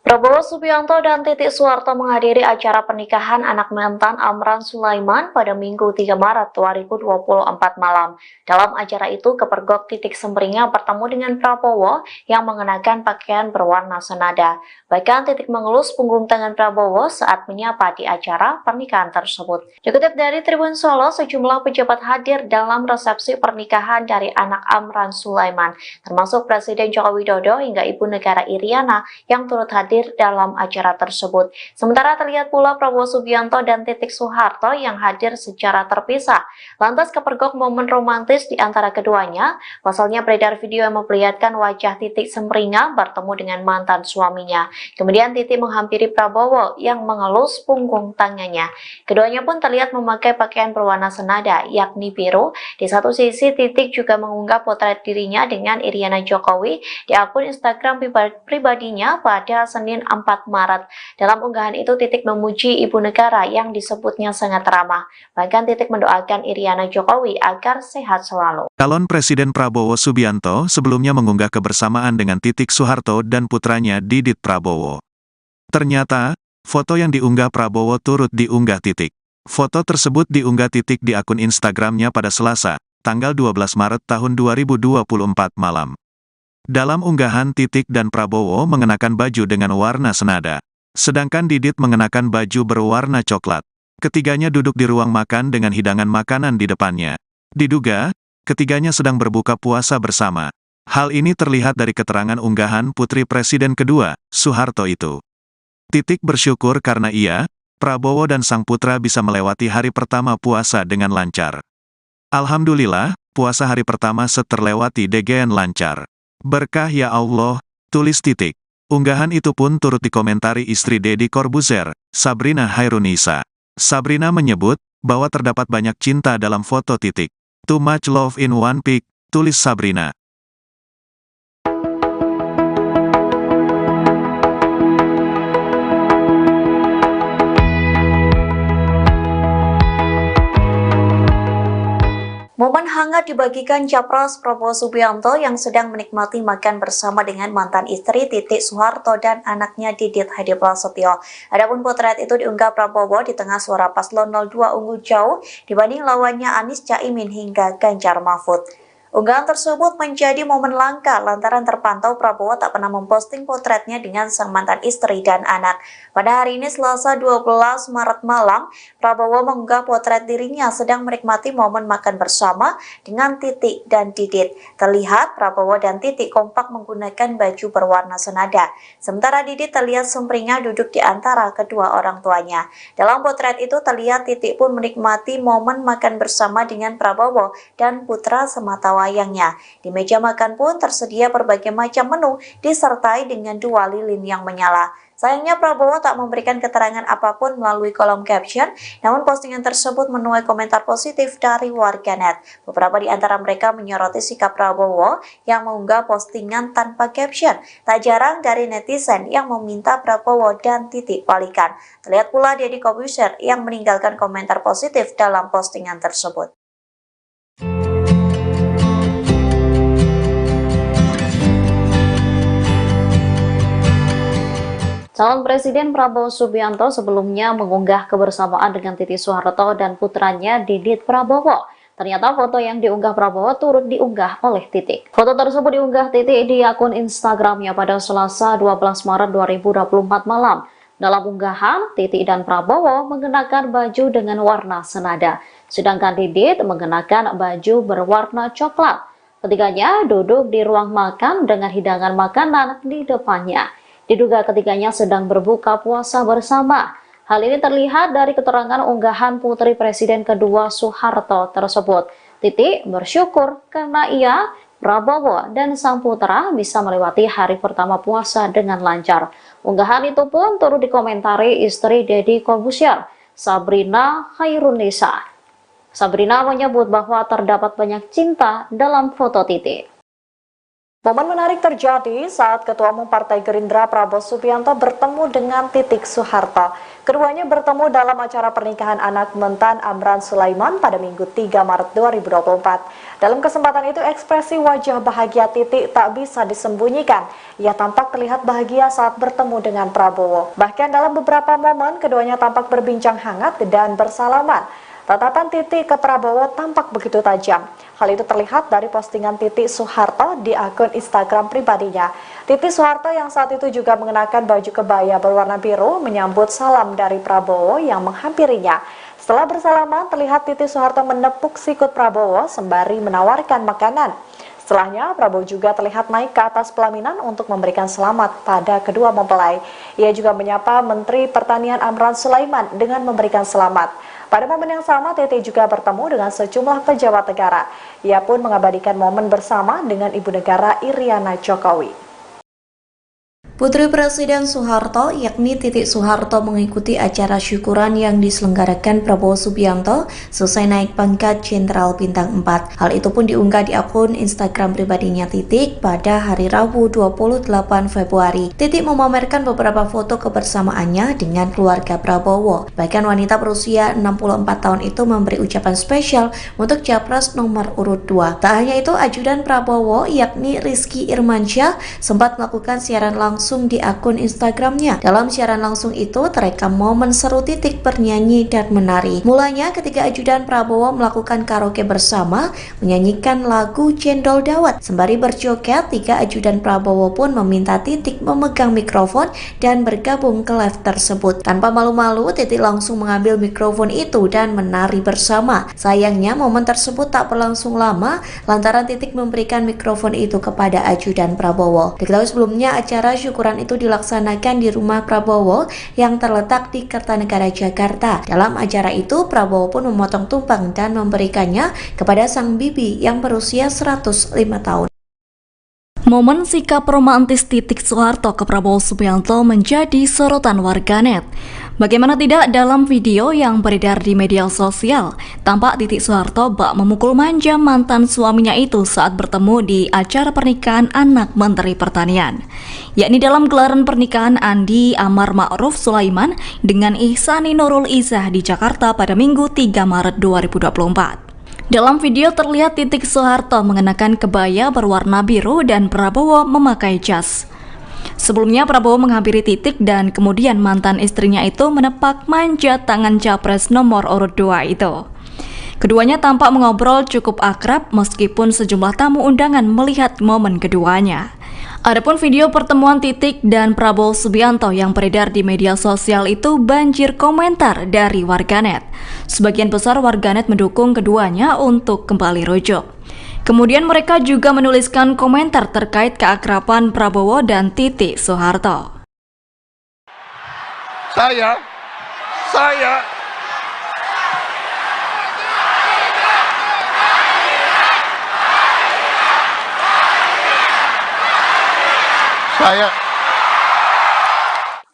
Prabowo Subianto dan Titik Soeharto menghadiri acara pernikahan anak mantan Amran Sulaiman pada Minggu 3 Maret 2024 malam. Dalam acara itu, kepergok Titik Semringah bertemu dengan Prabowo yang mengenakan pakaian berwarna senada. Bahkan Titik mengelus punggung tangan Prabowo saat menyapa di acara pernikahan tersebut. Dikutip dari Tribun Solo, sejumlah pejabat hadir dalam resepsi pernikahan dari anak Amran Sulaiman, termasuk Presiden Joko Widodo hingga Ibu Negara Iriana yang turut hadir dalam acara tersebut. Sementara terlihat pula Prabowo Subianto dan Titik Soeharto yang hadir secara terpisah. Lantas kepergok momen romantis di antara keduanya. Pasalnya beredar video yang memperlihatkan wajah Titik Semringah bertemu dengan mantan suaminya. Kemudian Titik menghampiri Prabowo yang mengelus punggung tangannya. Keduanya pun terlihat memakai pakaian berwarna senada, yakni biru. Di satu sisi Titik juga mengunggah potret dirinya dengan Iriana Jokowi di akun Instagram pribadinya pada Senin 4 Maret. Dalam unggahan itu Titik memuji ibu negara yang disebutnya sangat ramah. Bahkan Titik mendoakan Iriana Jokowi agar sehat selalu. Calon Presiden Prabowo Subianto sebelumnya mengunggah kebersamaan dengan Titik Soeharto dan putranya Didit Prabowo. Ternyata, foto yang diunggah Prabowo turut diunggah Titik. Foto tersebut diunggah Titik di akun Instagramnya pada Selasa, tanggal 12 Maret tahun 2024 malam. Dalam unggahan, Titik dan Prabowo mengenakan baju dengan warna senada. Sedangkan Didit mengenakan baju berwarna coklat. Ketiganya duduk di ruang makan dengan hidangan makanan di depannya. Diduga, ketiganya sedang berbuka puasa bersama. Hal ini terlihat dari keterangan unggahan Putri Presiden kedua, Soeharto itu. Titik bersyukur karena ia, Prabowo dan sang putra bisa melewati hari pertama puasa dengan lancar. Alhamdulillah, puasa hari pertama terlewati dengan lancar. Berkah ya Allah, tulis Titik. Unggahan itu pun turut dikomentari istri Deddy Corbuzier, Sabrina Hairunisa. Sabrina menyebut bahwa terdapat banyak cinta dalam foto Titik. Too much love in one pic, tulis Sabrina. hangat dibagikan Capres Prabowo Subianto yang sedang menikmati makan bersama dengan mantan istri Titik Soeharto dan anaknya Didit Hadi Prasetyo. Adapun potret itu diunggah Prabowo di tengah suara paslon 02 unggul jauh dibanding lawannya Anies Caimin hingga Ganjar Mahfud. Unggahan tersebut menjadi momen langka lantaran terpantau Prabowo tak pernah memposting potretnya dengan sang mantan istri dan anak. Pada hari ini Selasa 12 Maret malam, Prabowo mengunggah potret dirinya sedang menikmati momen makan bersama dengan Titik dan Didit. Terlihat Prabowo dan Titik kompak menggunakan baju berwarna senada. Sementara Didit terlihat sumringah duduk di antara kedua orang tuanya. Dalam potret itu terlihat Titik pun menikmati momen makan bersama dengan Prabowo dan putra sematawayangnya. Di meja makan pun tersedia berbagai macam menu disertai dengan 2 lilin yang menyala. Sayangnya Prabowo tak memberikan keterangan apapun melalui kolom caption, namun postingan tersebut menuai komentar positif dari warganet. Beberapa di antara mereka menyoroti sikap Prabowo yang mengunggah postingan tanpa caption. Tak jarang dari netizen yang meminta Prabowo dan Titik balikan. Terlihat pula Deddy Corbuzier yang meninggalkan komentar positif dalam postingan tersebut. Calon Presiden Prabowo Subianto sebelumnya mengunggah kebersamaan dengan Titik Soeharto dan putranya Didit Prabowo. Ternyata foto yang diunggah Prabowo turut diunggah oleh Titik. Foto tersebut diunggah Titik di akun Instagramnya pada Selasa 12 Maret 2024 malam. Dalam unggahan, Titik dan Prabowo mengenakan baju dengan warna senada, sedangkan Didit mengenakan baju berwarna coklat. Ketiganya duduk di ruang makan dengan hidangan makanan di depannya. Diduga ketiganya sedang berbuka puasa bersama. Hal ini terlihat dari keterangan unggahan putri Presiden kedua Soeharto tersebut. Titik bersyukur karena ia, Prabowo, dan sang putra bisa melewati hari pertama puasa dengan lancar. Unggahan itu pun turut dikomentari istri Deddy Corbuzier, Sabrina Khairunisa. Sabrina menyebut bahwa terdapat banyak cinta dalam foto Titik. Momen menarik terjadi saat Ketua Umum Partai Gerindra Prabowo Subianto bertemu dengan Titik Soeharto. Keduanya bertemu dalam acara pernikahan anak mentan Amran Sulaiman pada Minggu 3 Maret 2024. Dalam kesempatan itu ekspresi wajah bahagia Titik tak bisa disembunyikan. Ia tampak terlihat bahagia saat bertemu dengan Prabowo. Bahkan dalam beberapa momen keduanya tampak berbincang hangat dan bersalaman. Tatapan Titik ke Prabowo tampak begitu tajam. Hal itu terlihat dari postingan Titik Soeharto di akun Instagram pribadinya. Titik Soeharto yang saat itu juga mengenakan baju kebaya berwarna biru menyambut salam dari Prabowo yang menghampirinya. Setelah bersalaman, terlihat Titik Soeharto menepuk sikut Prabowo sembari menawarkan makanan. Setelahnya, Prabowo juga terlihat naik ke atas pelaminan untuk memberikan selamat pada kedua mempelai. Ia juga menyapa Menteri Pertanian Amran Sulaiman dengan memberikan selamat. Pada momen yang sama, TT juga bertemu dengan sejumlah pejabat negara. Ia pun mengabadikan momen bersama dengan Ibu Negara Iriana Jokowi. Putri Presiden Soeharto, yakni Titik Soeharto, mengikuti acara syukuran yang diselenggarakan Prabowo Subianto selesai naik pangkat Jenderal Bintang 4. Hal itu pun diunggah di akun Instagram pribadinya Titik pada hari Rabu 28 Februari. Titik memamerkan beberapa foto kebersamaannya dengan keluarga Prabowo. Bahkan wanita berusia 64 tahun itu memberi ucapan spesial untuk Capres nomor urut 2. Tak hanya itu, ajudan Prabowo, yakni Rizky Irmansyah, sempat melakukan siaran langsung di akun Instagramnya. Dalam siaran langsung itu terekam momen seru Titik bernyanyi dan menari. Mulanya ketika ajudan Prabowo melakukan karaoke bersama, menyanyikan lagu Cendol Dawet. Sembari berjoget, 3 ajudan Prabowo pun meminta Titik memegang mikrofon dan bergabung ke live tersebut. Tanpa malu-malu, Titik langsung mengambil mikrofon itu dan menari bersama. Sayangnya momen tersebut tak berlangsung lama lantaran Titik memberikan mikrofon itu kepada ajudan Prabowo. Diketahui sebelumnya acara syukuran itu dilaksanakan di rumah Prabowo yang terletak di Kertanegara, Jakarta. Dalam acara itu, Prabowo pun memotong tumpeng dan memberikannya kepada sang bibi yang berusia 105 tahun. Momen sikap romantis Titik Soeharto ke Prabowo Subianto menjadi sorotan warganet. Bagaimana tidak, dalam video yang beredar di media sosial, tampak Titik Soeharto bak memukul manja mantan suaminya itu saat bertemu di acara pernikahan anak Menteri Pertanian, yakni dalam gelaran pernikahan Andi Amar Ma'ruf Sulaiman dengan Ihsani Nurul Izzah di Jakarta pada Minggu 3 Maret 2024. Dalam video terlihat Titik Soeharto mengenakan kebaya berwarna biru dan Prabowo memakai jas. Sebelumnya Prabowo menghampiri Titik dan kemudian mantan istrinya itu menepak manjat tangan capres nomor urut 2 itu. Keduanya tampak mengobrol cukup akrab meskipun sejumlah tamu undangan melihat momen keduanya. Adapun video pertemuan Titik dan Prabowo Subianto yang beredar di media sosial itu banjir komentar dari warganet. Sebagian besar warganet mendukung keduanya untuk kembali rujuk. Kemudian mereka juga menuliskan komentar terkait keakraban Prabowo dan Titik Soeharto. Saya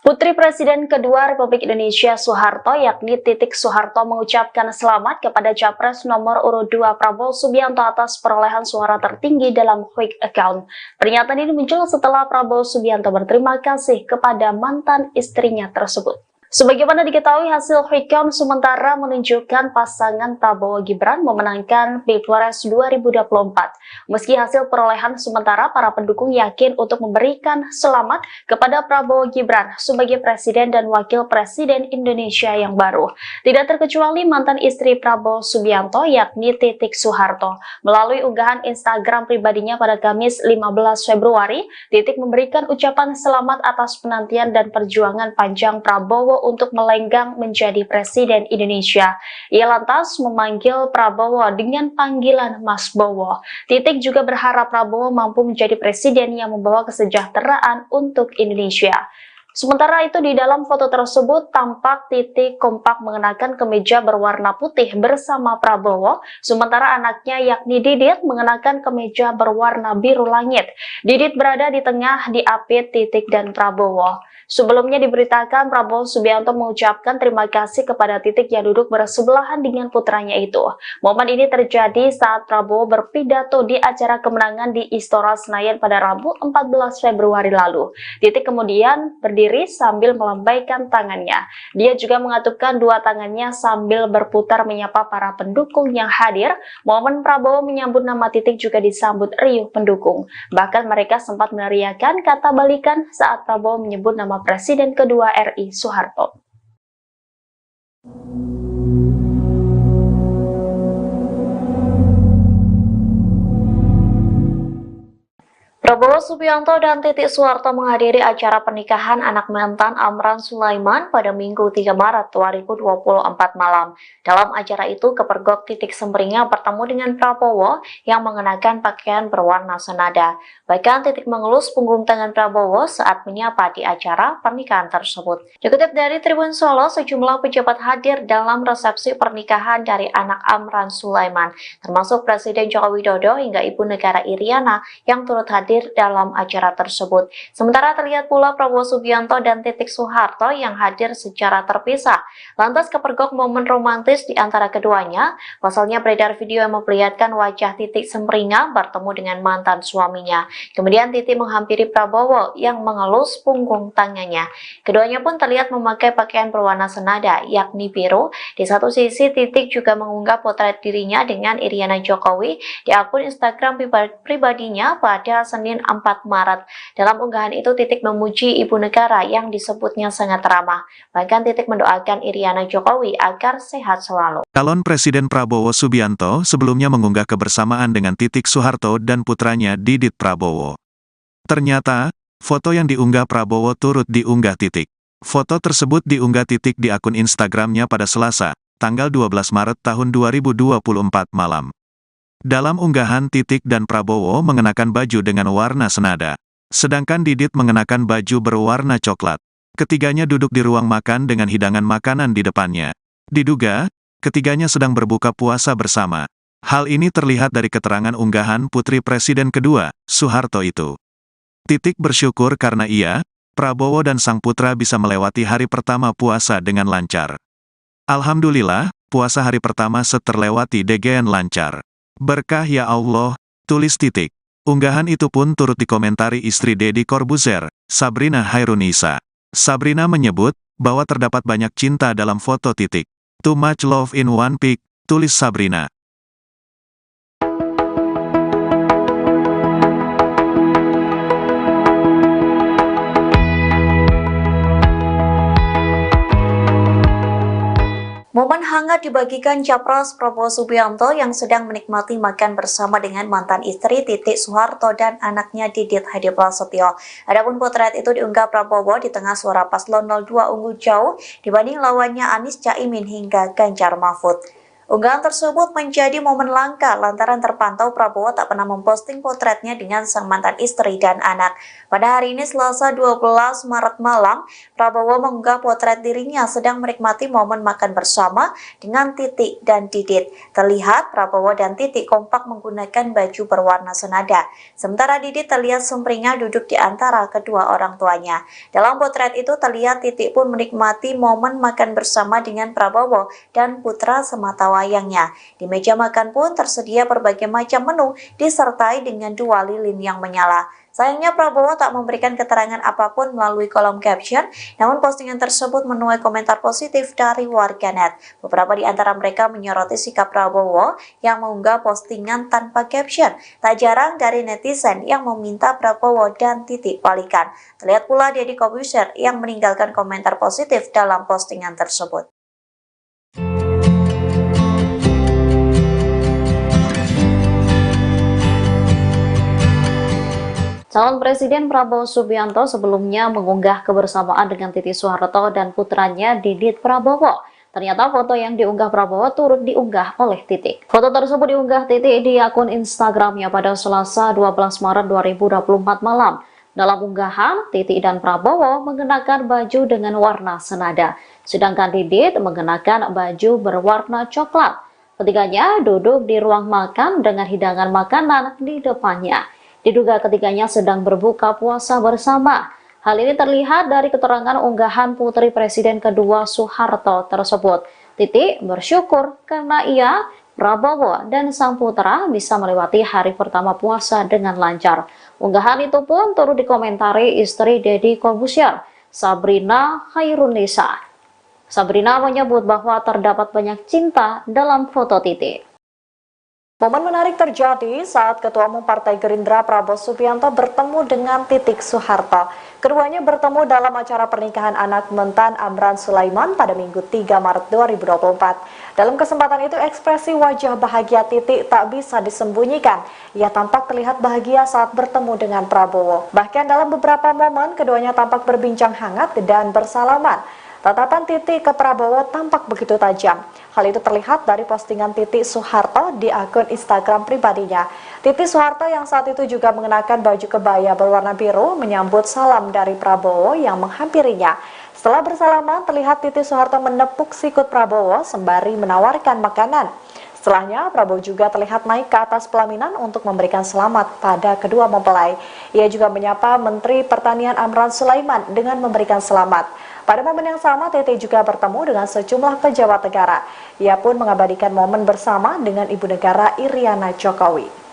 Putri Presiden kedua Republik Indonesia Soeharto yakni Titik Soeharto mengucapkan selamat kepada Capres nomor urut 2 Prabowo Subianto atas perolehan suara tertinggi dalam quick account. Pernyataan ini muncul setelah Prabowo Subianto berterima kasih kepada mantan istrinya tersebut. Sebagaimana diketahui, hasil quick count sementara menunjukkan pasangan Prabowo Gibran memenangkan Pilpres 2024. Meski hasil perolehan sementara, para pendukung yakin untuk memberikan selamat kepada Prabowo Gibran sebagai Presiden dan Wakil Presiden Indonesia yang baru. Tidak terkecuali mantan istri Prabowo Subianto yakni Titik Soeharto. Melalui unggahan Instagram pribadinya pada Kamis 15 Februari, Titik memberikan ucapan selamat atas penantian dan perjuangan panjang Prabowo untuk melenggang menjadi Presiden Indonesia. Ia lantas memanggil Prabowo dengan panggilan Mas Bowo. Titik juga berharap Prabowo mampu menjadi presiden yang membawa kesejahteraan untuk Indonesia. Sementara itu di dalam foto tersebut tampak Titik kompak mengenakan kemeja berwarna putih bersama Prabowo, sementara anaknya yakni Didit mengenakan kemeja berwarna biru langit. Didit berada di tengah diapit Titik dan Prabowo. Sebelumnya diberitakan Prabowo Subianto mengucapkan terima kasih kepada Titik yang duduk bersebelahan dengan putranya itu. Momen ini terjadi saat Prabowo berpidato di acara kemenangan di Istora Senayan pada Rabu 14 Februari lalu. Titik kemudian berdiri sambil melambaikan tangannya. Dia juga mengatupkan dua tangannya sambil berputar menyapa para pendukung yang hadir. Momen Prabowo menyambut nama Titik juga disambut riuh pendukung. Bahkan mereka sempat meneriakan kata balikan saat Prabowo menyebut nama Presiden kedua RI Soeharto. Prabowo Subianto dan Titik Soeharto menghadiri acara pernikahan anak mantan Amran Sulaiman pada Minggu 3 Maret 2024 malam. Dalam acara itu, kepergok Titik Semringah bertemu dengan Prabowo yang mengenakan pakaian berwarna senada. Bahkan Titik mengelus punggung tangan Prabowo saat menyapa di acara pernikahan tersebut. Dikutip dari Tribun Solo, sejumlah pejabat hadir dalam resepsi pernikahan dari anak Amran Sulaiman, termasuk Presiden Joko Widodo hingga Ibu Negara Iriana yang turut hadir dalam acara tersebut. Sementara terlihat pula Prabowo Subianto dan Titik Soeharto yang hadir secara terpisah. Lantas kepergok momen romantis di antara keduanya. Pasalnya beredar video yang memperlihatkan wajah Titik Semringah bertemu dengan mantan suaminya. Kemudian Titik menghampiri Prabowo yang mengelus punggung tangannya. Keduanya pun terlihat memakai pakaian berwarna senada, yakni biru. Di satu sisi, Titik juga mengunggah potret dirinya dengan Iriana Jokowi di akun Instagram pribadinya pada Senin 4 Maret. Dalam unggahan itu, Titik memuji Ibu Negara yang disebutnya sangat ramah. Bahkan Titik mendoakan Iriana Jokowi agar sehat selalu. Calon Presiden Prabowo Subianto sebelumnya mengunggah kebersamaan dengan Titik Soeharto dan putranya Didit Prabowo. Ternyata, foto yang diunggah Prabowo turut diunggah Titik. Foto tersebut diunggah Titik di akun Instagramnya pada Selasa, tanggal 12 Maret tahun 2024 malam. Dalam unggahan, Titik dan Prabowo mengenakan baju dengan warna senada. Sedangkan Didit mengenakan baju berwarna coklat. Ketiganya duduk di ruang makan dengan hidangan makanan di depannya. Diduga, ketiganya sedang berbuka puasa bersama. Hal ini terlihat dari keterangan unggahan Putri Presiden kedua, Soeharto itu. Titik bersyukur karena ia, Prabowo dan sang putra bisa melewati hari pertama puasa dengan lancar. Alhamdulillah, puasa hari pertama terlewati dengan lancar. Berkah ya Allah, tulis Titik. Unggahan itu pun turut dikomentari istri Deddy Corbuzier, Sabrina Hairunisa. Sabrina menyebut bahwa terdapat banyak cinta dalam foto Titik. Too much love in one pic, tulis Sabrina. Momen hangat dibagikan Capres Prabowo Subianto yang sedang menikmati makan bersama dengan mantan istri Titik Soeharto dan anaknya Didit Hadi Prasetyo. Adapun potret itu diunggah Prabowo di tengah suara paslon 02 unggul jauh dibanding lawannya Anies Caimin hingga Ganjar Mahfud. Unggahan tersebut menjadi momen langka lantaran terpantau Prabowo tak pernah memposting potretnya dengan sang mantan istri dan anak. Pada hari ini Selasa 12 Maret malam, Prabowo mengunggah potret dirinya sedang menikmati momen makan bersama dengan Titik dan Didit. Terlihat Prabowo dan Titik kompak menggunakan baju berwarna senada. Sementara Didit terlihat sumringah duduk di antara kedua orang tuanya. Dalam potret itu terlihat Titik pun menikmati momen makan bersama dengan Prabowo dan putra sematawayangnya. Di meja makan pun tersedia berbagai macam menu disertai dengan 2 lilin yang menyala. Sayangnya Prabowo tak memberikan keterangan apapun melalui kolom caption, namun postingan tersebut menuai komentar positif dari warganet. Beberapa di antara mereka menyoroti sikap Prabowo yang mengunggah postingan tanpa caption. Tak jarang dari netizen yang meminta Prabowo dan Titik balikan. Terlihat pula Deddy Corbuzier yang meninggalkan komentar positif dalam postingan tersebut. Calon Presiden Prabowo Subianto sebelumnya mengunggah kebersamaan dengan Titik Soeharto dan putranya Didit Prabowo. Ternyata foto yang diunggah Prabowo turut diunggah oleh Titik. Foto tersebut diunggah Titik di akun Instagramnya pada Selasa 12 Maret 2024 malam. Dalam unggahan, Titik dan Prabowo mengenakan baju dengan warna senada, sedangkan Didit mengenakan baju berwarna coklat. Ketiganya duduk di ruang makan dengan hidangan makanan di depannya. Diduga ketiganya sedang berbuka puasa bersama. Hal ini terlihat dari keterangan unggahan putri Presiden kedua Soeharto tersebut. Titik bersyukur karena ia, Prabowo, dan sang putra bisa melewati hari pertama puasa dengan lancar. Unggahan itu pun turut dikomentari istri Deddy Corbuzier, Sabrina Khairunisa. Sabrina menyebut bahwa terdapat banyak cinta dalam foto Titik. Momen menarik terjadi saat Ketua Umum Partai Gerindra Prabowo Subianto bertemu dengan Titik Soeharto. Keduanya bertemu dalam acara pernikahan anak mentan Amran Sulaiman pada Minggu 3 Maret 2024. Dalam kesempatan itu ekspresi wajah bahagia Titik tak bisa disembunyikan. Ia tampak terlihat bahagia saat bertemu dengan Prabowo. Bahkan dalam beberapa momen keduanya tampak berbincang hangat dan bersalaman. Tatapan Titik ke Prabowo tampak begitu tajam. Hal itu terlihat dari postingan Titik Soeharto di akun Instagram pribadinya. Titik Soeharto yang saat itu juga mengenakan baju kebaya berwarna biru menyambut salam dari Prabowo yang menghampirinya. Setelah bersalaman, terlihat Titik Soeharto menepuk sikut Prabowo sembari menawarkan makanan. Setelahnya, Prabowo juga terlihat naik ke atas pelaminan untuk memberikan selamat pada kedua mempelai. Ia juga menyapa Menteri Pertanian Amran Sulaiman dengan memberikan selamat. Pada momen yang sama, TT juga bertemu dengan sejumlah pejabat negara. Ia pun mengabadikan momen bersama dengan Ibu Negara Iriana Jokowi.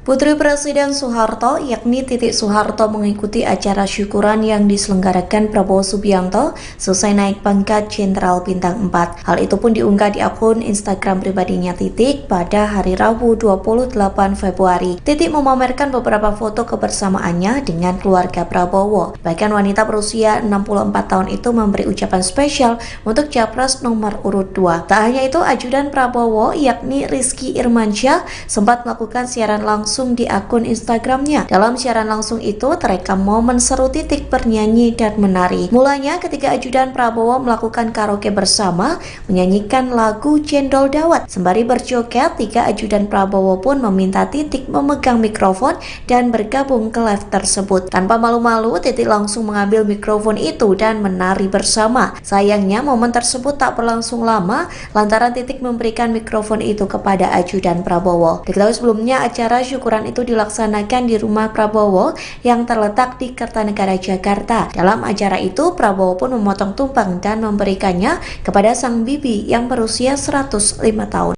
Putri Presiden Soeharto, yakni Titik Soeharto, mengikuti acara syukuran yang diselenggarakan Prabowo Subianto selesai naik pangkat Jenderal Bintang 4. Hal itu pun diunggah di akun Instagram pribadinya Titik pada hari Rabu 28 Februari. Titik memamerkan beberapa foto kebersamaannya dengan keluarga Prabowo. Bahkan wanita berusia 64 tahun itu memberi ucapan spesial untuk Capres nomor urut 2. Tak hanya itu, ajudan Prabowo, yakni Rizky Irmansyah, sempat melakukan siaran langsung di akun Instagramnya. Dalam siaran langsung itu terekam momen seru Titik bernyanyi dan menari. Mulanya ketika ajudan Prabowo melakukan karaoke bersama, menyanyikan lagu Cendol Dawet. Sembari berjoget, 3 ajudan Prabowo pun meminta Titik memegang mikrofon dan bergabung ke live tersebut. Tanpa malu-malu, Titik langsung mengambil mikrofon itu dan menari bersama. Sayangnya momen tersebut tak berlangsung lama lantaran Titik memberikan mikrofon itu kepada ajudan Prabowo. Diketahui sebelumnya acara syukuran itu dilaksanakan di rumah Prabowo yang terletak di Kertanegara, Jakarta. Dalam acara itu, Prabowo pun memotong tumpeng dan memberikannya kepada sang bibi yang berusia 105 tahun.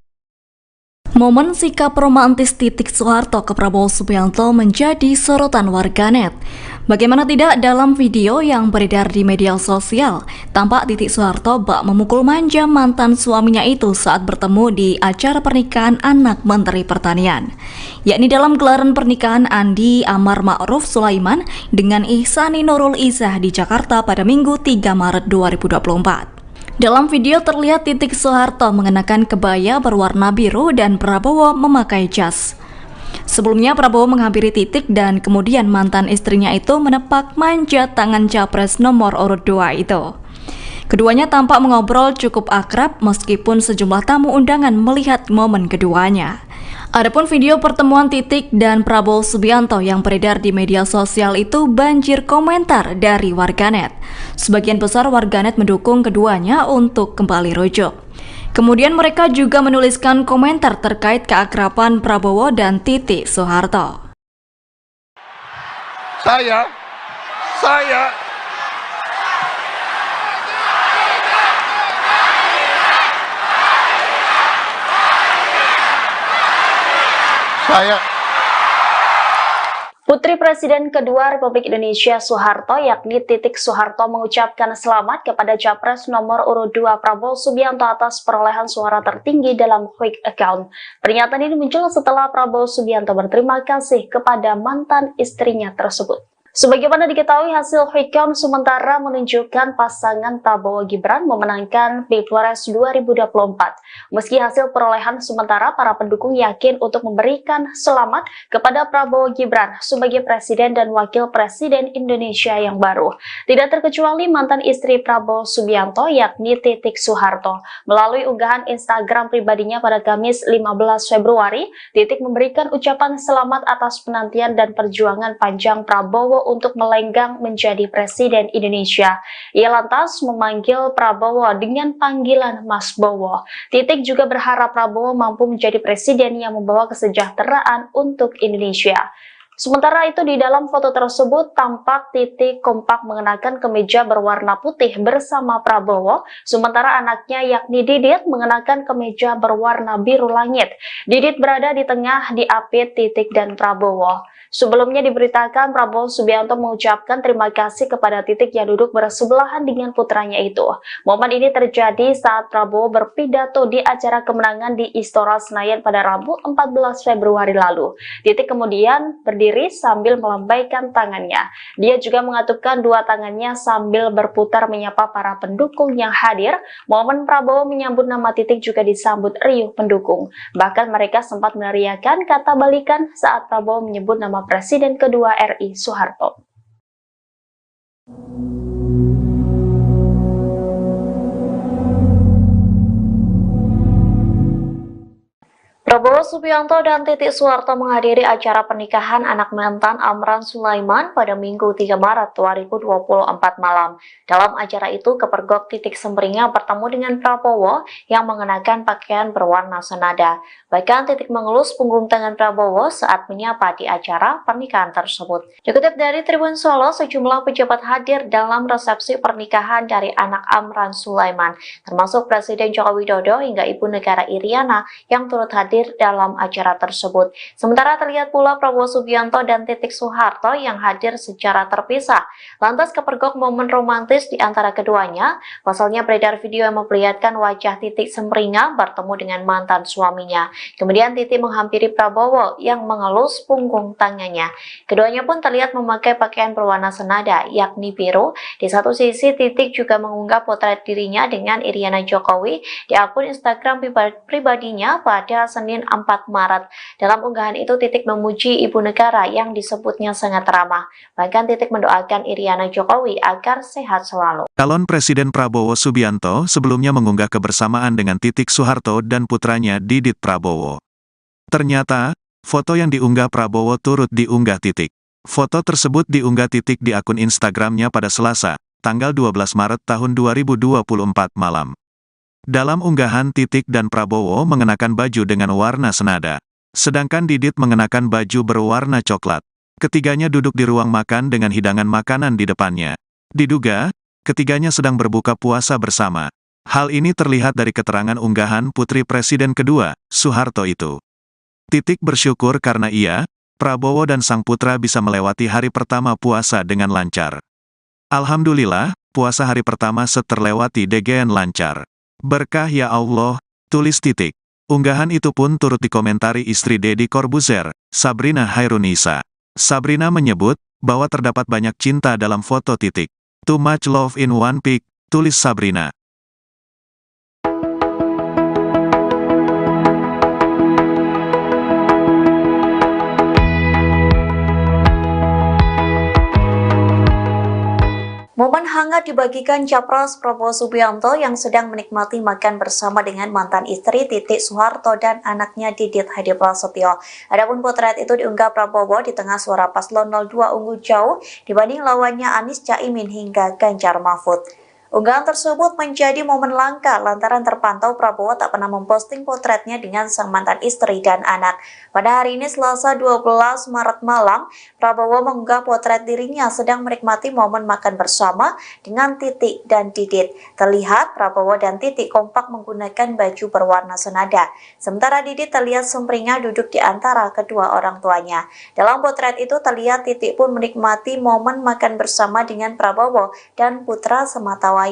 Momen sikap romantis Titik Soeharto ke Prabowo Subianto menjadi sorotan warganet. Bagaimana tidak, dalam video yang beredar di media sosial, tampak Titik Soeharto bak memukul manja mantan suaminya itu saat bertemu di acara pernikahan anak Menteri Pertanian, yakni dalam gelaran pernikahan Andi Amar Ma'ruf Sulaiman dengan Ihsani Nurul Izzah di Jakarta pada Minggu 3 Maret 2024. Dalam video terlihat Titik Soeharto mengenakan kebaya berwarna biru dan Prabowo memakai jas. Sebelumnya Prabowo menghampiri Titik dan kemudian mantan istrinya itu menepak manjat tangan capres nomor urut 2 itu. Keduanya tampak mengobrol cukup akrab meskipun sejumlah tamu undangan melihat momen keduanya. Adapun video pertemuan Titik dan Prabowo Subianto yang beredar di media sosial itu banjir komentar dari warganet. Sebagian besar warganet mendukung keduanya untuk kembali rujuk. Kemudian mereka juga menuliskan komentar terkait keakraban Prabowo dan Titik Soeharto. Saya Putri Presiden kedua Republik Indonesia Soeharto yakni Titik Soeharto mengucapkan selamat kepada Capres nomor urut 2 Prabowo Subianto atas perolehan suara tertinggi dalam quick account. Pernyataan ini muncul setelah Prabowo Subianto berterima kasih kepada mantan istrinya tersebut. Sebagaimana diketahui, hasil quick count sementara menunjukkan pasangan Prabowo Gibran memenangkan Pilpres 2024. Meski hasil perolehan sementara, para pendukung yakin untuk memberikan selamat kepada Prabowo Gibran sebagai Presiden dan Wakil Presiden Indonesia yang baru. Tidak terkecuali mantan istri Prabowo Subianto yakni Titik Soeharto. Melalui unggahan Instagram pribadinya pada Kamis 15 Februari, Titik memberikan ucapan selamat atas penantian dan perjuangan panjang Prabowo untuk melenggang menjadi Presiden Indonesia. Ia lantas memanggil Prabowo dengan panggilan Mas Bowo. Titik juga berharap Prabowo mampu menjadi presiden yang membawa kesejahteraan untuk Indonesia. Sementara itu di dalam foto tersebut tampak Titik kompak mengenakan kemeja berwarna putih bersama Prabowo, sementara anaknya yakni Didit mengenakan kemeja berwarna biru langit. Didit berada di tengah diapit Titik dan Prabowo. Sebelumnya diberitakan Prabowo Subianto mengucapkan terima kasih kepada Titik yang duduk bersebelahan dengan putranya itu. Momen ini terjadi saat Prabowo berpidato di acara kemenangan di Istora Senayan pada Rabu 14 Februari lalu. Titik kemudian berdiri sambil melambaikan tangannya. Dia juga mengatupkan dua tangannya sambil berputar menyapa para pendukung yang hadir. Momen Prabowo menyambut nama Titik juga disambut riuh pendukung. Bahkan mereka sempat meneriakan kata balikan saat Prabowo menyebut nama Presiden kedua RI Soeharto. Prabowo Subianto dan Titik Soeharto menghadiri acara pernikahan anak mantan Amran Sulaiman pada Minggu 3 Maret 2024 malam. Dalam acara itu, kepergok Titik Semringah bertemu dengan Prabowo yang mengenakan pakaian berwarna senada. Bahkan Titik mengelus punggung tangan Prabowo saat menyapa di acara pernikahan tersebut. Dikutip dari Tribun Solo, sejumlah pejabat hadir dalam resepsi pernikahan dari anak Amran Sulaiman, termasuk Presiden Joko Widodo hingga Ibu Negara Iriana yang turut hadir dalam acara tersebut. Sementara terlihat pula Prabowo Subianto dan Titik Soeharto yang hadir secara terpisah. Lantas kepergok momen romantis di antara keduanya. Pasalnya beredar video yang memperlihatkan wajah Titik Semringah bertemu dengan mantan suaminya. Kemudian Titik menghampiri Prabowo yang mengelus punggung tangannya. Keduanya pun terlihat memakai pakaian berwarna senada, yakni biru. Di satu sisi, Titik juga mengunggah potret dirinya dengan Iriana Jokowi di akun Instagram pribadinya pada Senin 4 Maret. Dalam unggahan itu, Titik memuji ibu negara yang disebutnya sangat ramah. Bahkan Titik mendoakan Iriana Jokowi agar sehat selalu. Calon Presiden Prabowo Subianto sebelumnya mengunggah kebersamaan dengan Titik Soeharto dan putranya Didit Prabowo. Ternyata, foto yang diunggah Prabowo turut diunggah Titik. Foto tersebut diunggah Titik di akun Instagramnya pada Selasa, tanggal 12 Maret tahun 2024 malam. Dalam unggahan, Titik dan Prabowo mengenakan baju dengan warna senada. Sedangkan Didit mengenakan baju berwarna coklat. Ketiganya duduk di ruang makan dengan hidangan makanan di depannya. Diduga, ketiganya sedang berbuka puasa bersama. Hal ini terlihat dari keterangan unggahan Putri Presiden kedua, Soeharto itu. Titik bersyukur karena ia, Prabowo dan sang putra bisa melewati hari pertama puasa dengan lancar. Alhamdulillah, puasa hari pertama terlewati dengan lancar. Berkah ya Allah, tulis Titik. Unggahan itu pun turut dikomentari istri Deddy Corbuzier, Sabrina Hairunisa. Sabrina menyebut bahwa terdapat banyak cinta dalam foto Titik. Too much love in one pic, tulis Sabrina. Momen hangat dibagikan Capres Prabowo Subianto yang sedang menikmati makan bersama dengan mantan istri Titik Soeharto dan anaknya Didit Hadi Prasetyo. Adapun potret itu diunggah Prabowo di tengah suara paslon 02 unggul jauh dibanding lawannya Anies Caimin hingga Ganjar Mahfud. Unggahan tersebut menjadi momen langka lantaran terpantau Prabowo tak pernah memposting potretnya dengan sang mantan istri dan anak. Pada hari ini Selasa 12 Maret malam, Prabowo mengunggah potret dirinya sedang menikmati momen makan bersama dengan Titik dan Didit. Terlihat Prabowo dan Titik kompak menggunakan baju berwarna senada. Sementara Didit terlihat sumringah duduk di antara kedua orang tuanya. Dalam potret itu terlihat Titik pun menikmati momen makan bersama dengan Prabowo dan putra sematawayangnya.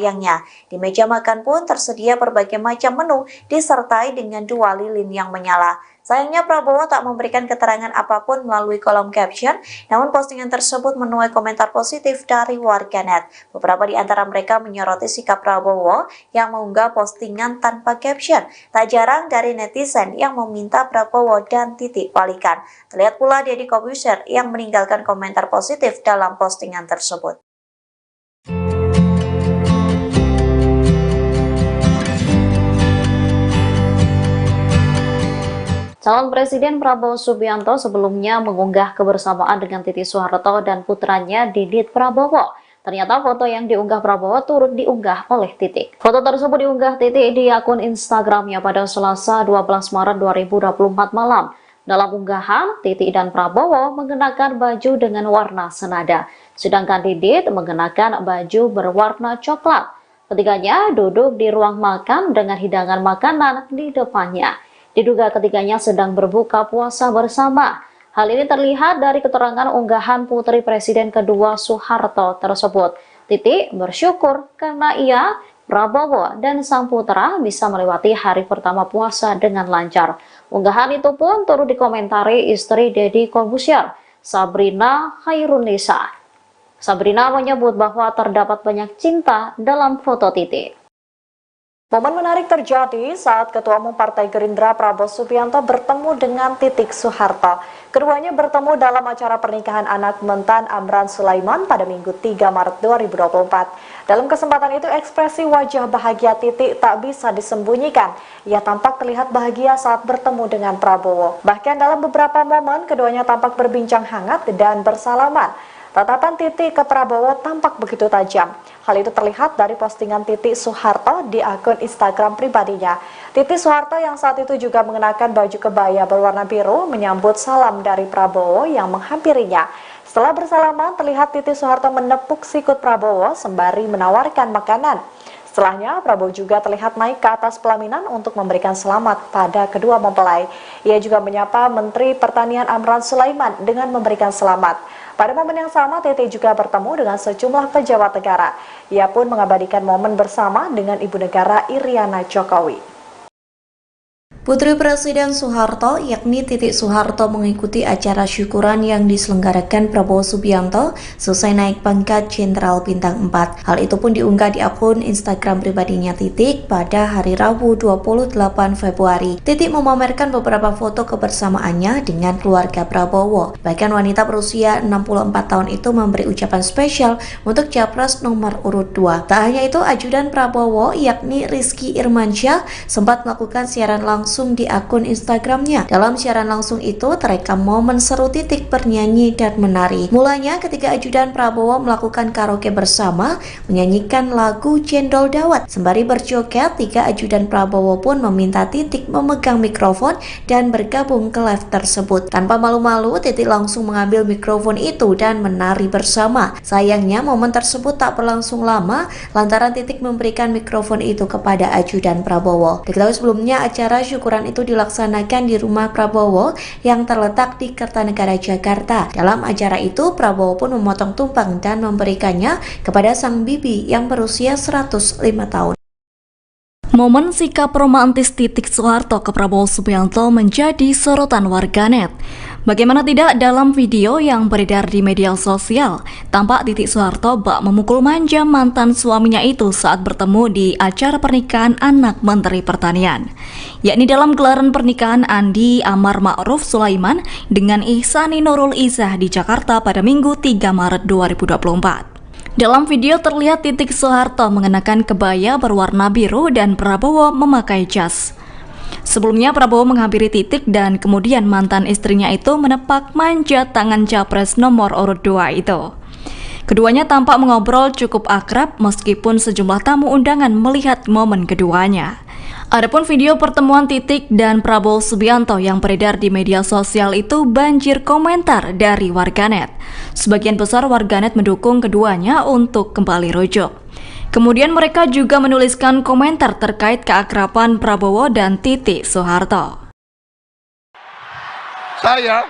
Di meja makan pun tersedia berbagai macam menu disertai dengan 2 lilin yang menyala. Sayangnya Prabowo tak memberikan keterangan apapun melalui kolom caption, namun postingan tersebut menuai komentar positif dari warganet. Beberapa di antara mereka menyoroti sikap Prabowo yang mengunggah postingan tanpa caption. Tak jarang dari netizen yang meminta Prabowo dan Titik balikan. Terlihat pula Deddy Corbuzier yang meninggalkan komentar positif dalam postingan tersebut. Calon Presiden Prabowo Subianto sebelumnya mengunggah kebersamaan dengan Titik Soeharto dan putranya Didit Prabowo. Ternyata foto yang diunggah Prabowo turut diunggah oleh Titik. Foto tersebut diunggah Titik di akun Instagramnya pada Selasa 12 Maret 2024 malam. Dalam unggahan, Titik dan Prabowo mengenakan baju dengan warna senada, sedangkan Didit mengenakan baju berwarna coklat. Ketiganya duduk di ruang makan dengan hidangan makanan di depannya. Diduga ketiganya sedang berbuka puasa bersama. Hal ini terlihat dari keterangan unggahan putri Presiden kedua Soeharto tersebut. Titik bersyukur karena ia, Prabowo, dan sang putra bisa melewati hari pertama puasa dengan lancar. Unggahan itu pun turut dikomentari istri Deddy Corbuzier, Sabrina Khairunisa. Sabrina menyebut bahwa terdapat banyak cinta dalam foto Titik. Momen menarik terjadi saat Ketua Umum Partai Gerindra Prabowo Subianto bertemu dengan Titik Soeharto. Keduanya bertemu dalam acara pernikahan anak mentan Amran Sulaiman pada Minggu 3 Maret 2024. Dalam kesempatan itu ekspresi wajah bahagia Titik tak bisa disembunyikan. Ia tampak terlihat bahagia saat bertemu dengan Prabowo. Bahkan dalam beberapa momen keduanya tampak berbincang hangat dan bersalaman. Tatapan Titik ke Prabowo tampak begitu tajam. Hal itu terlihat dari postingan Titik Soeharto di akun Instagram pribadinya. Titik Soeharto yang saat itu juga mengenakan baju kebaya berwarna biru menyambut salam dari Prabowo yang menghampirinya. Setelah bersalaman, terlihat Titik Soeharto menepuk sikut Prabowo sembari menawarkan makanan. Setelahnya, Prabowo juga terlihat naik ke atas pelaminan untuk memberikan selamat pada kedua mempelai. Ia juga menyapa Menteri Pertanian Amran Sulaiman dengan memberikan selamat. Pada momen yang sama, Titik juga bertemu dengan sejumlah pejabat negara. Ia pun mengabadikan momen bersama dengan Ibu Negara Iriana Jokowi. Putri Presiden Soeharto, yakni Titik Soeharto, mengikuti acara syukuran yang diselenggarakan Prabowo Subianto selesai naik pangkat Jenderal Bintang 4. Hal itu pun diunggah di akun Instagram pribadinya Titik pada hari Rabu 28 Februari. Titik memamerkan beberapa foto kebersamaannya dengan keluarga Prabowo. Bahkan wanita berusia 64 tahun itu memberi ucapan spesial untuk Capres nomor urut 2. Tak hanya itu, ajudan Prabowo, yakni Rizky Irmansyah, sempat melakukan siaran langsung di akun Instagramnya. Dalam siaran langsung itu terekam momen seru Titik bernyanyi dan menari. Mulanya ketika ajudan Prabowo melakukan karaoke bersama, menyanyikan lagu Cendol Dawet. Sembari berjoget, 3 ajudan Prabowo pun meminta Titik memegang mikrofon dan bergabung ke live tersebut. Tanpa malu-malu, Titik langsung mengambil mikrofon itu dan menari bersama. Sayangnya momen tersebut tak berlangsung lama lantaran Titik memberikan mikrofon itu kepada ajudan Prabowo. Diketahui sebelumnya acara syukuran itu dilaksanakan di rumah Prabowo yang terletak di Kertanegara, Jakarta. Dalam acara itu, Prabowo pun memotong tumpeng dan memberikannya kepada sang bibi yang berusia 105 tahun. Momen sikap romantis Titik Soeharto ke Prabowo Subianto menjadi sorotan warganet. Bagaimana tidak, dalam video yang beredar di media sosial, tampak Titik Soeharto bak memukul manja mantan suaminya itu saat bertemu di acara pernikahan anak Menteri Pertanian, yakni dalam gelaran pernikahan Andi Amar Ma'ruf Sulaiman dengan Ihsani Nurul Izzah di Jakarta pada Minggu 3 Maret 2024. Dalam video terlihat Titik Soeharto mengenakan kebaya berwarna biru dan Prabowo memakai jas. Sebelumnya Prabowo menghampiri Titik dan kemudian mantan istrinya itu menepak manjat tangan capres nomor urut 2 itu. Keduanya tampak mengobrol cukup akrab meskipun sejumlah tamu undangan melihat momen keduanya. Adapun video pertemuan Titik dan Prabowo Subianto yang beredar di media sosial itu banjir komentar dari warganet. Sebagian besar warganet mendukung keduanya untuk kembali rujuk. Kemudian mereka juga menuliskan komentar terkait keakraban Prabowo dan Titik Soeharto. Saya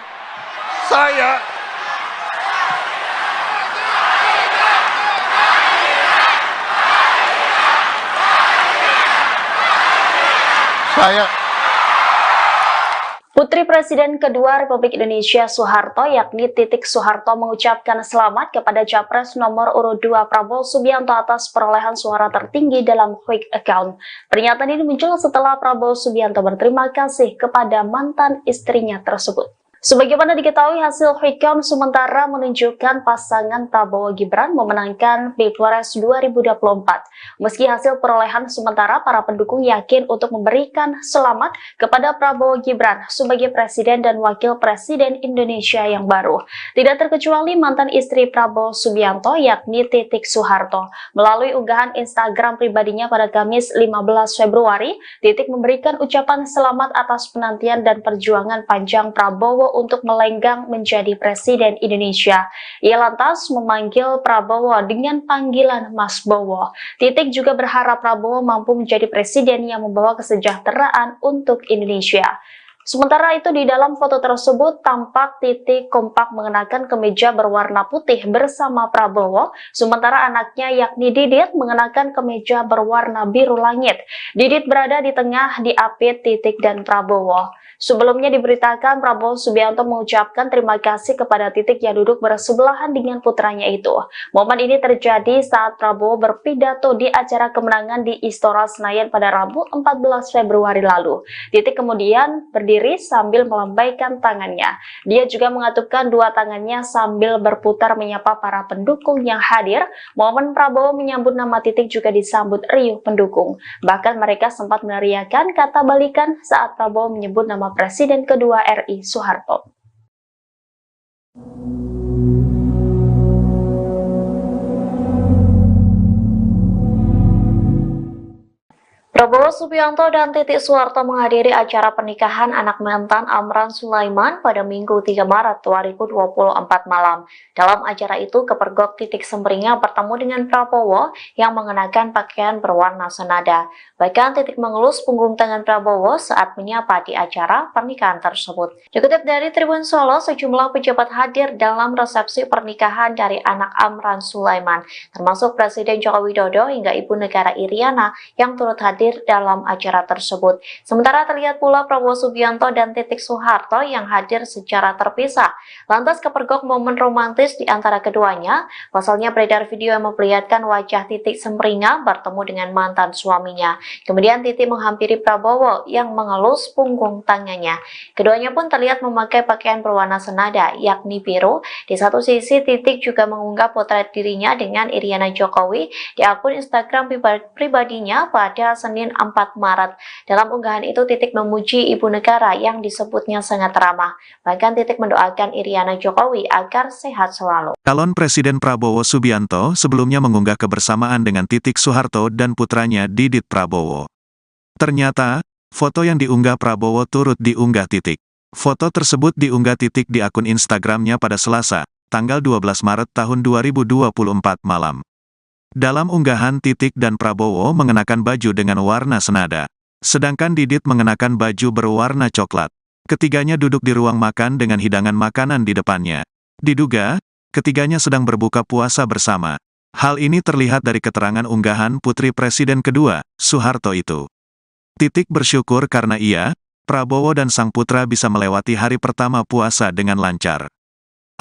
Putri Presiden kedua Republik Indonesia Soeharto yakni Titik Soeharto mengucapkan selamat kepada Capres nomor urut 2 Prabowo Subianto atas perolehan suara tertinggi dalam quick account. Pernyataan ini muncul setelah Prabowo Subianto berterima kasih kepada mantan istrinya tersebut. Sebagaimana diketahui, hasil quick count sementara menunjukkan pasangan Prabowo Gibran memenangkan Pilpres 2024. Meski hasil perolehan sementara, para pendukung yakin untuk memberikan selamat kepada Prabowo Gibran sebagai Presiden dan Wakil Presiden Indonesia yang baru. Tidak terkecuali mantan istri Prabowo Subianto yakni Titik Soeharto. Melalui unggahan Instagram pribadinya pada Kamis 15 Februari, Titik memberikan ucapan selamat atas penantian dan perjuangan panjang Prabowo untuk melenggang menjadi Presiden Indonesia. Ia lantas memanggil Prabowo dengan panggilan Mas Bowo. Titik juga berharap Prabowo mampu menjadi presiden yang membawa kesejahteraan untuk Indonesia. Sementara itu di dalam foto tersebut tampak Titik kompak mengenakan kemeja berwarna putih bersama Prabowo, sementara anaknya yakni Didit mengenakan kemeja berwarna biru langit. Didit berada di tengah diapit Titik dan Prabowo. Sebelumnya diberitakan Prabowo Subianto mengucapkan terima kasih kepada Titik yang duduk bersebelahan dengan putranya itu. Momen ini terjadi saat Prabowo berpidato di acara kemenangan di Istora Senayan pada Rabu 14 Februari lalu. Titik kemudian berdiri sambil melambaikan tangannya. Dia juga mengatupkan dua tangannya sambil berputar menyapa para pendukung yang hadir. Momen Prabowo menyambut nama Titik juga disambut riuh pendukung. Bahkan mereka sempat meneriakan kata balikan saat Prabowo menyebut nama Presiden kedua RI Soeharto. Prabowo Subianto dan Titik Soeharto menghadiri acara pernikahan anak mantan Amran Sulaiman pada Minggu 3 Maret 2024 malam. Dalam acara itu, kepergok Titik Semringah bertemu dengan Prabowo yang mengenakan pakaian berwarna senada. Bahkan Titik mengelus punggung tangan Prabowo saat menyapa di acara pernikahan tersebut. Dikutip dari Tribun Solo, sejumlah pejabat hadir dalam resepsi pernikahan dari anak Amran Sulaiman, termasuk Presiden Joko Widodo hingga Ibu Negara Iriana yang turut hadir dalam acara tersebut. Sementara terlihat pula Prabowo Subianto dan Titik Soeharto yang hadir secara terpisah. Lantas kepergok momen romantis di antara keduanya. Pasalnya beredar video yang memperlihatkan wajah Titik Semringah bertemu dengan mantan suaminya. Kemudian Titik menghampiri Prabowo yang mengelus punggung tangannya. Keduanya pun terlihat memakai pakaian berwarna senada, yakni biru. Di satu sisi, Titik juga mengunggah potret dirinya dengan Iriana Jokowi di akun Instagram pribadinya pada Senin 4 Maret. Dalam unggahan itu, Titik memuji Ibu Negara yang disebutnya sangat ramah. Bahkan Titik mendoakan Iriana Jokowi agar sehat selalu. Calon Presiden Prabowo Subianto sebelumnya mengunggah kebersamaan dengan Titik Soeharto dan putranya Didit Prabowo. Ternyata, foto yang diunggah Prabowo turut diunggah Titik. Foto tersebut diunggah Titik di akun Instagramnya pada Selasa, tanggal 12 Maret tahun 2024 malam. Dalam unggahan, Titik dan Prabowo mengenakan baju dengan warna senada. Sedangkan Didit mengenakan baju berwarna coklat. Ketiganya duduk di ruang makan dengan hidangan makanan di depannya. Diduga, ketiganya sedang berbuka puasa bersama. Hal ini terlihat dari keterangan unggahan Putri Presiden kedua, Soeharto itu. Titik bersyukur karena ia, Prabowo dan sang putra bisa melewati hari pertama puasa dengan lancar.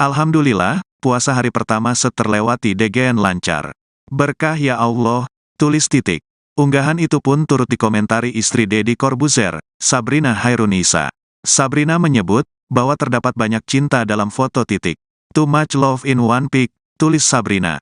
Alhamdulillah, puasa hari pertama terlewati dengan lancar. Berkah ya Allah, tulis Titik. Unggahan itu pun turut dikomentari istri Deddy Corbuzier, Sabrina Hairunisa. Sabrina menyebut bahwa terdapat banyak cinta dalam foto Titik. Too much love in one pic, tulis Sabrina.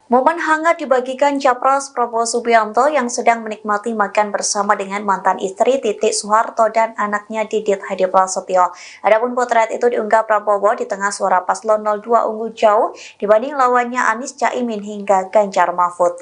Momen hangat dibagikan Capres Prabowo Subianto yang sedang menikmati makan bersama dengan mantan istri Titik Soeharto dan anaknya Didit Hadi Prasetyo. Adapun potret itu diunggah Prabowo di tengah suara paslon 02 unggul jauh dibanding lawannya Anies Caimin hingga Ganjar Mahfud.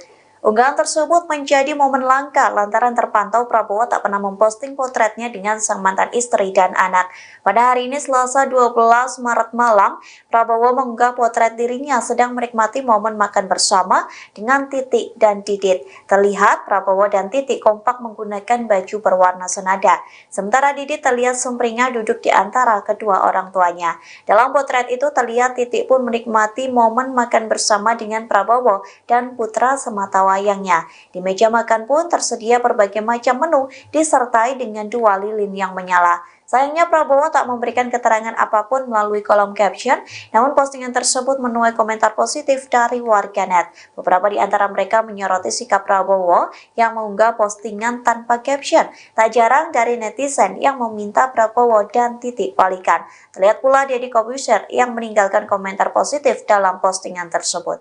Unggahan tersebut menjadi momen langka lantaran terpantau Prabowo tak pernah memposting potretnya dengan sang mantan istri dan anak. Pada hari ini Selasa 12 Maret malam, Prabowo mengunggah potret dirinya sedang menikmati momen makan bersama dengan Titik dan Didit. Terlihat Prabowo dan Titik kompak menggunakan baju berwarna senada. Sementara Didit terlihat sumringah duduk di antara kedua orang tuanya. Dalam potret itu terlihat Titik pun menikmati momen makan bersama dengan Prabowo dan putra sematawayangnya. Di meja makan pun tersedia berbagai macam menu disertai dengan 2 lilin yang menyala. Sayangnya Prabowo tak memberikan keterangan apapun melalui kolom caption, namun postingan tersebut menuai komentar positif dari warganet. Beberapa di antara mereka menyoroti sikap Prabowo yang mengunggah postingan tanpa caption. Tak jarang dari netizen yang meminta Prabowo dan Titik balikan. Terlihat pula Deddy Corbuzier yang meninggalkan komentar positif dalam postingan tersebut.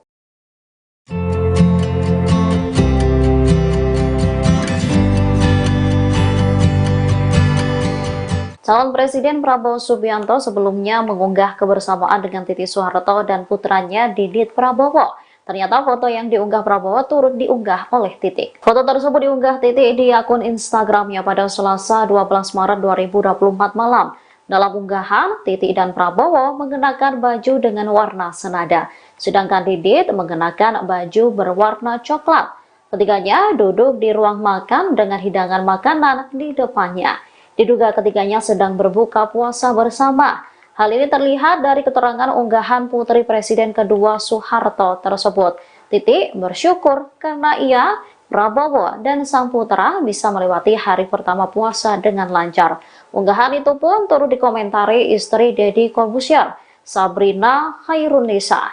Calon Presiden Prabowo Subianto sebelumnya mengunggah kebersamaan dengan Titik Soeharto dan putranya Didit Prabowo. Ternyata foto yang diunggah Prabowo turut diunggah oleh Titik. Foto tersebut diunggah Titik di akun Instagramnya pada Selasa 12 Maret 2024 malam. Dalam unggahan, Titik dan Prabowo mengenakan baju dengan warna senada, sedangkan Didit mengenakan baju berwarna coklat. Ketiganya duduk di ruang makan dengan hidangan makanan di depannya. Diduga ketiganya sedang berbuka puasa bersama. Hal ini terlihat dari keterangan unggahan putri Presiden kedua Soeharto tersebut. Titik bersyukur karena ia, Prabowo, dan sang putra bisa melewati hari pertama puasa dengan lancar. Unggahan itu pun turut dikomentari istri Deddy Corbuzier, Sabrina Khairunisa.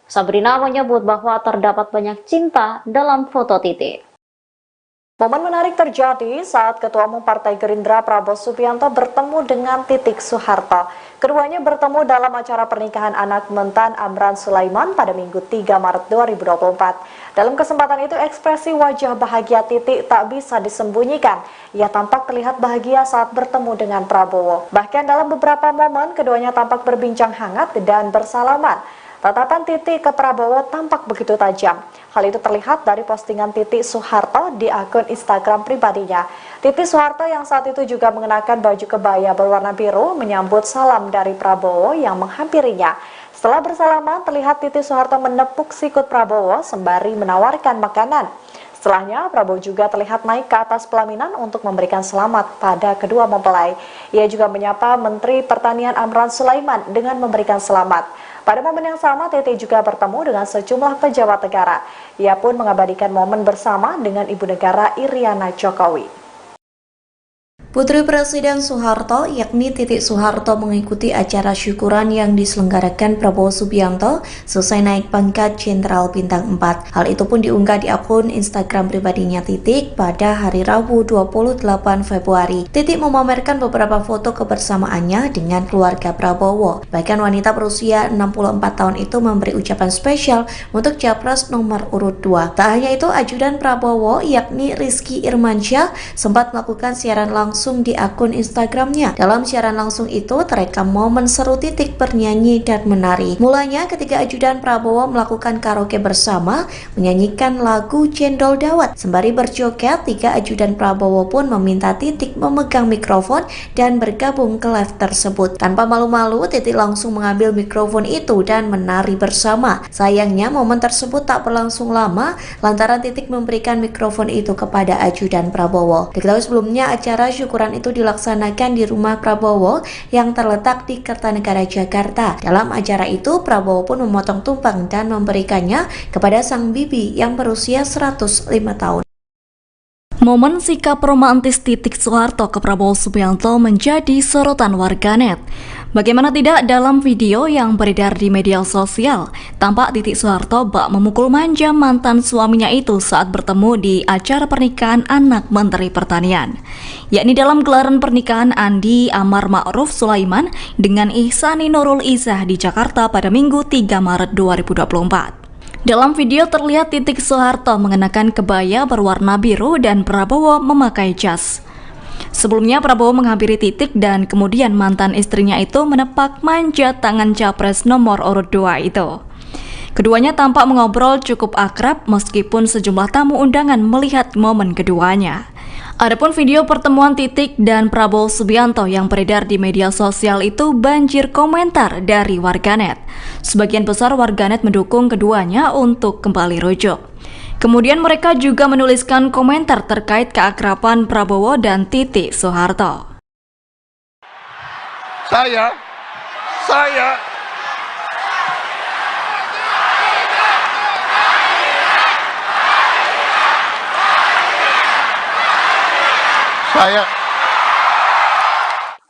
Sabrina menyebut bahwa terdapat banyak cinta dalam foto Titik. Momen menarik terjadi saat Ketua Umum Partai Gerindra Prabowo Subianto bertemu dengan Titik Soeharto. Keduanya bertemu dalam acara pernikahan anak mentan Amran Sulaiman pada Minggu 3 Maret 2024. Dalam kesempatan itu ekspresi wajah bahagia Titik tak bisa disembunyikan. Ia tampak terlihat bahagia saat bertemu dengan Prabowo. Bahkan dalam beberapa momen keduanya tampak berbincang hangat dan bersalaman. Tatapan Titik ke Prabowo tampak begitu tajam. Hal itu terlihat dari postingan Titik Soeharto di akun Instagram pribadinya. Titik Soeharto yang saat itu juga mengenakan baju kebaya berwarna biru menyambut salam dari Prabowo yang menghampirinya. Setelah bersalaman, terlihat Titik Soeharto menepuk sikut Prabowo sembari menawarkan makanan. Setelahnya, Prabowo juga terlihat naik ke atas pelaminan untuk memberikan selamat pada kedua mempelai. Ia juga menyapa Menteri Pertanian Amran Sulaiman dengan memberikan selamat. Pada momen yang sama, Titik juga bertemu dengan sejumlah pejabat negara. Ia pun mengabadikan momen bersama dengan Ibu Negara Iriana Jokowi. Putri Presiden Soeharto, yakni Titik Soeharto, mengikuti acara syukuran yang diselenggarakan Prabowo Subianto selesai naik pangkat Jenderal Bintang 4. Hal itu pun diunggah di akun Instagram pribadinya Titik pada hari Rabu 28 Februari. Titik memamerkan beberapa foto kebersamaannya dengan keluarga Prabowo. Bahkan wanita berusia 64 tahun itu memberi ucapan spesial untuk Capres nomor urut 2. Tak hanya itu, ajudan Prabowo, yakni Rizky Irmansyah, sempat melakukan siaran langsung di akun Instagramnya. Dalam siaran langsung itu terekam momen seru Titik bernyanyi dan menari. Mulanya ketika ajudan Prabowo melakukan karaoke bersama, menyanyikan lagu Cendol Dawet. Sembari berjoget, 3 ajudan Prabowo pun meminta Titik memegang mikrofon dan bergabung ke live tersebut. Tanpa malu-malu, Titik langsung mengambil mikrofon itu dan menari bersama. Sayangnya momen tersebut tak berlangsung lama lantaran Titik memberikan mikrofon itu kepada ajudan Prabowo. Diketahui sebelumnya acara syukuran itu dilaksanakan di rumah Prabowo yang terletak di Kertanegara, Jakarta. Dalam acara itu, Prabowo pun memotong tumpeng dan memberikannya kepada sang bibi yang berusia 105 tahun. Momen sikap romantis Titik Soeharto ke Prabowo Subianto menjadi sorotan warganet. Bagaimana tidak, dalam video yang beredar di media sosial, tampak Titik Soeharto bak memukul manja mantan suaminya itu saat bertemu di acara pernikahan anak Menteri Pertanian, yakni dalam gelaran pernikahan Andi Amar Ma'ruf Sulaiman dengan Ihsani Nurul Izzah di Jakarta pada Minggu 3 Maret 2024. Dalam video terlihat Titik Soeharto mengenakan kebaya berwarna biru dan Prabowo memakai jas. Sebelumnya Prabowo menghampiri Titik dan kemudian mantan istrinya itu menepak manjat tangan capres nomor urut 2 itu. Keduanya tampak mengobrol cukup akrab meskipun sejumlah tamu undangan melihat momen keduanya. Adapun video pertemuan Titik dan Prabowo Subianto yang beredar di media sosial itu banjir komentar dari warganet. Sebagian besar warganet mendukung keduanya untuk kembali rujuk. Kemudian mereka juga menuliskan komentar terkait keakraban Prabowo dan Titik Soeharto. Saya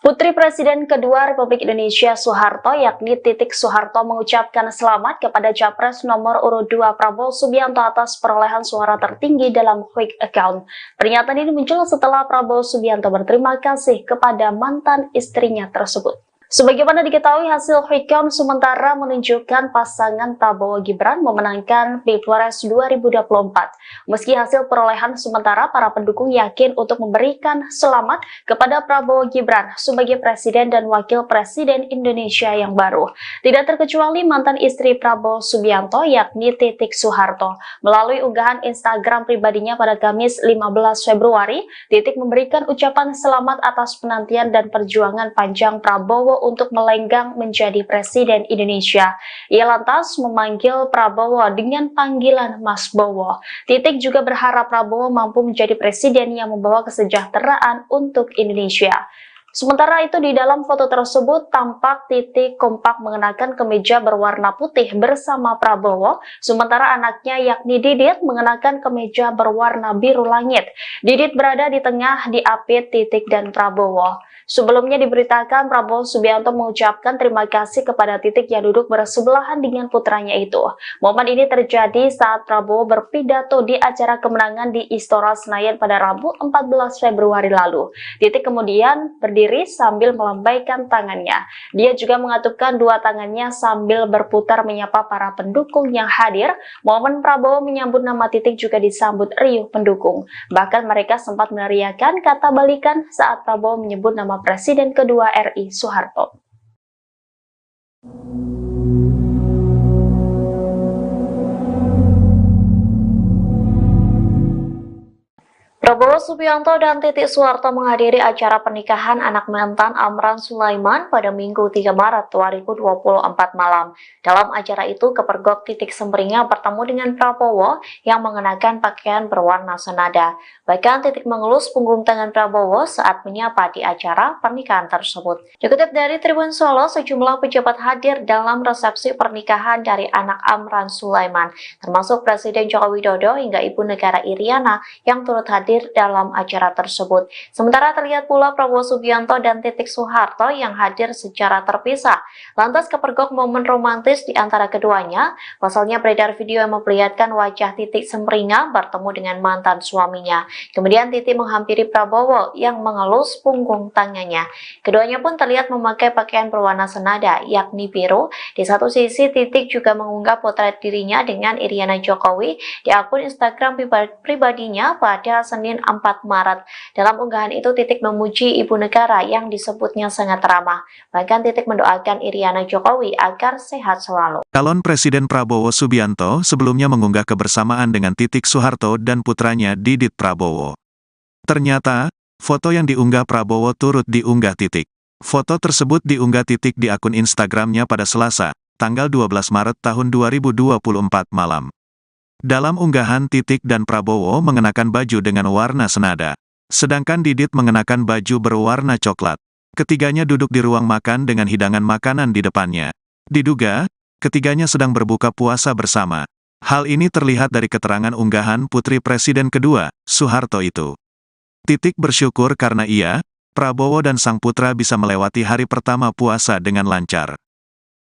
Putri Presiden kedua Republik Indonesia Soeharto yakni Titik Soeharto mengucapkan selamat kepada Capres nomor urut 2 Prabowo Subianto atas perolehan suara tertinggi dalam quick account. Pernyataan ini muncul setelah Prabowo Subianto berterima kasih kepada mantan istrinya tersebut. Sebagaimana diketahui, hasil quick count sementara menunjukkan pasangan Prabowo Gibran memenangkan Pilpres 2024. Meski hasil perolehan sementara, para pendukung yakin untuk memberikan selamat kepada Prabowo Gibran sebagai Presiden dan Wakil Presiden Indonesia yang baru. Tidak terkecuali mantan istri Prabowo Subianto yakni Titik Soeharto. Melalui unggahan Instagram pribadinya pada Kamis 15 Februari, Titik memberikan ucapan selamat atas penantian dan perjuangan panjang Prabowo untuk melenggang menjadi Presiden Indonesia. Ia lantas memanggil Prabowo dengan panggilan Mas Bowo. Titik juga berharap Prabowo mampu menjadi presiden yang membawa kesejahteraan untuk Indonesia. Sementara itu di dalam foto tersebut tampak Titik kompak mengenakan kemeja berwarna putih bersama Prabowo, sementara anaknya yakni Didit mengenakan kemeja berwarna biru langit. Didit berada di tengah diapit Titik dan Prabowo. Sebelumnya diberitakan Prabowo Subianto mengucapkan terima kasih kepada Titik yang duduk bersebelahan dengan putranya itu. Momen ini terjadi saat Prabowo berpidato di acara kemenangan di Istora Senayan pada Rabu 14 Februari lalu. Titik kemudian berdiri sambil melambaikan tangannya. Dia juga mengatupkan dua tangannya sambil berputar menyapa para pendukung yang hadir. Momen Prabowo menyambut nama Titik juga disambut riuh pendukung. Bahkan mereka sempat meneriakan kata balikan saat Prabowo menyebut nama Presiden kedua RI Soeharto. Prabowo Subianto dan Titik Soeharto menghadiri acara pernikahan anak mantan Amran Sulaiman pada Minggu 3 Maret 2024 malam. Dalam acara itu, kepergok Titik Semringah bertemu dengan Prabowo yang mengenakan pakaian berwarna senada. Bahkan Titik mengelus punggung tangan Prabowo saat menyapa di acara pernikahan tersebut. Dikutip dari Tribun Solo, sejumlah pejabat hadir dalam resepsi pernikahan dari anak Amran Sulaiman, termasuk Presiden Joko Widodo hingga Ibu Negara Iriana yang turut hadir dalam acara tersebut. Sementara terlihat pula Prabowo Subianto dan Titik Soeharto yang hadir secara terpisah. Lantas kepergok momen romantis di antara keduanya. Pasalnya beredar video yang memperlihatkan wajah Titik Semringah bertemu dengan mantan suaminya. Kemudian Titik menghampiri Prabowo yang mengelus punggung tangannya. Keduanya pun terlihat memakai pakaian berwarna senada, yakni biru. Di satu sisi, Titik juga mengunggah potret dirinya dengan Iriana Jokowi di akun Instagram pribadinya pada Senin 4 Maret. Dalam unggahan itu, Titik memuji Ibu Negara yang disebutnya sangat ramah. Bahkan Titik mendoakan Iriana Jokowi agar sehat selalu. Calon Presiden Prabowo Subianto sebelumnya mengunggah kebersamaan dengan Titik Soeharto dan putranya Didit Prabowo. Ternyata, foto yang diunggah Prabowo turut diunggah Titik. Foto tersebut diunggah Titik di akun Instagramnya pada Selasa, tanggal 12 Maret tahun 2024 malam. Dalam unggahan, Titik dan Prabowo mengenakan baju dengan warna senada. Sedangkan Didit mengenakan baju berwarna coklat. Ketiganya duduk di ruang makan dengan hidangan makanan di depannya. Diduga, ketiganya sedang berbuka puasa bersama. Hal ini terlihat dari keterangan unggahan Putri Presiden kedua, Soeharto itu. Titik bersyukur karena ia, Prabowo dan sang putra bisa melewati hari pertama puasa dengan lancar.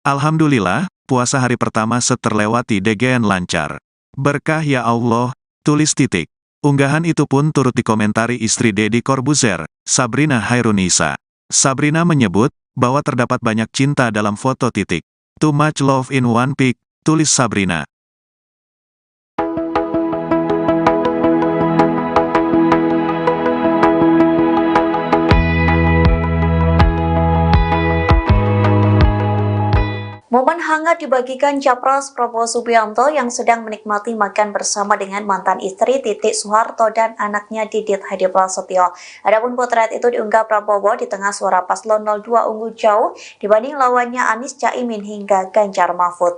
Alhamdulillah, puasa hari pertama terlewati dengan lancar. Berkah ya Allah, tulis Titik. Unggahan itu pun turut dikomentari istri Deddy Corbuzier, Sabrina Hairunisa. Sabrina menyebut bahwa terdapat banyak cinta dalam foto Titik. Too much love in one pic, tulis Sabrina. Momen hangat dibagikan Capres Prabowo Subianto yang sedang menikmati makan bersama dengan mantan istri Titik Soeharto dan anaknya Didit Hadi Prasetyo. Adapun potret itu diunggah Prabowo di tengah suara paslon 02 unggul jauh dibanding lawannya Anies Caimin hingga Ganjar Mahfud.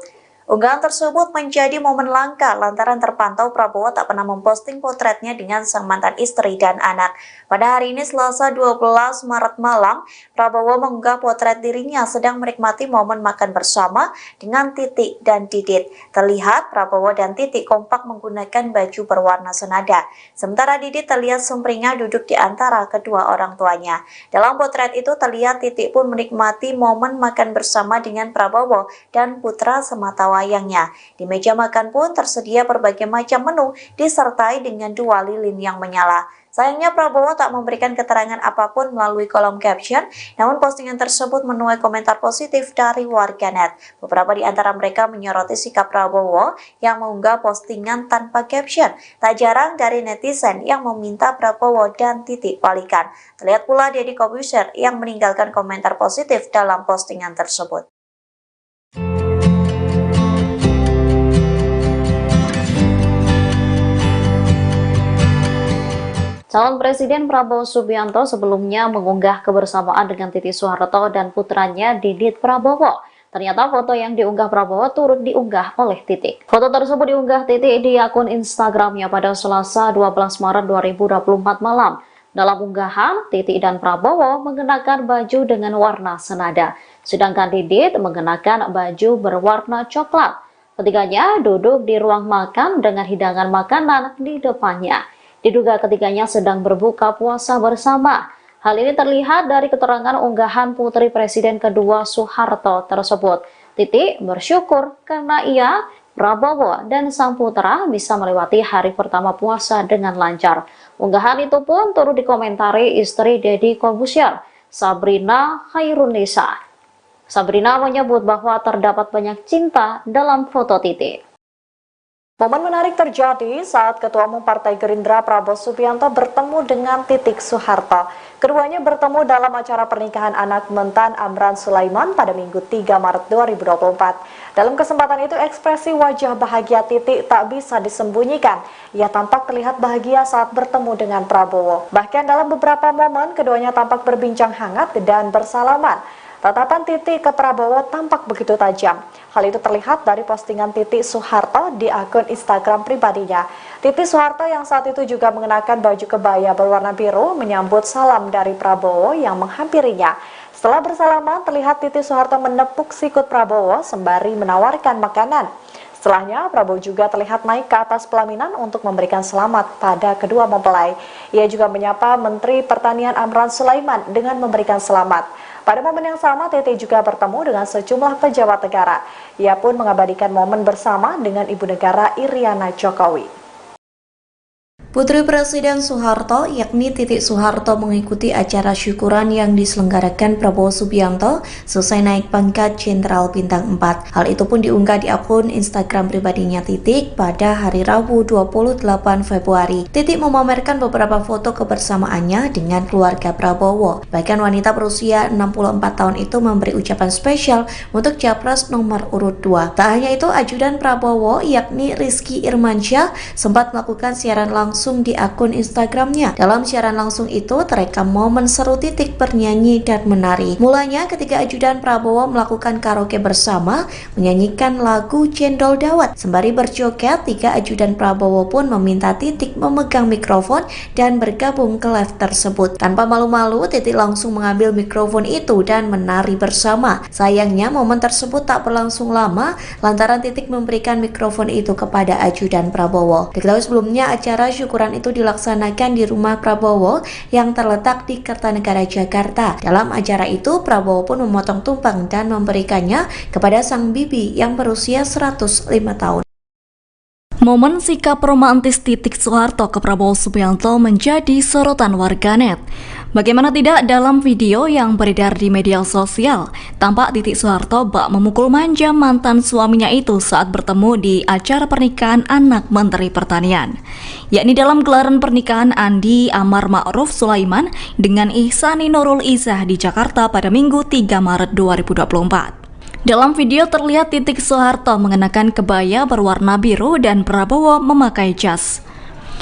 Unggahan tersebut menjadi momen langka lantaran terpantau Prabowo tak pernah memposting potretnya dengan sang mantan istri dan anak. Pada hari ini Selasa 12 Maret malam, Prabowo mengunggah potret dirinya sedang menikmati momen makan bersama dengan Titik dan Didit. Terlihat Prabowo dan Titik kompak menggunakan baju berwarna senada. Sementara Didit terlihat sumringah duduk di antara kedua orang tuanya. Dalam potret itu terlihat Titik pun menikmati momen makan bersama dengan Prabowo dan putra semata wayangnya. Di meja makan pun tersedia berbagai macam menu disertai dengan 2 lilin yang menyala. Sayangnya Prabowo tak memberikan keterangan apapun melalui kolom caption, namun postingan tersebut menuai komentar positif dari warganet. Beberapa di antara mereka menyoroti sikap Prabowo yang mengunggah postingan tanpa caption. Tak jarang dari netizen yang meminta Prabowo dan Titik balikan. Terlihat pula Deddy Corbuzier yang meninggalkan komentar positif dalam postingan tersebut. Calon Presiden Prabowo Subianto sebelumnya mengunggah kebersamaan dengan Titik Soeharto dan putranya Didit Prabowo. Ternyata foto yang diunggah Prabowo turut diunggah oleh Titik. Foto tersebut diunggah Titik di akun Instagramnya pada Selasa 12 Maret 2024 malam. Dalam unggahan, Titik dan Prabowo mengenakan baju dengan warna senada, sedangkan Didit mengenakan baju berwarna coklat. Ketiganya duduk di ruang makan dengan hidangan makanan di depannya. Diduga ketiganya sedang berbuka puasa bersama. Hal ini terlihat dari keterangan unggahan putri Presiden kedua Soeharto tersebut. Titik bersyukur karena ia, Prabowo, dan sang putra bisa melewati hari pertama puasa dengan lancar. Unggahan itu pun turut dikomentari istri Deddy Corbuzier, Sabrina Khairunisa. Sabrina menyebut bahwa terdapat banyak cinta dalam foto Titik. Momen menarik terjadi saat Ketua Umum Partai Gerindra Prabowo Subianto bertemu dengan Titik Soeharto. Keduanya bertemu dalam acara pernikahan anak mentan Amran Sulaiman pada Minggu 3 Maret 2024. Dalam kesempatan itu ekspresi wajah bahagia Titik tak bisa disembunyikan. Ia tampak terlihat bahagia saat bertemu dengan Prabowo. Bahkan dalam beberapa momen keduanya tampak berbincang hangat dan bersalaman. Tatapan Titik ke Prabowo tampak begitu tajam. Hal itu terlihat dari postingan Titik Soeharto di akun Instagram pribadinya. Titik Soeharto yang saat itu juga mengenakan baju kebaya berwarna biru menyambut salam dari Prabowo yang menghampirinya. Setelah bersalaman, terlihat Titik Soeharto menepuk sikut Prabowo sembari menawarkan makanan. Setelahnya, Prabowo juga terlihat naik ke atas pelaminan untuk memberikan selamat pada kedua mempelai. Ia juga menyapa Menteri Pertanian Amran Sulaiman dengan memberikan selamat. Pada momen yang sama, Titik juga bertemu dengan sejumlah pejabat negara. Ia pun mengabadikan momen bersama dengan Ibu Negara Iriana Jokowi. Putri Presiden Soeharto, yakni Titik Soeharto, mengikuti acara syukuran yang diselenggarakan Prabowo Subianto selesai naik pangkat Jenderal Bintang 4. Hal itu pun diunggah di akun Instagram pribadinya Titik pada hari Rabu 28 Februari. Titik memamerkan beberapa foto kebersamaannya dengan keluarga Prabowo. Bahkan wanita berusia 64 tahun itu memberi ucapan spesial untuk Capres nomor urut 2. Tak hanya itu, ajudan Prabowo, yakni Rizky Irmansyah, sempat melakukan siaran langsung di akun Instagramnya. Dalam siaran langsung itu terekam momen seru Titik bernyanyi dan menari. Mulanya ketika ajudan Prabowo melakukan karaoke bersama, menyanyikan lagu Cendol Dawet. Sembari berjoget, 3 ajudan Prabowo pun meminta Titik memegang mikrofon dan bergabung ke live tersebut. Tanpa malu-malu, Titik langsung mengambil mikrofon itu dan menari bersama. Sayangnya momen tersebut tak berlangsung lama lantaran Titik memberikan mikrofon itu kepada ajudan Prabowo. Diketahui sebelumnya acara syukuran itu dilaksanakan di rumah Prabowo yang terletak di Kertanegara, Jakarta. Dalam acara itu, Prabowo pun memotong tumpeng dan memberikannya kepada sang bibi yang berusia 105 tahun. Momen sikap romantis Titik Soeharto ke Prabowo Subianto menjadi sorotan warganet. Bagaimana tidak dalam video yang beredar di media sosial, tampak Titik Soeharto bak memukul manja mantan suaminya itu saat bertemu di acara pernikahan anak Menteri Pertanian, yakni dalam gelaran pernikahan Andi Amar Ma'ruf Sulaiman dengan Ihsani Nurul Izzah di Jakarta pada Minggu 3 Maret 2024. Dalam video terlihat Titik Soeharto mengenakan kebaya berwarna biru dan Prabowo memakai jas.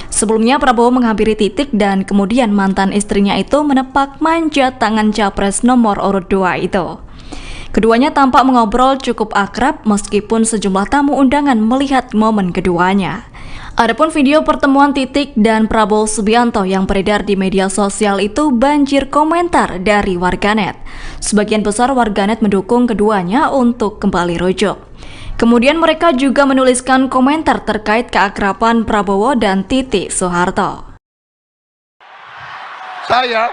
Sebelumnya Prabowo menghampiri Titik dan kemudian mantan istrinya itu menepak manjat tangan capres nomor urut 2 itu. Keduanya tampak mengobrol cukup akrab meskipun sejumlah tamu undangan melihat momen keduanya. Adapun video pertemuan Titik dan Prabowo Subianto yang beredar di media sosial itu banjir komentar dari warganet. Sebagian besar warganet mendukung keduanya untuk kembali rujuk. Kemudian mereka juga menuliskan komentar terkait keakraban Prabowo dan Titik Soeharto. Saya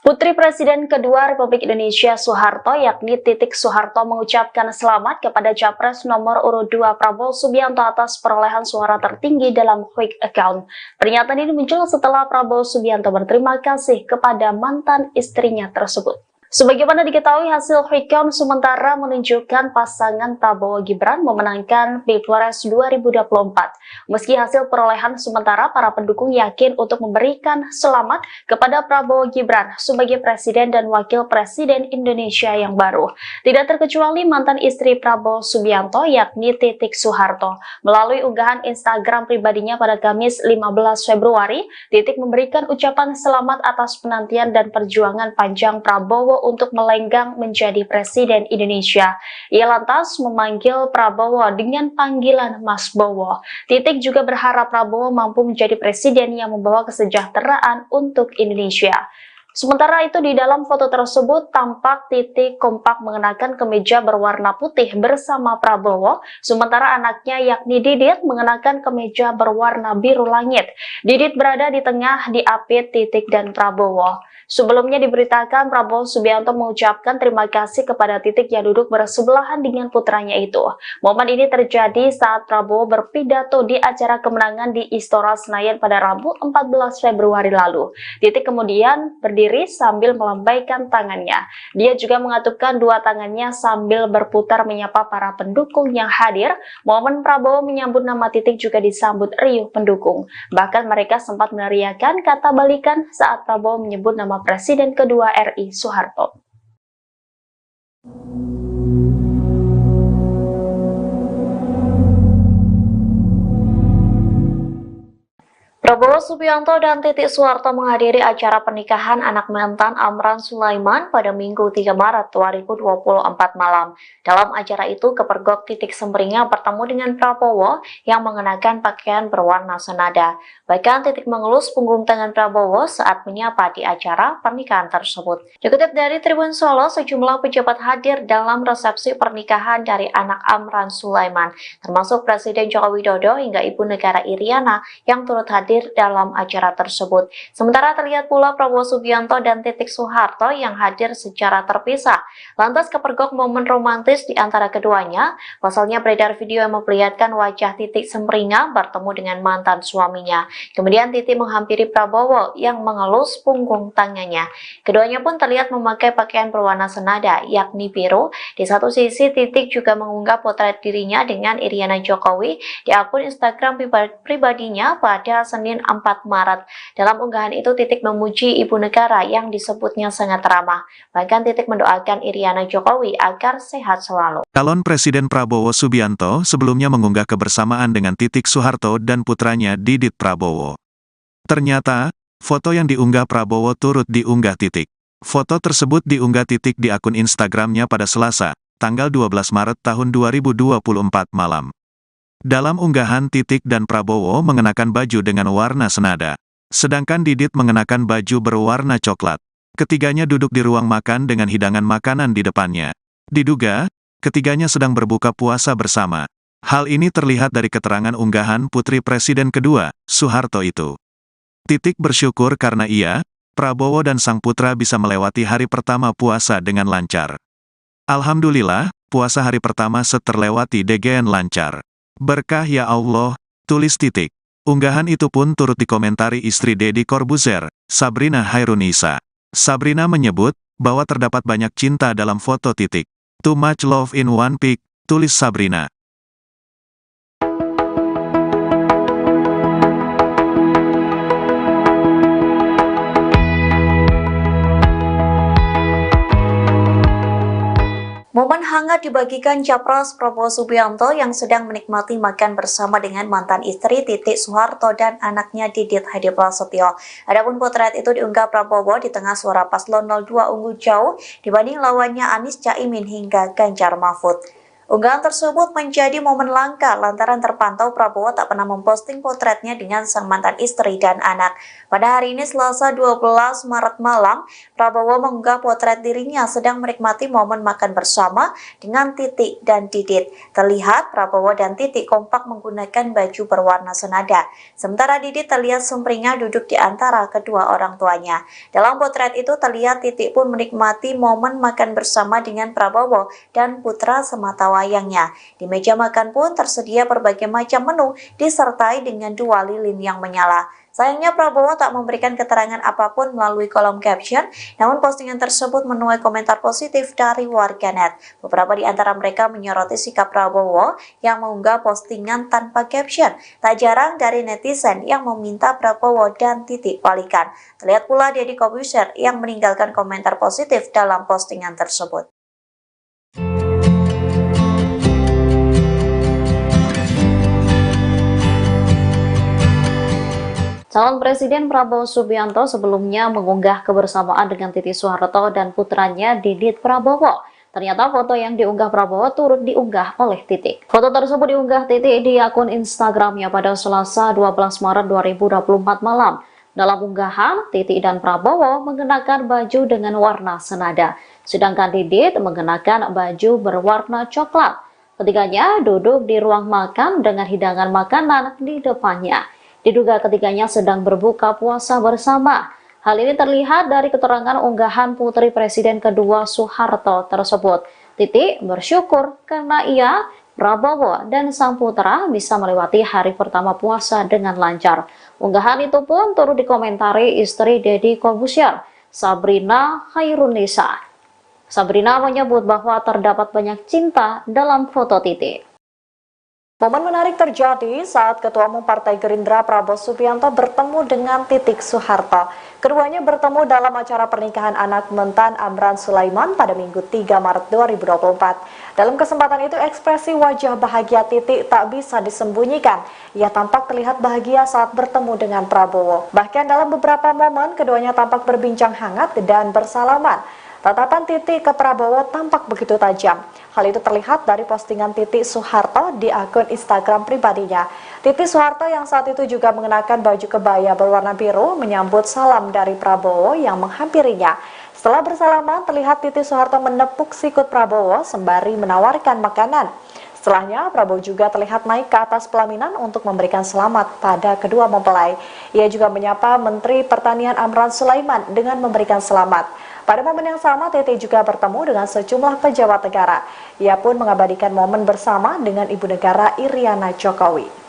Putri Presiden kedua Republik Indonesia Soeharto yakni Titik Soeharto mengucapkan selamat kepada Capres nomor urut 2 Prabowo Subianto atas perolehan suara tertinggi dalam quick account. Pernyataan ini muncul setelah Prabowo Subianto berterima kasih kepada mantan istrinya tersebut. Sebagaimana diketahui, hasil quick count sementara menunjukkan pasangan Prabowo Gibran memenangkan Pilpres 2024. Meski hasil perolehan sementara, para pendukung yakin untuk memberikan selamat kepada Prabowo Gibran sebagai Presiden dan Wakil Presiden Indonesia yang baru. Tidak terkecuali mantan istri Prabowo Subianto yakni Titik Soeharto. Melalui unggahan Instagram pribadinya pada Kamis 15 Februari, Titik memberikan ucapan selamat atas penantian dan perjuangan panjang Prabowo untuk melenggang menjadi Presiden Indonesia. Ia lantas memanggil Prabowo dengan panggilan Mas Bowo. Titik juga berharap Prabowo mampu menjadi presiden yang membawa kesejahteraan untuk Indonesia. Sementara itu di dalam foto tersebut tampak Titik kompak mengenakan kemeja berwarna putih bersama Prabowo, sementara anaknya yakni Didit mengenakan kemeja berwarna biru langit. Didit berada di tengah diapit Titik dan Prabowo. Sebelumnya diberitakan Prabowo Subianto mengucapkan terima kasih kepada Titik yang duduk bersebelahan dengan putranya itu. Momen ini terjadi saat Prabowo berpidato di acara kemenangan di Istora Senayan pada Rabu 14 Februari lalu. Titik kemudian berdiri sambil melambaikan tangannya. Dia juga mengatupkan dua tangannya sambil berputar menyapa para pendukung yang hadir. Momen Prabowo menyambut nama Titik juga disambut riuh pendukung. Bahkan mereka sempat meneriakan kata balikan saat Prabowo menyebut nama Presiden kedua RI Soeharto. Prabowo Subianto dan Titik Soeharto menghadiri acara pernikahan anak mantan Amran Sulaiman pada Minggu 3 Maret 2024 malam. Dalam acara itu, kepergok Titik Semringah bertemu dengan Prabowo yang mengenakan pakaian berwarna senada. Bahkan Titik mengelus punggung tangan Prabowo saat menyapa di acara pernikahan tersebut. Dikutip dari Tribun Solo, sejumlah pejabat hadir dalam resepsi pernikahan dari anak Amran Sulaiman, termasuk Presiden Joko Widodo hingga Ibu Negara Iriana yang turut hadir dalam acara tersebut. Sementara terlihat pula Prabowo Subianto dan Titik Soeharto yang hadir secara terpisah. Lantas kepergok momen romantis di antara keduanya. Pasalnya beredar video yang memperlihatkan wajah Titik Semringah bertemu dengan mantan suaminya. Kemudian Titik menghampiri Prabowo yang mengelus punggung tangannya. Keduanya pun terlihat memakai pakaian berwarna senada, yakni biru. Di satu sisi, Titik juga mengunggah potret dirinya dengan Iriana Jokowi di akun Instagram pribadinya pada Senin 4 Maret. Dalam unggahan itu, Titik memuji Ibu Negara yang disebutnya sangat ramah. Bahkan Titik mendoakan Iriana Jokowi agar sehat selalu. Calon Presiden Prabowo Subianto sebelumnya mengunggah kebersamaan dengan Titik Soeharto dan putranya Didit Prabowo. Ternyata, foto yang diunggah Prabowo turut diunggah Titik. Foto tersebut diunggah Titik di akun Instagramnya pada Selasa, tanggal 12 Maret tahun 2024 malam. Dalam unggahan, Titik dan Prabowo mengenakan baju dengan warna senada. Sedangkan Didit mengenakan baju berwarna coklat. Ketiganya duduk di ruang makan dengan hidangan makanan di depannya. Diduga, ketiganya sedang berbuka puasa bersama. Hal ini terlihat dari keterangan unggahan Putri Presiden kedua, Soeharto itu. Titik bersyukur karena ia, Prabowo dan sang putra bisa melewati hari pertama puasa dengan lancar. Alhamdulillah, puasa hari pertama terlewati dengan lancar. Berkah ya Allah, tulis Titik. Unggahan itu pun turut dikomentari istri Deddy Corbuzier, Sabrina Hairunisa. Sabrina menyebut bahwa terdapat banyak cinta dalam foto Titik. Too much love in one pic, tulis Sabrina. hangat dibagikan Capres Prabowo Subianto yang sedang menikmati makan bersama dengan mantan istri Titik Soeharto dan anaknya Didit Hadi Prasetyo. Adapun potret itu diunggah Prabowo di tengah suara paslon 02 unggul jauh dibanding lawannya Anies Caimin hingga Ganjar Mahfud. Unggahan tersebut menjadi momen langka lantaran terpantau Prabowo tak pernah memposting potretnya dengan sang mantan istri dan anak. Pada hari ini Selasa 12 Maret malam, Prabowo mengunggah potret dirinya sedang menikmati momen makan bersama dengan Titik dan Didit. Terlihat Prabowo dan Titik kompak menggunakan baju berwarna senada. Sementara Didit terlihat sumringah duduk di antara kedua orang tuanya. Dalam potret itu terlihat Titik pun menikmati momen makan bersama dengan Prabowo dan putra sematawayangnya. Di meja makan pun tersedia berbagai macam menu disertai dengan 2 lilin yang menyala. Sayangnya Prabowo tak memberikan keterangan apapun melalui kolom caption, namun postingan tersebut menuai komentar positif dari warganet. Beberapa di antara mereka menyoroti sikap Prabowo yang mengunggah postingan tanpa caption. Tak jarang dari netizen yang meminta Prabowo dan Titik balikan. Terlihat pula Deddy Corbuzier yang meninggalkan komentar positif dalam postingan tersebut. Calon Presiden Prabowo Subianto sebelumnya mengunggah kebersamaan dengan Titik Soeharto dan putranya Didit Prabowo. Ternyata foto yang diunggah Prabowo turut diunggah oleh Titik. Foto tersebut diunggah Titik di akun Instagramnya pada Selasa 12 Maret 2024 malam. Dalam unggahan, Titik dan Prabowo mengenakan baju dengan warna senada, sedangkan Didit mengenakan baju berwarna coklat. Ketiganya duduk di ruang makan dengan hidangan makanan di depannya. Diduga ketiganya sedang berbuka puasa bersama. Hal ini terlihat dari keterangan unggahan putri Presiden kedua Soeharto tersebut. Titik bersyukur karena ia, Prabowo, dan sang putra bisa melewati hari pertama puasa dengan lancar. Unggahan itu pun turut dikomentari istri Deddy Corbuzier, Sabrina Khairunisa. Sabrina menyebut bahwa terdapat banyak cinta dalam foto Titik. Momen menarik terjadi saat Ketua Umum Partai Gerindra Prabowo Subianto bertemu dengan Titik Soeharto. Keduanya bertemu dalam acara pernikahan anak mentan Amran Sulaiman pada Minggu 3 Maret 2024. Dalam kesempatan itu ekspresi wajah bahagia Titik tak bisa disembunyikan. Ia tampak terlihat bahagia saat bertemu dengan Prabowo. Bahkan dalam beberapa momen keduanya tampak berbincang hangat dan bersalaman. Tatapan Titik ke Prabowo tampak begitu tajam. Hal itu terlihat dari postingan Titik Soeharto di akun Instagram pribadinya. Titik Soeharto yang saat itu juga mengenakan baju kebaya berwarna biru menyambut salam dari Prabowo yang menghampirinya. Setelah bersalaman, terlihat Titik Soeharto menepuk sikut Prabowo sembari menawarkan makanan. Setelahnya, Prabowo juga terlihat naik ke atas pelaminan untuk memberikan selamat pada kedua mempelai. Ia juga menyapa Menteri Pertanian Amran Sulaiman dengan memberikan selamat. Pada momen yang sama, Titik juga bertemu dengan sejumlah pejabat negara. Ia pun mengabadikan momen bersama dengan Ibu Negara Iriana Jokowi.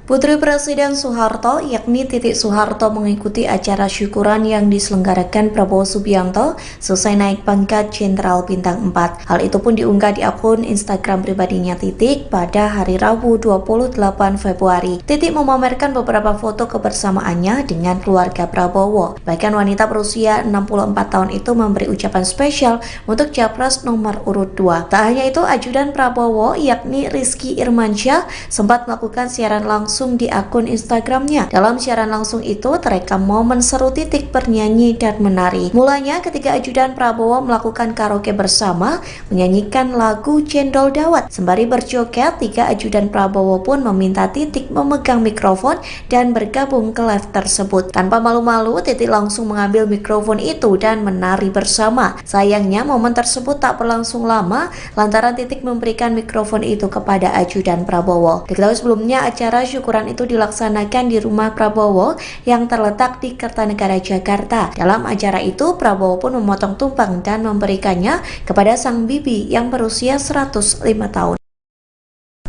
Putri Presiden Soeharto, yakni Titik Soeharto, mengikuti acara syukuran yang diselenggarakan Prabowo Subianto selesai naik pangkat Jenderal Bintang 4. Hal itu pun diunggah di akun Instagram pribadinya Titik pada hari Rabu 28 Februari. Titik memamerkan beberapa foto kebersamaannya dengan keluarga Prabowo. Bahkan wanita berusia 64 tahun itu memberi ucapan spesial untuk Capres nomor urut 2. Tak hanya itu, ajudan Prabowo, yakni Rizky Irmansyah, sempat melakukan siaran langsung di akun Instagramnya. Dalam siaran langsung itu terekam momen seru Titik bernyanyi dan menari. Mulanya ketika ajudan Prabowo melakukan karaoke bersama, menyanyikan lagu Cendol Dawet. Sembari berjoget, 3 ajudan Prabowo pun meminta Titik memegang mikrofon dan bergabung ke live tersebut. Tanpa malu-malu, Titik langsung mengambil mikrofon itu dan menari bersama. Sayangnya momen tersebut tak berlangsung lama lantaran Titik memberikan mikrofon itu kepada ajudan Prabowo. Diketahui sebelumnya acara syukuran itu dilaksanakan di rumah Prabowo yang terletak di Kertanegara, Jakarta. Dalam acara itu, Prabowo pun memotong tumpeng dan memberikannya kepada sang bibi yang berusia 105 tahun.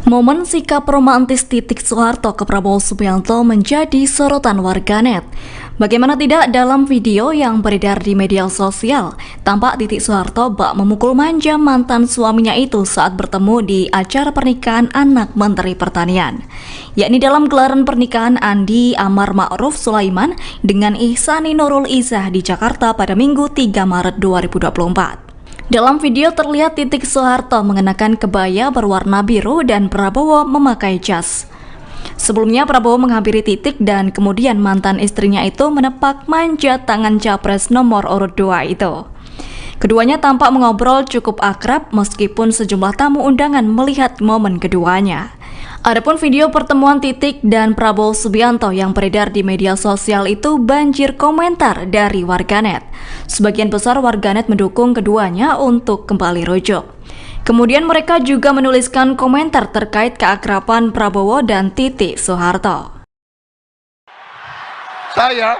Momen sikap romantis Titik Soeharto ke Prabowo Subianto menjadi sorotan warganet. Bagaimana tidak dalam video yang beredar di media sosial, tampak Titik Soeharto bak memukul manja mantan suaminya itu saat bertemu di acara pernikahan anak Menteri Pertanian, yakni dalam gelaran pernikahan Andi Amar Ma'ruf Sulaiman dengan Ihsani Nurul Izzah di Jakarta pada Minggu 3 Maret 2024. Dalam video terlihat Titik Soeharto mengenakan kebaya berwarna biru dan Prabowo memakai jas. Sebelumnya Prabowo menghampiri Titik dan kemudian mantan istrinya itu menepak manjat tangan capres nomor urut 2 itu. Keduanya tampak mengobrol cukup akrab meskipun sejumlah tamu undangan melihat momen keduanya. Adapun video pertemuan Titik dan Prabowo Subianto yang beredar di media sosial itu banjir komentar dari warganet. Sebagian besar warganet mendukung keduanya untuk kembali rujuk. Kemudian mereka juga menuliskan komentar terkait keakraban Prabowo dan Titik Soeharto. Saya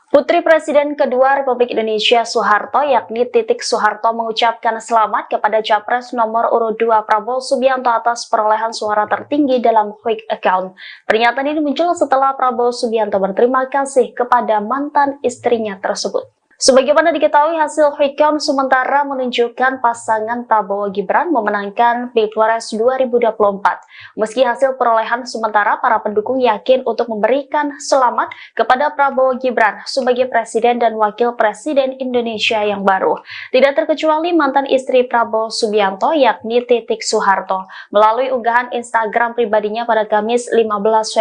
Putri Presiden kedua Republik Indonesia Soeharto yakni Titik Soeharto mengucapkan selamat kepada Capres nomor urut 2 Prabowo Subianto atas perolehan suara tertinggi dalam quick account. Pernyataan ini muncul setelah Prabowo Subianto berterima kasih kepada mantan istrinya tersebut. Sebagaimana diketahui, hasil quick count sementara menunjukkan pasangan Prabowo Gibran memenangkan Pilpres 2024. Meski hasil perolehan sementara, para pendukung yakin untuk memberikan selamat kepada Prabowo Gibran sebagai Presiden dan Wakil Presiden Indonesia yang baru. Tidak terkecuali mantan istri Prabowo Subianto yakni Titik Soeharto. Melalui unggahan Instagram pribadinya pada Kamis 15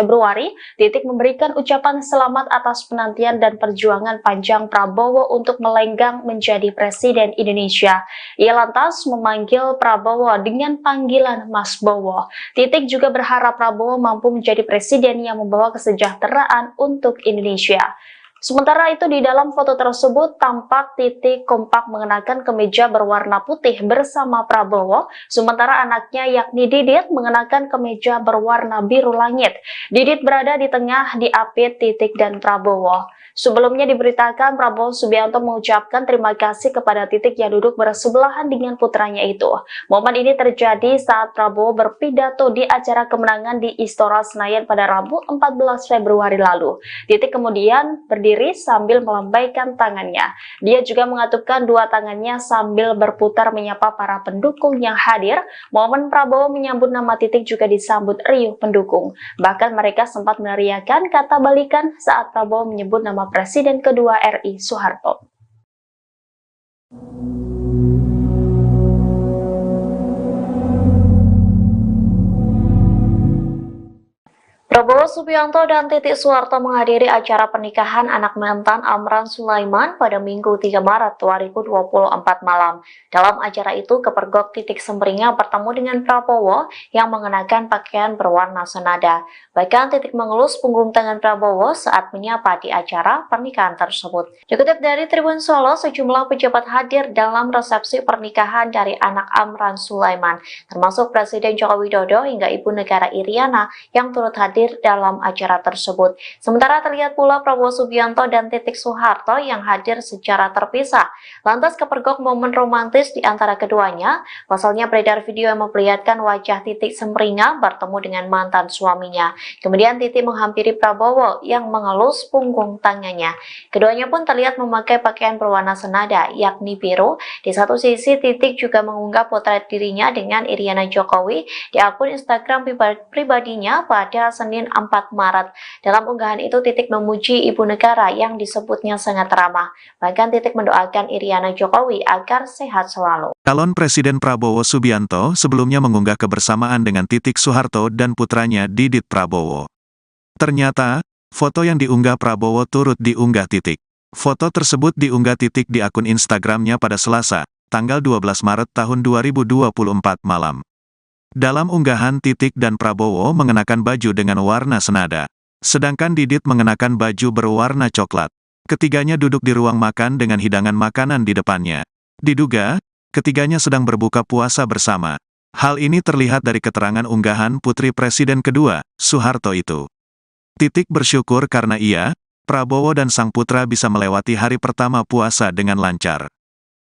Februari, Titik memberikan ucapan selamat atas penantian dan perjuangan panjang Prabowo untuk melenggang menjadi Presiden Indonesia. Ia lantas memanggil Prabowo dengan panggilan Mas Bowo. Titik juga berharap Prabowo mampu menjadi presiden yang membawa kesejahteraan untuk Indonesia. Sementara itu di dalam foto tersebut tampak Titik kompak mengenakan kemeja berwarna putih bersama Prabowo, sementara anaknya yakni Didit mengenakan kemeja berwarna biru langit. Didit berada di tengah diapit Titik dan Prabowo. Sebelumnya diberitakan Prabowo Subianto mengucapkan terima kasih kepada Titik yang duduk bersebelahan dengan putranya itu. Momen ini terjadi saat Prabowo berpidato di acara kemenangan di Istora Senayan pada Rabu 14 Februari lalu. Titik kemudian berdiri sambil melambaikan tangannya. Dia juga mengatupkan dua tangannya sambil berputar menyapa para pendukung yang hadir. Momen Prabowo menyambut nama Titik juga disambut riuh pendukung. Bahkan mereka sempat meneriakan kata balikan saat Prabowo menyebut nama Presiden kedua RI Soeharto. Prabowo Subianto dan Titik Soeharto menghadiri acara pernikahan anak mantan Amran Sulaiman pada Minggu 3 Maret 2024 malam. Dalam acara itu, kepergok Titik Semringah bertemu dengan Prabowo yang mengenakan pakaian berwarna senada. Bahkan Titik mengelus punggung tangan Prabowo saat menyapa di acara pernikahan tersebut. Dikutip dari Tribun Solo, sejumlah pejabat hadir dalam resepsi pernikahan dari anak Amran Sulaiman, termasuk Presiden Joko Widodo hingga Ibu Negara Iriana yang turut hadir dalam acara tersebut. Sementara terlihat pula Prabowo Subianto dan Titik Soeharto yang hadir secara terpisah. Lantas kepergok momen romantis di antara keduanya. Pasalnya beredar video yang memperlihatkan wajah Titik Semringah bertemu dengan mantan suaminya. Kemudian Titik menghampiri Prabowo yang mengelus punggung tangannya. Keduanya pun terlihat memakai pakaian berwarna senada, yakni biru. Di satu sisi, Titik juga mengunggah potret dirinya dengan Iriana Jokowi di akun Instagram pribadinya pada Senin 4 Maret. Dalam unggahan itu, Titik memuji Ibu Negara yang disebutnya sangat ramah. Bahkan Titik mendoakan Iriana Jokowi agar sehat selalu. Calon Presiden Prabowo Subianto sebelumnya mengunggah kebersamaan dengan Titik Soeharto dan putranya Didit Prabowo. Ternyata, foto yang diunggah Prabowo turut diunggah Titik. Foto tersebut diunggah Titik di akun Instagramnya pada Selasa, tanggal 12 Maret tahun 2024 malam. Dalam unggahan, Titik dan Prabowo mengenakan baju dengan warna senada. Sedangkan Didit mengenakan baju berwarna coklat. Ketiganya duduk di ruang makan dengan hidangan makanan di depannya. Diduga, ketiganya sedang berbuka puasa bersama. Hal ini terlihat dari keterangan unggahan Putri Presiden kedua, Soeharto itu. Titik bersyukur karena ia, Prabowo dan sang putra bisa melewati hari pertama puasa dengan lancar.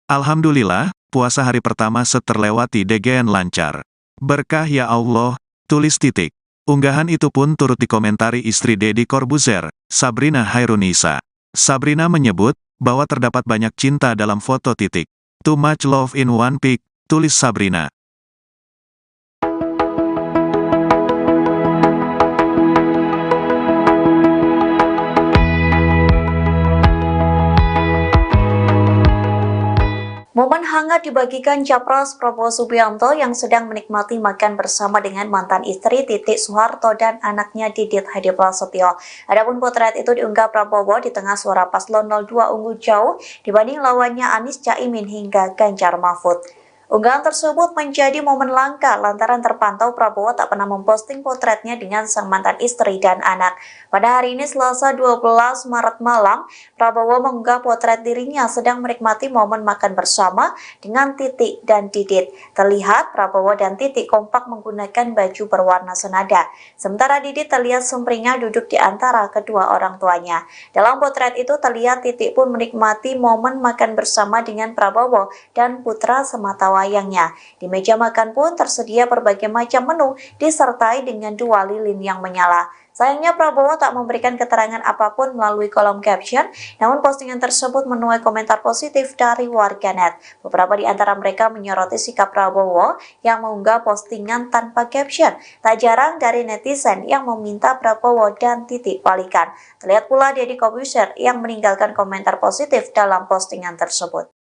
Alhamdulillah, puasa hari pertama terlewati dengan lancar. Berkah ya Allah, tulis Titik. Unggahan itu pun turut dikomentari istri Deddy Corbuzier, Sabrina Hairunisa. Sabrina menyebut bahwa terdapat banyak cinta dalam foto Titik. Too much love in one pic, tulis Sabrina. Momen hangat dibagikan Capres Prabowo Subianto yang sedang menikmati makan bersama dengan mantan istri Titik Soeharto dan anaknya Didit Hadi Prasetyo. Adapun potret itu diunggah Prabowo di tengah suara paslon 02 unggul jauh dibanding lawannya Anies Caimin hingga Ganjar Mahfud. Unggahan tersebut menjadi momen langka lantaran terpantau Prabowo tak pernah memposting potretnya dengan sang mantan istri dan anak. Pada hari ini Selasa 12 Maret malam, Prabowo mengunggah potret dirinya sedang menikmati momen makan bersama dengan Titik dan Didit. Terlihat Prabowo dan Titik kompak menggunakan baju berwarna senada. Sementara Didit terlihat sumringah duduk di antara kedua orang tuanya. Dalam potret itu terlihat Titik pun menikmati momen makan bersama dengan Prabowo dan putra semata wayangnya. Di meja makan pun tersedia berbagai macam menu disertai dengan 2 lilin yang menyala. Sayangnya Prabowo tak memberikan keterangan apapun melalui kolom caption, namun postingan tersebut menuai komentar positif dari warganet. Beberapa di antara mereka menyoroti sikap Prabowo yang mengunggah postingan tanpa caption. Tak jarang dari netizen yang meminta Prabowo dan Titik balikan. Terlihat pula Deddy Corbuzier yang meninggalkan komentar positif dalam postingan tersebut.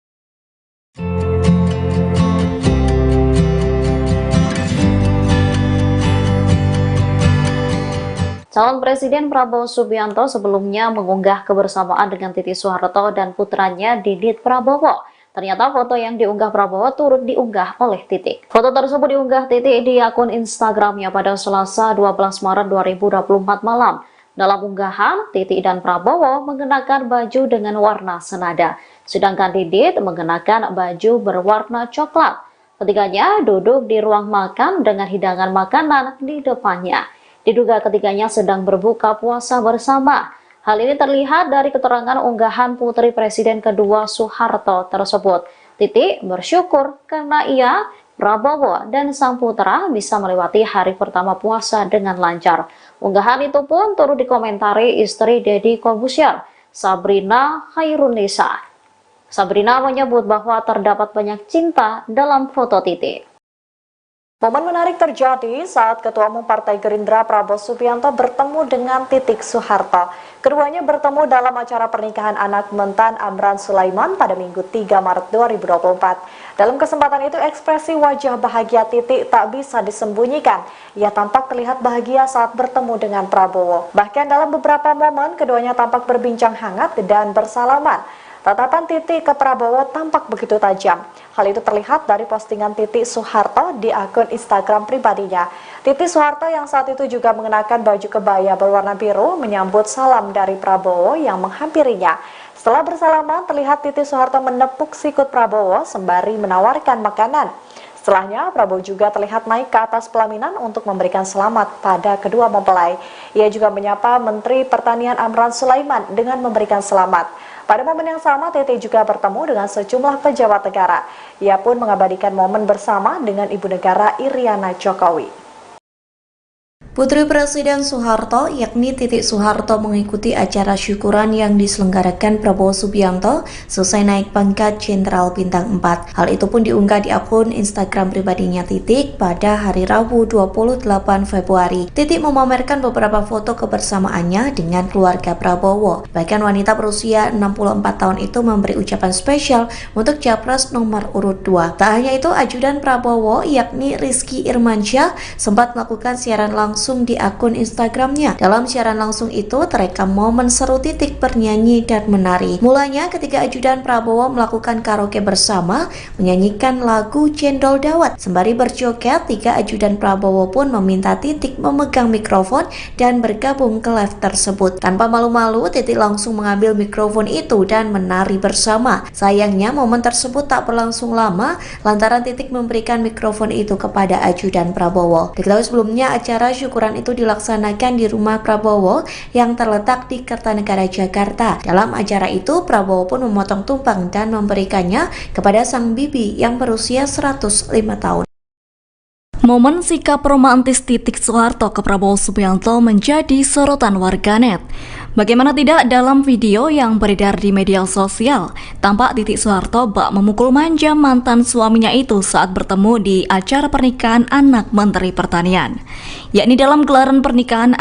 Calon Presiden Prabowo Subianto sebelumnya mengunggah kebersamaan dengan Titik Soeharto dan putranya Didit Prabowo. Ternyata foto yang diunggah Prabowo turut diunggah oleh Titik. Foto tersebut diunggah Titik di akun Instagramnya pada Selasa 12 Maret 2024 malam. Dalam unggahan, Titik dan Prabowo mengenakan baju dengan warna senada, sedangkan Didit mengenakan baju berwarna coklat. Ketiganya duduk di ruang makan dengan hidangan makanan di depannya. Diduga ketiganya sedang berbuka puasa bersama. Hal ini terlihat dari keterangan unggahan putri Presiden kedua Soeharto tersebut. Titik bersyukur karena ia, Prabowo, dan sang putra bisa melewati hari pertama puasa dengan lancar. Unggahan itu pun turut dikomentari istri Deddy Corbuzier, Sabrina Khairunisa. Sabrina menyebut bahwa terdapat banyak cinta dalam foto Titik. Momen menarik terjadi saat Ketua Umum Partai Gerindra Prabowo Subianto bertemu dengan Titik Soeharto. Keduanya bertemu dalam acara pernikahan anak mentan Amran Sulaiman pada Minggu 3 Maret 2024. Dalam kesempatan itu ekspresi wajah bahagia Titik tak bisa disembunyikan. Ia tampak terlihat bahagia saat bertemu dengan Prabowo. Bahkan dalam beberapa momen keduanya tampak berbincang hangat dan bersalaman. Tatapan Titik ke Prabowo tampak begitu tajam. Hal itu terlihat dari postingan Titik Soeharto di akun Instagram pribadinya. Titik Soeharto yang saat itu juga mengenakan baju kebaya berwarna biru menyambut salam dari Prabowo yang menghampirinya. Setelah bersalaman, terlihat Titik Soeharto menepuk sikut Prabowo sembari menawarkan makanan. Setelahnya, Prabowo juga terlihat naik ke atas pelaminan untuk memberikan selamat pada kedua mempelai. Ia juga menyapa Menteri Pertanian Amran Sulaiman dengan memberikan selamat. Pada momen yang sama, Titi juga bertemu dengan sejumlah pejabat negara. Ia pun mengabadikan momen bersama dengan Ibu Negara Iriana Jokowi. Putri Presiden Soeharto yakni Titik Soeharto mengikuti acara syukuran yang diselenggarakan Prabowo Subianto selesai naik pangkat Jenderal Bintang 4. Hal itu pun diunggah di akun Instagram pribadinya Titik pada hari Rabu 28 Februari. Titik memamerkan beberapa foto kebersamaannya dengan keluarga Prabowo. Bahkan wanita berusia 64 tahun itu memberi ucapan spesial untuk Capres nomor urut 2. Tak hanya itu, ajudan Prabowo yakni Rizky Irmansyah sempat melakukan siaran langsung di akun Instagramnya. Dalam siaran langsung itu terekam momen seru Titik bernyanyi dan menari. Mulanya ketika ajudan Prabowo melakukan karaoke bersama menyanyikan lagu Cendol Dawet. Sembari berjoget, 3 ajudan Prabowo pun meminta Titik memegang mikrofon dan bergabung ke live tersebut. Tanpa malu-malu, Titik langsung mengambil mikrofon itu dan menari bersama. Sayangnya momen tersebut tak berlangsung lama lantaran Titik memberikan mikrofon itu kepada ajudan Prabowo. Diketahui sebelumnya acara syukuran itu dilaksanakan di rumah Prabowo yang terletak di Kertanegara, Jakarta. Dalam acara itu, Prabowo pun memotong tumpeng dan memberikannya kepada sang bibi yang berusia 105 tahun. Momen sikap romantis Titik Soeharto ke Prabowo Subianto menjadi sorotan warganet. Bagaimana tidak dalam video yang beredar di media sosial, tampak Titik Soeharto bak memukul manja mantan suaminya itu saat bertemu di acara pernikahan anak Menteri Pertanian. Yakni dalam gelaran pernikahan